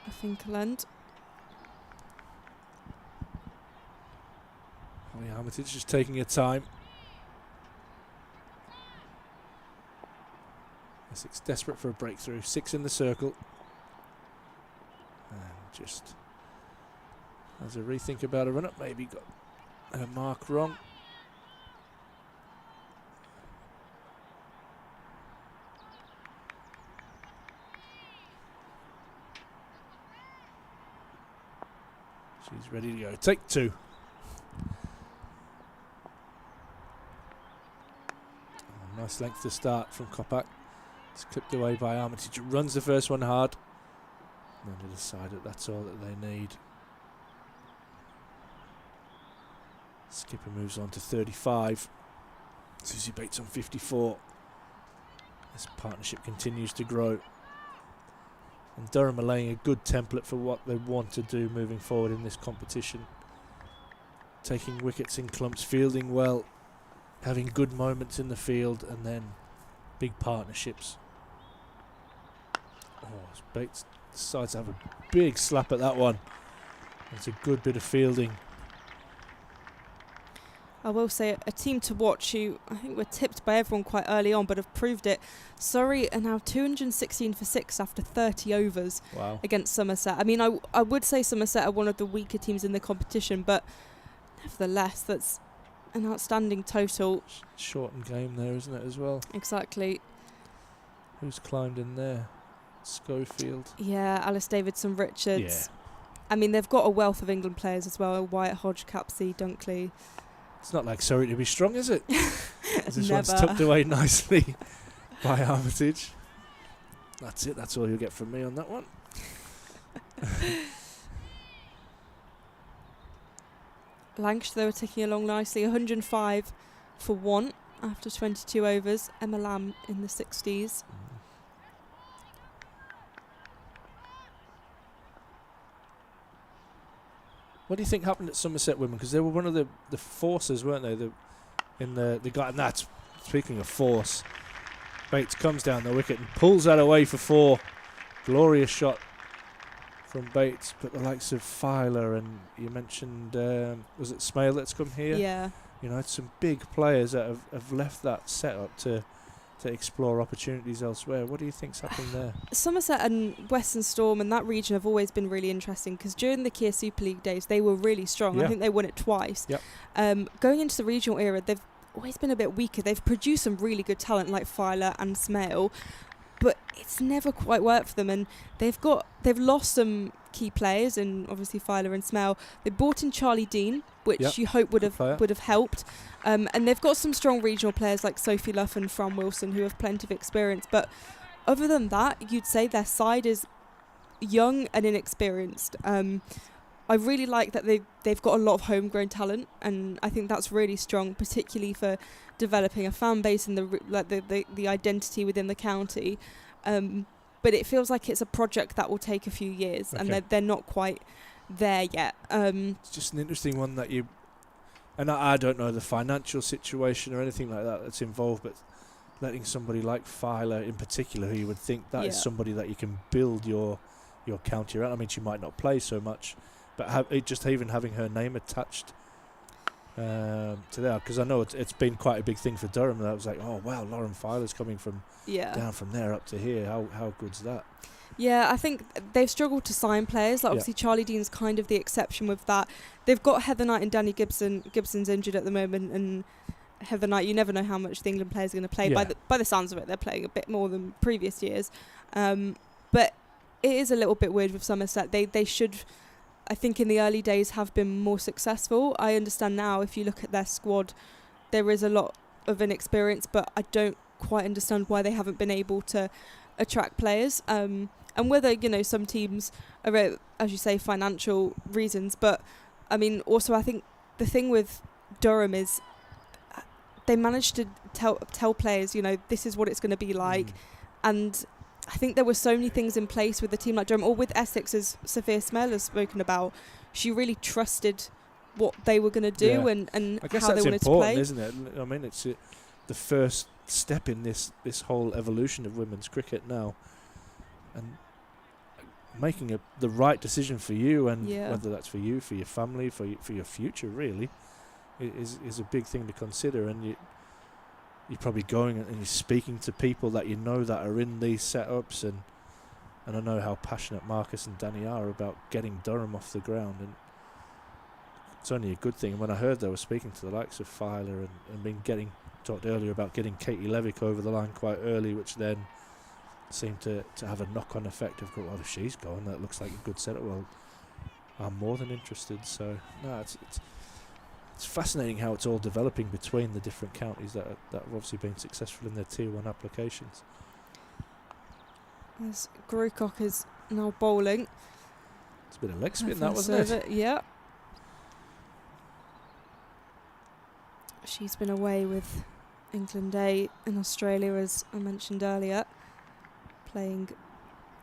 a Finkel end. Holly Armitage just taking her time. Essex desperate for a breakthrough. 6 in the circle. And just has a rethink about a run up. Maybe got her mark wrong. She's ready to go. Take 2. Nice length to start from Kopak. It's clipped away by Armitage. Runs the first one hard. And then they decide that that's all that they need. Skipper moves on to 35. Susie Bates on 54. This partnership continues to grow. And Durham are laying a good template for what they want to do moving forward in this competition. Taking wickets in clumps, fielding well, having good moments in the field, and then big partnerships. Oh, Bates decides to have a big slap at that one. It's a good bit of fielding. I will say a team to watch who I think were tipped by everyone quite early on but have proved it. Surrey are now 216 for 6 after 30 overs against Somerset. I mean, I would say Somerset are one of the weaker teams in the competition, but nevertheless, that's an outstanding total. Shortened game there, isn't it, as well? Exactly. Who's climbed in there? Schofield. Yeah, Alice Davidson, Richards. Yeah. I mean, they've got a wealth of England players as well. Wyatt Hodge, Capsey, Dunkley. It's not like Surrey to be strong, is it? This one's Never. tucked away nicely by Armitage. That's it. That's all you'll get from me on that one. Lancashire, they were ticking along nicely. 105 for 1 after 22 overs. Emma Lamb in the 60s. What do you think happened at Somerset women? Because they were one of the forces, weren't they? They got, and that's, speaking of force, Bates comes down the wicket and pulls that away for 4. Glorious shot from Bates. But the likes of Filer and you mentioned, was it Smale that's come here? Yeah. You know, it's some big players that have left that setup to explore opportunities elsewhere. What do you think's happening there? Somerset and Western Storm and that region have always been really interesting because during the Kia Super League days they were really strong. Yeah. I think they won it twice. Yep. Going into the regional era, they've always been a bit weaker. They've produced some really good talent like Filer and Smale, but it's never quite worked for them. And they've lost some key players, and obviously Filer and Smale. They brought in Charlie Dean, which you hope would have helped. And they've got some strong regional players like Sophie Luff and Fran Wilson who have plenty of experience. But other than that, you'd say their side is young and inexperienced. I really like that they've got a lot of homegrown talent, and I think that's really strong, particularly for developing a fan base and the identity within the county. But it feels like it's a project that will take a few years, and they're not quite there yet. It's just an interesting one that you... And I don't know the financial situation or anything like that that's involved, but letting somebody like Filer in particular, who you would think that is somebody that you can build your county around. I mean, she might not play so much, but just even having her name attached to there, because I know it's been quite a big thing for Durham. That was like, oh wow, Lauren Filer's coming from down from there up to here. How good's that? Yeah, I think they've struggled to sign players. Like obviously, Charlie Dean's kind of the exception with that. They've got Heather Knight and Danny Gibson. Gibson's injured at the moment, and Heather Knight, you never know how much the England players are going to play. Yeah. By the sounds of it, they're playing a bit more than previous years. But it is a little bit weird with Somerset. They should, I think, in the early days have been more successful. I understand now, if you look at their squad, there is a lot of inexperience, but I don't quite understand why they haven't been able to attract players. And whether, some teams are, as you say, financial reasons. But, I mean, also I think the thing with Durham is they managed to tell players, this is what it's going to be like. And I think there were so many things in place with a team like Durham, or with Essex, as Sophia Smale has spoken about. She really trusted what they were going to do and I guess how they wanted to play. That's important, isn't it? I mean, it's the first step in this whole evolution of women's cricket now. And making the right decision for you, and whether that's for you, for your family, for your future, really, is a big thing to consider. And you're probably going and you're speaking to people that that are in these setups, and I know how passionate Marcus and Danny are about getting Durham off the ground, and it's only a good thing. And when I heard they were speaking to the likes of Filer and talked earlier about getting Katie Levik over the line quite early, which then seemed to have a knock-on effect of, well, if she's gone, that looks like a good setup. Well, I'm more than interested. So no, it's fascinating how it's all developing between the different counties that have obviously been successful in their Tier 1 applications. As Grucock is now bowling. It's a bit of leg spin, First that, wasn't serve it? Yeah. She's been away with England A in Australia, as I mentioned earlier, playing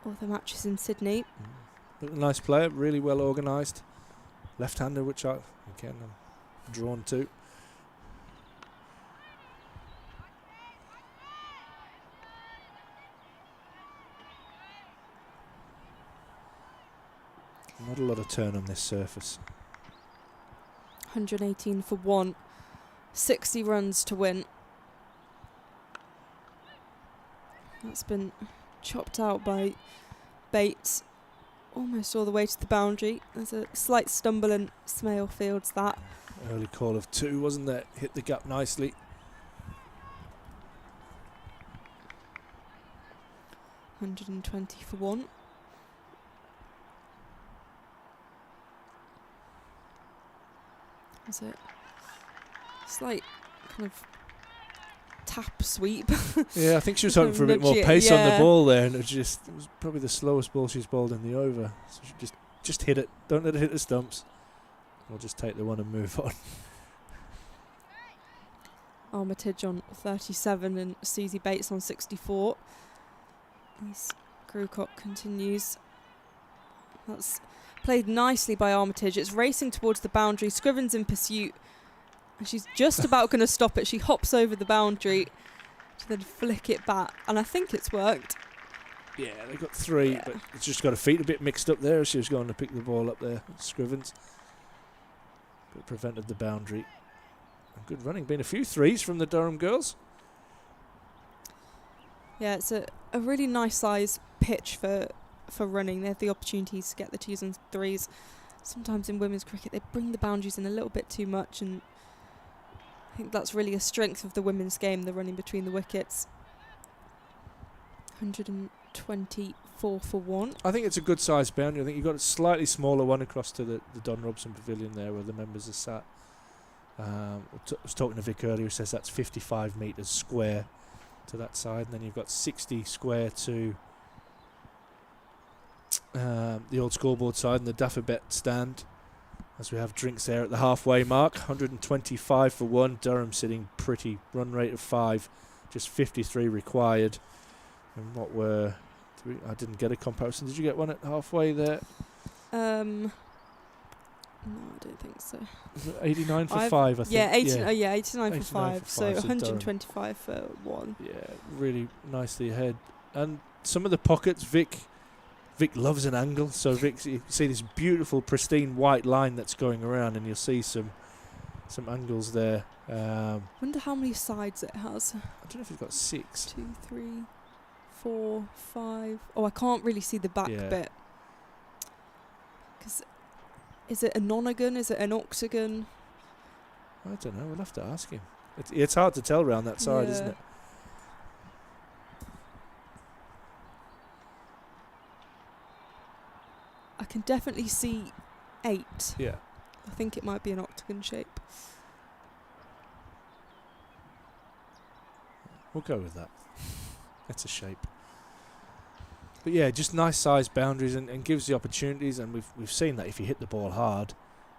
all the matches in Sydney. But a nice player, really well organised. Left-hander, which I'm drawn to. Not a lot of turn on this surface. 118 for 1. 60 runs to win. That's been chopped out by Bates almost all the way to the boundary. There's a slight stumble and Smale fields that. Early call of 2, wasn't there? Hit the gap nicely. 120 for 1. There's a slight kind of tap sweep. Yeah, I think she was hoping for a bit more pace on the ball there, and it was probably the slowest ball she's bowled in the over. So she just hit it. Don't let it hit the stumps. We'll just take the one and move on. Armitage on 37 and Susie Bates on 64. As Grucock continues. That's played nicely by Armitage. It's racing towards the boundary. Scrivens in pursuit. And she's just about going to stop it. She hops over the boundary to then flick it back. And I think it's worked. Yeah, they got 3, but it's just got her feet a bit mixed up there. She was going to pick the ball up there, Scrivens. But prevented the boundary. Good running. Been a few 3s from the Durham girls. Yeah, it's a really nice size pitch for running. They have the opportunities to get the 2s and 3s. Sometimes in women's cricket they bring the boundaries in a little bit too much, and I think that's really a strength of the women's game, the running between the wickets. 124 for 1. I think it's a good size boundary. I think you've got a slightly smaller one across to the Don Robson Pavilion there where the members are sat. I was talking to Vic earlier, who says that's 55 metres square to that side, and then you've got 60 square to the old scoreboard side and the Daffabet stand, as we have drinks there at the halfway mark. 125 for 1. Durham sitting pretty, run rate of 5, just 53 required. And what were... I didn't get a comparison. Did you get one at halfway there? No, I don't think so. 89 for 5, I think. Yeah, 89 for 89 5. So so 125 for 1. Yeah, really nicely ahead. And some of the pockets, Vic loves an angle. So Vic, you see this beautiful, pristine white line that's going around, and you'll see some angles there. Wonder how many sides it has. I don't know if it's got 6. 2, 3, 4, 5. Oh, I can't really see the back bit. Because is it a nonagon? Is it an octagon? I don't know. We'll have to ask him. It's hard to tell around that side, isn't it? I can definitely see 8. Yeah. I think it might be an octagon shape. We'll go with that. That's a shape. But yeah, just nice size boundaries and gives the opportunities, and we've seen that if you hit the ball hard.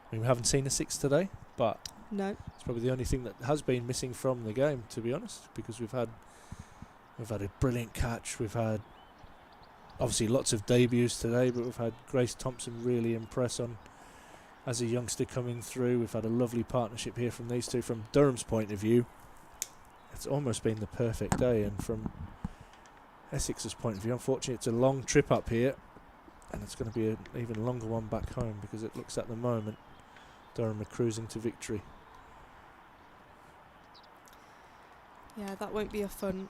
I mean, we haven't seen a 6 today, but no, it's probably the only thing that has been missing from the game, to be honest, because we've had a brilliant catch. We've had obviously lots of debuts today, but we've had Grace Thompson really impress on as a youngster coming through. We've had a lovely partnership here from these two. From Durham's point of view, it's almost been the perfect day, and from Essex's point of view, unfortunately it's a long trip up here, and it's going to be an even longer one back home, because it looks at the moment Durham are cruising to victory. Yeah, that won't be a fun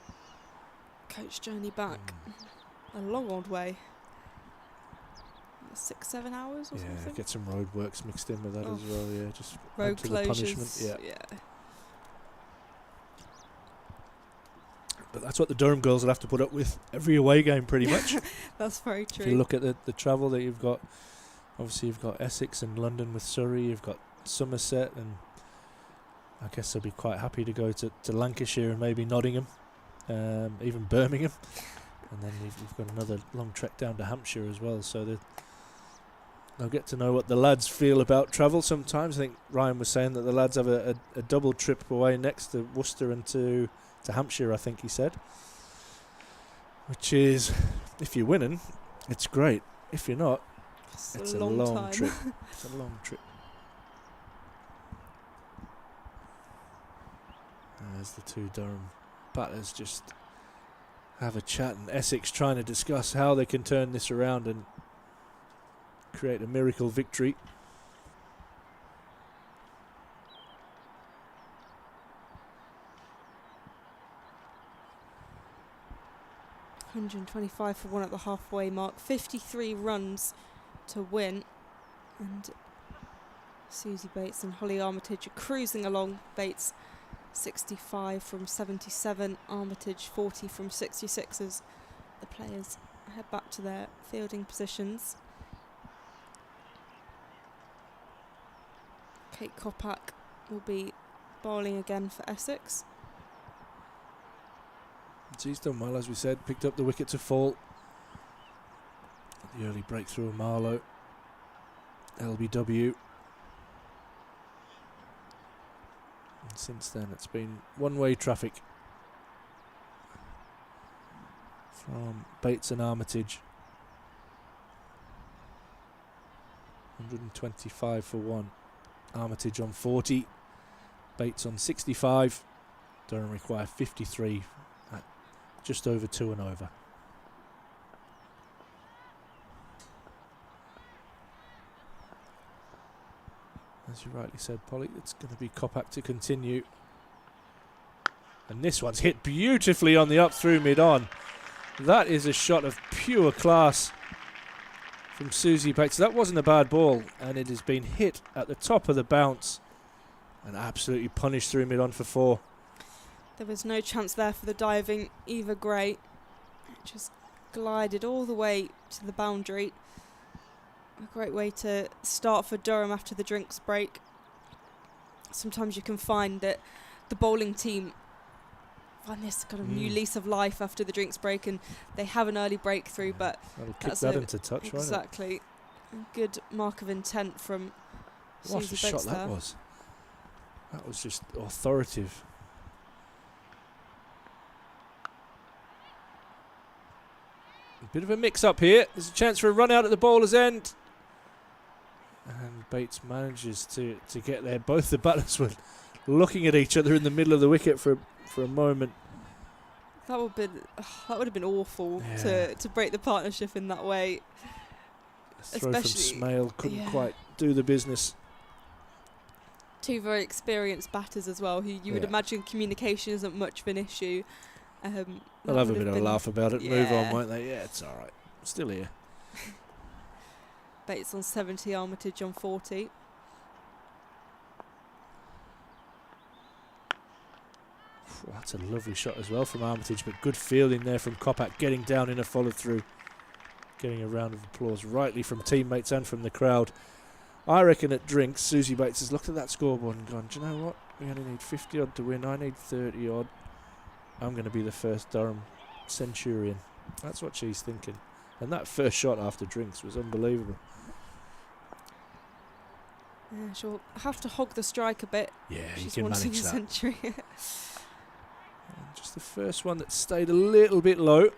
coach journey back. A long old way. 6-7 hours or something. Get some road works mixed in with that as well. Yeah, just road to closures. The punishment. Yeah. But that's what the Durham girls will have to put up with every away game, pretty much. That's very true. If you look at the travel that you've got, obviously you've got Essex and London with Surrey, you've got Somerset, and I guess they'll be quite happy to go to Lancashire and maybe Nottingham, even Birmingham. And then you've got another long trek down to Hampshire as well, so they'll get to know what the lads feel about travel sometimes. I think Ryan was saying that the lads have a double trip away next to Worcester and to Hampshire, I think he said. Which is, if you're winning, it's great. If you're not, it's a long trip. It's a long trip. As the two Durham batters just have a chat, and Essex trying to discuss how they can turn this around and create a miracle victory. $125 for one at the halfway mark, 53 runs to win, and Susie Bates and Holly Armitage are cruising along. Bates 65 from 77, Armitage 40 from 66 as the players head back to their fielding positions. Kate Kopak will be bowling again for Essex. She's done well, as we said, picked up the wicket to fall. The early breakthrough of Marlowe. LBW. And since then it's been one-way traffic from Bates and Armitage. 125 for one. Armitage on 40. Bates on 65. Durham require 53 at just over 2 and over. As you rightly said, Polly, it's going to be Kopak to continue. And this one's hit beautifully on the up through mid-on. That is a shot of pure class from Susie Bates. That wasn't a bad ball, and it has been hit at the top of the bounce and absolutely punished through mid-on for 4. There was no chance there for the diving Eva Gray. It just glided all the way to the boundary. A great way to start for Durham after the drinks break. Sometimes you can find that the bowling team find this kind of new lease of life after the drinks break, and they have an early breakthrough, but that'll kick that into touch, right? Exactly. A good mark of intent from What Susie a Bates shot that was. That was just authoritative. A bit of a mix-up here. There's a chance for a run out at the bowler's end. And Bates manages to get there. Both the batters were looking at each other in the middle of the wicket for a moment. That would have been awful to break the partnership in that way. A throw from Smale couldn't quite do the business. Two very experienced batters as well, who you would imagine communication isn't much of an issue. They'll have a bit of a laugh about it, move on, won't they? Yeah, it's all right. Still here. Bates on 70, Armitage on 40. That's a lovely shot as well from Armitage, but good fielding there from Kopak, getting down in a follow-through. Getting a round of applause rightly from teammates and from the crowd. I reckon at drinks, Susie Bates has looked at that scoreboard and gone, do you know what? We only need 50-odd to win. I need 30-odd. I'm going to be the first Durham centurion. That's what she's thinking. And that first shot after drinks was unbelievable. Yeah, she'll have to hog the strike a bit. Yeah, she's you can manage that. Century. Just the first one that stayed a little bit low.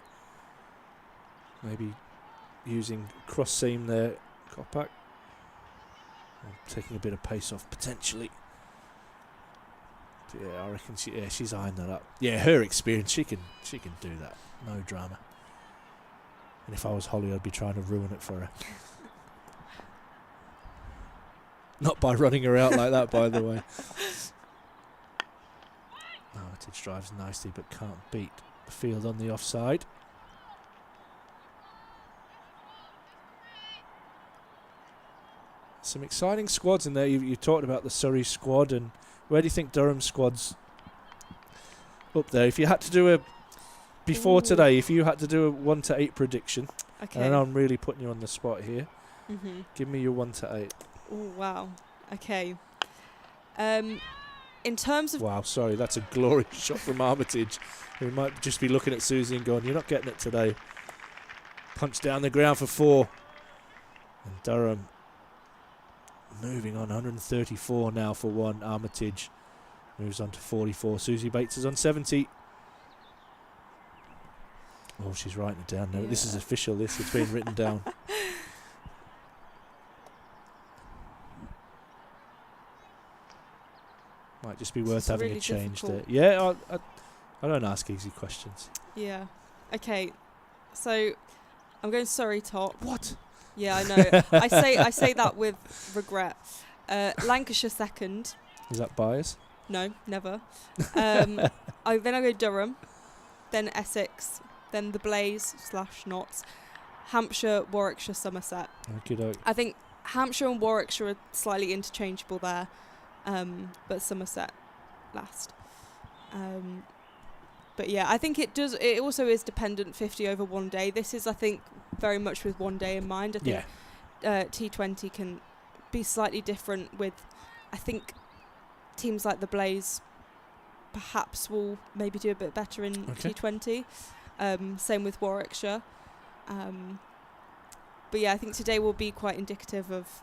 Maybe using cross seam there, Kopak. Taking a bit of pace off potentially. But yeah, I reckon she's eyeing that up. Yeah, her experience, she can do that. No drama. And if I was Holly, I'd be trying to ruin it for her. Not by running her out like that, by the way. Armitage drives nicely, but can't beat the field on the offside. Some exciting squads in there. You talked about the Surrey squad, and where do you think Durham squad's up there? If you had to do today, if you had to do a 1 to 8 prediction, and I know I'm really putting you on the spot here, give me your 1 to 8. Oh wow. Okay. in terms of Wow, sorry, that's a glorious shot from Armitage. We might just be looking at Susie and going, you're not getting it today. Punch down the ground for 4. And Durham moving on, 134 now for 1. Armitage moves on to 44. Susie Bates is on 70. Oh, she's writing it down now. This is official, it's been written down. Might just be worth having really a change there. difficult. Yeah, I don't ask easy questions. Yeah. Okay. So I'm going Surrey top. What? Yeah, I know. I say that with regret. Lancashire second. Is that bias? No, never. Then I go Durham, then Essex, then the Blaze / Notts, Hampshire, Warwickshire, Somerset. Okey-doke. I think Hampshire and Warwickshire are slightly interchangeable there, but Somerset last. But yeah, I think it does. It also is dependent 50 over one day. This is, I think, very much with one day in mind. I think T20 can be slightly different with, I think, teams like the Blaze perhaps will maybe do a bit better in T20. Same with Warwickshire. But yeah, I think today will be quite indicative of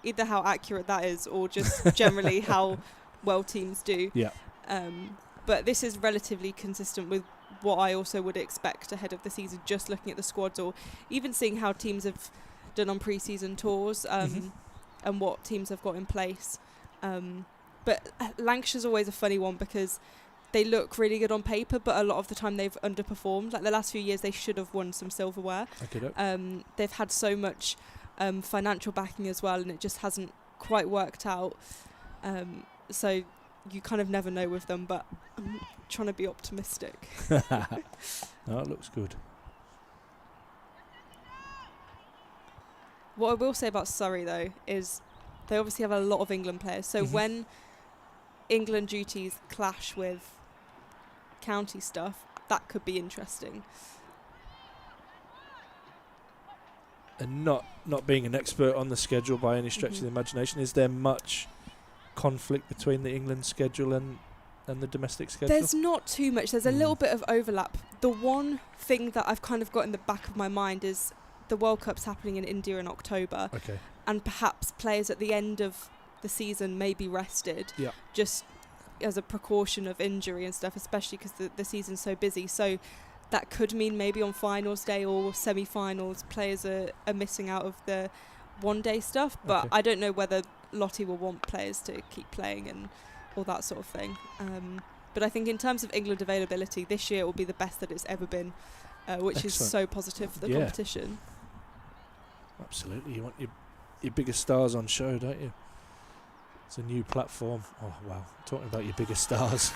either how accurate that is or just generally how well teams do. Yeah. But this is relatively consistent with what I also would expect ahead of the season, just looking at the squads or even seeing how teams have done on pre-season tours and what teams have got in place. But Lancashire's always a funny one because they look really good on paper, but a lot of the time they've underperformed. Like the last few years, they should have won some silverware. They've had so much financial backing as well, and it just hasn't quite worked out. So you kind of never know with them, but I'm trying to be optimistic. No, it looks good. What I will say about Surrey, though, is they obviously have a lot of England players. So when England duties clash with county stuff, that could be interesting. And not being an expert on the schedule by any stretch of the imagination, is there much conflict between the England schedule and the domestic schedule? There's not too much. There's a little bit of overlap. The one thing that I've kind of got in the back of my mind is the World Cup's happening in India in October. Okay. And perhaps players at the end of the season may be rested just as a precaution of injury and stuff, especially because the season's so busy. So that could mean maybe on finals day or semi-finals players are missing out of the one-day stuff. But I don't know whether Lottie will want players to keep playing and all that sort of thing. But I think in terms of England availability, this year it will be the best that it's ever been, which is so positive for the competition. Absolutely. You want your biggest stars on show, don't you? It's a new platform. Oh, wow. Talking about your biggest stars.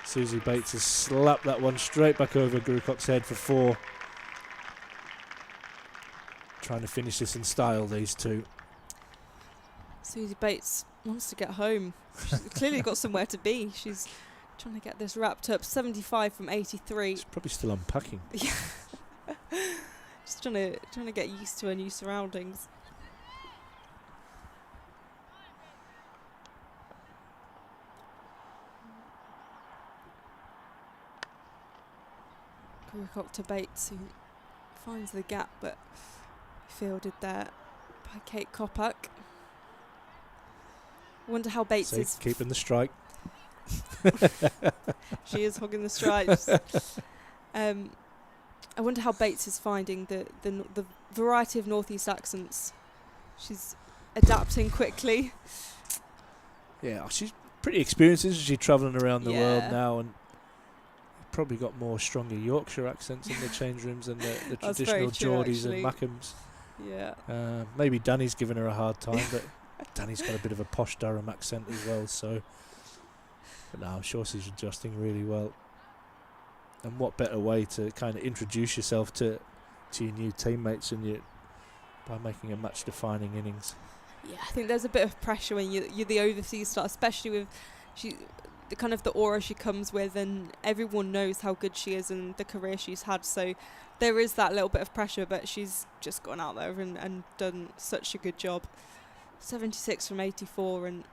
Susie Bates has slapped that one straight back over Grucock's head for 4. Trying to finish this in style, these two. Susie Bates wants to get home. She's clearly got somewhere to be. She's trying to get this wrapped up. 75 from 83. She's probably still unpacking. Yeah. Just trying to get used to her new surroundings. Grucock to Bates, who finds the gap, but fielded there by Kate Koppak. Wonder how Bates is keeping the strike. She is hogging the stripes. I wonder how Bates is finding the variety of northeast accents. She's adapting quickly. Yeah, she's pretty experienced, isn't she, travelling around the world now, and probably got more stronger Yorkshire accents in the change rooms than the traditional Geordies and Mackhams. Yeah. Maybe Danny's giving her a hard time, but Danny's got a bit of a posh Durham accent as well, so. But no, I'm sure she's adjusting really well. And what better way to kind of introduce yourself to your new teammates and by making a match-defining innings. Yeah, I think there's a bit of pressure when you're the overseas star, especially with the kind of the aura she comes with, and everyone knows how good she is and the career she's had. So there is that little bit of pressure, but she's just gone out there and done such a good job. 76 from 84, and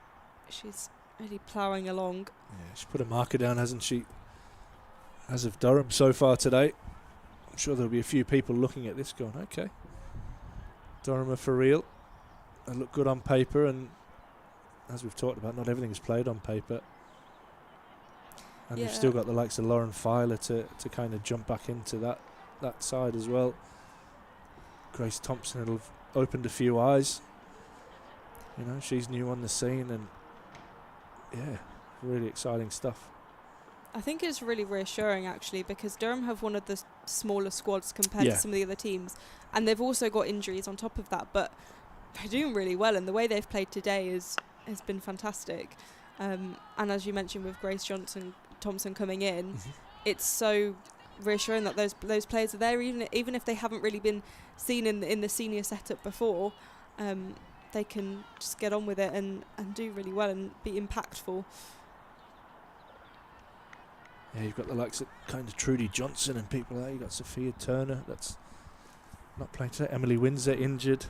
she's Really ploughing along. Yeah, she's put a marker down, hasn't she? As of Durham so far today. I'm sure there'll be a few people looking at this going, okay, Durham are for real. They look good on paper, and as we've talked about, not everything's played on paper. And Yeah. we've still got the likes of Lauren Filer to kind of jump back into that side as well. Grace Thompson will have opened a few eyes. You know, she's new on the scene, and yeah, really exciting stuff. I think it's really reassuring actually, because Durham have one of the smaller squads compared Yeah. to some of the other teams, and they've also got injuries on top of that, but they're doing really well, and the way they've played today has been fantastic. And as you mentioned, with Grace Thompson coming in, it's so reassuring that those players are there, even if they haven't really been seen in the senior setup before. They can just get on with it and do really well and be impactful. Yeah, you've got the likes of kind of Trudy Johnson and people like that. You've got Sophia Turner, that's not playing today. Emily Windsor injured.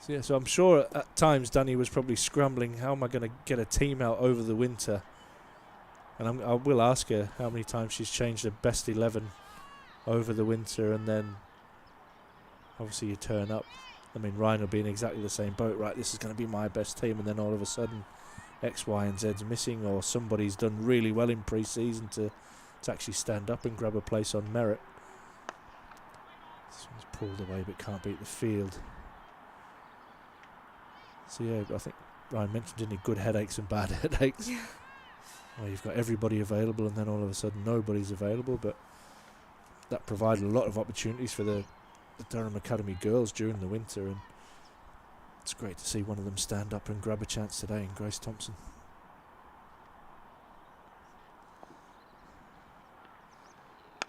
So yeah, so I'm sure at times Danny was probably scrambling, how am I going to get a team out over the winter? And I will ask her how many times she's changed her best 11 over the winter, and then obviously you turn up. I mean, Ryan will be in exactly the same boat, right? This is going to be my best team, and then all of a sudden X, Y and Z's missing, or somebody's done really well in pre-season to actually stand up and grab a place on merit. This one's pulled away but can't beat the field. So yeah, I think Ryan mentioned, didn't he, good headaches and bad headaches. Yeah. Well, you've got everybody available, and then all of a sudden nobody's available, but that provided a lot of opportunities for the Durham Academy girls during the winter, and it's great to see one of them stand up and grab a chance today in Grace Thompson.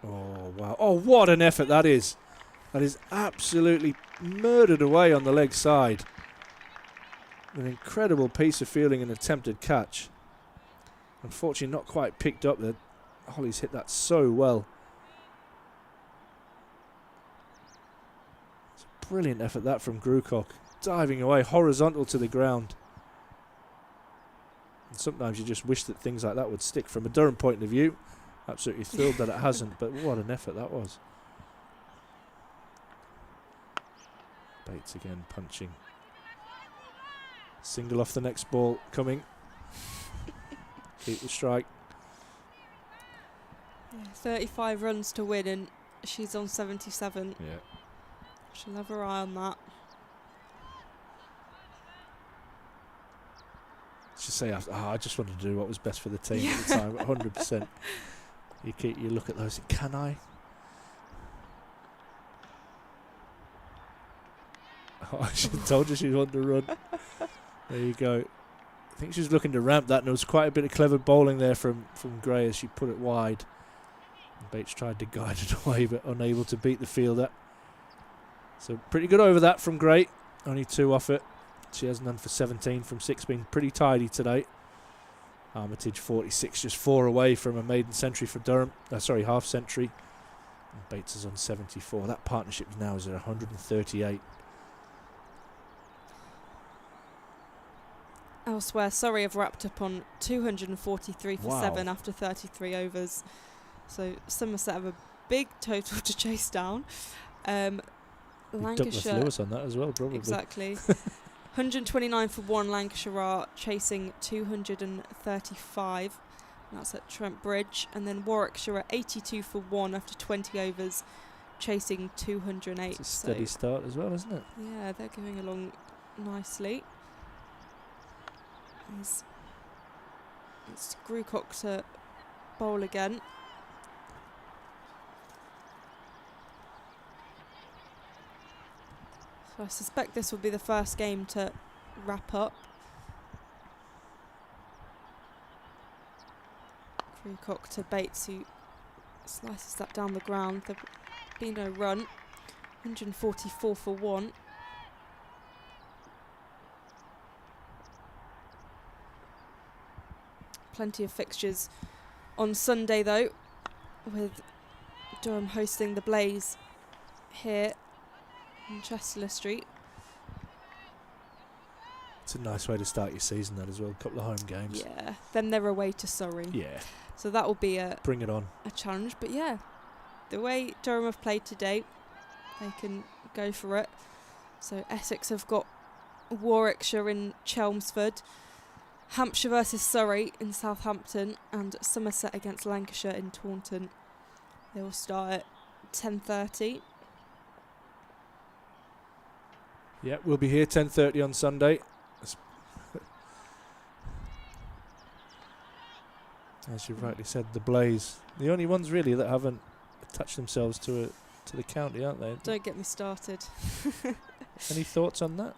Oh wow, oh what an effort that is. That is absolutely murdered away on the leg side. An incredible piece of fielding and attempted catch. Unfortunately not quite picked up there. Holly's hit that so well. It's a brilliant effort that from Grucock. Diving away horizontal to the ground. And sometimes you just wish that things like that would stick. From a Durham point of view, absolutely thrilled that it hasn't, but what an effort that was. Bates again punching. Single off the next ball coming. Keep the strike. Yeah, 35 runs to win, and she's on 77. Yeah. She'll have her eye on that. Just say, I just wanted to do what was best for the team at the time. 100%. You look at those. Can I? Oh, she told you she wanted to run. There you go. I think she was looking to ramp that, and there was quite a bit of clever bowling there from Gray as she put it wide. And Bates tried to guide it away, but unable to beat the fielder. So pretty good over that from Gray. Only 2 off it. She has none for 17 from 6, being pretty tidy today. Armitage 46, just 4 away from a maiden century for Durham. Half century. And Bates is on 74. That partnership now is at 138. Elsewhere, Surrey have wrapped up on 243 for Wow. 7 after 33 overs. So Somerset have a big total to chase down. Douglas Lancashire, Lewis on that as well, probably. exactly. 129 for 1. Lancashire are chasing 235. That's at Trent Bridge. And then Warwickshire are 82 for 1 after 20 overs, chasing 208. It's a steady start as well, isn't it? Yeah, they're going along nicely. It's Grucock to bowl again. So I suspect this will be the first game to wrap up. Grucock to Bates, who slices that down the ground. There'll be no run. 144 for 1. Plenty of fixtures on Sunday though, with Durham hosting the Blaze here. in Chester Street. It's a nice way to start your season, that as well. A couple of home games. Yeah, then they're away to Surrey. Yeah. So that will be Bring it on. a challenge. But yeah, the way Durham have played today, they can go for it. So Essex have got Warwickshire in Chelmsford, Hampshire versus Surrey in Southampton, and Somerset against Lancashire in Taunton. They will start at 10:30. Yeah, we'll be here 10:30 on Sunday. As you rightly said, the Blaze, the only ones really that haven't attached themselves to the county, aren't they? Don't get me started. Any thoughts on that?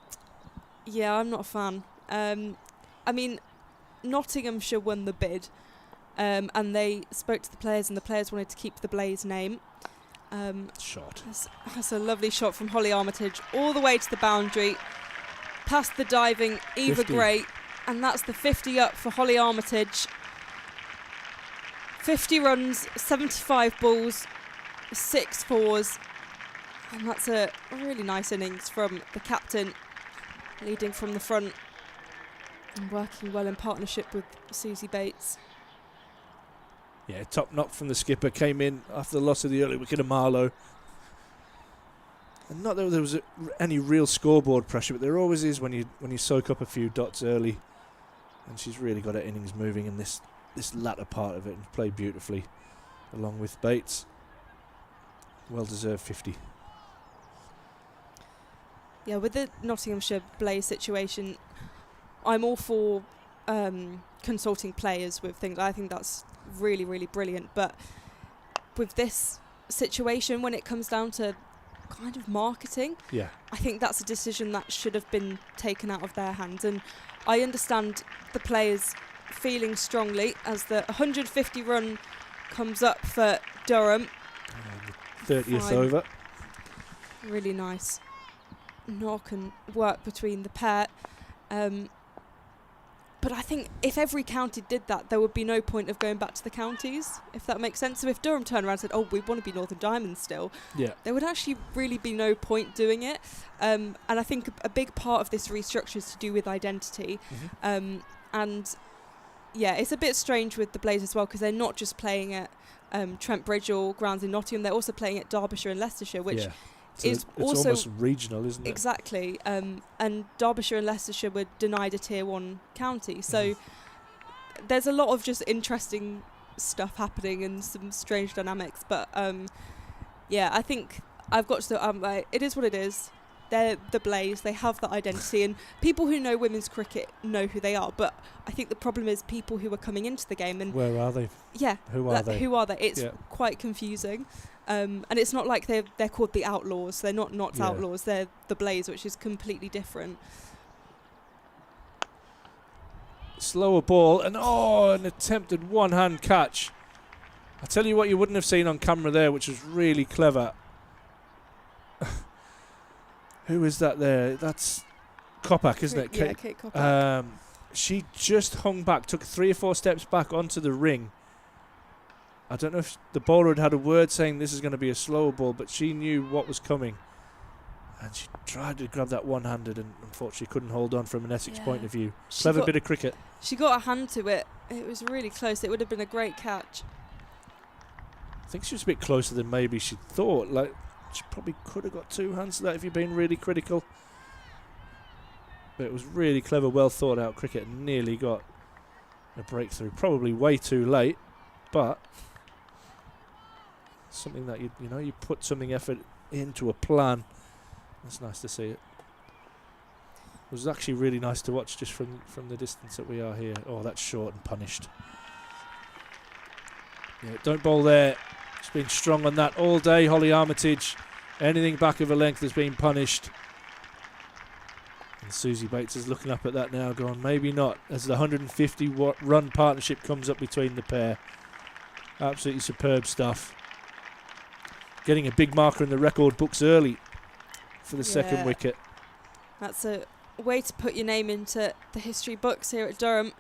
Yeah, I'm not a fan. I mean, Nottinghamshire won the bid, and they spoke to the players, and the players wanted to keep the Blaze name. Shot. That's a lovely shot from Holly Armitage, all the way to the boundary, past the diving Eva 50. Gray, and that's the 50 up for Holly Armitage. 50 runs, 75 balls, 6 fours, and that's a really nice innings from the captain, leading from the front and working well in partnership with Susie Bates. Yeah, top knock from the skipper, came in after the loss of the early wicket of Marlowe. And not that there was any real scoreboard pressure, but there always is when you soak up a few dots early. And she's really got her innings moving in this latter part of it and played beautifully along with Bates. Well deserved 50. Yeah, with the Nottinghamshire Blaze situation, I'm all for consulting players with things. I think that's really, really brilliant. But with this situation, when it comes down to kind of marketing, Yeah. I think that's a decision that should have been taken out of their hands. And I understand the players feeling strongly as the 150 run comes up for Durham. 30th Fine. over. Really nice knock and work between the pair. But I think if every county did that, there would be no point of going back to the counties, if that makes sense. So if Durham turned around and said, oh, we want to be Northern Diamonds still, Yeah. there would actually really be no point doing it. And I think a big part of this restructure is to do with identity. And yeah, it's a bit strange with the Blaze as well, because they're not just playing at Trent Bridge or grounds in Nottingham, they're also playing at Derbyshire and Leicestershire, which yeah. is it's also almost regional, isn't it? exactly. And Derbyshire and Leicestershire were denied a Tier 1 county. So there's a lot of just interesting stuff happening and some strange dynamics. But yeah, I think I've got to it is what it is. They're the Blaze, they have that identity, and people who know women's cricket know who they are. But I think the problem is people who are coming into the game, and Where are they? yeah, Who are they? Who are they? It's Yeah. quite confusing. And it's not like they're called the Outlaws. They're not Yeah. Outlaws. They're the Blaze, which is completely different. Slower ball, and an attempted one-hand catch. I tell you what, you wouldn't have seen on camera there, which was really clever. Who is that there? That's Kopak, isn't it? Yeah, Kate Kopak. She just hung back, took 3 or 4 steps back onto the ring. I don't know if the bowler had had a word saying this is going to be a slower ball, but she knew what was coming. And she tried to grab that one-handed and unfortunately couldn't hold on from an Essex point of view. Clever bit of cricket. She got a hand to it. It was really close. It would have been a great catch. I think she was a bit closer than maybe she thought. Like, she probably could have got 2 hands to that if you've been really critical. But it was really clever, well thought out cricket, and nearly got a breakthrough. Probably way too late, but something that you put something effort into a plan. It's nice to see it. It was actually really nice to watch just from the distance that we are here. Oh, that's short and punished. Yeah, don't bowl there. She's been strong on that all day, Holly Armitage. Anything back of a length has been punished. And Susie Bates is looking up at that now, going, maybe not, as the 150 run partnership comes up between the pair. Absolutely superb stuff. Getting a big marker in the record books early for the second wicket. That's a way to put your name into the history books here at Durham.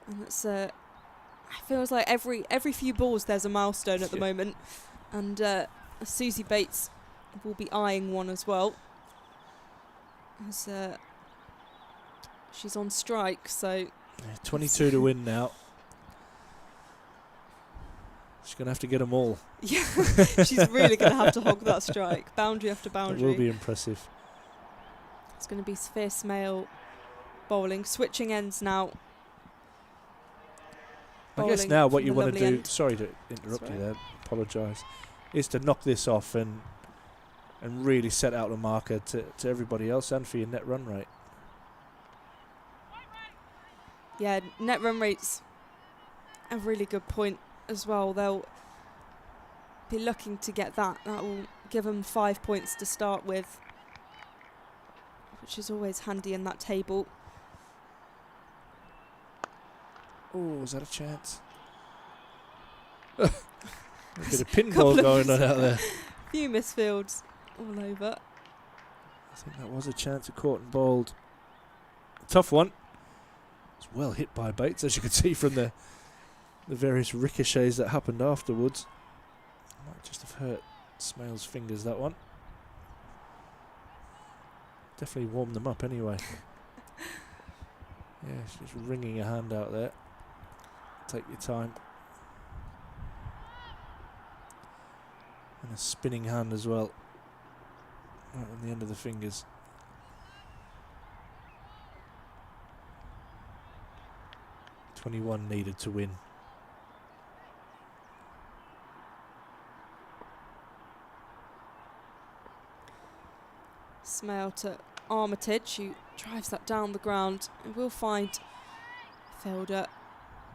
And it's it feels like every few balls there's a milestone at the moment. And Susie Bates will be eyeing one as well. as she's on strike, so Yeah, 22 to win now. She's going to have to get them all. yeah, she's really going to have to hog that strike, boundary after boundary. That will be impressive. It's going to be Sophia Smale bowling, switching ends now. I guess Bowling now what from you the want to lovely do, end. sorry to interrupt That's you right. there, apologise, is to knock this off and really set out a marker to everybody else and for your net run rate. Yeah, net run rate's a really good point as well. They'll be looking to get that. That will give them 5 points to start with, which is always handy in that table. Oh, is that a chance? A bit of pinball Couple of going on out there. Few misfields all over. I think that was a chance at caught and bowled. Tough one. It's well hit by Bates, as you could see from the various ricochets that happened afterwards. Might just have hurt Smale's fingers, that one. Definitely warmed them up anyway. Yeah, she's wringing a hand out there. Take your time. And a spinning hand as well. Right on the end of the fingers. .21 needed to win. Smale to Armitage, who drives that down the ground. And we'll find fielder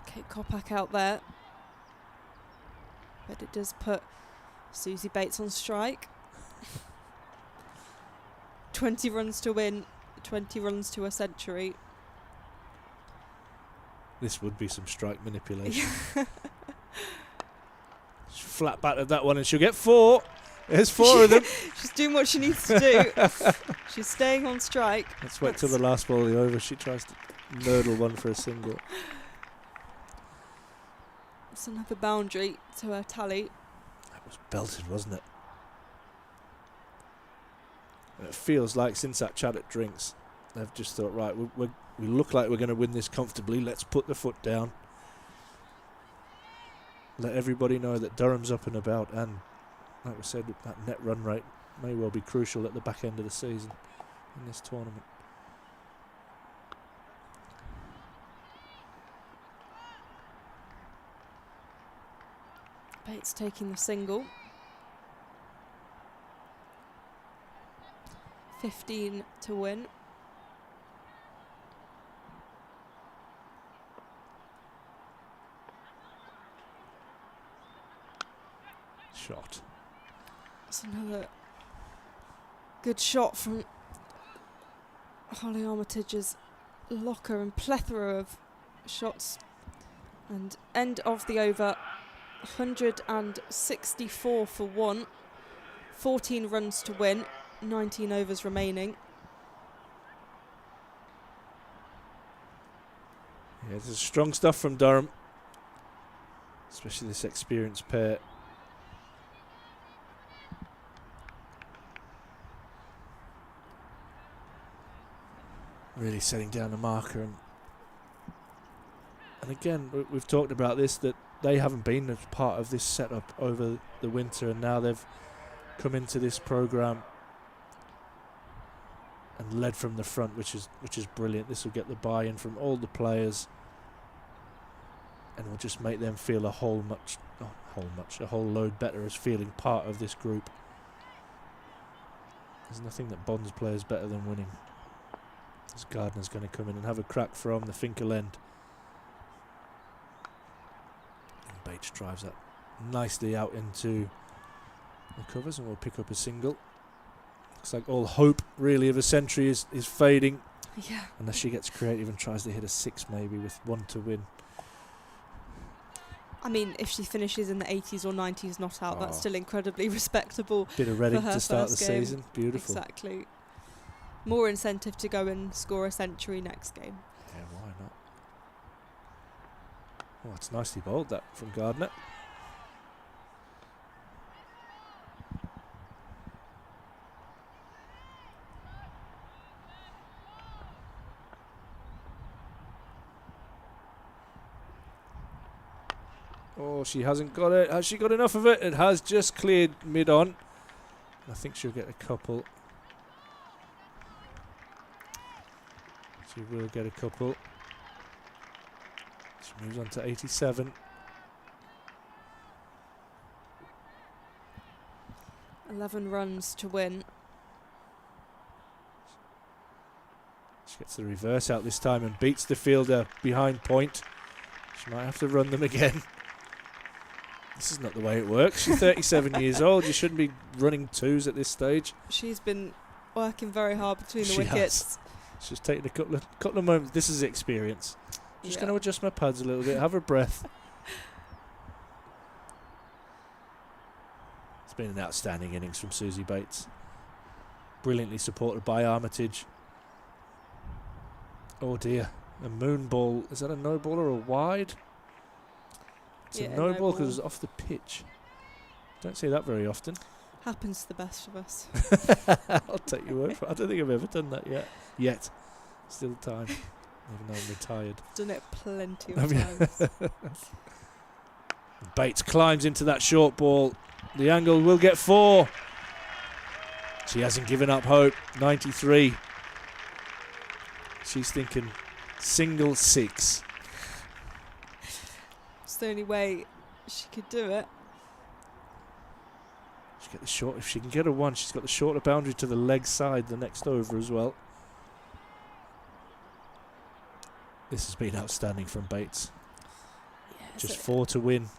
Kate Kopak out there. But it does put Susie Bates on strike. 20 runs to win, 20 runs to a century. This would be some strike manipulation. She's flat battered that one and she'll get 4. There's 4 of them. She's doing what she needs to do. She's staying on strike. Let's wait till the last ball is over. She tries to nurdle one for a single. It's another boundary to her tally. That was belted, wasn't it? And it feels like since that chat at drinks, they've just thought, right, we look like we're going to win this comfortably. Let's put the foot down. Let everybody know that Durham's up and about, and like we said, that net run rate may well be crucial at the back end of the season in this tournament. Bates taking the single. 15 to win. Shot. That's another good shot from Holly Armitage's locker and plethora of shots. And end of the over, 164 for 1. 14 runs to win, 19 overs remaining. Yeah, this is strong stuff from Durham, especially this experienced pair. Really setting down the marker, and again we've talked about this, that they haven't been as part of this setup over the winter, and now they've come into this program and led from the front, which is brilliant. This will get the buy-in from all the players, and will just make them feel a whole load better as feeling part of this group. There's nothing that bonds players better than winning. As Gardner's going to come in and have a crack from the Finkel end. And Bates drives that nicely out into the covers and will pick up a single. Looks like all hope really of a century is fading. Yeah. Unless she gets creative and tries to hit a 6 maybe with 1 to win. I mean, if she finishes in the 80s or 90s not out, that's still incredibly respectable. Bit of Reading for her to start the first game. season. Beautiful. Exactly. More incentive to go and score a century next game. Yeah, why not? Oh, it's nicely bowled, that, from Gardner. Oh, she hasn't got it. Has she got enough of it? It has just cleared mid-on. I think she'll get a couple. She will get a couple. She moves on to 87. "11 runs to win." She gets the reverse out this time and beats the fielder behind point. She might have to run them again. This is not the way it works. She's 37 years old. You shouldn't be running twos at this stage. She's been working very hard between the She wickets. It's just taking a couple of moments. This is experience. Just going to adjust my pads a little bit. Have a breath. It's been an outstanding innings from Susie Bates. Brilliantly supported by Armitage. Oh dear. A moon ball. Is that a no ball or a wide? It's a no ball because it's off the pitch. Don't see that very often. Happens to the best of us. I'll take your word for it. I don't think I've ever done that yet. Still time. Even though I'm retired. Done it plenty of times. Bates climbs into that short ball. The angle will get 4. She hasn't given up hope. 93. She's thinking single 6. It's the only way she could do it. She get the short. If she can get a 1, she's got the shorter boundary to the leg side the next over as well. This has been outstanding from Bates. Yeah, Just 4 to win.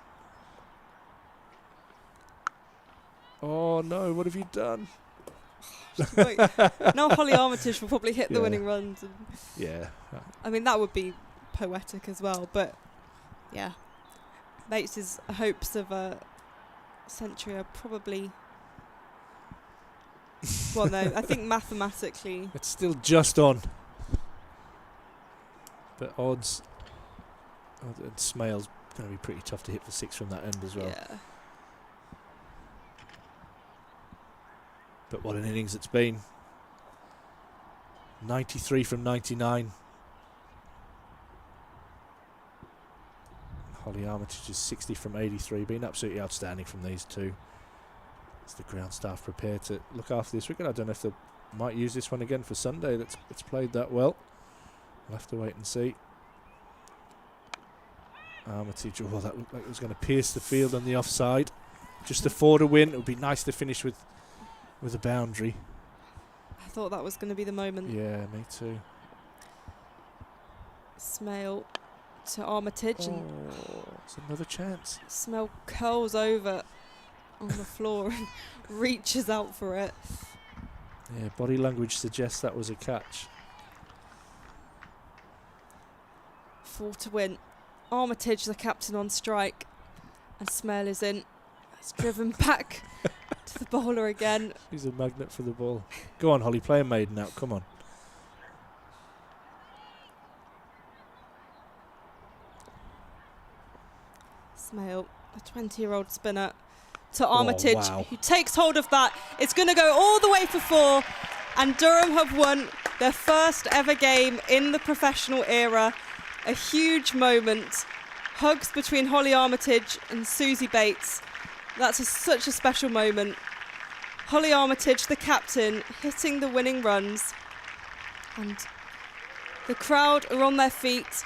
Oh no, what have you done? Now Holly Armitage will probably hit the winning runs. And Yeah. I mean, that would be poetic as well, but yeah. Bates' hopes of a century are probably... Well, no, I think mathematically... It's still just on. But odds... and Smale's going to be pretty tough to hit for 6 from that end as well. Yeah. But what an innings it's been. 93 from 99. Holly Armitage is 60 from 83. Been absolutely outstanding from these two. As the ground staff prepare to look after this wicket. I don't know if they might use this one again for Sunday. It's played that well. We'll have to wait and see. Armitage, oh, that looked like it was going to pierce the field on the offside. Just a 4 to win. It would be nice to finish with a boundary. I thought that was going to be the moment. Yeah, me too. Smale to Armitage, and it's another chance. Smale curls over on the floor and reaches out for it. Yeah, body language suggests that was a catch. 4 to win. Armitage, the captain, on strike, and Smale is in. It's driven back to the bowler again. He's a magnet for the ball. Go on, Holly, play a maiden out. Come on. Smale, a 20-year-old spinner, to Armitage, wow. who takes hold of that. It's going to go all the way for 4, and Durham have won their first ever game in the professional era. A huge moment. Hugs between Holly Armitage and Susie Bates. That's such a special moment. Holly Armitage, the captain, hitting the winning runs. And the crowd are on their feet.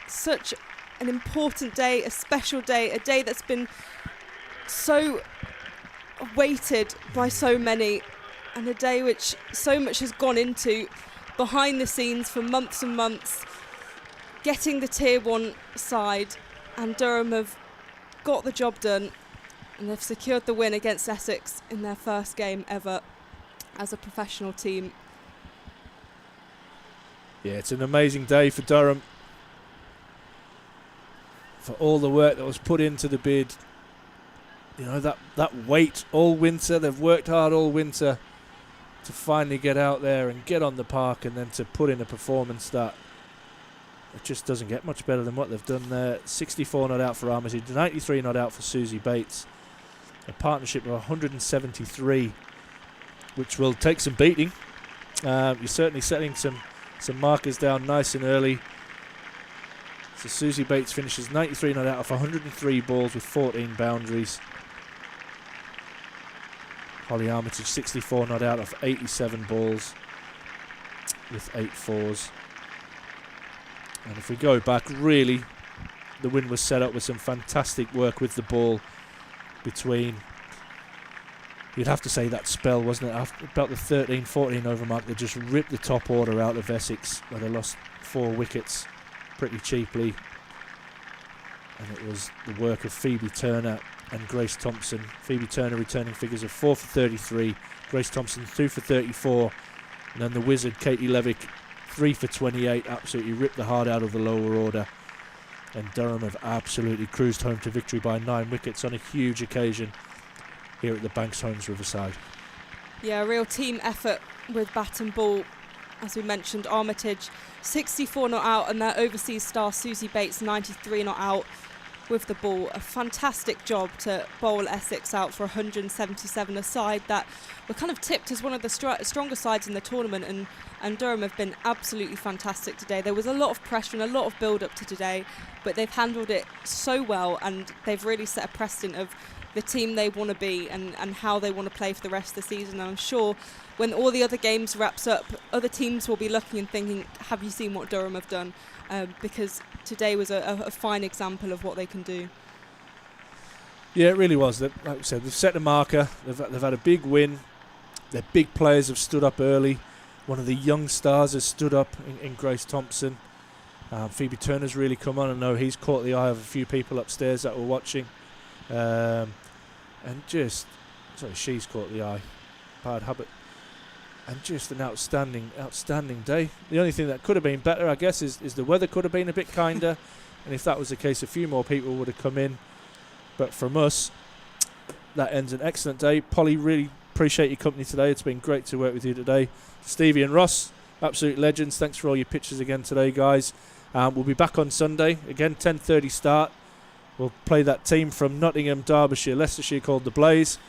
Such an important day, a special day, a day that's been so awaited by so many, and a day which so much has gone into behind the scenes for months and months, getting the Tier 1 side, and Durham have got the job done, and they've secured the win against Essex in their first game ever as a professional team. Yeah, it's an amazing day for Durham. For all the work that was put into the bid. You know, that wait all winter, they've worked hard all winter to finally get out there and get on the park, and then to put in a performance that it just doesn't get much better than what they've done there. 64 not out for Armitage, 93 not out for Susie Bates. A partnership of 173, which will take some beating. You're certainly setting some markers down nice and early So Susie Bates finishes 93 not out of 103 balls with 14 boundaries. Holly Armitage 64 not out of 87 balls with 8 fours. And if we go back, really, the win was set up with some fantastic work with the ball between, you'd have to say, that spell, wasn't it? After about the 13-14 over mark, they just ripped the top order out of Essex, where they lost 4 wickets pretty cheaply. And it was the work of Phoebe Turner and Grace Thompson. Phoebe Turner returning figures of 4 for 33, Grace Thompson 2 for 34, and then the wizard Katie Levik 3 for 28, absolutely ripped the heart out of the lower order. And Durham have absolutely cruised home to victory by 9 wickets on a huge occasion here at the Banks Homes Riverside. Yeah, a real team effort with bat and ball. As we mentioned, Armitage 64 not out, and their overseas star Susie Bates 93 not out with the ball. A fantastic job to bowl Essex out for 177, a side that were kind of tipped as one of the stronger sides in the tournament, and Durham have been absolutely fantastic today. There was a lot of pressure and a lot of build-up to today, but they've handled it so well, and they've really set a precedent of the team they want to be and how they want to play for the rest of the season. And I'm sure when all the other games wraps up, other teams will be looking and thinking, have you seen what Durham have done? Because today was a fine example of what they can do. Yeah, it really was. Like I said, they've set a marker. They've had a big win. Their big players have stood up early. One of the young stars has stood up in Grace Thompson. Phoebe Turner's really come on. I know he's caught the eye of a few people upstairs that were watching. She's caught the eye. Bad habit. And just an outstanding day. The only thing that could have been better, I guess, is the weather could have been a bit kinder. And if that was the case, a few more people would have come in. But from us, that ends an excellent day. Polly, really appreciate your company today. It's been great to work with you today. Stevie and Ross, absolute legends. Thanks for all your pictures again today, guys. We'll be back on Sunday. Again, 10:30 start. We'll play that team from Nottingham, Derbyshire, Leicestershire called the Blaze.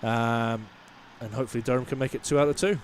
And hopefully Durham can make it 2 out of 2.